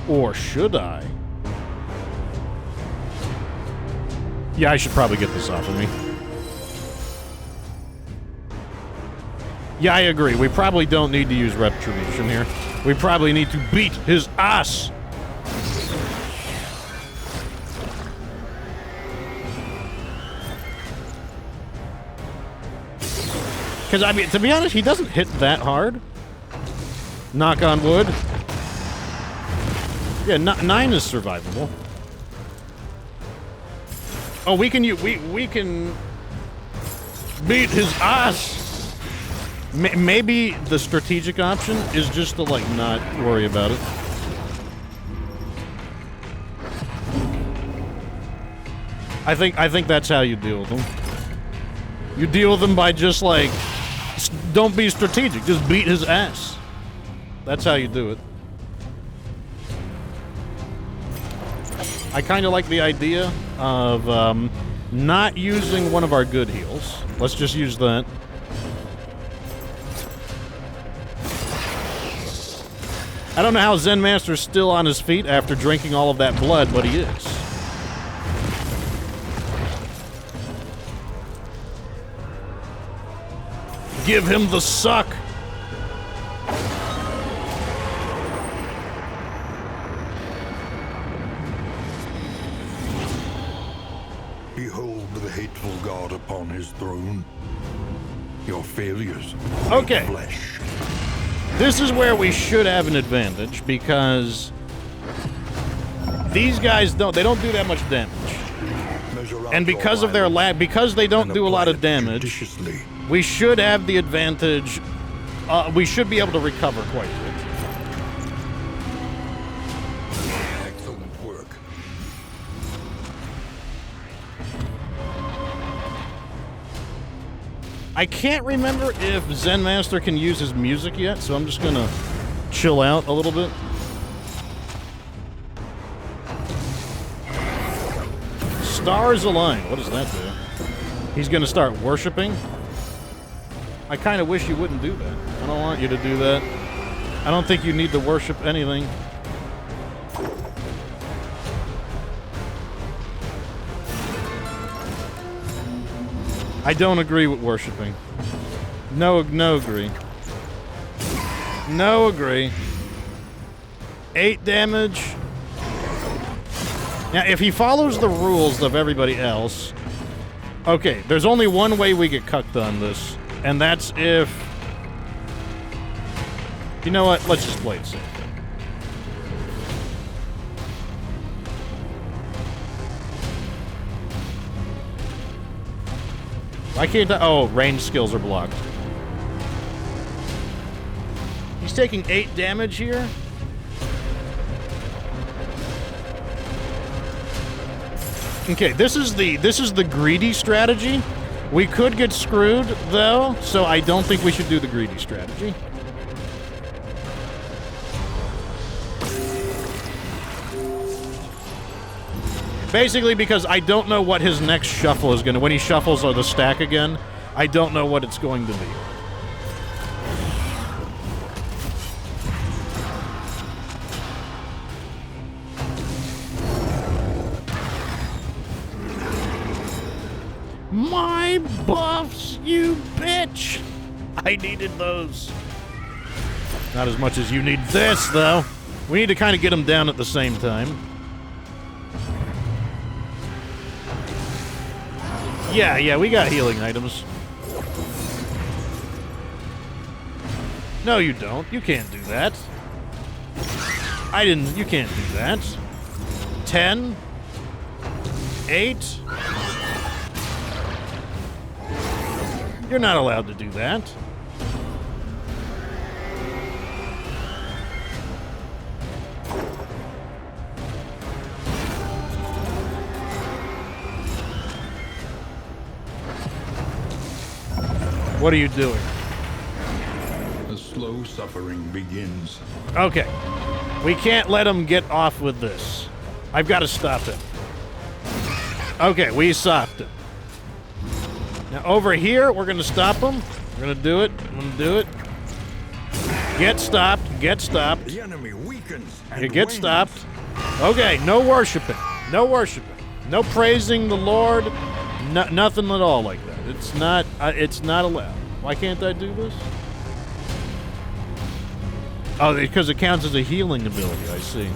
Speaker 1: Or should I? Yeah, I should probably get this off of me. Yeah, I agree. We probably don't need to use Retribution here. We probably need to beat his ass. Because, I mean, to be honest, he doesn't hit that hard. Knock on wood. Yeah, 9 is survivable. Oh, we can beat his ass. Maybe the strategic option is just to, like, not worry about it. I think that's how you deal with them. You deal with them by just, like, don't be strategic. Just beat his ass. That's how you do it. I kind of like the idea of not using one of our good heals. Let's just use that. I don't know how Zen Master's still on his feet after drinking all of that blood, but he is. Give him the suck.
Speaker 3: Behold the hateful god upon his throne. Your failures.
Speaker 1: Okay.
Speaker 3: Flesh.
Speaker 1: This is where we should have an advantage because these guys don't do that much damage. And because of their because they don't do a lot of damage, we should have the advantage. We should be able to recover quite a bit.
Speaker 3: Excellent work.
Speaker 1: I can't remember if Zen Master can use his music yet, so I'm just gonna chill out a little bit. Stars align. What does that do? He's gonna start worshiping. I kind of wish you wouldn't do that. I don't want you to do that. I don't think you need to worship anything. I don't agree with worshiping. No agree. No agree. 8 damage. Now, if he follows the rules of everybody else... Okay, there's only one way we get cucked on this, and that's if... You know what? Let's just play it safe. Why can't I... Oh, range skills are blocked. He's taking 8 damage here. Okay, this is the greedy strategy. We could get screwed, though, so I don't think we should do the greedy strategy. Basically because I don't know what his next shuffle is going to... When he shuffles the stack again, I don't know what it's going to be. My buffs, you bitch! I needed those. Not as much as you need this, though. We need to kind of get them down at the same time. Yeah, we got healing items. No, you don't. You can't do that. You can't do that. 10. 8. You're not allowed to do that. What are you doing?
Speaker 2: The slow suffering begins.
Speaker 1: Okay. We can't let him get off with this. I've got to stop him. Okay, we stopped him. Now over here, we're going to stop him. We're going to do it. I'm going to do it. Get stopped. Get stopped.
Speaker 3: The enemy weakens.
Speaker 1: You get stopped. Okay, no worshiping. No worshiping. No praising the Lord. No, nothing at all like that. It's not allowed. Why can't I do this? Oh, because it counts as a healing ability, I see.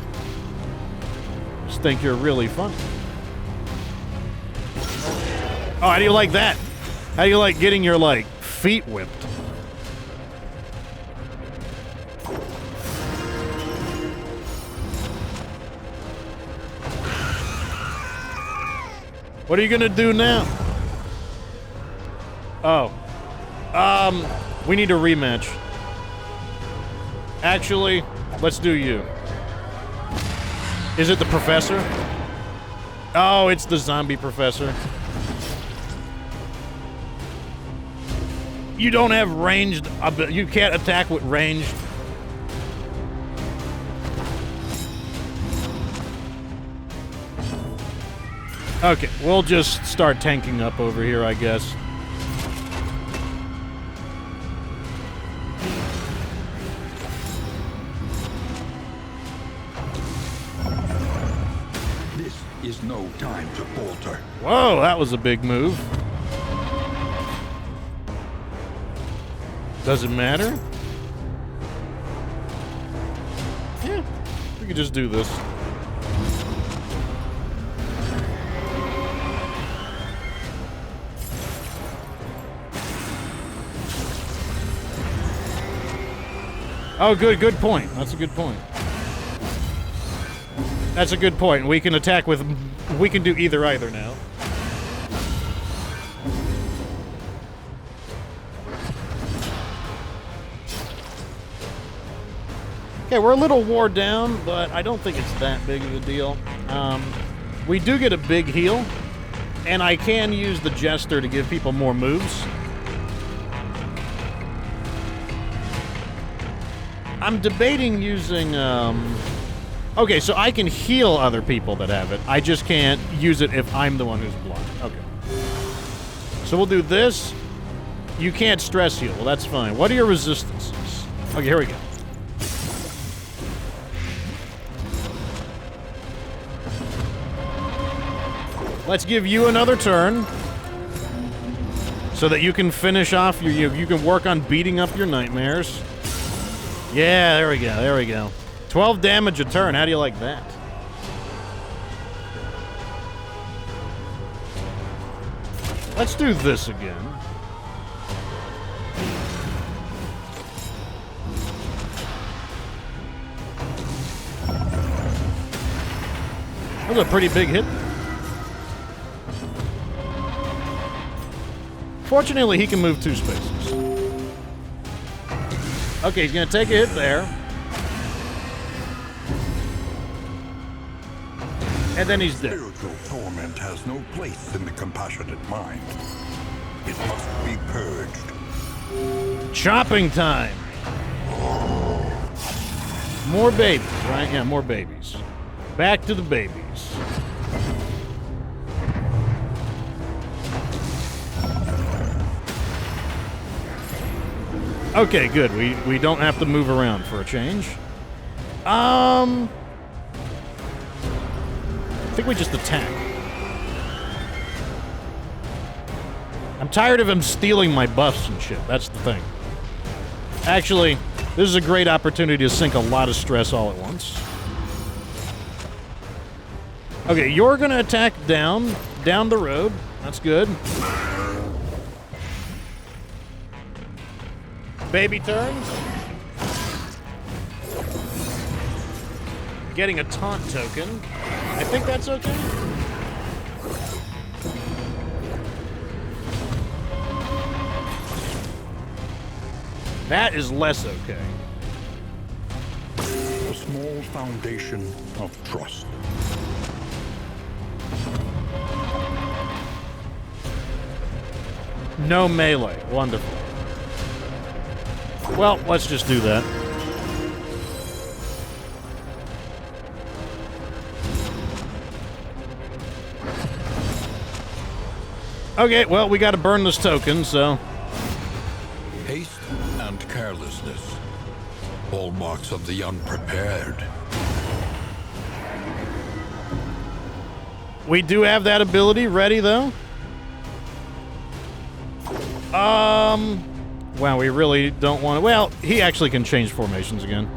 Speaker 1: Just think you're really funny. Oh, how do you like that? How do you like getting your, like, feet whipped? What are you gonna do now? Oh. We need a rematch. Actually, let's do you. Is it the professor? Oh, it's the zombie professor. You don't have ranged... You can't attack with ranged... Okay, we'll just start tanking up over here, I guess.
Speaker 2: This is no time to falter.
Speaker 1: Whoa, that was a big move. Doesn't matter. Yeah, we can just do this. Oh, good point. That's a good point. That's a good point. We can attack with... We can do either now. Okay, we're a little wore down, but I don't think it's that big of a deal. We do get a big heal, and I can use the Jester to give people more moves. I'm debating using, Okay, so I can heal other people that have it. I just can't use it if I'm the one who's blocked. Okay. So we'll do this. You can't stress heal. Well, that's fine. What are your resistances? Okay, here we go. Let's give you another turn so that you can finish off you can work on beating up your nightmares. Yeah, there we go. There we go. 12 damage a turn. How do you like that? Let's do this again. That was a pretty big hit. Fortunately, he can move 2 spaces. Okay, he's gonna take a hit there. And then he's dead.
Speaker 3: Spiritual torment has no place in the compassionate mind. It must be purged.
Speaker 1: Chopping time. More babies, right? Yeah, more babies. Back to the babies. Okay, good. We don't have to move around for a change. I think we just attack. I'm tired of him stealing my buffs and shit. That's the thing. Actually, this is a great opportunity to sink a lot of stress all at once. Okay, you're gonna attack down the road. That's good. Baby turns. Getting a taunt token. I think that's okay. That is less okay.
Speaker 2: A small foundation of trust.
Speaker 1: No melee. Wonderful. Well, let's just do that. Okay, well, we gotta burn this token, so...
Speaker 2: Haste and carelessness. Hallmarks of the unprepared.
Speaker 1: We do have that ability ready, though. Wow, we really don't want to... Well, he actually can change formations again.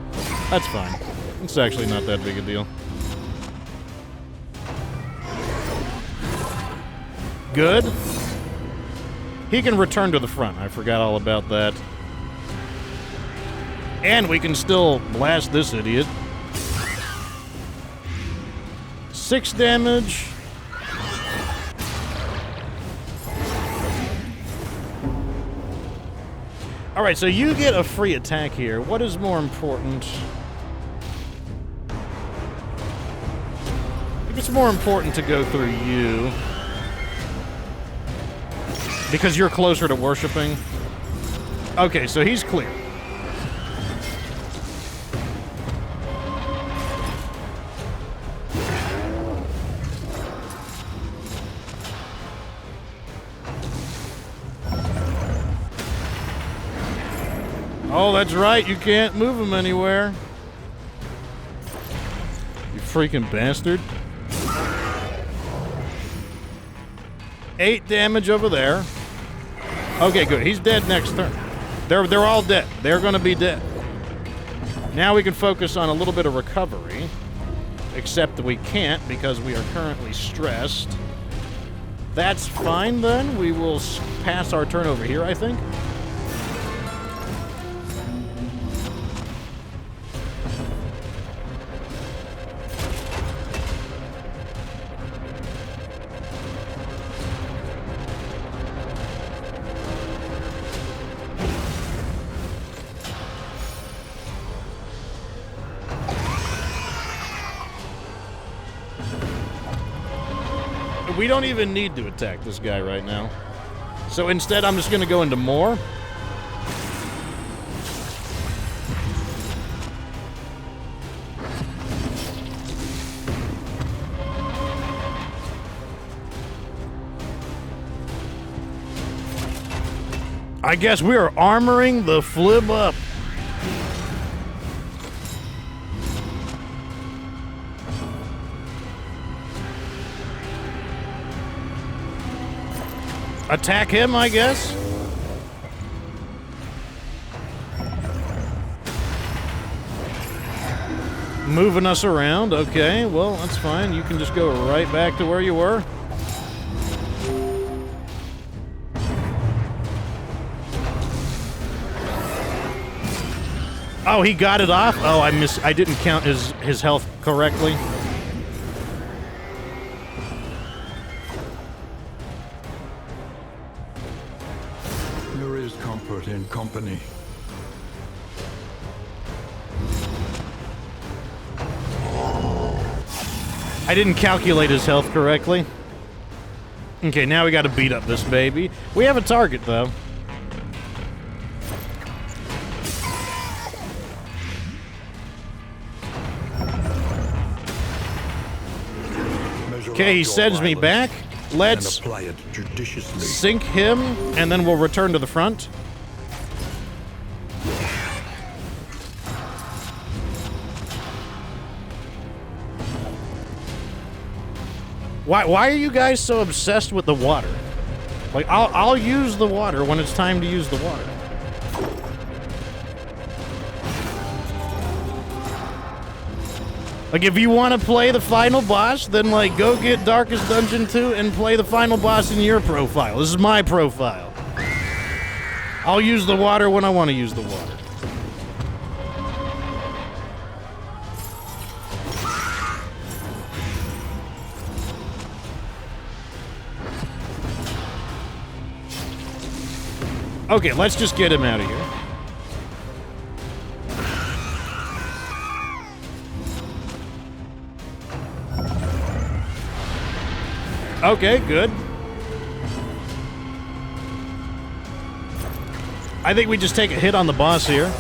Speaker 1: That's fine. It's actually not that big a deal. Good. He can return to the front. I forgot all about that. And we can still blast this idiot. 6 damage. Alright, so you get a free attack here. What is more important? I think it's more important to go through you. Because you're closer to worshipping. Okay, so he's clear. Oh, that's right. You can't move him anywhere. You freaking bastard. 8 damage over there. Okay, good. He's dead next turn. They're all dead. They're going to be dead. Now we can focus on a little bit of recovery. Except that we can't because we are currently stressed. That's fine then. We will pass our turn over here, I think. We don't even need to attack this guy right now. So instead, I'm just going to go into more. I guess we are armoring the flib up. Attack him, I guess. Moving us around. Okay, well, that's fine. You can just go right back to where you were. Oh, he got it off? Oh, I didn't count his health correctly.
Speaker 2: In company.
Speaker 1: I didn't calculate his health correctly. Okay, now we gotta beat up this baby. We have a target, though. Okay, he sends me back. Let's sink him, and then we'll return to the front. Why are you guys so obsessed with the water? Like, I'll use the water when it's time to use the water. Like, if you want to play the final boss, then, like, go get Darkest Dungeon 2 and play the final boss in your profile. This is my profile. I'll use the water when I want to use the water. Okay, let's just get him out of here. Okay, good. I think we just take a hit on the boss here.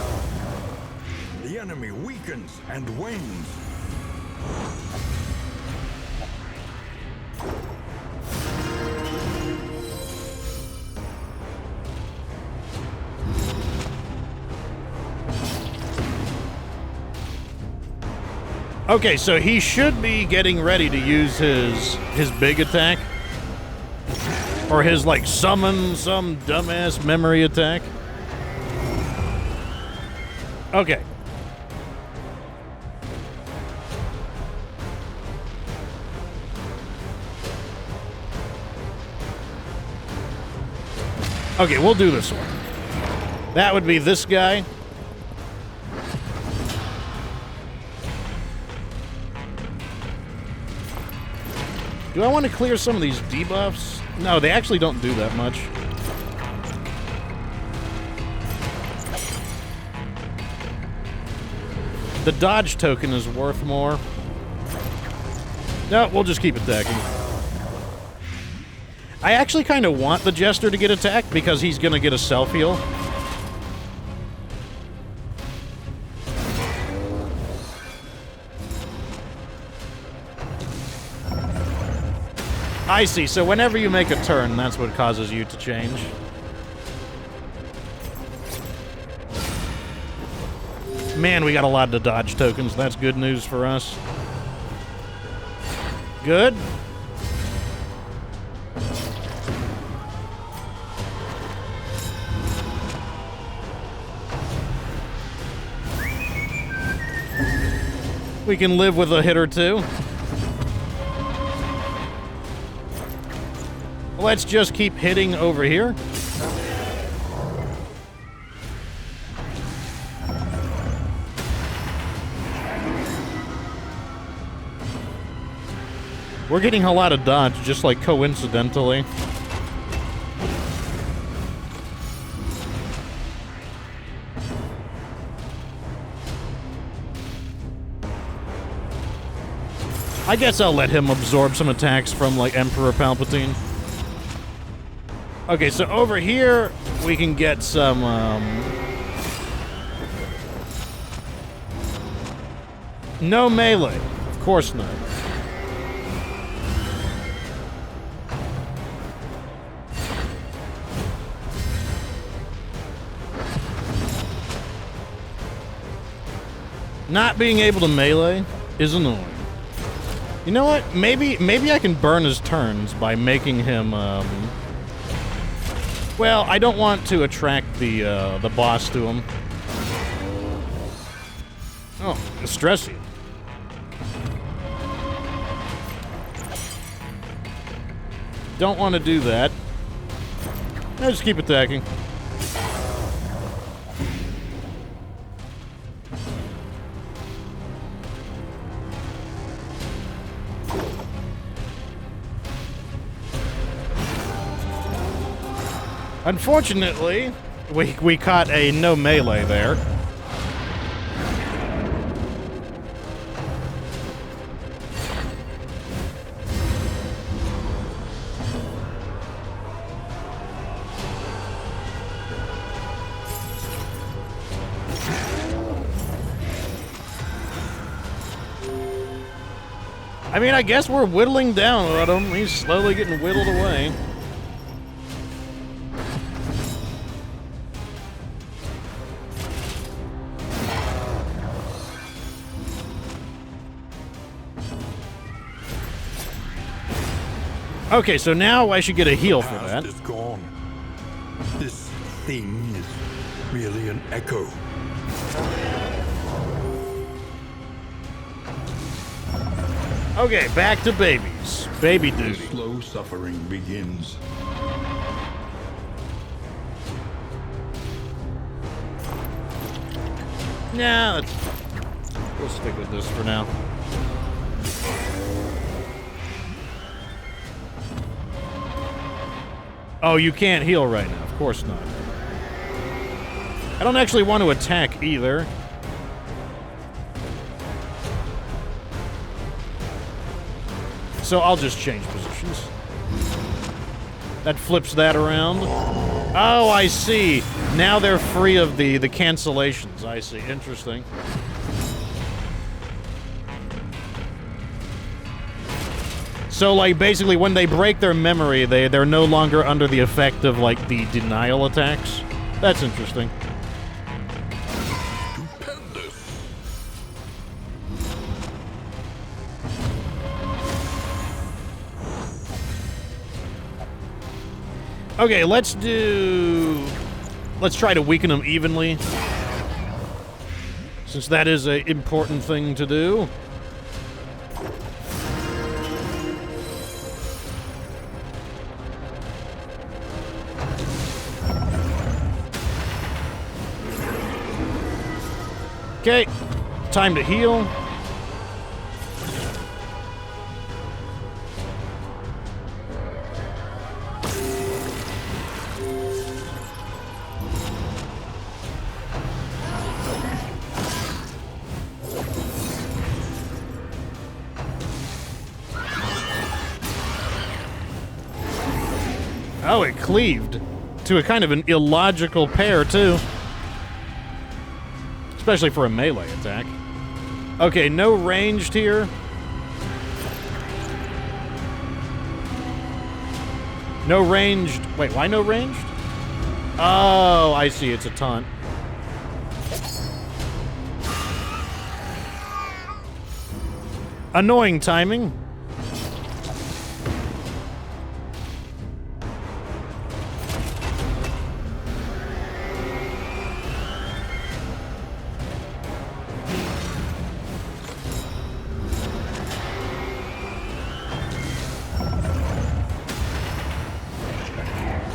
Speaker 3: The enemy weakens and wanes.
Speaker 1: Okay, so he should be getting ready to use his big attack. Or his, like, summon some dumbass memory attack. Okay. Okay, we'll do this one. That would be this guy. Do I want to clear some of these debuffs? No, they actually don't do that much. The dodge token is worth more. No, we'll just keep attacking. I actually kind of want the Jester to get attacked because he's going to get a self-heal. I see, so whenever you make a turn, that's what causes you to change. Man, we got a lot of dodge tokens. That's good news for us. Good. We can live with a hit or two. Let's just keep hitting over here. We're getting a lot of dodge, just like coincidentally. I guess I'll let him absorb some attacks from, like, Emperor Palpatine. Okay, so over here, we can get some, no melee. Of course not. Not being able to melee is annoying. You know what? Maybe I can burn his turns by making him, well, I don't want to attract the boss to him. Oh, stress you. Don't want to do that. I'll just keep attacking. Unfortunately, we caught a no melee there. I mean, I guess we're whittling down on him. He's slowly getting whittled away. Okay, so now I should get a heal for
Speaker 3: Past
Speaker 1: that.
Speaker 3: is gone. This thing is merely an echo.
Speaker 1: Okay, back to babies. Baby
Speaker 2: The
Speaker 1: duty.
Speaker 2: slow suffering begins.
Speaker 1: Nah, we'll stick with this for now. Oh, you can't heal right now. Of course not. I don't actually want to attack either. So I'll just change positions. That flips that around. Oh, I see. Now they're free of the cancellations. I see. Interesting. So, like, basically, when they break their memory, they're no longer under the effect of, like, the denial attacks. That's interesting.
Speaker 3: Stupendous.
Speaker 1: Okay, let's try to weaken them evenly. Since that is an important thing to do. Okay, time to heal. Oh, it cleaved to a kind of an illogical pair, too. Especially for a melee attack. Okay, no ranged here. No ranged. Wait, why no ranged? Oh, I see. It's a taunt. Annoying timing.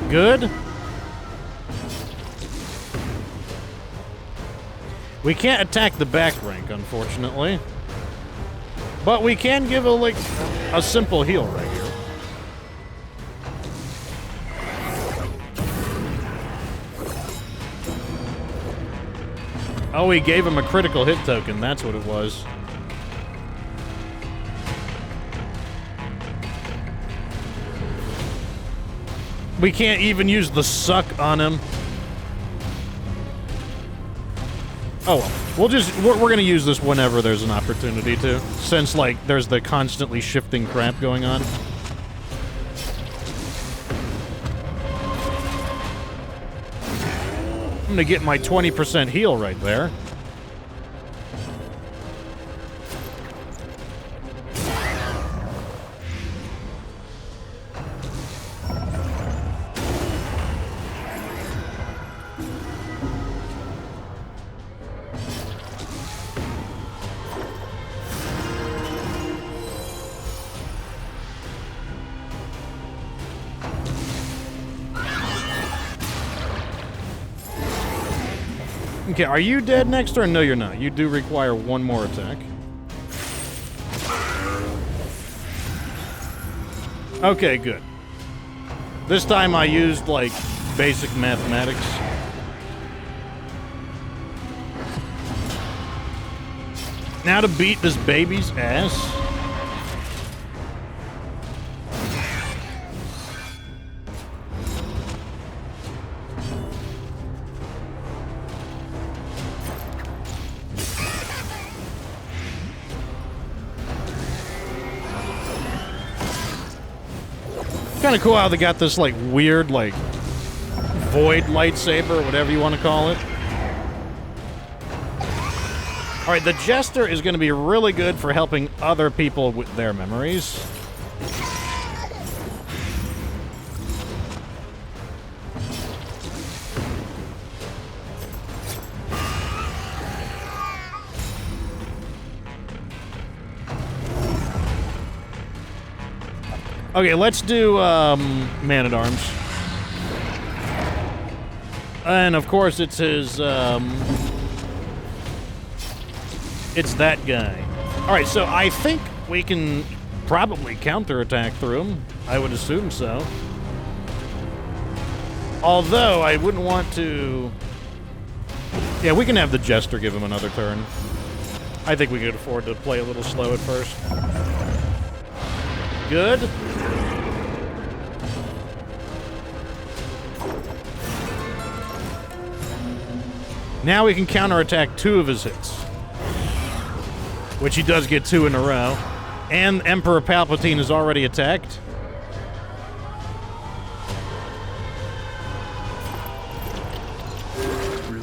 Speaker 1: Good. We can't attack the back rank, unfortunately. But we can give a simple heal right here. Oh, we gave him a critical hit token. That's what it was. We can't even use the suck on him. Oh well, we're gonna use this whenever there's an opportunity to, since like there's the constantly shifting crap going on. I'm gonna get my 20% heal right there. Okay, are you dead next turn? No, you're not. You do require one more attack. Okay, good. This time I used, like, basic mathematics. Now to beat this baby's ass. Kind of cool how they got this, like, weird, like, void lightsaber, whatever you want to call it. Alright, the Jester is going to be really good for helping other people with their memories. Okay, let's do Man-at-Arms. And of course it's his it's that guy. Alright, so I think we can probably counterattack through him. I would assume so. Although I wouldn't want to. Yeah, we can have the Jester give him another turn. I think we could afford to play a little slow at first. Good. Now we can counterattack 2 of his hits. Which he does get 2 in a row. And Emperor Palpatine is already attacked.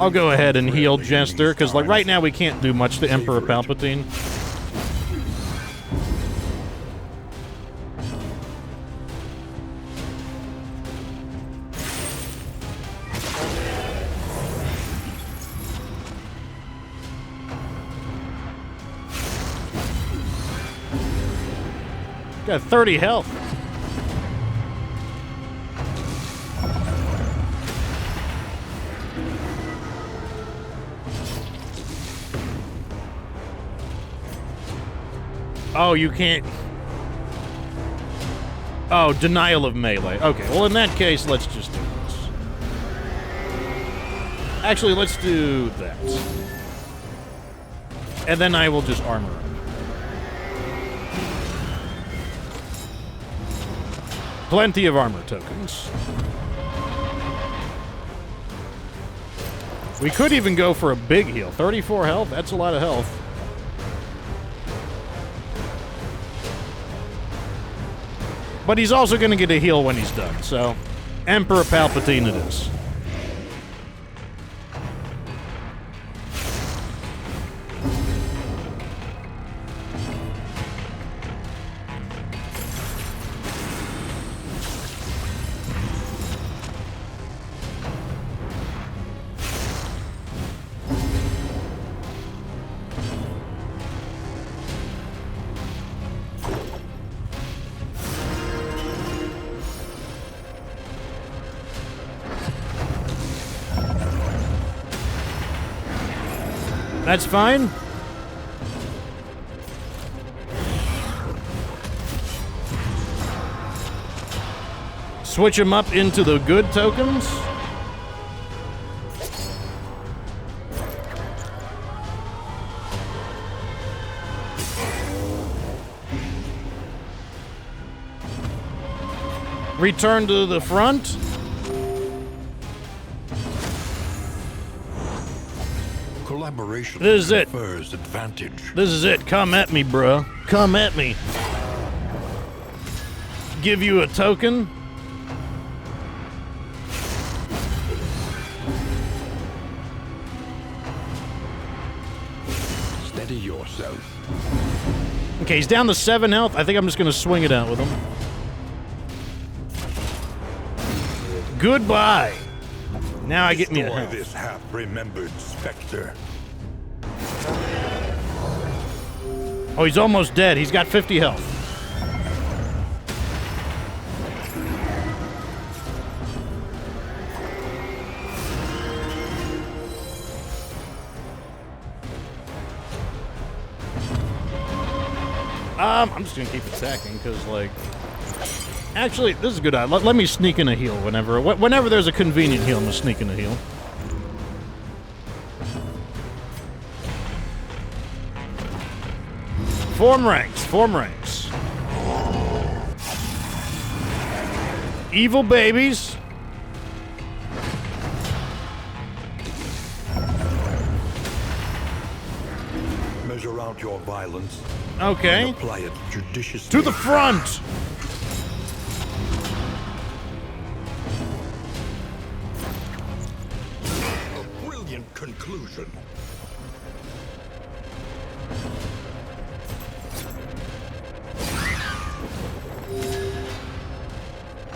Speaker 1: I'll go ahead and heal Jester, because like right now we can't do much to Emperor Palpatine. Got 30 health. Oh, you can't. Oh, denial of melee. Okay, well in that case, let's just do this. Actually, let's do that. And then I will just armor up. Plenty of armor tokens. We could even go for a big heal. 34 health, that's a lot of health. But he's also going to get a heal when he's done, so Emperor Palpatine it is. That's fine. Switch them up into the good tokens. Return to the front.
Speaker 3: Collaboration
Speaker 1: This is it.
Speaker 3: confers advantage.
Speaker 1: This is it. Come at me, bro. Come at me. Give you a token.
Speaker 3: Steady yourself.
Speaker 1: Okay, he's down to 7 health. I think I'm just going to swing it out with him. Goodbye. Now I get me a
Speaker 3: Destroy
Speaker 1: health.
Speaker 3: this half-remembered specter.
Speaker 1: Oh, he's almost dead. He's got 50 health. I'm just gonna keep attacking because, like, actually, this is a good idea. Let me sneak in a heal whenever there's a convenient heal. I'm gonna sneak in a heal. Form ranks. Form ranks. Evil babies.
Speaker 3: Measure out your violence.
Speaker 1: Okay.
Speaker 3: And apply it judiciously.
Speaker 1: To the front.
Speaker 3: A brilliant conclusion.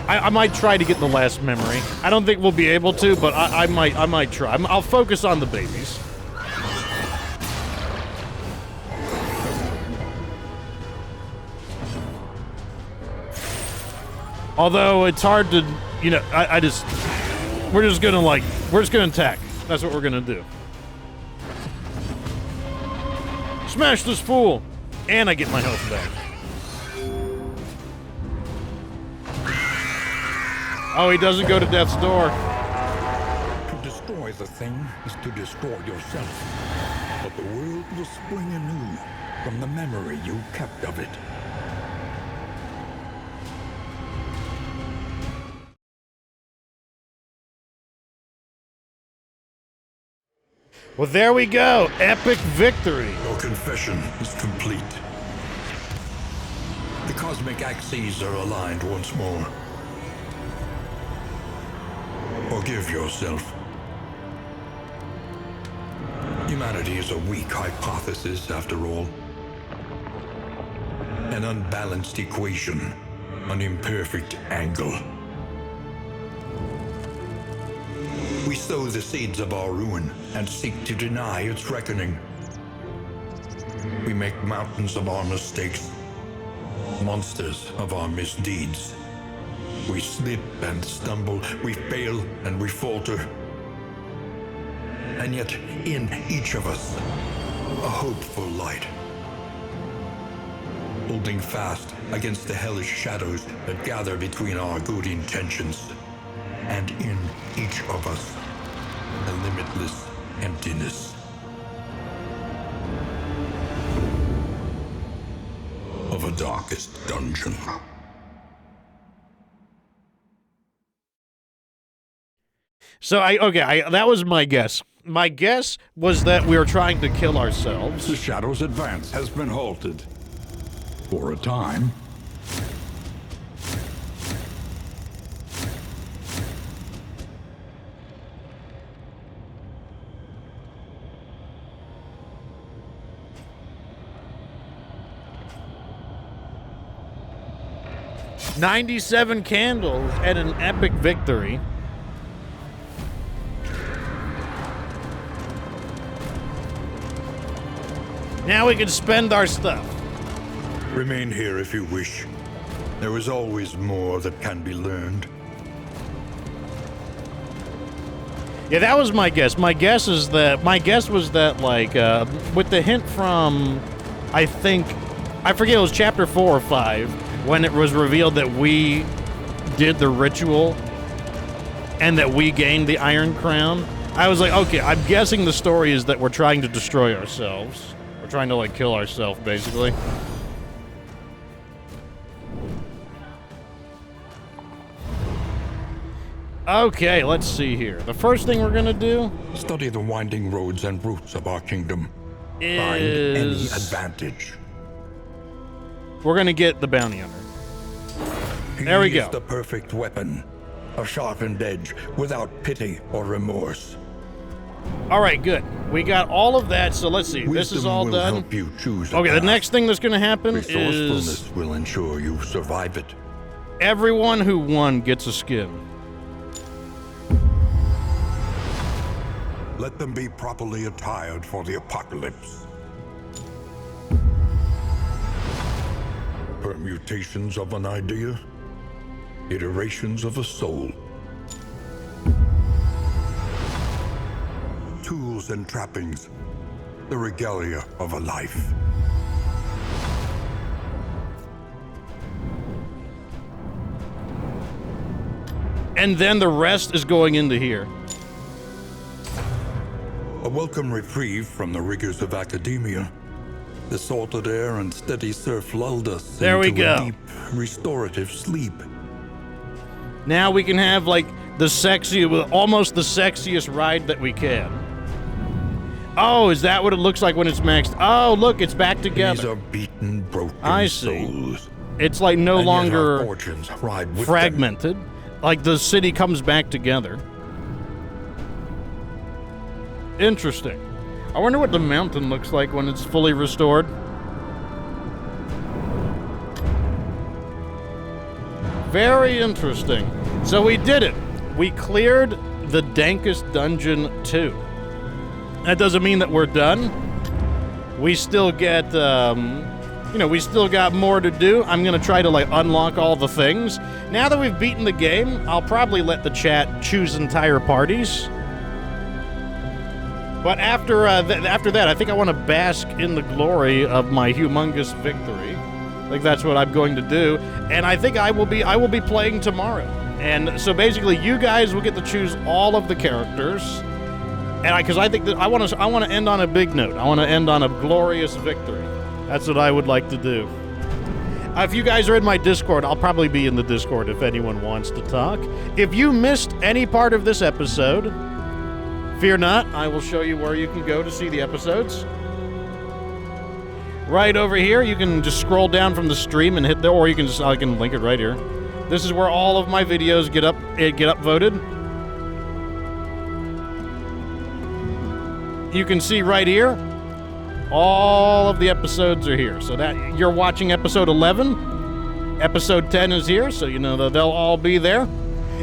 Speaker 1: I might try to get the last memory. I don't think we'll be able to, but I might try. I'll focus on the babies. Although it's hard to, you know, we're just gonna attack. That's what we're gonna do. Smash this fool! And I get my health back. Oh, he doesn't go to death's door.
Speaker 2: To destroy the thing is to destroy yourself. But the world will spring anew from the memory you kept of it.
Speaker 1: Well, there we go. Epic victory.
Speaker 3: Your confession is complete.
Speaker 2: The cosmic axes are aligned once more.
Speaker 3: Forgive yourself.
Speaker 2: Humanity is a weak hypothesis, after all.
Speaker 3: An unbalanced equation, an imperfect angle. We sow the seeds of our ruin and seek to deny its reckoning. We make mountains of our mistakes, monsters of our misdeeds. We slip and stumble, we fail and we falter. And yet, in each of us, a hopeful light. Holding fast against the hellish shadows that gather between our good intentions. And in each of us, a limitless emptiness. Of a darkest dungeon.
Speaker 1: So that was my guess. My guess was that we were trying to kill ourselves.
Speaker 2: The Shadow's advance has been halted. For a time.
Speaker 1: "97 candles and an epic victory." Now we can spend our stuff.
Speaker 3: Remain here if you wish. There is always more that can be learned.
Speaker 1: Yeah, that was my guess. My guess was that, like, with the hint from, I forget, it was chapter 4 or 5, when it was revealed that we did the ritual and that we gained the Iron Crown. I was like, okay, I'm guessing the story is that we're trying to destroy ourselves. We're trying to, like, kill ourselves, basically. Okay, let's see here. The first thing we're gonna do...
Speaker 2: Study the winding roads and routes of our kingdom.
Speaker 1: is...
Speaker 2: Find any advantage.
Speaker 1: We're gonna get the bounty hunter. There we
Speaker 2: He
Speaker 1: go.
Speaker 2: is the perfect weapon. A sharpened edge without pity or remorse.
Speaker 1: Alright, good. We got all of that, so let's see. This is
Speaker 3: Wisdom
Speaker 1: all
Speaker 3: will
Speaker 1: done.
Speaker 3: help you choose a
Speaker 1: Okay, the
Speaker 3: path.
Speaker 1: next thing that's gonna happen
Speaker 3: Resourcefulness
Speaker 1: is...
Speaker 3: will ensure you survive it.
Speaker 1: everyone who won gets a skin.
Speaker 3: Let them be properly attired for the apocalypse. Permutations of an idea, iterations of a soul. Tools and trappings, the regalia of a life.
Speaker 1: And then the rest is going into here.
Speaker 3: A welcome reprieve from the rigors of academia. The salted air and steady surf lulled us
Speaker 1: There we
Speaker 3: into
Speaker 1: go.
Speaker 3: a deep, restorative sleep.
Speaker 1: Now we can have, like, almost the sexiest ride that we can. Oh, is that what it looks like when it's maxed? Oh, look, it's back
Speaker 3: These
Speaker 1: together.
Speaker 3: are beaten, broken
Speaker 1: I see.
Speaker 3: souls.
Speaker 1: It's, like, no
Speaker 3: And yet our
Speaker 1: longer
Speaker 3: fortunes ride with them.
Speaker 1: fragmented. Like, the city comes back together. Interesting. I wonder what the mountain looks like when it's fully restored. Very interesting. So we did it. We cleared the dankest dungeon 2. That doesn't mean that we're done. We still get you know, we still got more to do. I'm going to try to, like, unlock all the things. Now that we've beaten the game, I'll probably let the chat choose entire parties. But after that, I think I want to bask in the glory of my humongous victory. I think that's what I'm going to do. And I think I will be playing tomorrow. And so basically, you guys will get to choose all of the characters. And because I think that I want to end on a big note. I want to end on a glorious victory. That's what I would like to do. If you guys are in my Discord, I'll probably be in the Discord if anyone wants to talk. If you missed any part of this episode, fear not, I will show you where you can go to see the episodes. Right over here, you can just scroll down from the stream and hit there, or you can I can link it right here. This is where all of my videos get upvoted. You can see right here, all of the episodes are here. So that you're watching episode 11, episode 10 is here, so you know they'll all be there.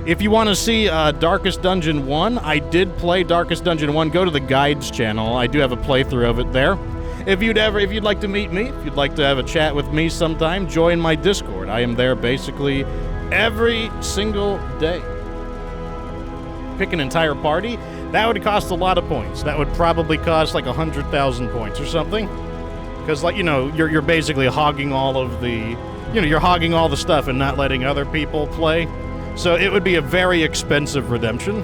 Speaker 1: If you want to see Darkest Dungeon 1, I did play Darkest Dungeon 1. Go to the Guides channel. I do have a playthrough of it there. If you'd like to meet me, if you'd like to have a chat with me sometime, join my Discord. I am there basically every single day. Pick an entire party. That would cost a lot of points. That would probably cost like 100,000 points or something. Because, like, you know, you're basically hogging all of the, you know, you're hogging all the stuff and not letting other people play. So it would be a very expensive redemption.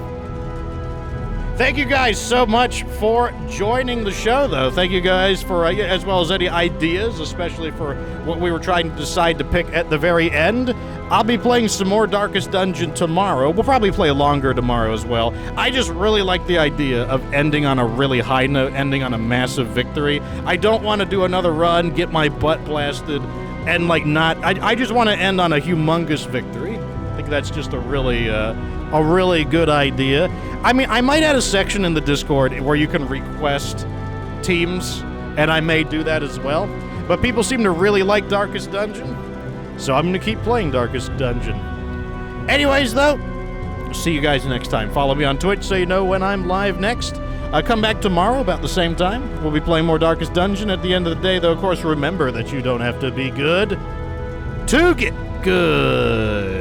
Speaker 1: Thank you guys so much for joining the show, though. Thank you guys for, as well as any ideas, especially for what we were trying to decide to pick at the very end. I'll be playing some more Darkest Dungeon tomorrow. We'll probably play longer tomorrow as well. I just really like the idea of ending on a really high note, ending on a massive victory. I don't want to do another run, get my butt blasted, and like not... I just want to end on a humongous victory. I think that's just a really good idea. I mean, I might add a section in the Discord where you can request teams, and I may do that as well. But people seem to really like Darkest Dungeon, so I'm going to keep playing Darkest Dungeon. Anyways, though, see you guys next time. Follow me on Twitch so you know when I'm live next. Come back tomorrow about the same time. We'll be playing more Darkest Dungeon at the end of the day, though, of course, remember that you don't have to be good to get good.